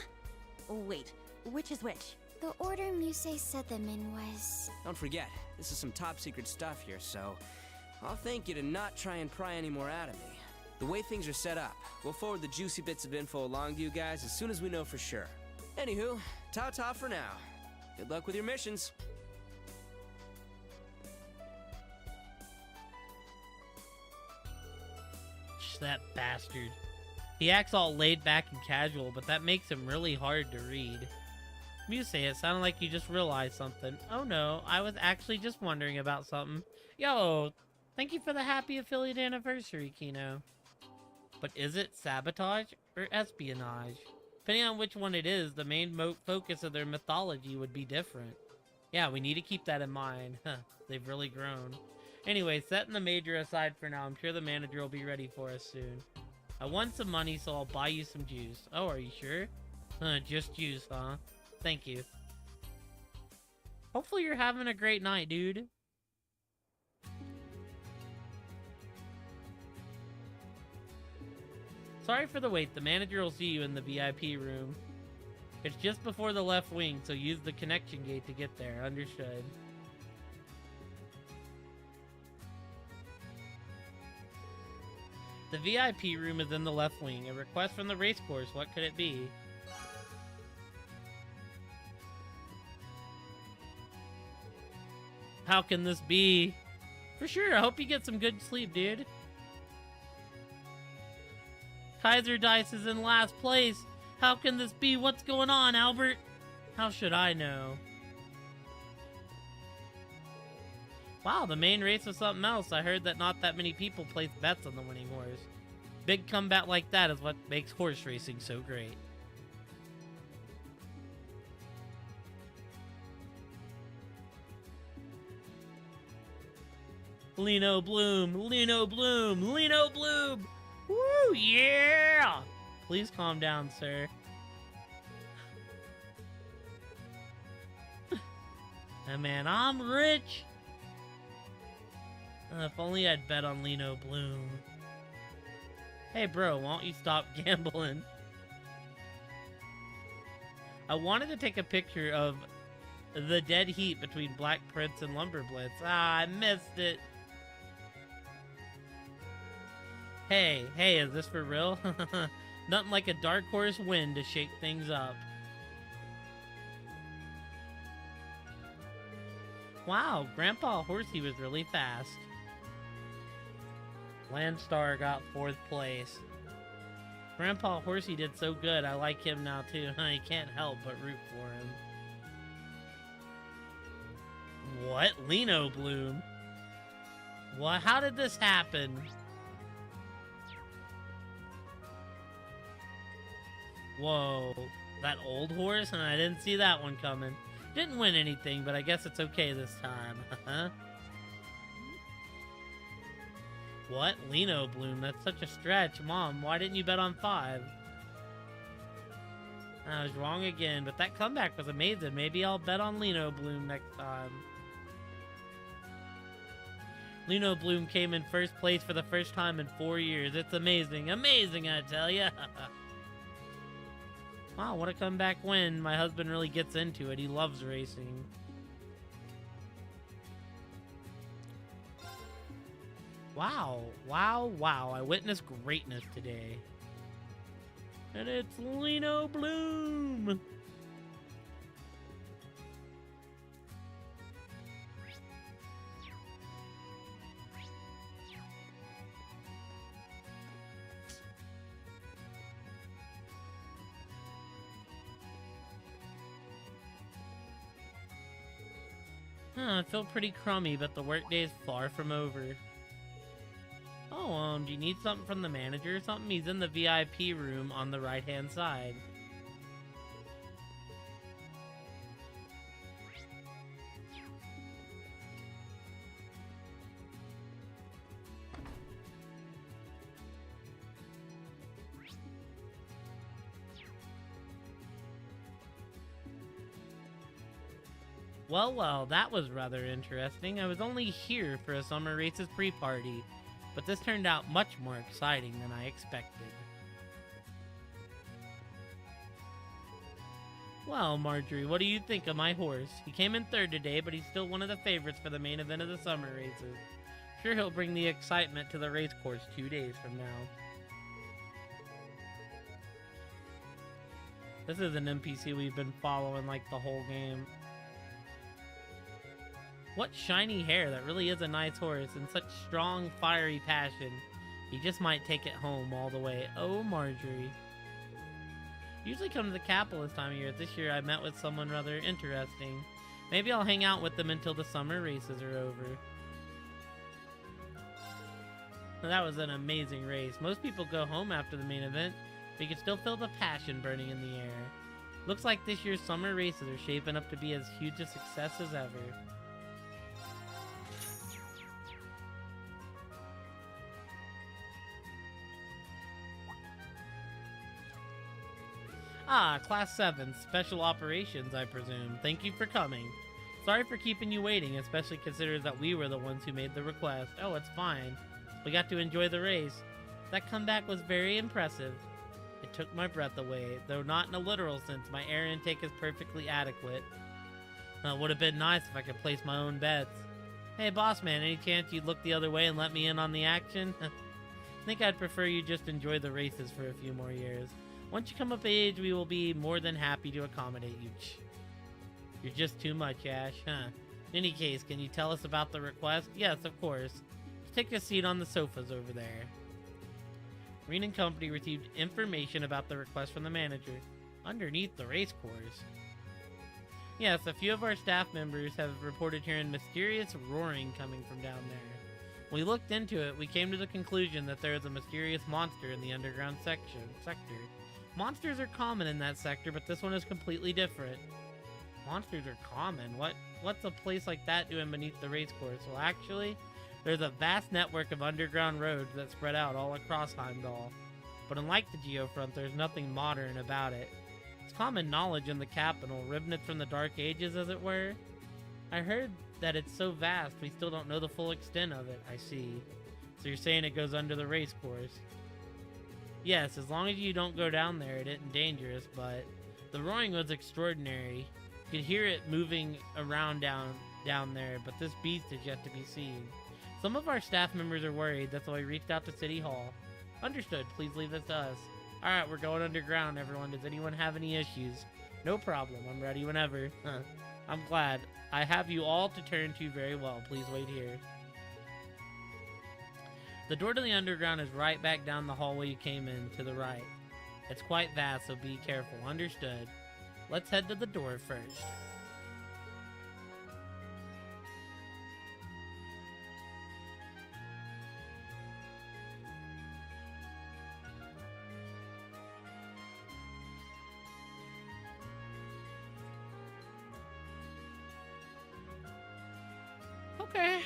Wait, which is which? The order Musei said them in was... Don't forget, this is some top secret stuff here, so I'll thank you to not try and pry any more out of me. The way things are set up, we'll forward the juicy bits of info along to you guys as soon as we know for sure. Anywho, ta-ta for now. Good luck with your missions. That bastard. He acts all laid back and casual, but that makes him really hard to read. Musei, it sounded like you just realized something. Oh no, I was actually just wondering about something. Yo, thank you for the happy affiliate anniversary, Kino. But is it sabotage or espionage? Depending on which one it is, the main focus of their mythology would be different. Yeah, we need to keep that in mind. They've really grown. Anyway, setting the major aside for now, I'm sure the manager will be ready for us soon. I won some money, so I'll buy you some juice. Oh, are you sure? Just juice, huh? Thank you. Hopefully you're having a great night, dude. Sorry for the wait, the manager will see you in the VIP room. It's just before the left wing, so use the connection gate to get there. Understood. The VIP room is in the left wing. A request from the race course. What could it be? How can this be? For sure, I hope you get some good sleep, dude. Kaiser Dice is in last place. How can this be? What's going on, Albert? How should I know? Wow, the main race was something else. I heard that not that many people place bets on the winning horse. Big comeback like that is what makes horse racing so great. Lino Bloom, Lino Bloom, Lino Bloom! Woo, yeah! Please calm down, sir. Hey man, I'm rich! If only I'd bet on Lino Bloom. Hey bro, why don't you stop gambling? I wanted to take a picture of the dead heat between Black Prince and Lumberblitz. Ah, I missed it. Hey, is this for real? Nothing like a dark horse win to shake things up. Wow, Grandpa Horsey was really fast. Landstar got 4th place. Grandpa Horsey did so good, I like him now too. I can't help but root for him. What? Lino Bloom? What? How did this happen? Whoa, that old horse? And I didn't see that one coming. Didn't win anything, but I guess it's okay this time. What? Lino Bloom? That's such a stretch. Mom, why didn't you bet on 5? I was wrong again, but that comeback was amazing. Maybe I'll bet on Lino Bloom next time. Lino Bloom came in 1st place for the first time in 4 years. It's amazing. Amazing, I tell ya. Wow, what a comeback win. My husband really gets into it. He loves racing. Wow, wow, wow. I witnessed greatness today. And it's Lino Bloom! I feel pretty crummy, but the workday is far from over. Oh, do you need something from the manager or something? He's in the VIP room on the right-hand side. Well, that was rather interesting. I was only here for a summer races pre-party, but this turned out much more exciting than I expected. Well, Marjorie, what do you think of my horse? He came in 3rd today, but he's still one of the favorites for the main event of the summer races. Sure, he'll bring the excitement to the race course 2 days from now. This is an NPC we've been following like the whole game. What shiny hair, that really is a nice horse, and such strong, fiery passion. He just might take it home all the way. Oh, Marjorie. Usually come to the capital this time of year. This year I met with someone rather interesting. Maybe I'll hang out with them until the summer races are over. Well, that was an amazing race. Most people go home after the main event, but you can still feel the passion burning in the air. Looks like this year's summer races are shaping up to be as huge a success as ever. Ah, Class 7, Special Operations, I presume. Thank you for coming. Sorry for keeping you waiting, especially considering that we were the ones who made the request. Oh, it's fine. We got to enjoy the race. That comeback was very impressive. It took my breath away, though not in a literal sense. My air intake is perfectly adequate. It would have been nice if I could place my own bets. Hey, boss man, any chance you'd look the other way and let me in on the action? I think I'd prefer you just enjoy the races for a few more years. Once you come of age, we will be more than happy to accommodate you. You're just too much, Ash, huh? In any case, can you tell us about the request? Yes, of course. Take a seat on the sofas over there. Reen and company received information about the request from the manager underneath the race course. Yes, a few of our staff members have reported hearing mysterious roaring coming from down there. When we looked into it, we came to the conclusion that there is a mysterious monster in the underground sector. Monsters are common in that sector, but this one is completely different. Monsters are common? What's a place like that doing beneath the race course? Well, actually, there's a vast network of underground roads that spread out all across Heimdall. But unlike the Geofront, there's nothing modern about it. It's common knowledge in the capital, remnants from the Dark Ages, as it were. I heard that it's so vast, we still don't know the full extent of it. I see. So you're saying it goes under the race course? Yes, as long as you don't go down there, it isn't dangerous, but the roaring was extraordinary. You could hear it moving around down there, but this beast is yet to be seen. Some of our staff members are worried, that's why we reached out to City Hall. Understood, please leave this to us. Alright, we're going underground, everyone. Does anyone have any issues? No problem, I'm ready whenever. I'm glad. I have you all to turn to very well. Please wait here. The door to the underground is right back down the hallway you came in, to the right. It's quite vast, so be careful. Understood. Let's head to the door first. Okay.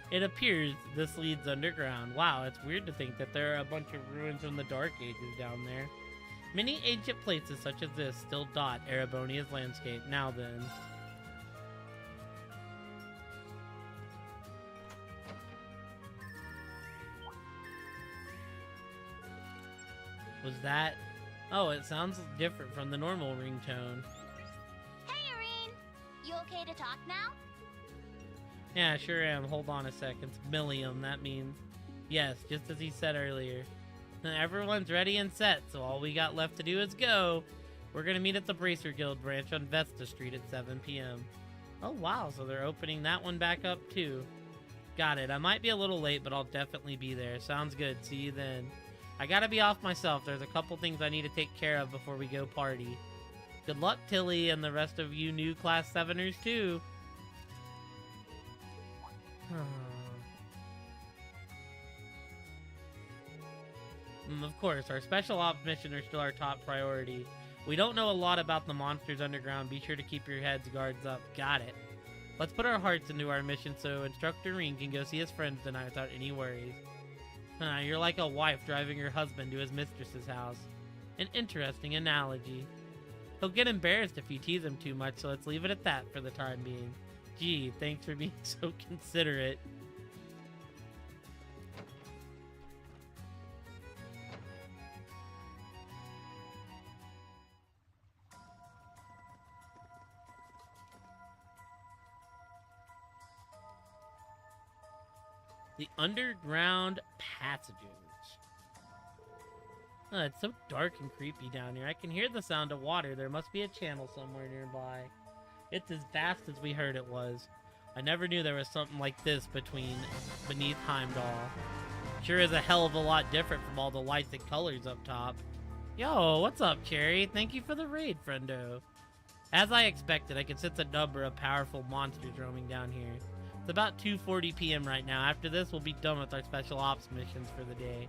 It appears this leads underground. Wow, it's weird to think that there are a bunch of ruins from the Dark Ages down there. Many ancient places such as this still dot Erebonia's landscape. Now then. Was that? Oh, it sounds different from the normal ringtone. Hey, Irene! You okay to talk now? Yeah, sure am. Hold on a second. It's Millium, that means. Yes, just as he said earlier. Everyone's ready and set, so all we got left to do is go. We're gonna meet at the Bracer Guild branch on Vesta Street at 7 p.m. Oh wow, so they're opening that one back up too. Got it. I might be a little late, but I'll definitely be there. Sounds good. See you then. I gotta be off myself. There's a couple things I need to take care of before we go party. Good luck, Tilly, and the rest of you new Class 7ers too. Of course, our special ops mission are still our top priority. We don't know a lot about the monsters underground. Be sure to keep your heads guards up. Got it. Let's put our hearts into our mission so Instructor Reen can go see his friends tonight without any worries. You're like a wife driving her husband to his mistress's house. An interesting analogy. He'll get embarrassed if you tease him too much, so let's leave it at that for the time being. Gee, thanks for being so considerate. The underground passages. Oh, it's so dark and creepy down here. I can hear the sound of water. There must be a channel somewhere nearby. It's as vast as we heard it was. I never knew there was something like this beneath Heimdall. Sure is a hell of a lot different from all the lights and colors up top. Yo, what's up, Cherry? Thank you for the raid, friendo. As I expected, I could sense a number of powerful monsters roaming down here. It's about 2:40 p.m. right now. After this, we'll be done with our special ops missions for the day.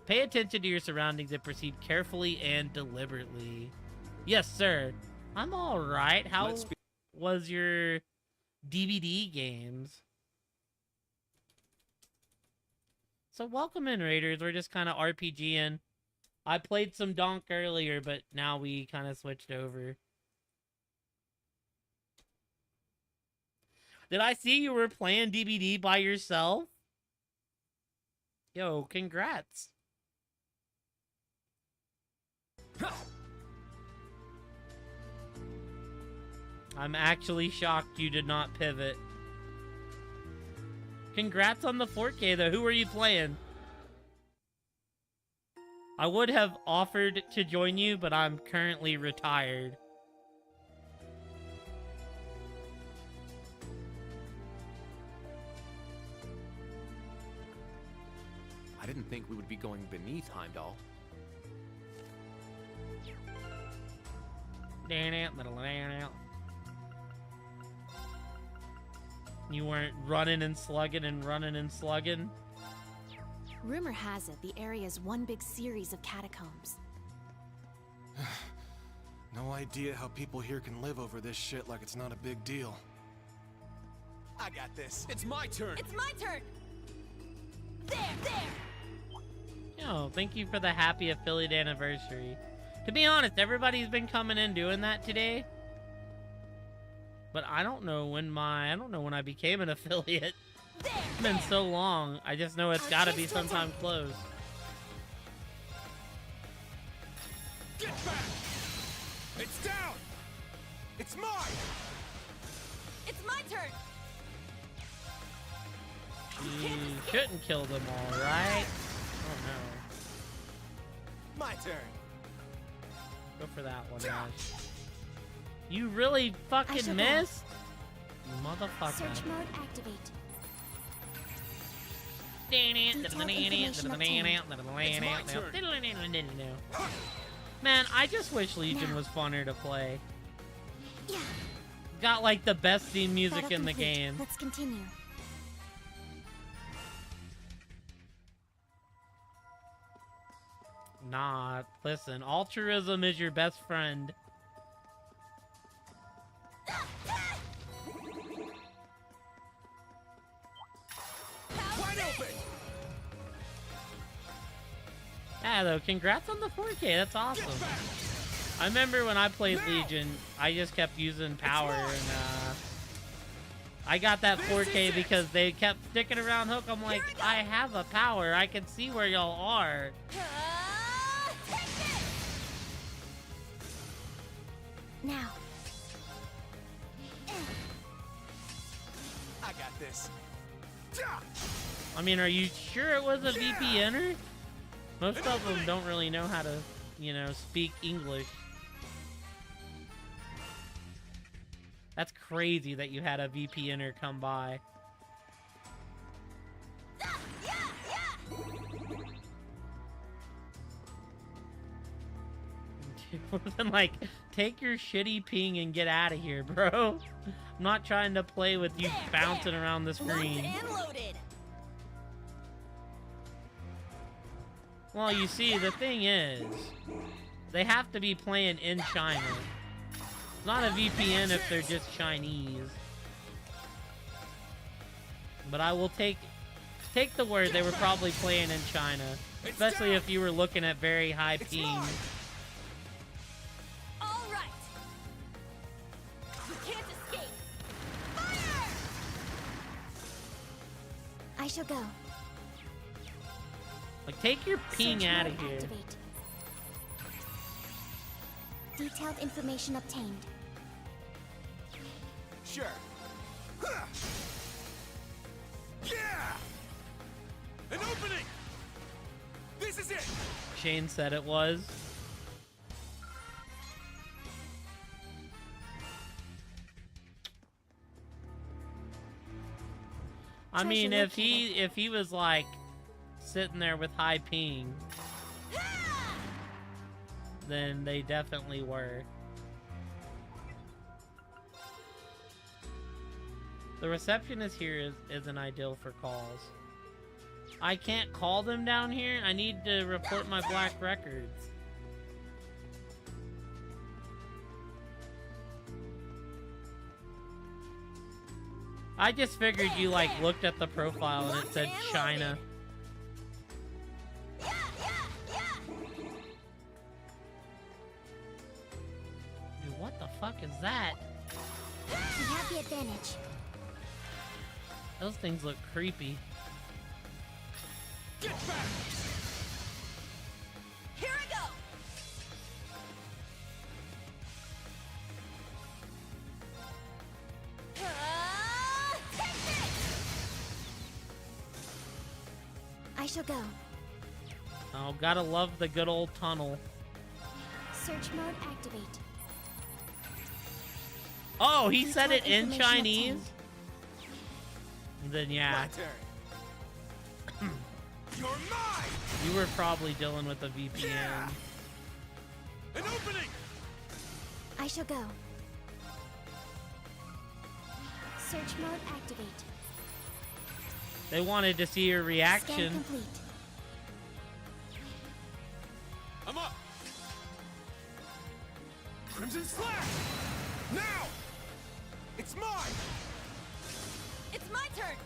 Pay attention to your surroundings and proceed carefully and deliberately. Yes, sir. I'm alright. How was your DVD games? So welcome in, Raiders. We're just kind of RPGing. I played some Donk earlier, but now we kind of switched over. Did I see you were playing DBD by yourself? Yo, congrats. I'm actually shocked you did not pivot. Congrats on the 4K though. Who are you playing? I would have offered to join you, but I'm currently retired. I didn't think we would be going beneath Heimdall. You weren't running and slugging and running and slugging? Rumor has it the area's one big series of catacombs. No idea how people here can live over this shit like it's not a big deal. I got this. It's my turn. It's my turn. There. Yo, thank you for the happy affiliate anniversary. To be honest, everybody's been coming in doing that today. But I don't know when I became an affiliate. It's been so long. I just know it's gotta be sometime close. Get back! It's down! It's mine! It's my turn. You shouldn't kill them all, right? Oh no. My turn. Go for that one, Ash. You really fucking missed? You motherfucker. Search mode activate. Man, I just wish Legion was funner to play. Yeah. Got like the best theme music Battle in the complete. game. Let's continue. Nah, listen, altruism is your best friend. Wide open! Yeah, though, congrats on the 4K. That's awesome. I remember when I played Legion, I just kept using power, and I got that 4K because they kept sticking around Hook. I'm like, I have a power. I can see where y'all are. Now. I got this. I mean, are you sure it was a VPNer? Most of them don't really know how to, you know, speak English. That's crazy that you had a VPNer come by. Wasn't like, take your shitty ping and get out of here, bro. I'm not trying to play with you bouncing around the screen. Well, you see, the thing is, they have to be playing in China. It's not a VPN if they're just Chinese. But I will take the word they were probably playing in China, especially if you were looking at very high ping. I shall go. Like, take your ping Search out mode of here. activate. Detailed information obtained. Sure. Yeah! An opening! This is it! Shane said it was. I mean, if he was like sitting there with high ping, then they definitely were. The receptionist here isn't ideal for calls. I can't call them down here. I need to report my black records. I just figured you like looked at the profile and it said China. Dude, what the fuck is that? We have the advantage. Those things look creepy. Get back! Here I go. I shall go. Oh, gotta love the good old tunnel. Search mode activate. Oh, he said it Detailed in information Chinese? obtained. Then yeah. My turn. You're mine! You were probably dealing with a VPN. Yeah! An opening! I shall go. Search mode activate. They wanted to see your Scan reaction. complete. I'm up! Crimson Slash! Now! It's mine! It's my turn!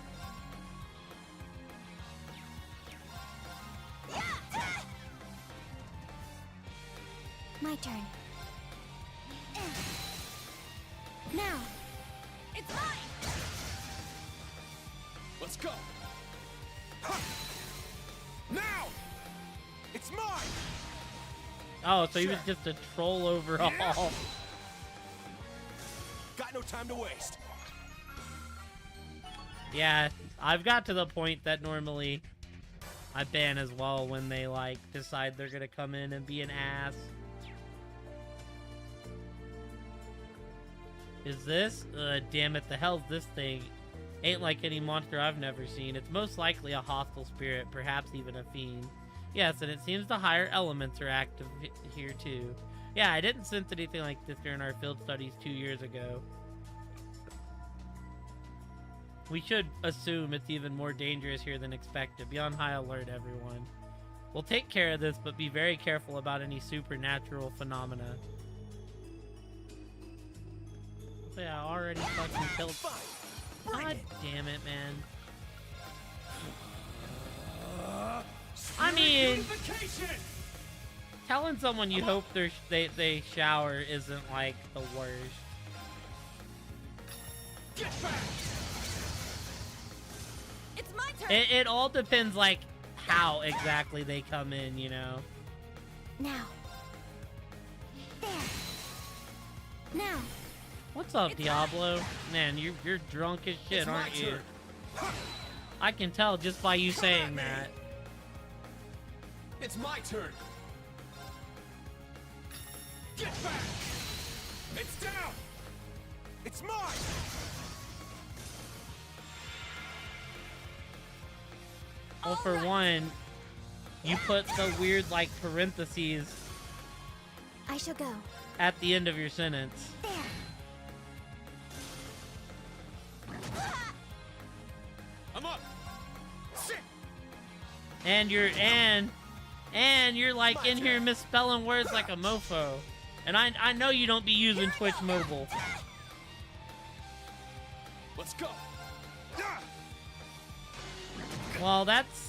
My turn. Now. It's mine! Let's go! Ha! Now! It's mine! Oh, so he was just a troll overall. Yeah. Got no time to waste. Yeah, I've got to the point that normally I ban as well when they like decide they're gonna come in and be an ass. Is this? Damn it, the hell's this thing? Ain't like any monster I've never seen. It's most likely a hostile spirit, perhaps even a fiend. Yes, and it seems the higher elements are active here too. Yeah, I didn't sense anything like this during our field studies 2 years ago. We should assume it's even more dangerous here than expected. Be on high alert, everyone. We'll take care of this, but be very careful about any supernatural phenomena. Yeah, I already fucking killed. God damn it, man. I mean, telling someone you hope they shower isn't like the worst. Get back! It's my turn! It all depends, like, how exactly they come in, you know? Now. There. Now. What's up, Diablo? Man, you're drunk as shit, aren't you? I can tell just by you saying that. It's my turn. Get back! It's down! It's mine! Well, for one, you put the weird, like, parentheses I shall go. at the end of your sentence. There. I'm up! Sit! And you're like in here misspelling words like a mofo. And I know you don't be using Twitch Mobile. Let's go! Well, that's...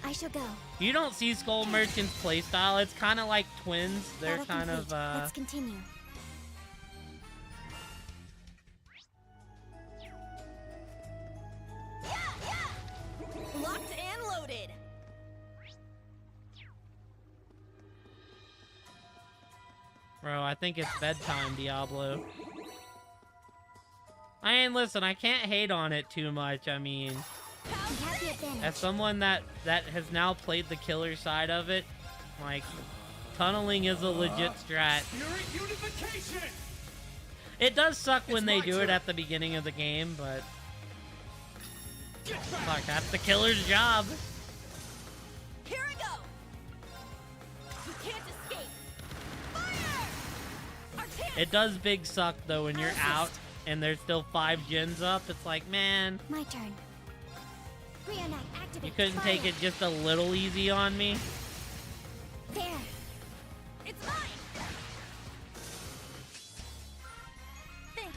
I shall go. You don't see Skull Merchant's playstyle. It's kind of like twins. They're Battle kind complete. of, Let's continue. Locked and loaded! Bro, I think it's bedtime, Diablo. I mean, listen, I can't hate on it too much. I mean, We have the advantage. as someone that has now played the killer side of it, like, tunneling is a legit strat. Fury unification! It does suck when It's they my do it turn. at the beginning of the game, but Get back! fuck, that's the killer's job. Here I go! You can't escape! Fire! Our chance! It does big suck though when you're out and there's still 5 gens up. It's like, man, My turn. Reenact activate. you couldn't Fire. take it just a little easy on me. There. It's mine!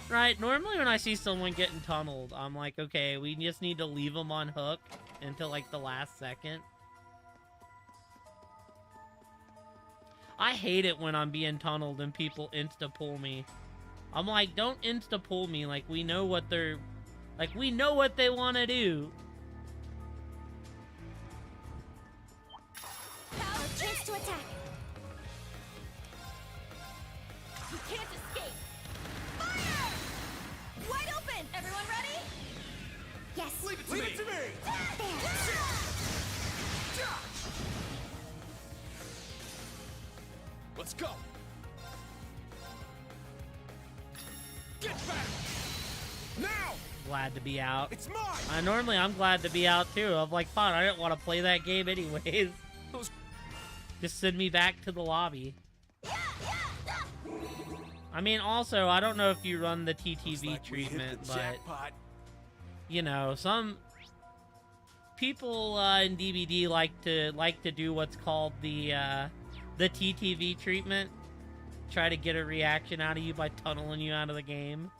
Right, normally when I see someone getting tunneled, I'm like, okay, we just need to leave them on hook until like the last second. I hate it when I'm being tunneled and people insta-pull me. I'm like, don't insta-pull me, like we know what they're... Like, we know what they want to do. Our chance to attack. You can't escape! Fire! Wide open! Everyone ready? Yes. Leave it to me! There. Let's go. Get back. Now. Glad to be out. It's mine. Normally I'm glad to be out too. I'm like, fine, I didn't want to play that game anyways. Just send me back to the lobby. I mean, also, I don't know if you run the TTV treatment, but you know, some people in DBD like to do what's called the TTV treatment. Try to get a reaction out of you by tunneling you out of the game.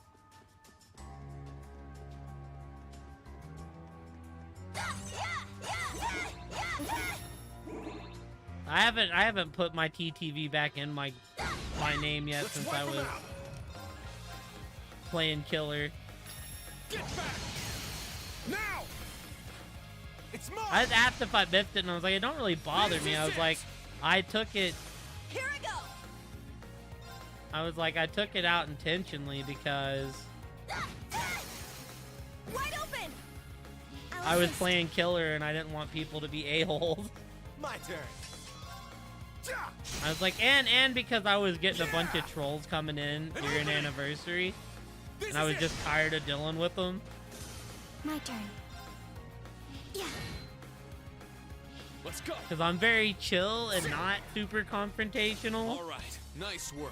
I haven't put my TTV back in my name yet since I was playing killer. Get back. Now. It's mine. I asked if I biffed it and I was like, it don't really bother me. I was like, I took it. Here I go. I was like, I took it out intentionally because Wide open. I was playing killer and I didn't want people to be a-holes. My turn. I was like, and because I was getting a bunch of trolls coming in during anniversary, and I was just tired of dealing with them. My turn. Yeah. Let's go. Because I'm very chill and not super confrontational. All right. Nice work.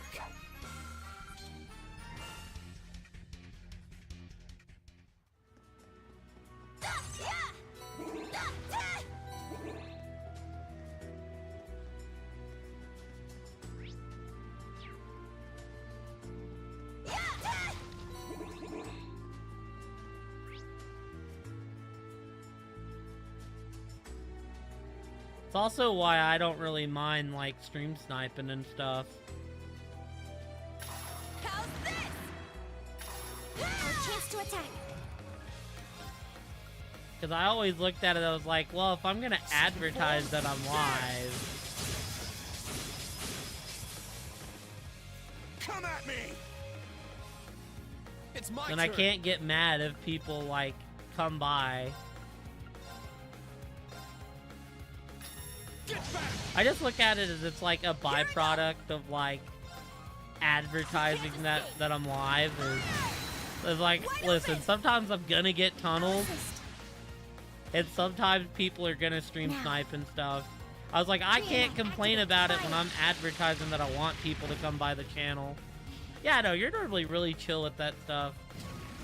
It's also why I don't really mind, like, stream sniping and stuff. How's this? Our chance to attack. Because I always looked at it, I was like, well, if I'm going to advertise that I'm live, Come at me. It's my then turn. I can't get mad if people, like, come by. Get back. I just look at it as it's like a byproduct of, like, advertising that I'm live. Is like, listen, sometimes I'm gonna get tunneled, and sometimes people are gonna stream snipe and stuff. I was like, I can't complain about it when I'm advertising that I want people to come by the channel. Yeah, no, you're normally really chill with that stuff.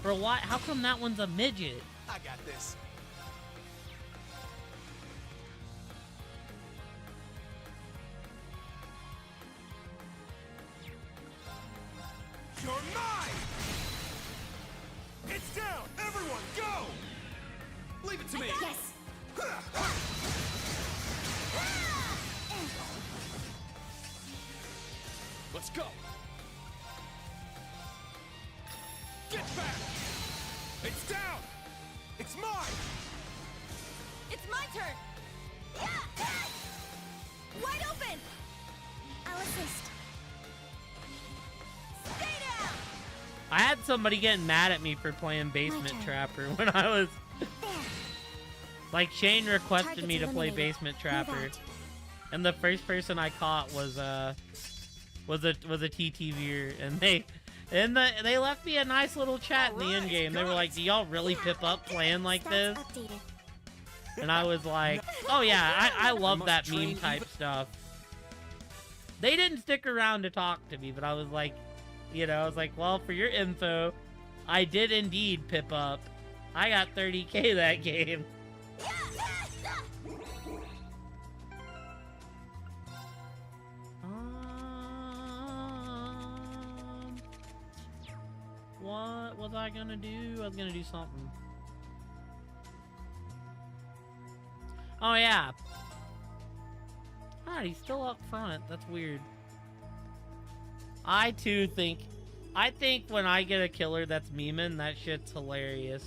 For why? How come that one's a midget? I got this. You're mine. It's down. Everyone, go. Leave it to me. Yes. Let's go. Get back. It's down. It's mine. It's my turn. Wide open. I'll assist. Stay down. I had somebody getting mad at me for playing Basement Trapper when I was... Like, Shane requested me to play Basement Trapper, and the first person I caught was a TTVer, and they left me a nice little chat in the end game. They were like, "Do y'all really pip up playing like this?" And I was like, "Oh yeah, I love that meme type stuff." They didn't stick around to talk to me, but I was like, you know, I was like, well, for your info, I did indeed pip up. I got 30K that game. What was I gonna do? I was gonna do something. Oh yeah. Ah, he's still up front. That's weird. I think when I get a killer that's memeing, that shit's hilarious.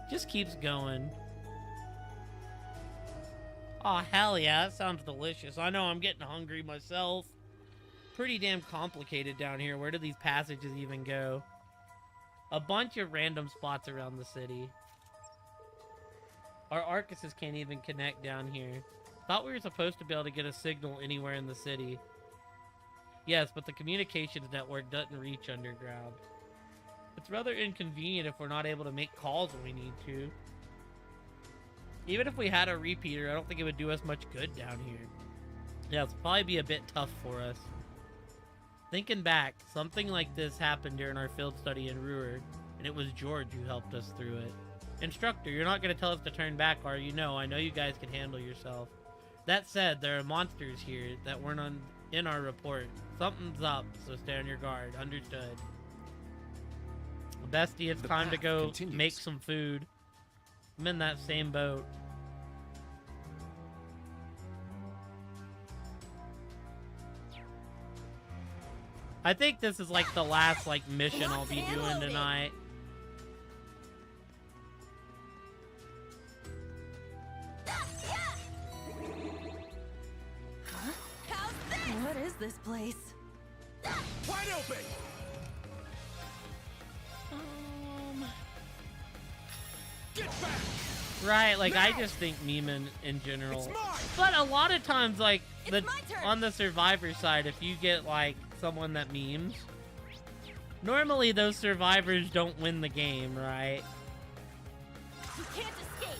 Just keeps going. Oh, hell yeah, that sounds delicious. I know, I'm getting hungry myself. Pretty damn complicated down here. Where do these passages even go? A bunch of random spots around the city. Our Arcuses can't even connect down here. Thought we were supposed to be able to get a signal anywhere in the city. Yes, but the communications network doesn't reach underground. It's rather inconvenient if we're not able to make calls when we need to. Even if we had a repeater, I don't think it would do us much good down here. Yeah, it'll probably be a bit tough for us. Thinking back, something like this happened during our field study in Ruhr, and it was George who helped us through it. Instructor, you're not going to tell us to turn back, are you? No, I know you guys can handle yourself. That said, there are monsters here that weren't in our report. Something's up, so stay on your guard. Understood. Bestie, it's time to go make some food. I'm in that same boat. I think this is like the last like mission I'll be doing tonight. What is this place? Wide open! Get back! Right, like I just think memeing in general. But a lot of times, like on the survivor side, if you get like someone that memes, normally those survivors don't win the game, right? You can't escape.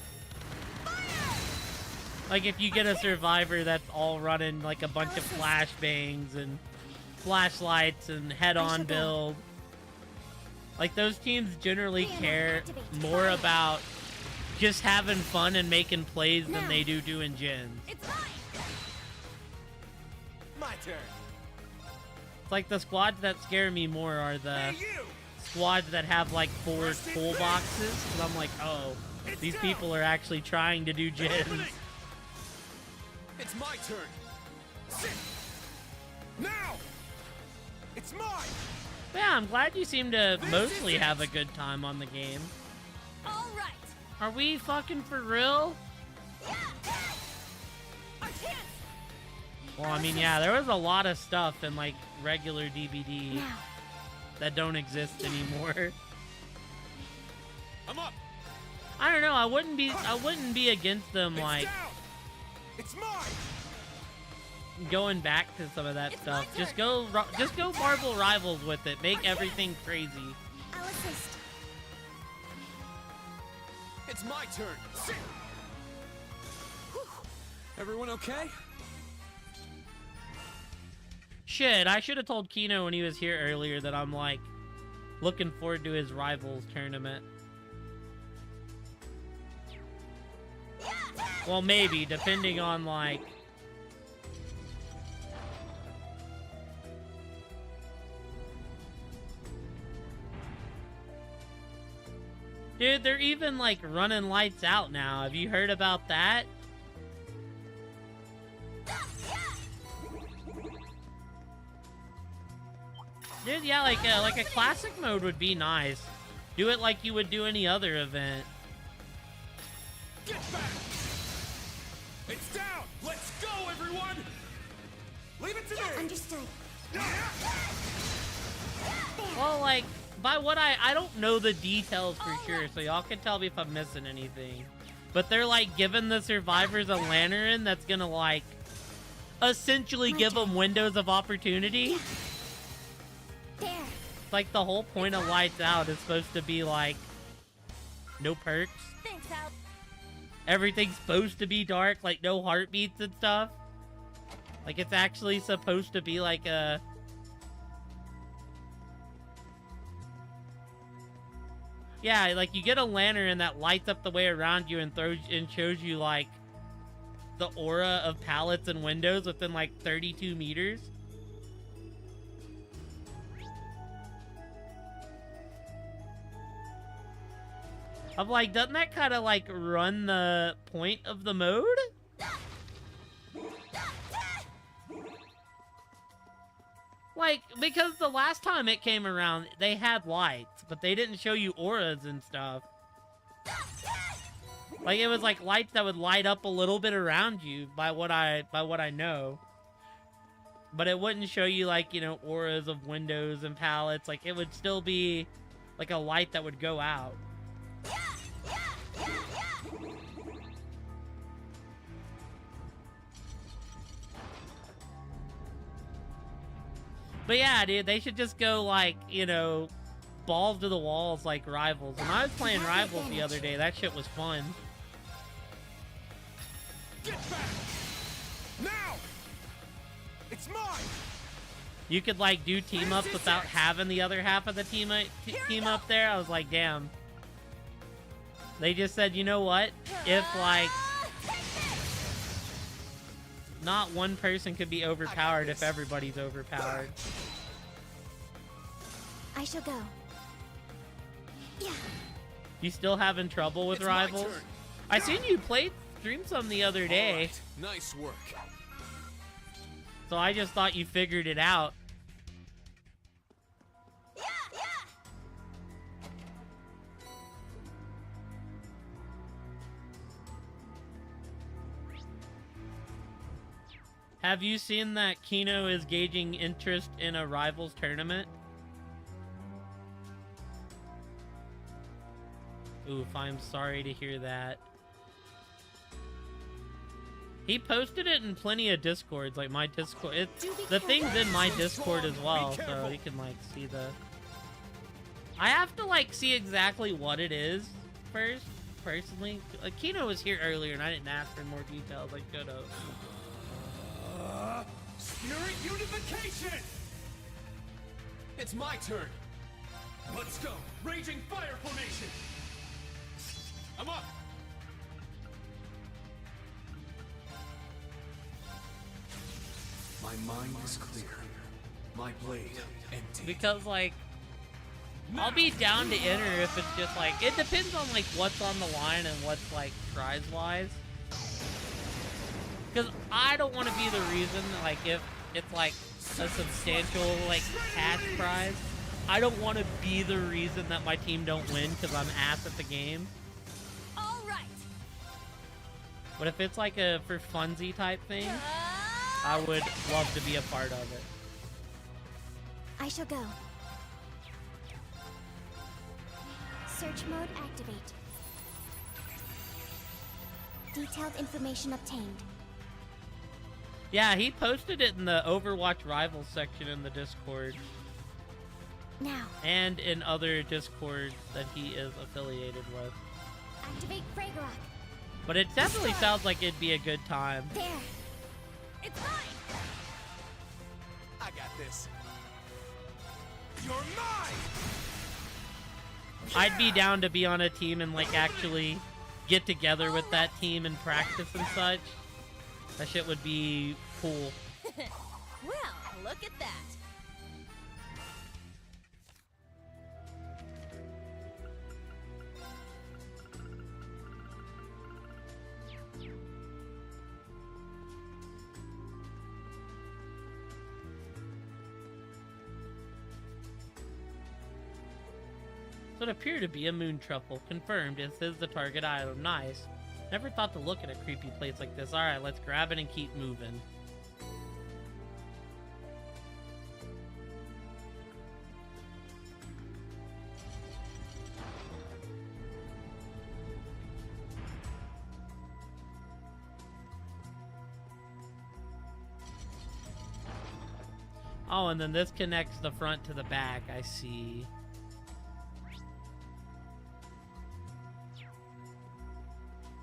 Like if you get a survivor that's all running like a bunch of flashbangs and flashlights and head-on build, like those teams generally care more about just having fun and making plays than they do doing gens. My turn. It's like the squads that scare me more are the squads that have like 4 toolboxes, because I'm like, oh, these people are actually trying to do gens. It's my turn. Sit. Now. It's mine. Yeah, I'm glad you seem to mostly have a good time on the game. All right. Are we fucking for real? Well, I mean, yeah, there was a lot of stuff in like regular DVD that don't exist anymore. I'm up. I don't know. I wouldn't be against them like It's mine. going back to some of that stuff. Just go Marvel Rivals with it. Make everything crazy. I'll assist. It's my turn. Sit. Everyone okay? Shit, I should have told Kino when he was here earlier that I'm like looking forward to his Rivals tournament. Well, maybe, depending on like dude, they're even like running lights out now. Have you heard about that? Dude, yeah, like a classic mode would be nice. Do it like you would do any other event. Get back! It's down! Let's go, everyone! Leave it to me! Understood. Well, like, by what I don't know the details for sure, so y'all can tell me if I'm missing anything. But they're, like, giving the survivors a lantern that's gonna, like, essentially give them windows of opportunity. There. It's like the whole point of Lights Out is supposed to be, like, no perks. Thanks, Al. Everything's supposed to be dark, like no heartbeats and stuff. Like it's actually supposed to be like a... Yeah, like you get a lantern that lights up the way around you and shows you like the aura of pallets and windows within like 32 meters. I'm like, doesn't that kind of like run the point of the mode? Like, because the last time it came around, they had lights, but they didn't show you auras and stuff. Like, it was like lights that would light up a little bit around you by what I know. But it wouldn't show you like, you know, auras of windows and pallets. Like, it would still be like a light that would go out. But yeah, dude, they should just go like, you know, balls to the walls like Rivals. When I was playing Rivals the other day, that shit was fun. Get back! Now! It's mine! You could like do team ups without having the other half of the team up there. I was like, damn. They just said, you know what? If like not one person could be overpowered if everybody's overpowered. I shall go. Yeah. You still having trouble with Rivals? I seen you stream some the other day. Right. Nice work. So I just thought you figured it out. Have you seen that Kino is gauging interest in a Rivals tournament? Oof, I'm sorry to hear that. He posted it in plenty of Discords, like my Discord. The thing's in my Discord as well, so you can like see the... I have to like see exactly what it is first, personally. Like, Kino was here earlier and I didn't ask for more details. I could have. Spirit unification! It's my turn. Let's go. Raging fire formation. I'm up. My mind is clear. My blade empty. Because like, I'll be down to enter if it's just like, it depends on like what's on the line and what's like prize wise. Because I don't want to be the reason, like, if it's, like, a substantial, like, cash prize, I don't want to be the reason that my team don't win because I'm ass at the game. All right. But if it's, like, a for funsy type thing, I would love to be a part of it. I shall go. Search mode activate. Detailed information obtained. Yeah, he posted it in the Overwatch Rivals section in the Discord. Now. And in other Discords that he is affiliated with. Activate Fragorock. But it definitely sounds like it'd be a good time. There. It's mine. I got this. You're mine. I'd be down to be on a team and like actually get together with that team and practice and such. That shit would be cool. Well, look at that. So it appeared to be a moon truffle. Confirmed, this is the target item. Nice. Never thought to look at a creepy place like this. Alright, let's grab it and keep moving. Oh, and then this connects the front to the back, I see.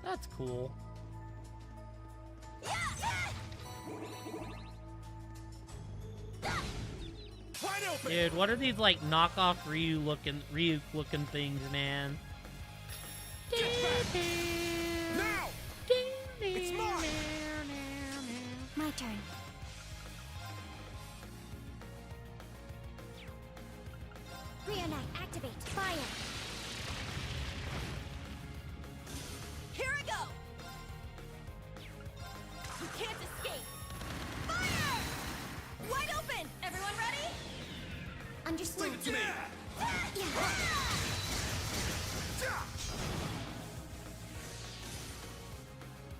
That's cool. Dude, what are these like knockoff Ryu looking things, man? Now! It's mine! My turn. Rionite, activate. Fire. Here I go! You can't escape! Fire! Wide open! Everyone ready? Understood. Bring it to me!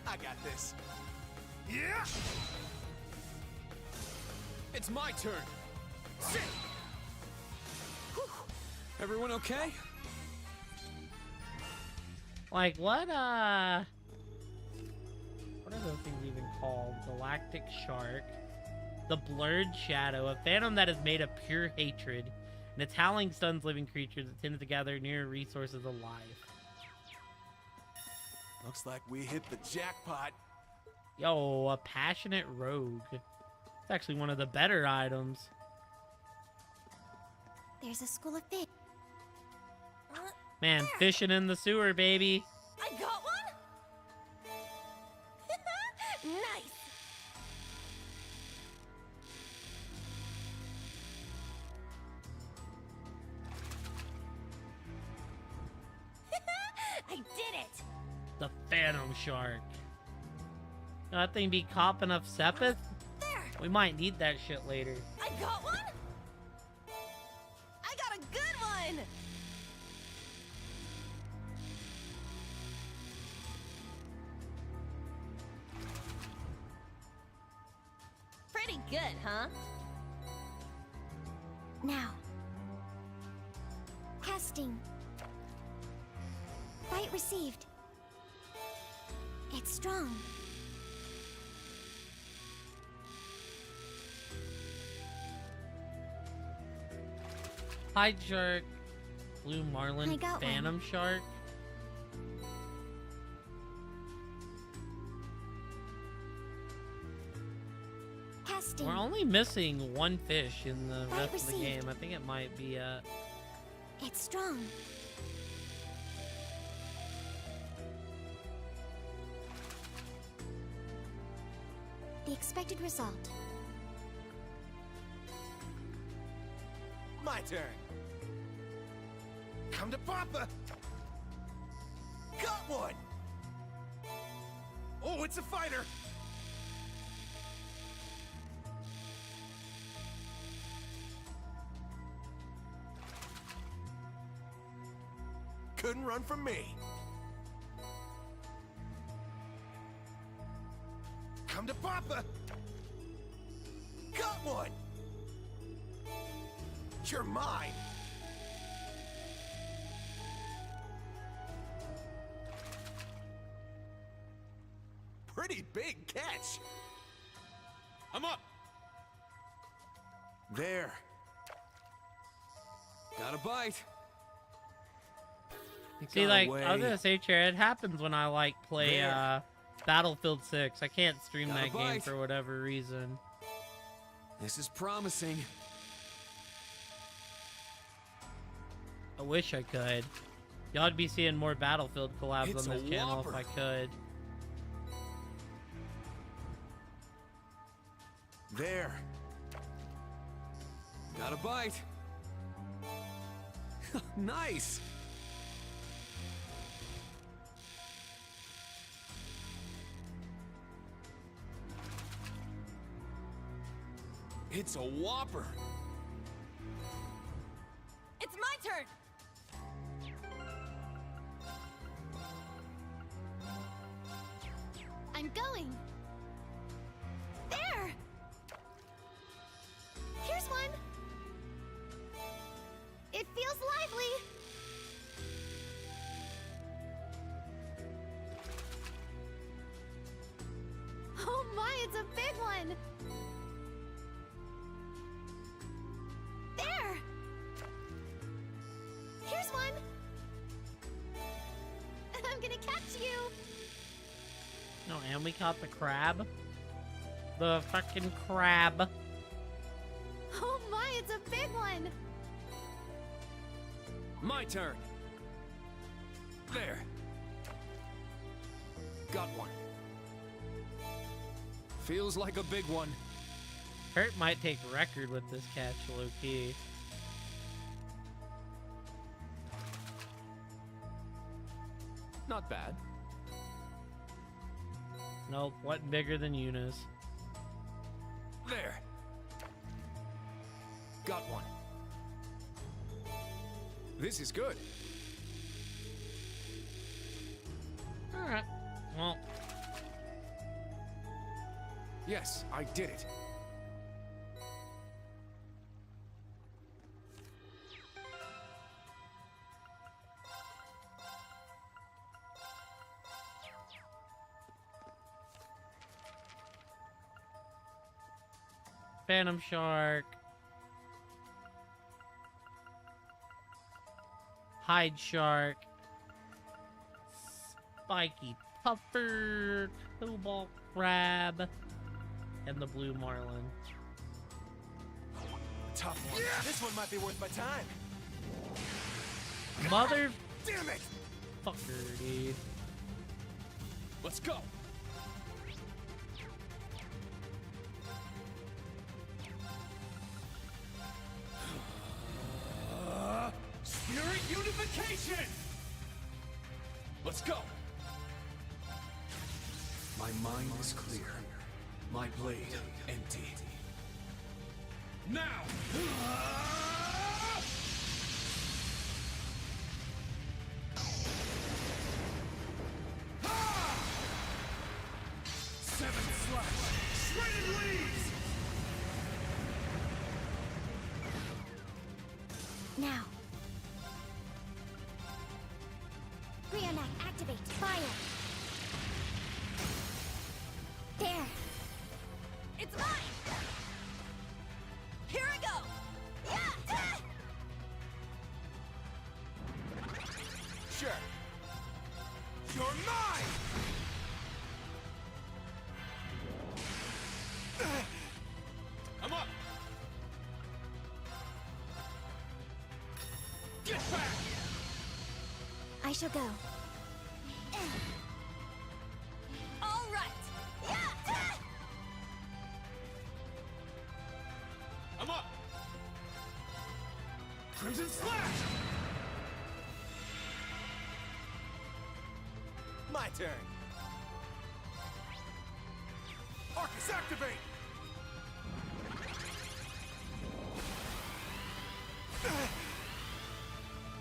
I got this. Yeah! It's my turn. Sit! Everyone okay? Like, what are those things even called? Galactic Shark. The blurred shadow, a phantom that is made of pure hatred, and its howling stuns living creatures that tend to gather near resources alive. Looks like we hit the jackpot. Yo, a passionate rogue. It's actually one of the better items. There's a school of fish. Man, fishing in the sewer, baby. I got one? Nice! I did it! The Phantom Shark. That thing be copping up Sepith? We might need that shit later. I got one? I got a good one! Pretty good, huh? Now. Casting. Bite received. It's strong. Hide Shark. Blue Marlin. I got Phantom Shark. Casting. We're only missing one fish in the Bite rest of the received. game. I think it might be It's strong. The expected result. My turn. Come to Papa. Got one. Oh, it's a fighter. Couldn't run from me. Come to Papa. Got one. You're mine. Pretty big catch. I'm up. There. Got a bite. See, like, I was gonna say, Chair, it happens when I, like, play, There. Battlefield 6. I can't stream Got a that game bite. for whatever reason. This is promising. I wish I could. Y'all would be seeing more Battlefield collabs It's on a this channel if whopper. I could. There. Got a bite. Nice. It's a whopper. It's my turn! I'm going. There! Here's one. It feels lively. Oh my, it's a big one. There! Here's one. I'm gonna catch you. No, and we caught the crab. The fucking crab. Oh my, it's a big one. My turn. There. Got one. Feels like a big one. Kurt might take record with this catch, low-key. Not bad. Nope, what bigger than Eunice? There. Got one. This is good. Alright. Well, Yes, I did it. Phantom Shark. Hide Shark. Spiky Puffer. Cobalt Crab. And the Blue Marlin. Tough one. This one might be worth my time. Mother Damn it! fucker, dude. Let's go. Spirit unification! Let's go. My mind is clear. My blade empty. Now! Seven slash! Shredded leaves! Now. Rionak, activate. Fire. There. It's mine! Here I go! Yeah! Sure. You're mine! I'm up. Get back! I shall go. All right! Yeah! I'm up. Crimson Slash! My turn. Arcus, activate!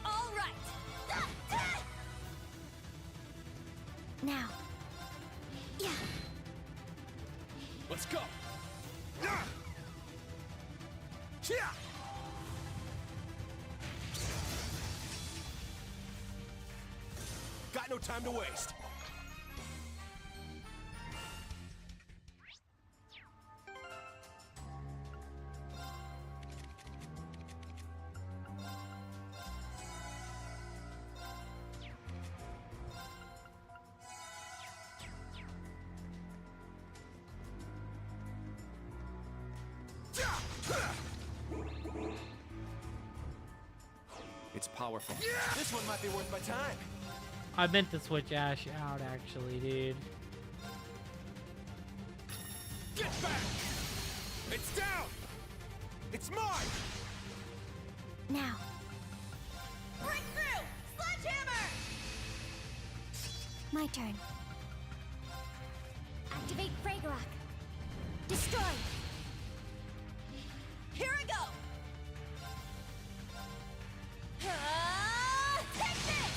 All right! Now. Yeah. Let's go. Got no time to waste. It's powerful. This one might be worth my time. I meant to switch Ash out, actually, dude. Get back! It's down! It's mine! Now. Breakthrough! Sledgehammer! My turn. Activate Fragorock. Destroy. Here I go! Take this!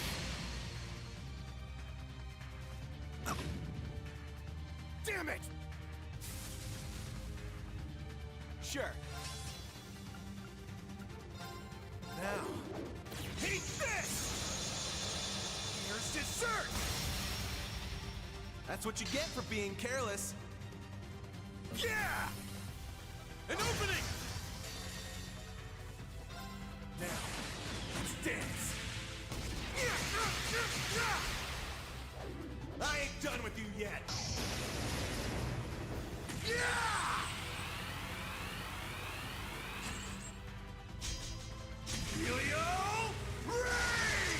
Damn it! Sure. Now, eat this! Here's dessert! That's what you get for being careless. Yeah! An opening! Now, let's dance! I ain't done with you yet! Helio Ray!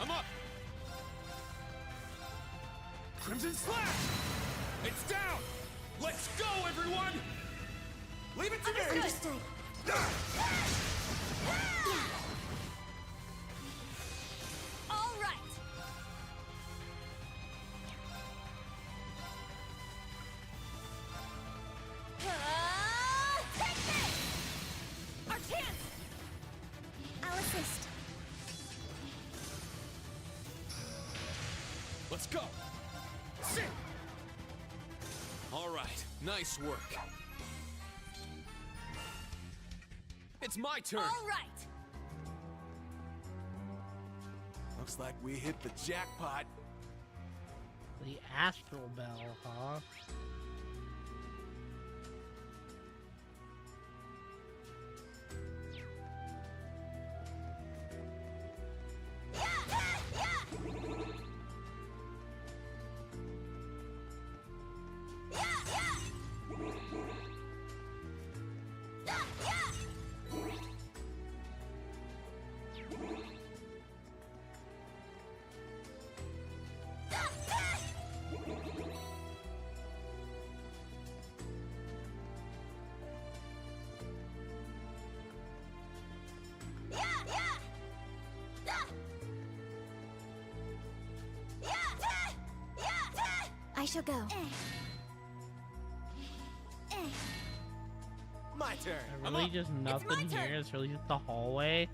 I'm up. Crimson Slash! It's down. Let's go, everyone. Leave it to me! Understood. All right! Take this! Our chance! I'll assist. Let's go. Sit. All right. Nice work. It's my turn. All right! Looks like we hit the jackpot. The Astral Bell, huh? I shall go. My turn. Really, just nothing here. It's really just the hallway.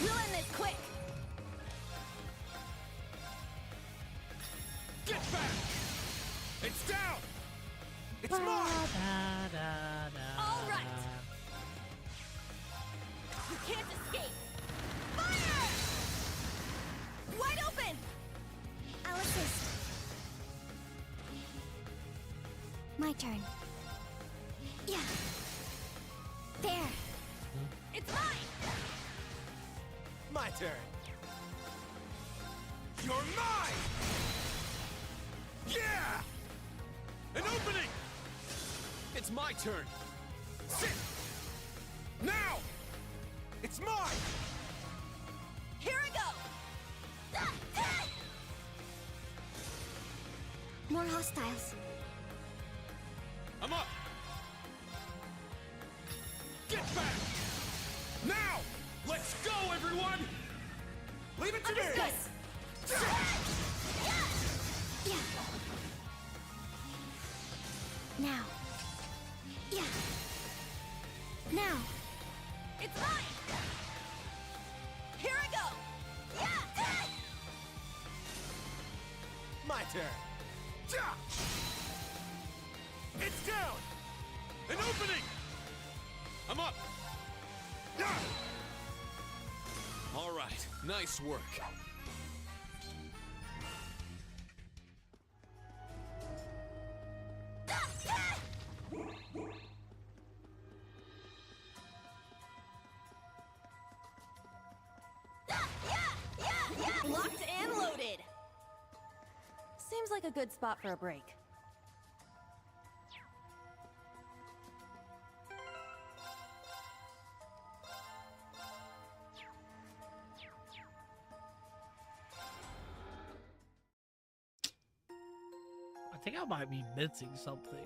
We'll end this quick. Get back! It's down! It's mine! All right. You can't escape. Fire! Wide open. I'll assist. My turn. Yeah. There. It's mine. My turn. You're mine! Yeah! An opening! It's my turn. Sit! Now! It's mine! Here I go. More hostiles. I'm up! Get back! Now! Let's go, everyone! Leave it to me! Yeah. Now. Yeah. Now. It's mine. Here I go. My turn. It's down! An opening! I'm up! All right, nice work. Locked and loaded. Seems like a good spot for a break. I think I might be missing something.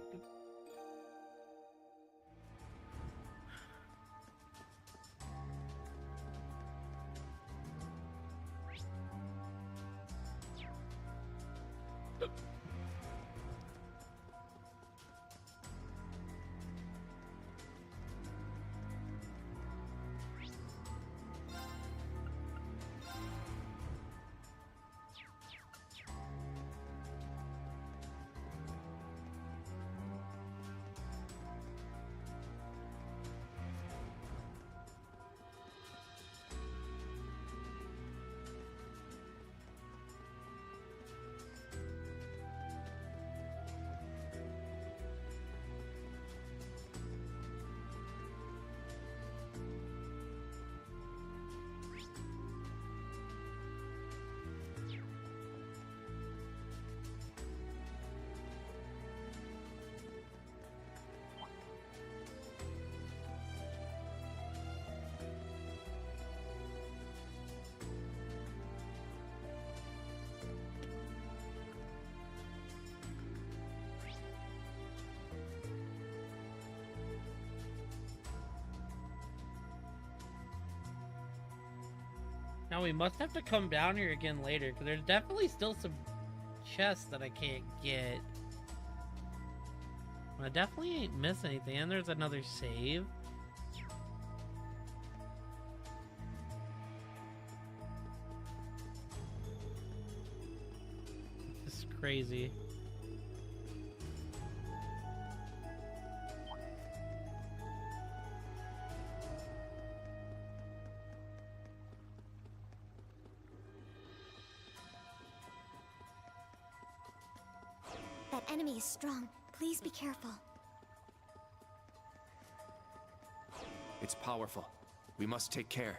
Now we must have to come down here again later, because there's definitely still some chests that I can't get. I definitely ain't missing anything, and there's another save. crazy. That enemy is strong. Please be careful. It's powerful. We must take care.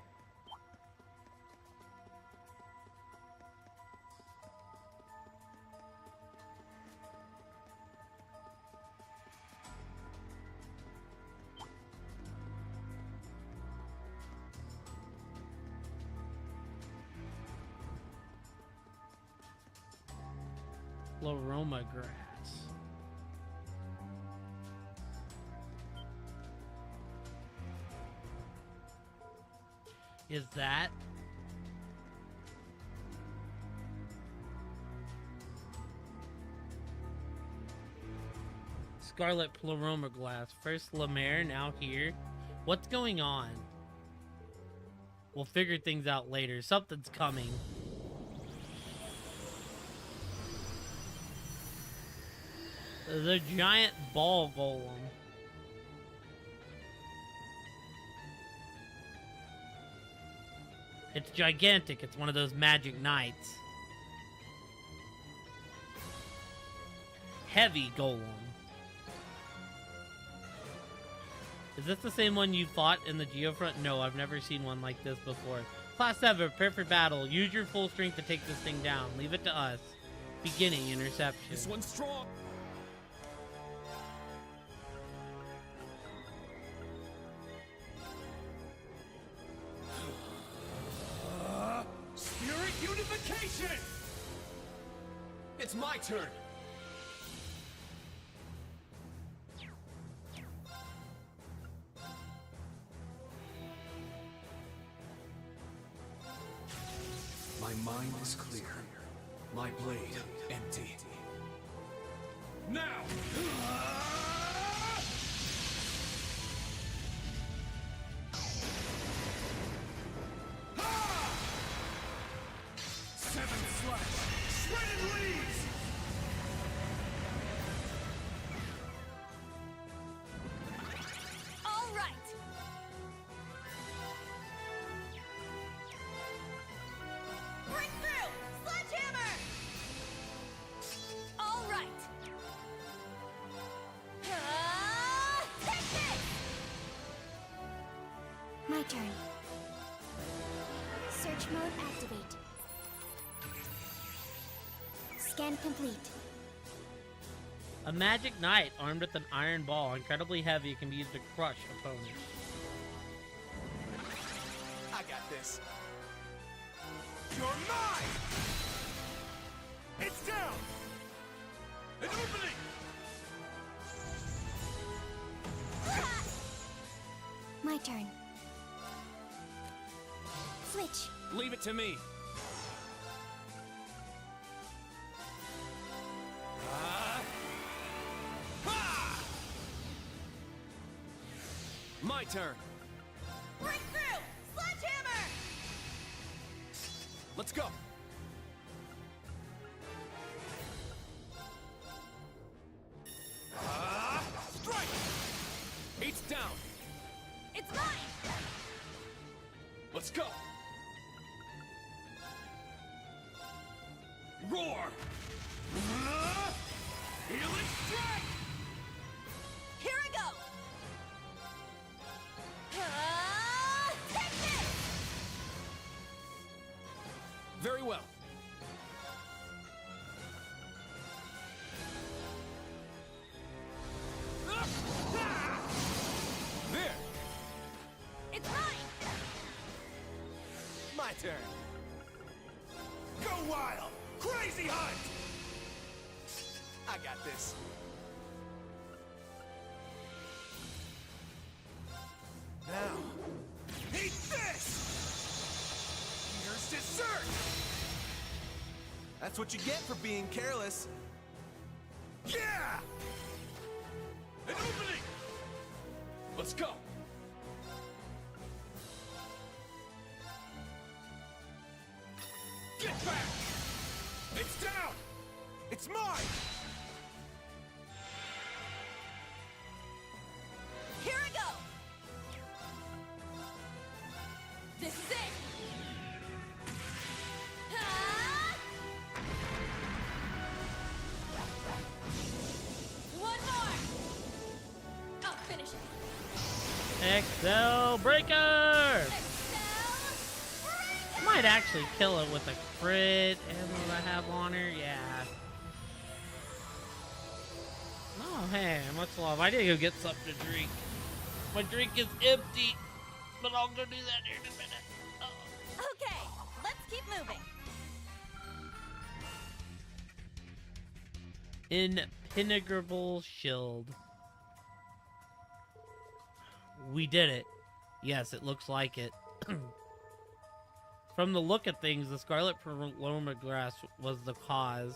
Pleroma grass. Is that? Scarlet Pleroma glass. First Lemaire, now here. What's going on? We'll figure things out later. Something's coming. The giant ball golem. It's gigantic. It's one of those magic knights. Heavy golem. Is this the same one you fought in the Geofront? No, I've never seen one like this before. Class 7, prepare for battle. Use your full strength to take this thing down. Leave it to us. Beginning interception. This one's strong. Spirit unification! It's my turn! My mind is clear. My blade empty. Now! Seven slash! Shredded leaves! All right. Breakthrough! Sledgehammer! All right. Take this! My turn. Search mode activate. Scan complete. A magic knight armed with an iron ball, incredibly heavy, it can be used to crush opponents. I got this. You're mine! It's down! An opening! My turn. Switch. Leave it to me. My turn. Breakthrough! Sledgehammer! Let's go. Strike! It's down. It's mine! Let's go! Roar! Healing strike! Here I go! Take this! Very well. There! It's mine! My turn. Go wild! Crazy hunt! I got this. Now, eat this! Here's dessert! That's what you get for being careless. Yeah! An opening! Let's go! Get back! It's down! It's mine! Here I go! This is it! Ah! One more! I'll finish it. Excel Breaker! Might actually kill it with a crit. And will I have on her? Yeah. Oh, hey, much love. I need to go get something to drink. My drink is empty, but I'll go do that here in a minute. Oh. Okay, let's keep moving. Impenetrable shield. We did it. Yes, it looks like it. From the look of things, the Scarlet Paloma grass was the cause.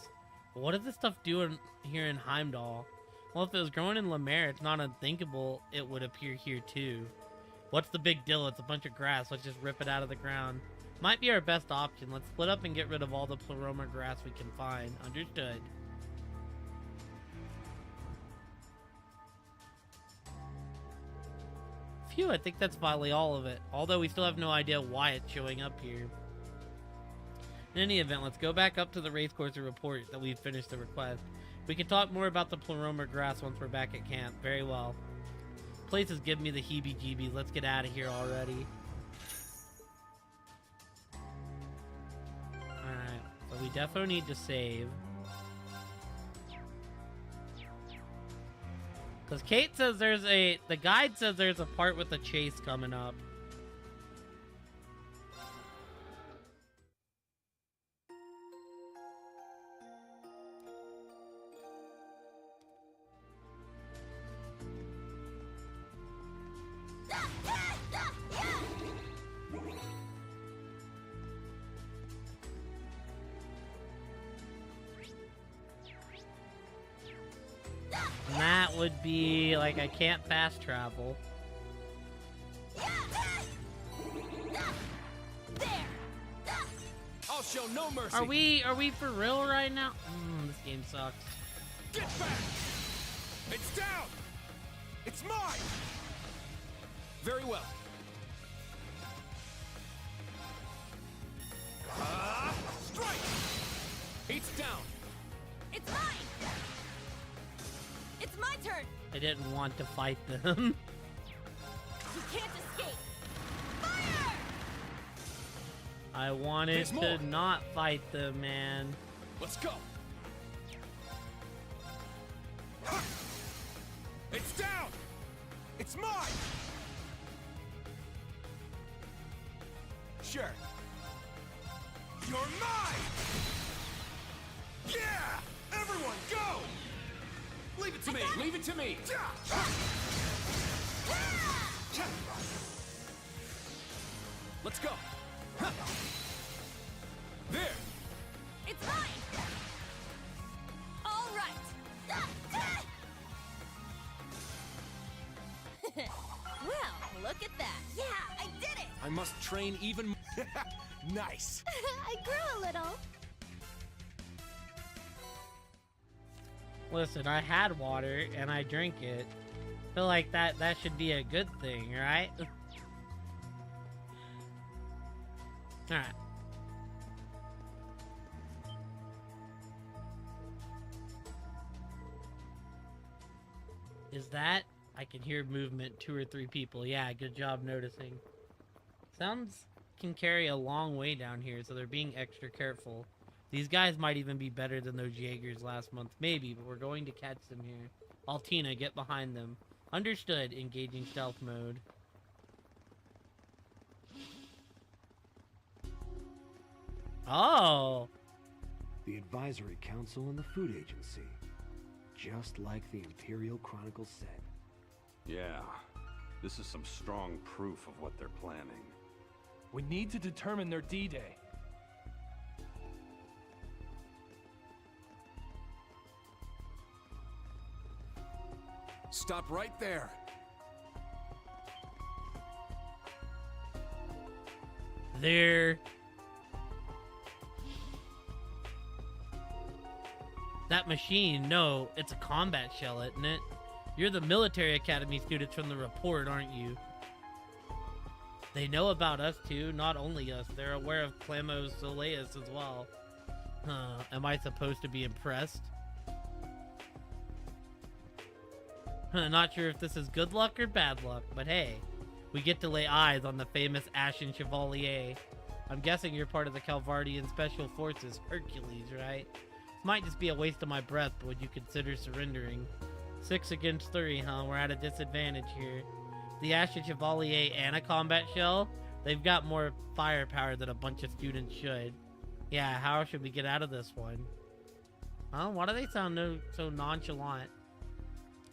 But what does this stuff do here in Heimdall? Well, if it was growing in Lemaire, it's not unthinkable it would appear here too. What's the big deal? It's a bunch of grass. Let's just rip it out of the ground. Might be our best option. Let's split up and get rid of all the Paloma grass we can find. Understood. Phew, I think that's probably all of it. Although we still have no idea why it's showing up here. In any event, let's go back up to the racecourse and report that we've finished the request. We can talk more about the Paloma grass once we're back at camp. Very well. Place is giving me the heebie-jeebies. Let's get out of here already. Alright, so we definitely need to save. Because Kate says the guide says there's a part with a chase coming up. And that would be like I can't fast travel. I'll show no mercy. Are we for real right now? This game sucks. Get back! It's down! It's mine! Very well. Strike! It's down! It's mine! It's my turn! I didn't want to fight them. You can't escape! Fire! I wanted to not fight them, man. Let's go! Ha! It's down! It's mine! Sure. You're mine! Yeah! Everyone, go! Leave it to me! Leave it to me! Let's go! There! It's mine! All right! Well, look at that! Yeah, I did it! I must train even more. Nice! I grew a little. Listen, I had water and I drink it. Feel like that should be a good thing, right? Alright. Is that? I can hear movement, 2 or 3 people. Yeah, good job noticing. Sounds can carry a long way down here, so they're being extra careful. These guys might even be better than those Jaegers last month. Maybe, but we're going to catch them here. Altina, get behind them. Understood, engaging stealth mode. Oh! The Advisory Council and the Food Agency. Just like the Imperial Chronicle said. Yeah, this is some strong proof of what they're planning. We need to determine their D-Day. Stop right there. They're That machine, no, it's a combat shell, isn't it? You're the military academy students from the report, aren't you? They know about us too, not only us. They're aware of Clamo Soleus as well. Am I supposed to be impressed? Not sure if this is good luck or bad luck, but hey, we get to lay eyes on the famous Ashen Chevalier. I'm guessing you're part of the Calvardian Special Forces, Hercules, right? Might just be a waste of my breath, but would you consider surrendering? 6 against 3, huh? We're at a disadvantage here. The Ashen Chevalier and a combat shell? They've got more firepower than a bunch of students should. Yeah, how should we get out of this one? Huh? Why do they sound so nonchalant?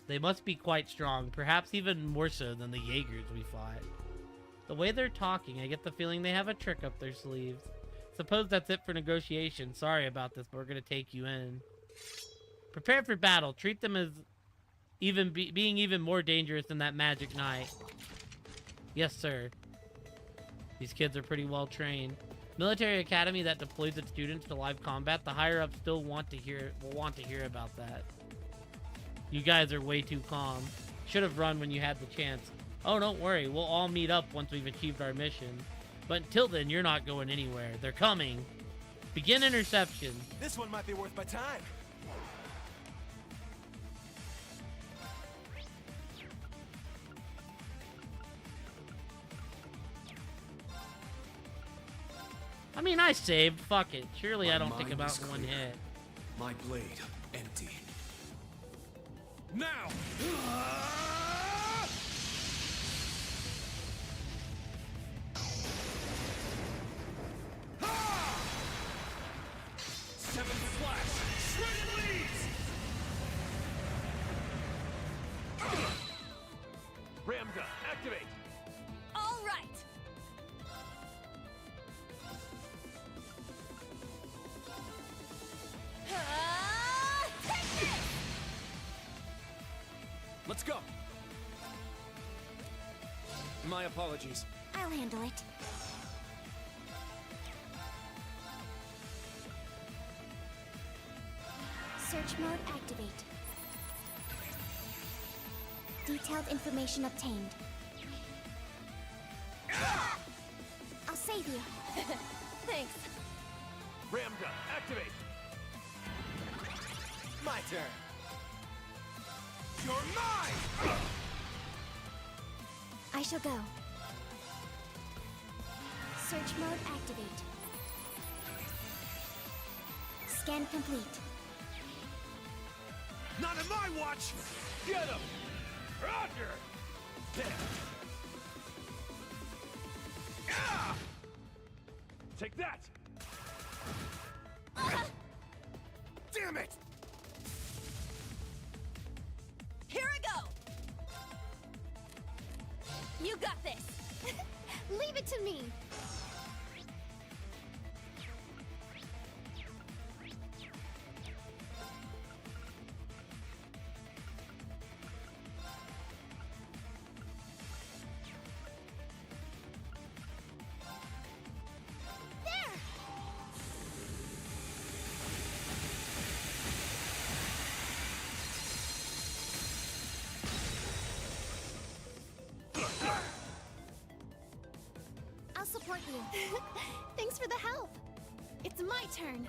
They must be quite strong, perhaps even more so than the Jaegers we fought. The way they're talking, I get the feeling they have a trick up their sleeves. Suppose that's it for negotiation. Sorry about this, but we're gonna take you in. Prepare for battle. Treat them as being even more dangerous than that Magic Knight. Yes, sir. These kids are pretty well trained. Military academy that deploys its students to live combat. The higher ups still will want to hear about that. You guys are way too calm. Should have run when you had the chance. Oh, don't worry. We'll all meet up once we've achieved our mission. But until then, you're not going anywhere. They're coming. Begin interception. This one might be worth my time. I mean, I saved. Fuck it. Surely I don't think about one hit. My blade empty. Now! 7 slash! Shredded leaves! Ram gun, activate! All right. Take this! Let's go. My apologies. I'll handle it. Search mode activate. Detailed information obtained. I'll save you. Thanks. Ram gun, activate! My turn. You're mine! I shall go. Search mode activate. Scan complete. Not in my watch! Get him! Roger! Ah! Take that! Damn it! Here I go! You got this! Leave it to me! I'll support you. Thanks for the help. It's my turn.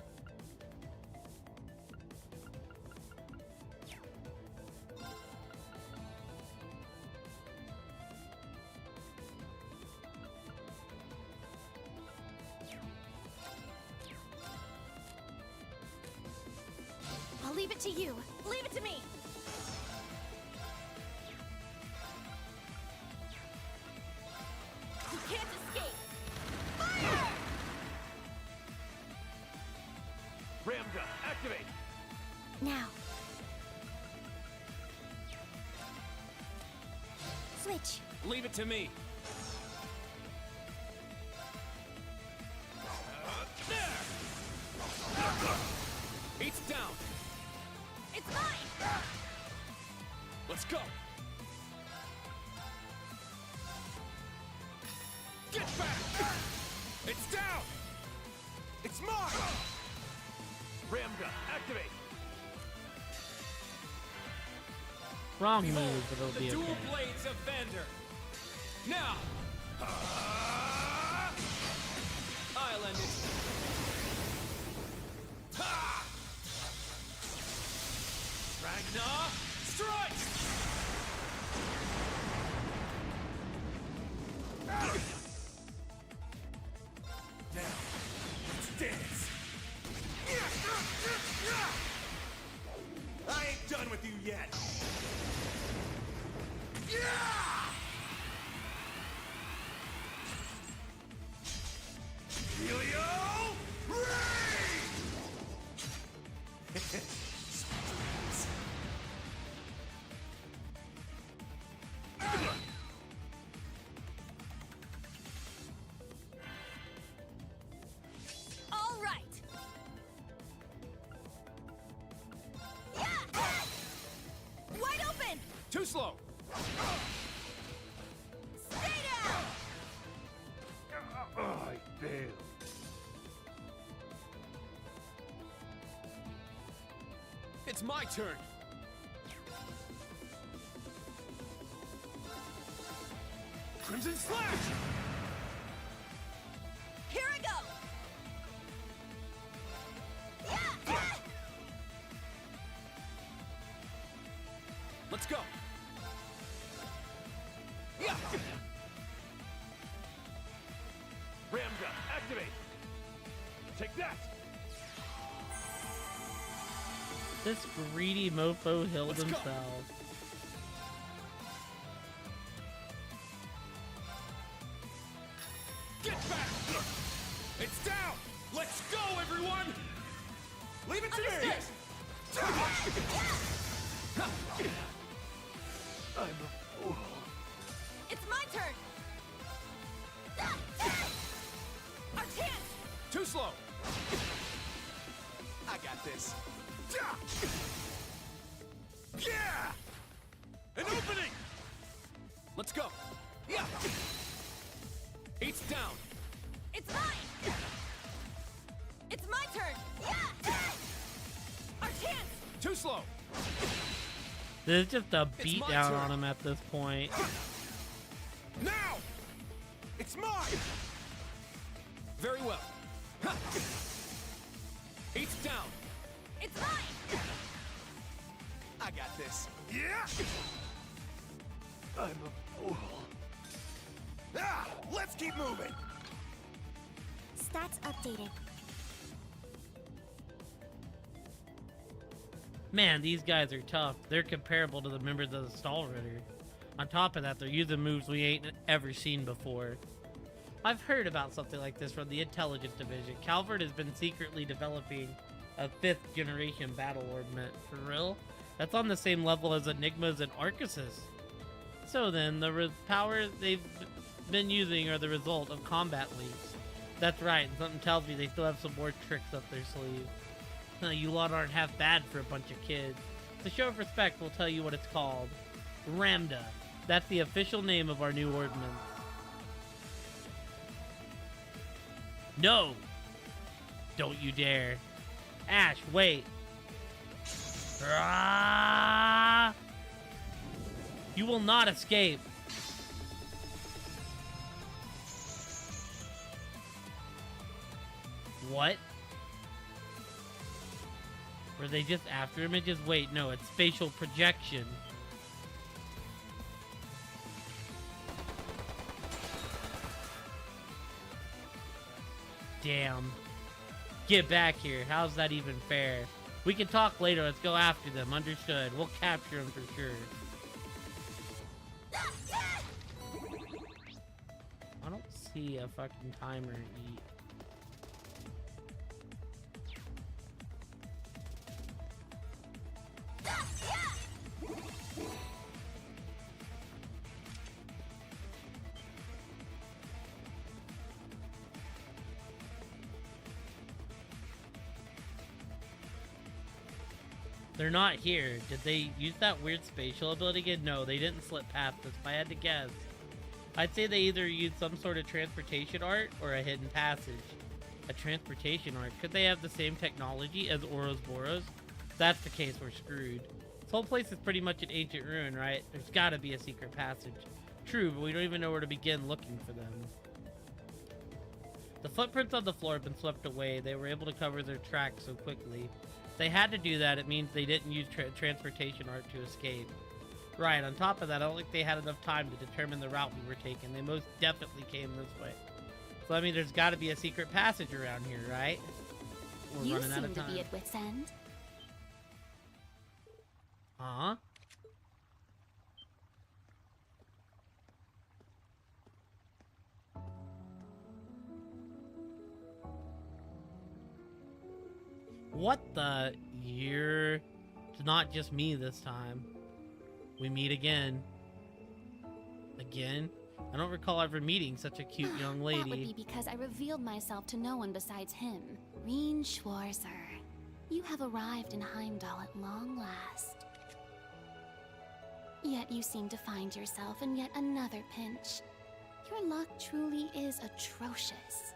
I'll leave it to you. Leave it to me! You can't escape! Fire! Ram gun, activate! Now. Switch. Leave it to me. It's down. It's mine! Let's go. Get back! It's down! It's mine! Ram gun, activate! Wrong move, but it'll The be dual okay. blades of Vander. Now! I'll end it. Ha! Ragnar, strike! Now, let's dance. I ain't done with you yet. Helio Ray! All right. Yeah! Wide open. Too slow. Stay down. I failed. It's my turn. Crimson Slash! Here I go. Yeah! Let's go. Yeah! Ramga, activate. Take that. This greedy mofo healed himself. Get back! It's down! Let's go, everyone! Leave it to me! I'm a fool. It's my turn. Our chance. Too slow! I got this. Yeah! An opening! Let's go! Yeah! Eight's down! It's mine. It's my turn. Yeah! Our chance. Too slow! This is just a It's beat my down turn. on him at this point. Now! It's mine! Very well. Ha! Eight's down! It's mine. I got this. Yeah! I'm a fool. Ah! Let's keep moving! Stats updated. Man, these guys are tough. They're comparable to the members of the Stall Ritter. On top of that, they're using moves we ain't ever seen before. I've heard about something like this from the Intelligence Division. Calvert has been secretly developing a 5th generation battle ornament. For real? That's on the same level as Enigmas and Arcuses. So then, the power they've been using are the result of combat leaks. That's right, and something tells me they still have some more tricks up their sleeve. You lot aren't half bad for a bunch of kids. To show of respect, we'll tell you what it's called. Ramda. That's the official name of our new ordinance. No! Don't you dare. Ash, wait. Ah! You will not escape. What? Were they just after him and just wait? No, it's spatial projection. Damn. Get back here. How's that even fair? We can talk later. Let's go after them. Understood. We'll capture them for sure. I don't see a fucking timer eat. They're not here. Did they use that weird spatial ability again? No, they didn't slip past us. If I had to guess, I'd say they either used some sort of transportation art or a hidden passage. A transportation art. Could they have the same technology as Ouroboros? If that's the case, we're screwed. This whole place is pretty much an ancient ruin, right? There's got to be a secret passage. True, but we don't even know where to begin looking for them. The footprints on the floor have been swept away. They were able to cover their tracks so quickly. If they had to do that, it means they didn't use transportation art to escape. Right, on top of that, I don't think they had enough time to determine the route we were taking. They most definitely came this way. So, I mean, there's got to be a secret passage around here, right? We're You running out seem of to time. be at wit's end. Huh? What the? It's not just me this time. We meet again. Again? I don't recall ever meeting such a cute young lady. That would be because I revealed myself to no one besides him. Reen Schwarzer. You have arrived in Heimdall at long last. Yet you seem to find yourself in yet another pinch. Your luck truly is atrocious.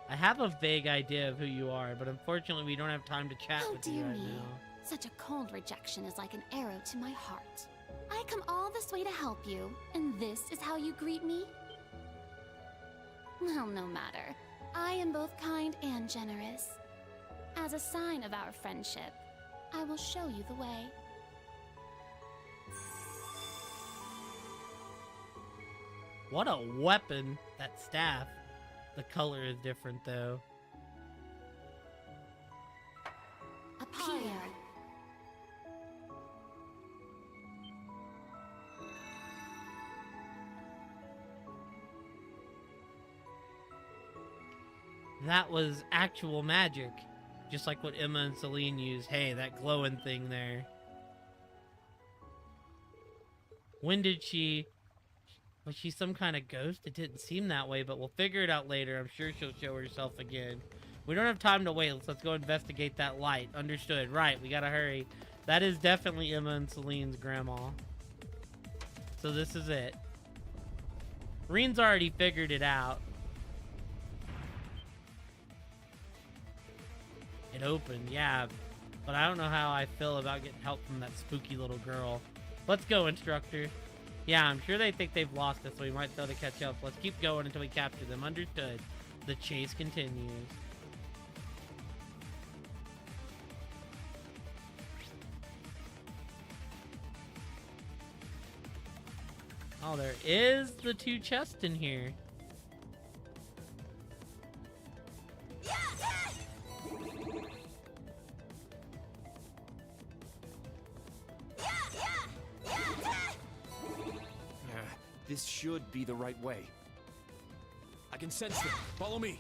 I have a vague idea of who you are, but unfortunately we don't have time to chat Oh with you dear right me. now. Such a cold rejection is like an arrow to my heart. I come all this way to help you, and this is how you greet me? Well, no matter. I am both kind and generous. As a sign of our friendship, I will show you the way. What a weapon, that staff. The color is different though. Appear. That was actual magic. Just like what Emma and Celine used. Hey, that glowing thing there. When did she... Was she some kind of ghost? It didn't seem that way, but we'll figure it out later. I'm sure she'll show herself again. We don't have time to wait. Let's go investigate that light. Understood. Right, we gotta hurry. That is definitely Emma and Celine's grandma. So this is it. Reen's already figured it out. It opened, yeah. But I don't know how I feel about getting help from that spooky little girl. Let's go, instructor. Yeah, I'm sure they think they've lost us, so we might be able to catch up. Let's keep going until we capture them. Understood. The chase continues. Oh, there is the 2 chests in here. This should be the right way. I can sense them. Follow me.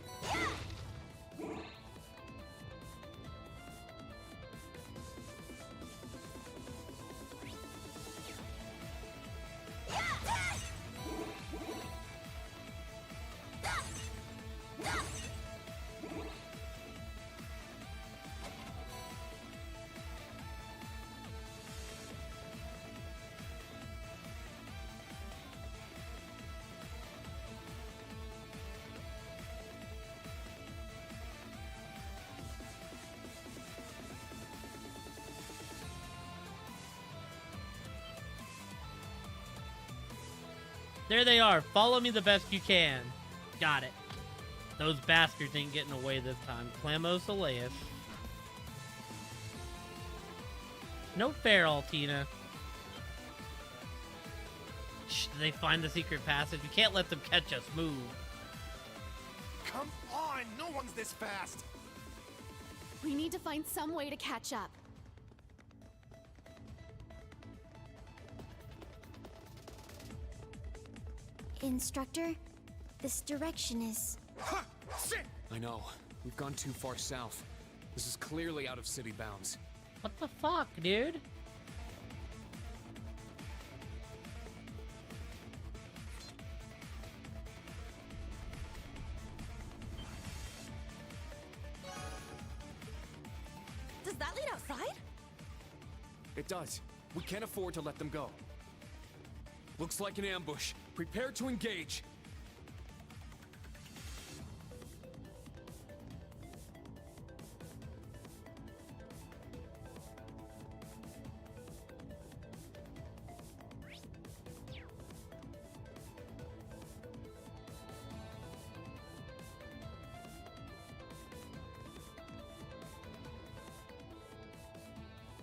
There they are. Follow me the best you can. Got it. Those bastards ain't getting away this time. Clamo Soleus. No fair, Altina. Shh, did they find the secret passage? We can't let them catch us. Move. Come on! No one's this fast! We need to find some way to catch up. Instructor, this direction is... I know. We've gone too far south. This is clearly out of city bounds. What the fuck, dude? Does that lead outside? It does. We can't afford to let them go. Looks like an ambush. Prepare to engage.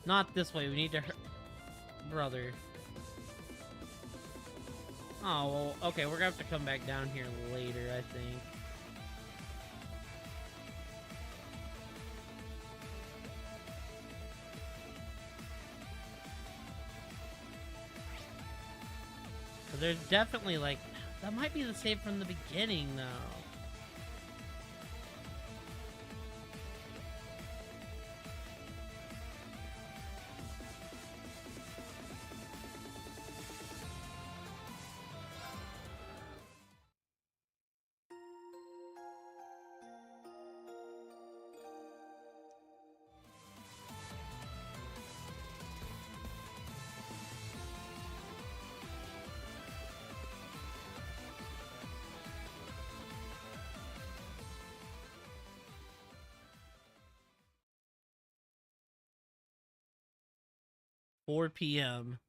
Not this way. We need to... Brother. Oh, well, okay. We're gonna have to come back down here later, I think. But there's definitely, like... That might be the save from the beginning, though. $4 p.m.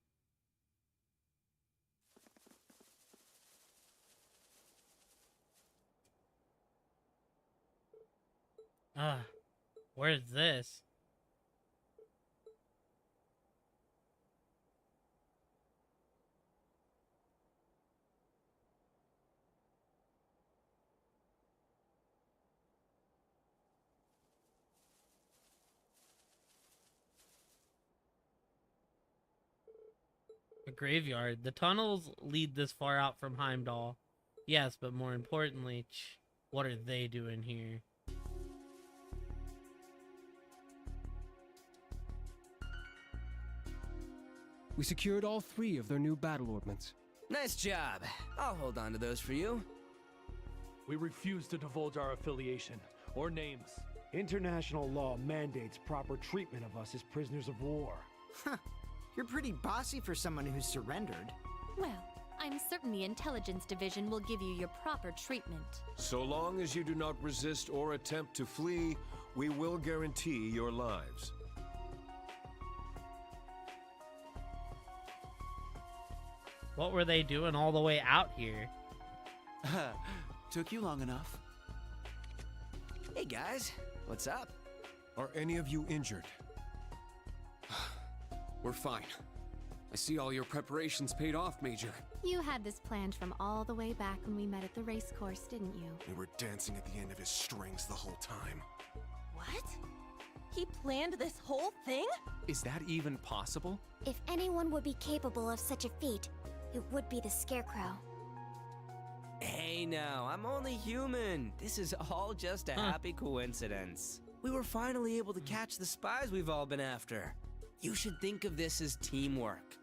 Where's this? A graveyard. The tunnels lead this far out from Heimdall. Yes, but more importantly, what are they doing here? We secured all 3 of their new battle ordnance. Nice job. I'll hold on to those for you. We refuse to divulge our affiliation or names. International law mandates proper treatment of us as prisoners of war. Huh. You're pretty bossy for someone who's surrendered. Well, I'm certain the Intelligence Division will give you your proper treatment. So long as you do not resist or attempt to flee, we will guarantee your lives. What were they doing all the way out here? Took you long enough. Hey guys, what's up? Are any of you injured? We're fine. I see all your preparations paid off, Major. You had this planned from all the way back when we met at the race course, didn't you? We were dancing at the end of his strings the whole time. What? He planned this whole thing? Is that even possible? If anyone would be capable of such a feat, it would be the Scarecrow. Hey now, I'm only human. This is all just a happy coincidence. We were finally able to catch the spies we've all been after. You should think of this as teamwork.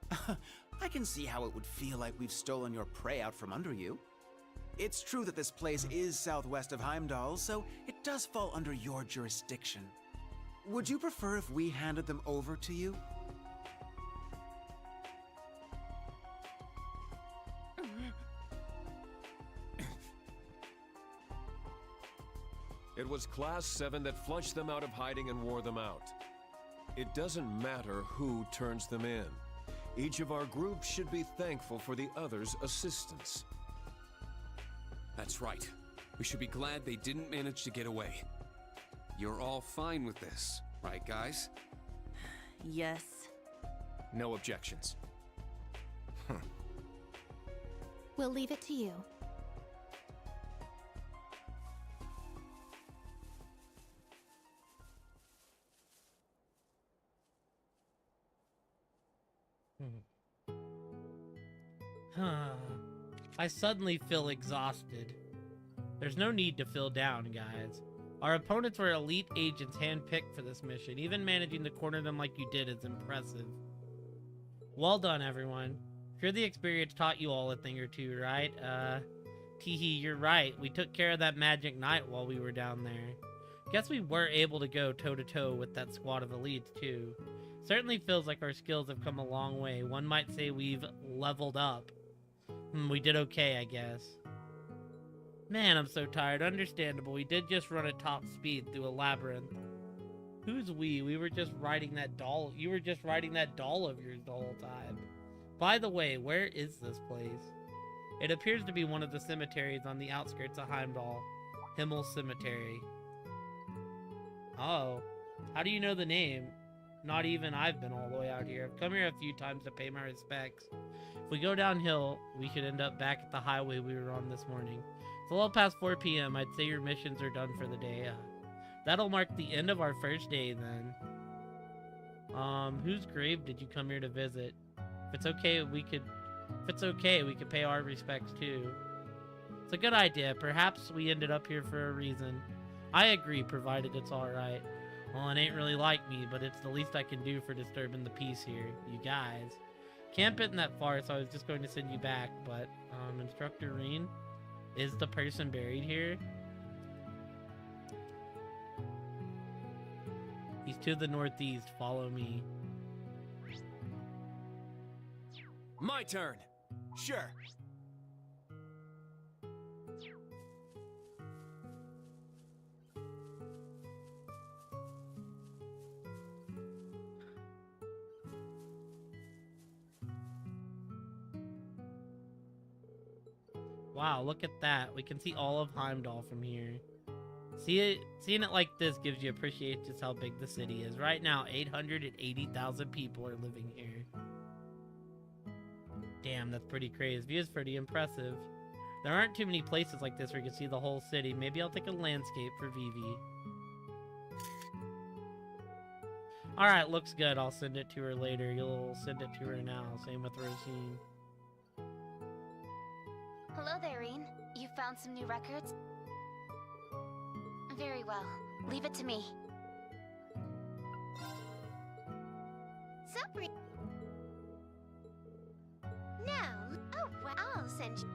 How? I can see how it would feel like we've stolen your prey out from under you. It's true that this place is southwest of Heimdall, so it does fall under your jurisdiction. Would you prefer if we handed them over to you? It was Class 7 that flushed them out of hiding and wore them out. It doesn't matter who turns them in. Each of our groups should be thankful for the other's assistance. That's right. We should be glad they didn't manage to get away. You're all fine with this, right, guys? Yes. No objections. We'll leave it to you. I suddenly feel exhausted. There's no need to feel down, guys. Our opponents were elite agents handpicked for this mission. Even managing to corner them like you did is impressive. Well done, everyone. Sure, the experience taught you all a thing or two, right? Teehee, you're right. We took care of that magic knight while we were down there. Guess we were able to go toe-to-toe with that squad of elites, too. Certainly feels like our skills have come a long way. One might say we've leveled up. We did okay, I guess. Man, I'm so tired. Understandable. We did just run at top speed through a labyrinth. Who's we? We were just riding that doll. You were just riding that doll of yours the whole time. By the way, where is this place? It appears to be one of the cemeteries on the outskirts of Heimdall. Himmel Cemetery. Oh. How do you know the name? Not even I've been all the way out here. I've come here a few times to pay my respects. If we go downhill, we should end up back at the highway we were on this morning. It's a little past 4 p.m. I'd say your missions are done for the day. That'll mark the end of our first day then. Whose grave did you come here to visit? If it's okay, we could pay our respects too. It's a good idea. Perhaps we ended up here for a reason. I agree, provided it's alright. Well, it ain't really like me, but it's the least I can do for disturbing the peace here. You guys. Camp isn't that far, so I was just going to send you back, but, Instructor Rean? Is the person buried here? He's to the northeast. Follow me. My turn. Sure. Wow, look at that. We can see all of Heimdall from here. Seeing it like this gives you appreciate just how big the city is. Right now, 880,000 people are living here. Damn, that's pretty crazy. View is pretty impressive. There aren't too many places like this where you can see the whole city. Maybe I'll take a landscape for Vivi. Alright, looks good. I'll send it to her later. You'll send it to her now. Same with Rosine. Hello there, Rean. You found some new records? Very well. Leave it to me. Sup, No. Oh, well, I'll send you.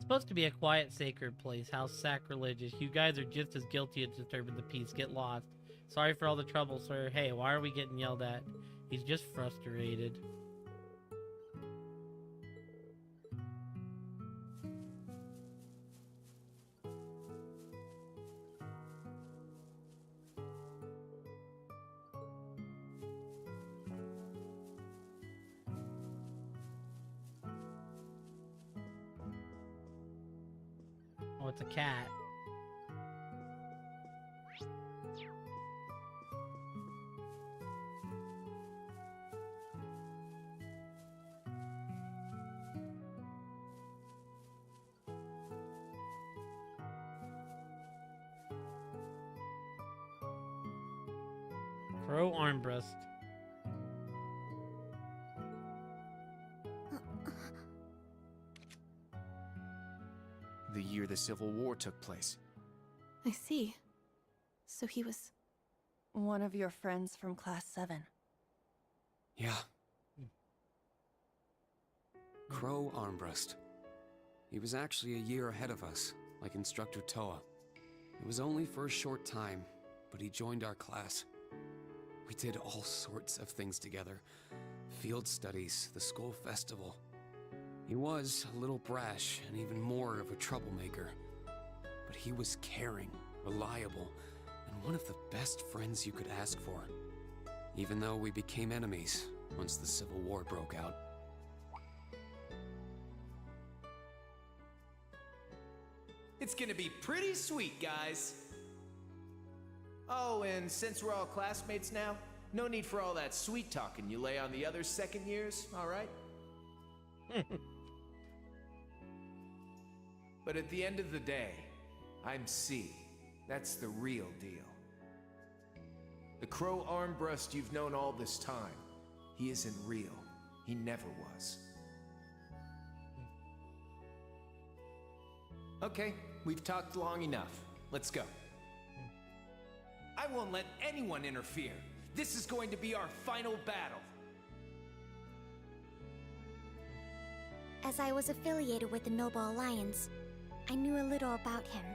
Supposed to be a quiet, sacred place. How sacrilegious. You guys are just as guilty of disturbing the peace. Get lost. Sorry for all the trouble, sir. Hey, why are we getting yelled at? He's just frustrated. Oh, it's a cat. Crow armbrust. The year the Civil War took place. I see. So he was... one of your friends from Class 7. Yeah. Crow Armbrust. He was actually a year ahead of us, like Instructor Toa. It was only for a short time, but he joined our class. We did all sorts of things together. Field studies, the school festival. He was a little brash and even more of a troublemaker. But he was caring, reliable, and one of the best friends you could ask for. Even though we became enemies once the Civil War broke out. It's gonna be pretty sweet, guys. Oh, and since we're all classmates now, no need for all that sweet talking you lay on the other second years, all right? But at the end of the day, I'm C. That's the real deal. The Crow Armbrust you've known all this time, he isn't real. He never was. Okay, we've talked long enough. Let's go. I won't let anyone interfere. This is going to be our final battle. As I was affiliated with the Noble Alliance, I knew a little about him.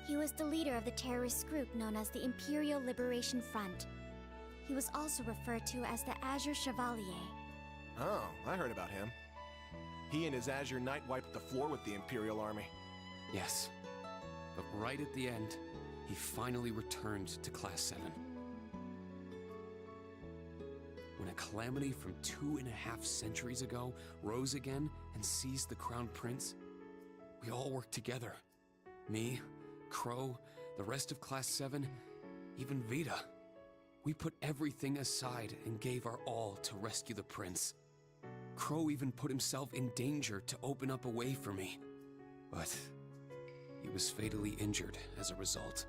He was the leader of the terrorist group known as the Imperial Liberation Front. He was also referred to as the Azure Chevalier. Oh, I heard about him. He and his Azure Knight wiped the floor with the Imperial Army. Yes. But right at the end, he finally returned to Class 7. When a calamity from 2.5 centuries ago rose again and seized the Crown Prince, we all worked together. Me, Crow, the rest of Class 7, even Vita. We put everything aside and gave our all to rescue the prince. Crow even put himself in danger to open up a way for me. But he was fatally injured as a result.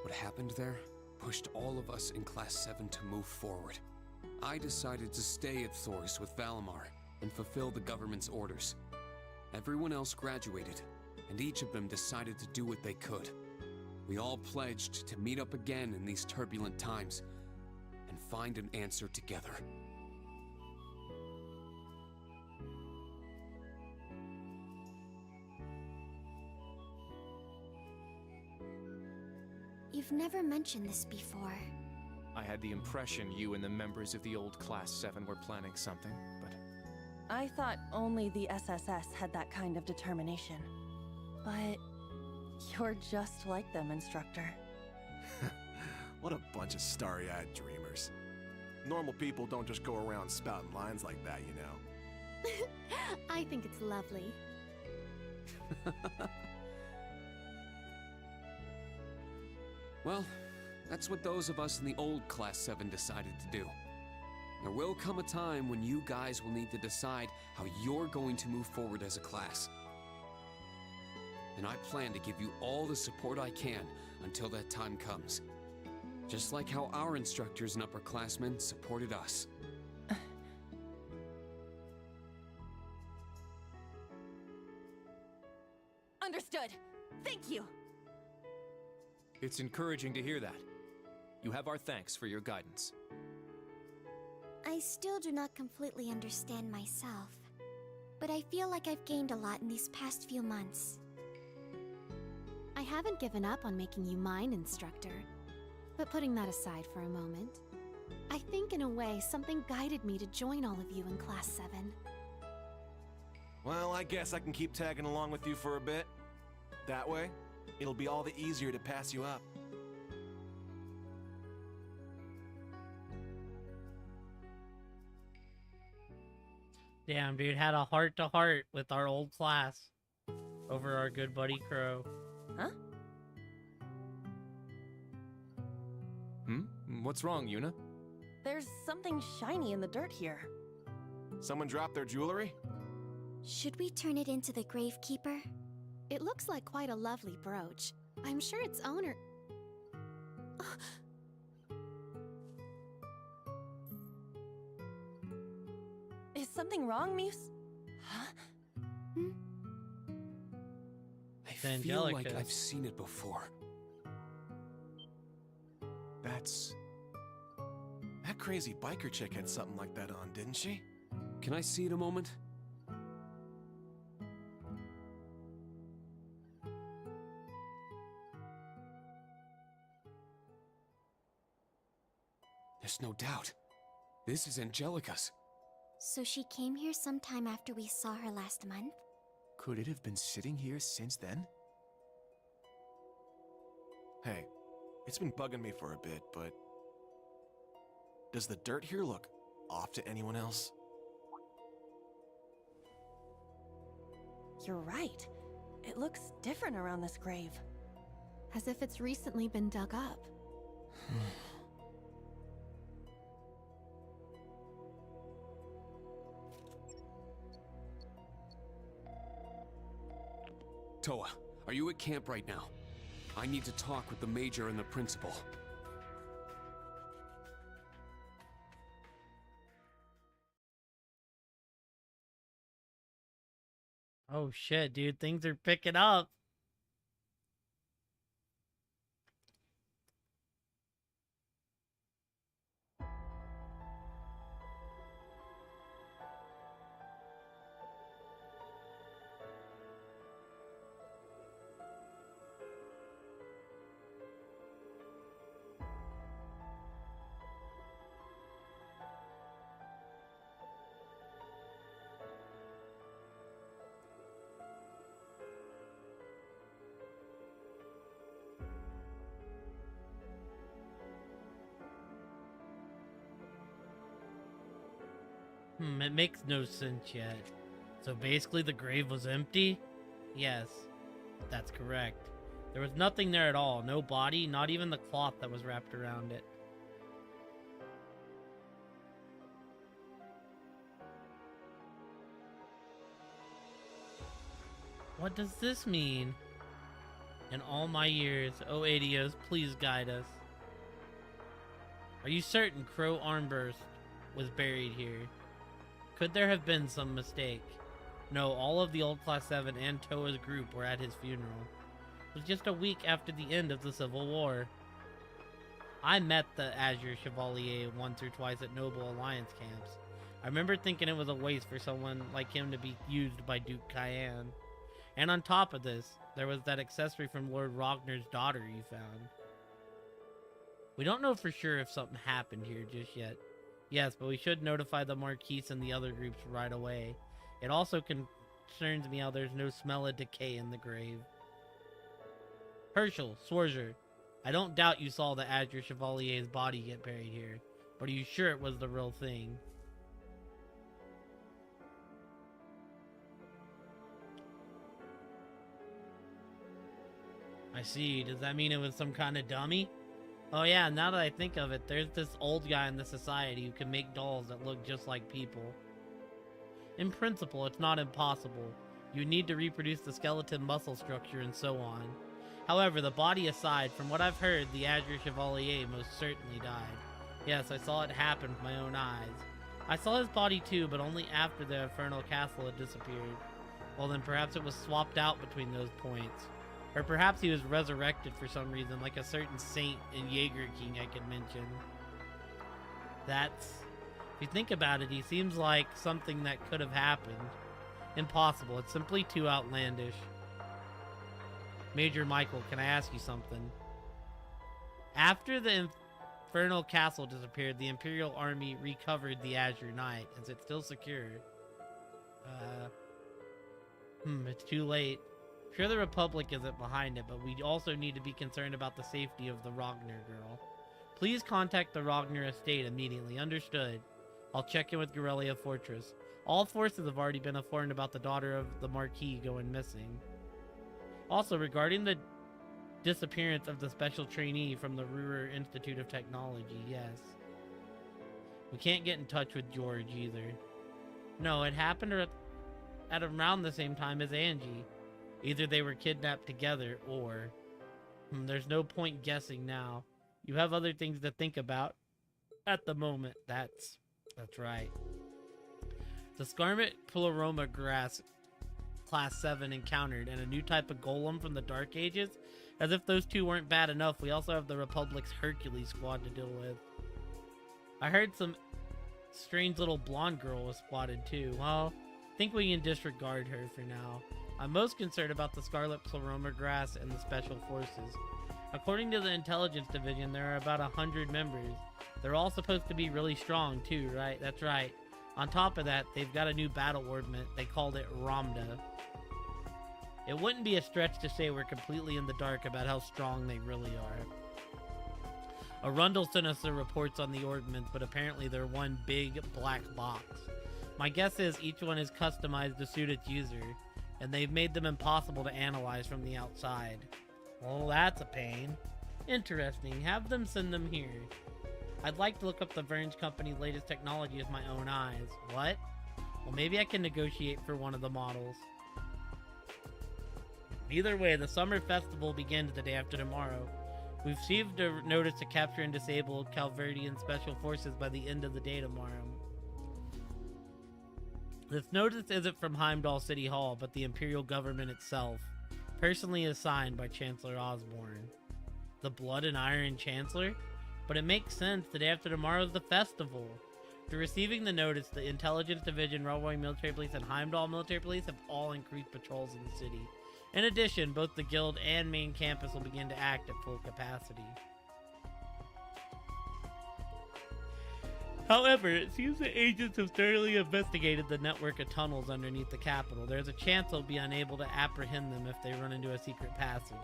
What happened there pushed all of us in Class 7 to move forward. I decided to stay at Thors with Valimar and fulfill the government's orders. Everyone else graduated, and each of them decided to do what they could. We all pledged to meet up again in these turbulent times and find an answer together. You've never mentioned this before. I had the impression you and the members of the old Class 7 were planning something, but... I thought only the SSS had that kind of determination. But... you're just like them, Instructor. What a bunch of starry-eyed dreamers. Normal people don't just go around spouting lines like that, you know. I think it's lovely. Well, that's what those of us in the old Class 7 decided to do. There will come a time when you guys will need to decide how you're going to move forward as a class. And I plan to give you all the support I can until that time comes. Just like how our instructors and upperclassmen supported us. Understood. Thank you. It's encouraging to hear that. You have our thanks for your guidance. I still do not completely understand myself, but I feel like I've gained a lot in these past few months. I haven't given up on making you mine, Instructor. But putting that aside for a moment, I think in a way something guided me to join all of you in Class 7. Well, I guess I can keep tagging along with you for a bit. That way, it'll be all the easier to pass you up. Damn, dude, had a heart-to-heart with our old class over our good buddy Crow. Huh? What's wrong, Yuna? There's something shiny in the dirt here. Someone dropped their jewelry? Should we turn it into the Gravekeeper? It looks like quite a lovely brooch. I'm sure its owner... Is something wrong, Muse? Huh? I feel like I've seen it before. That crazy biker chick had something like that on, didn't she? Can I see it a moment? There's no doubt. This is Angelica's. So she came here sometime after we saw her last month? Could it have been sitting here since then? Hey, it's been bugging me for a bit, but... does the dirt here look off to anyone else? You're right. It looks different around this grave. As if it's recently been dug up. Toa, are you at camp right now? I need to talk with the Major and the Principal. Oh shit, dude, things are picking up. It makes no sense yet. So basically the grave was empty? Yes, that's correct. There was nothing there at all. No body, not even the cloth that was wrapped around it. What does this mean? In all my years, oh Adios, please guide us. Are you certain Crow Armburst was buried here? Could there have been some mistake? No, all of the old Class 7 and Toa's group were at his funeral. It was just a week after the end of the Civil War. I met the Azure Chevalier once or twice at Noble Alliance camps. I remember thinking it was a waste for someone like him to be used by Duke Cayenne. And on top of this, there was that accessory from Lord Rogner's daughter you found. We don't know for sure if something happened here just yet. Yes, but we should notify the Marquise and the other groups right away. It also concerns me how there's no smell of decay in the grave. Herschel, Sworzer, I don't doubt you saw the Azure Chevalier's body get buried here, but are you sure it was the real thing? I see. Does that mean it was some kind of dummy? Oh yeah, now that I think of it, there's this old guy in the society who can make dolls that look just like people. In principle, it's not impossible. You need to reproduce the skeleton muscle structure and so on. However, the body aside, from what I've heard, the Azure Chevalier most certainly died. Yes, I saw it happen with my own eyes. I saw his body too, but only after the Infernal Castle had disappeared. Well then, perhaps it was swapped out between those points. Or perhaps he was resurrected for some reason, like a certain saint in Jaeger King I could mention. That's... if you think about it, he seems like something that could have happened. Impossible. It's simply too outlandish. Major Michael, can I ask you something? After the Infernal Castle disappeared, the Imperial Army recovered the Azure Knight. Is it still secure? It's too late. Sure, the Republic isn't behind it, but we also need to be concerned about the safety of the Rogner girl. Please contact the Rogner estate immediately. Understood. I'll check in with Guerrilla Fortress. All forces have already been informed about the daughter of the Marquis going missing. Also, regarding the disappearance of the special trainee from the Ruhr Institute of Technology, yes. We can't get in touch with George either. No, it happened at around the same time as Angie. Either they were kidnapped together, or... there's no point guessing now. You have other things to think about at the moment. That's right. The Scarlet Pleroma grass Class 7 encountered, and a new type of golem from the Dark Ages. As if those two weren't bad enough, we also have the Republic's Hercules squad to deal with. I heard some strange little blonde girl was spotted too. Well, I think we can disregard her for now. I'm most concerned about the Scarlet Pleroma grass and the Special Forces. According to the Intelligence Division, there are about 100 members. They're all supposed to be really strong too, right? That's right. On top of that, they've got a new battle ornament. They called it Ramda. It wouldn't be a stretch to say we're completely in the dark about how strong they really are. Arundel sent us the reports on the ordnance, but apparently they're one big black box. My guess is each one is customized to suit its user, and they've made them impossible to analyze from the outside. Well, that's a pain. Interesting. Have them send them here. I'd like to look up the Verge Company's latest technology with my own eyes. What? Well, maybe I can negotiate for one of the models. Either way, the summer festival begins the day after tomorrow. We've received a notice to capture and disable Calverdian Special Forces by the end of the day tomorrow. This notice isn't from Heimdall City Hall, but the Imperial government itself, personally assigned by Chancellor Osborne. The Blood and Iron Chancellor? But it makes sense, the day after tomorrow is the festival. After receiving the notice, the Intelligence Division, Railway Military Police, and Heimdall Military Police have all increased patrols in the city. In addition, both the Guild and main campus will begin to act at full capacity. However, it seems the agents have thoroughly investigated the network of tunnels underneath the capital. There's a chance they'll be unable to apprehend them if they run into a secret passage.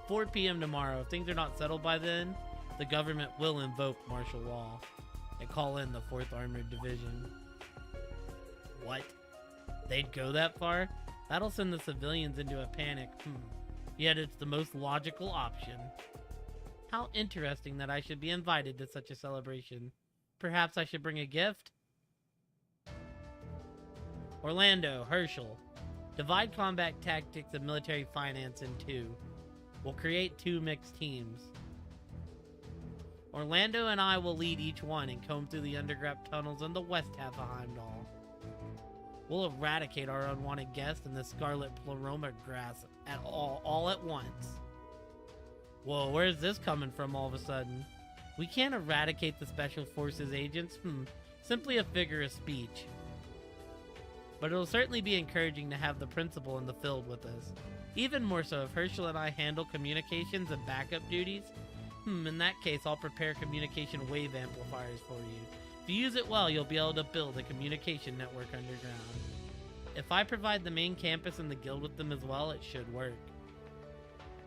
4 p.m. tomorrow. If things are not settled by then, the government will invoke martial law and call in the 4th Armored Division. What? They'd go that far? That'll send the civilians into a panic. Yet it's the most logical option. How interesting that I should be invited to such a celebration. Perhaps I should bring a gift? Orlando, Herschel. Divide combat tactics and military finance in two. We'll create 2 mixed teams. Orlando and I will lead each one and comb through the underground tunnels in the west half of Heimdall. We'll eradicate our unwanted guest and the scarlet pleroma grass all at once. Whoa, where's this coming from all of a sudden? We can't eradicate the Special Forces agents? Simply a figure of speech. But it'll certainly be encouraging to have the principal in the field with us. Even more so if Herschel and I handle communications and backup duties. In that case, I'll prepare communication wave amplifiers for you. If you use it well, you'll be able to build a communication network underground. If I provide the main campus and the guild with them as well, it should work.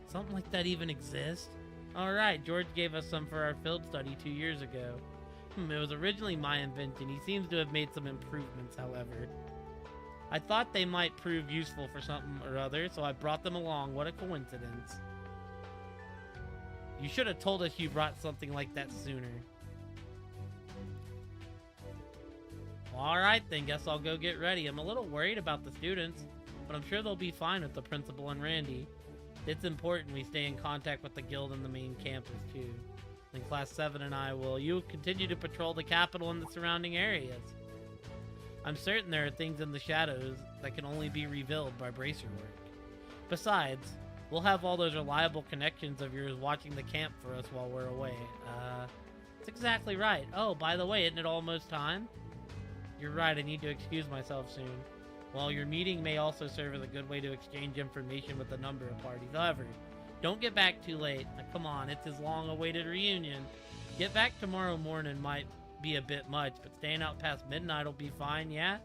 Something like that even exists? Alright, George gave us some for our field study 2 years ago. It was originally my invention. He seems to have made some improvements, however. I thought they might prove useful for something or other, so I brought them along. What a coincidence. You should have told us you brought something like that sooner. Alright then, guess I'll go get ready. I'm a little worried about the students, but I'm sure they'll be fine with the principal and Randy. It's important we stay in contact with the guild and the main campus too. Then Class 7 and I will. You continue to patrol the capital and the surrounding areas. I'm certain there are things in the shadows that can only be revealed by bracer work. Besides, we'll have all those reliable connections of yours watching the camp for us while we're away. That's exactly right. Oh, by the way, isn't it almost time? You're right, I need to excuse myself soon. Well, your meeting may also serve as a good way to exchange information with a number of parties. However, don't get back too late. Now, come on, it's his long-awaited reunion. Get back tomorrow morning might be a bit much, but staying out past midnight will be fine, yeah?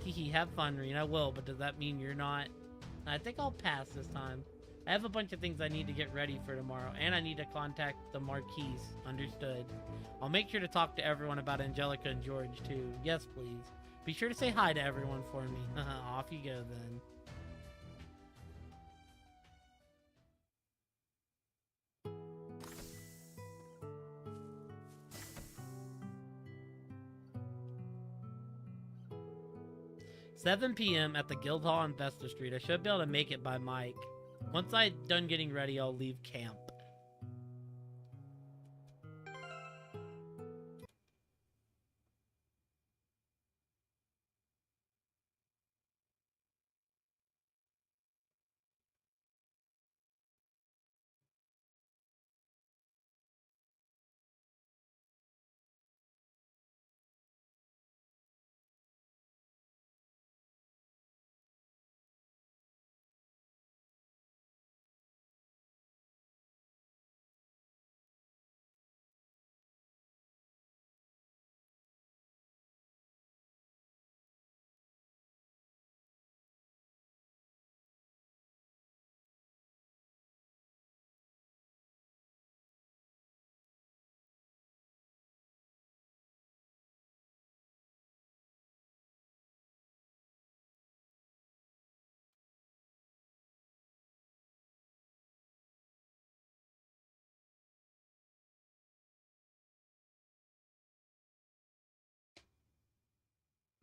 Hehe, have fun, Reen. I will, but does that mean you're not? I think I'll pass this time. I have a bunch of things I need to get ready for tomorrow, and I need to contact the Marquise. Understood. I'll make sure to talk to everyone about Angelica and George, too. Yes, please. Be sure to say hi to everyone for me. Off you go, then. $7 p.m. at the Guildhall on Vesta Street. I should be able to make it by Mike. Once I'm done getting ready, I'll leave camp.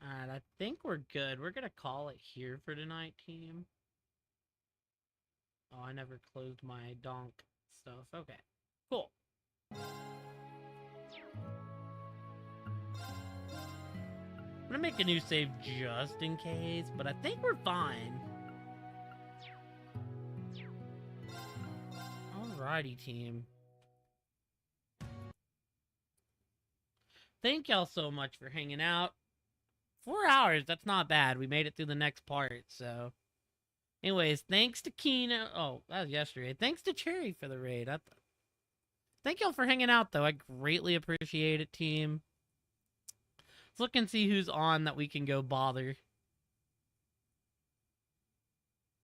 Alright, I think we're good. We're gonna call it here for tonight, team. Oh, I never closed my donk stuff. Okay, cool. I'm gonna make a new save just in case, but I think we're fine. Alrighty, team. Thank y'all so much for hanging out. 4 hours, that's not bad. We made it through the next part, so. Anyways, thanks to Kino. Oh, that was yesterday. Thanks to Cherry for the raid. Thank y'all for hanging out, though. I greatly appreciate it, team. Let's look and see who's on that we can go bother.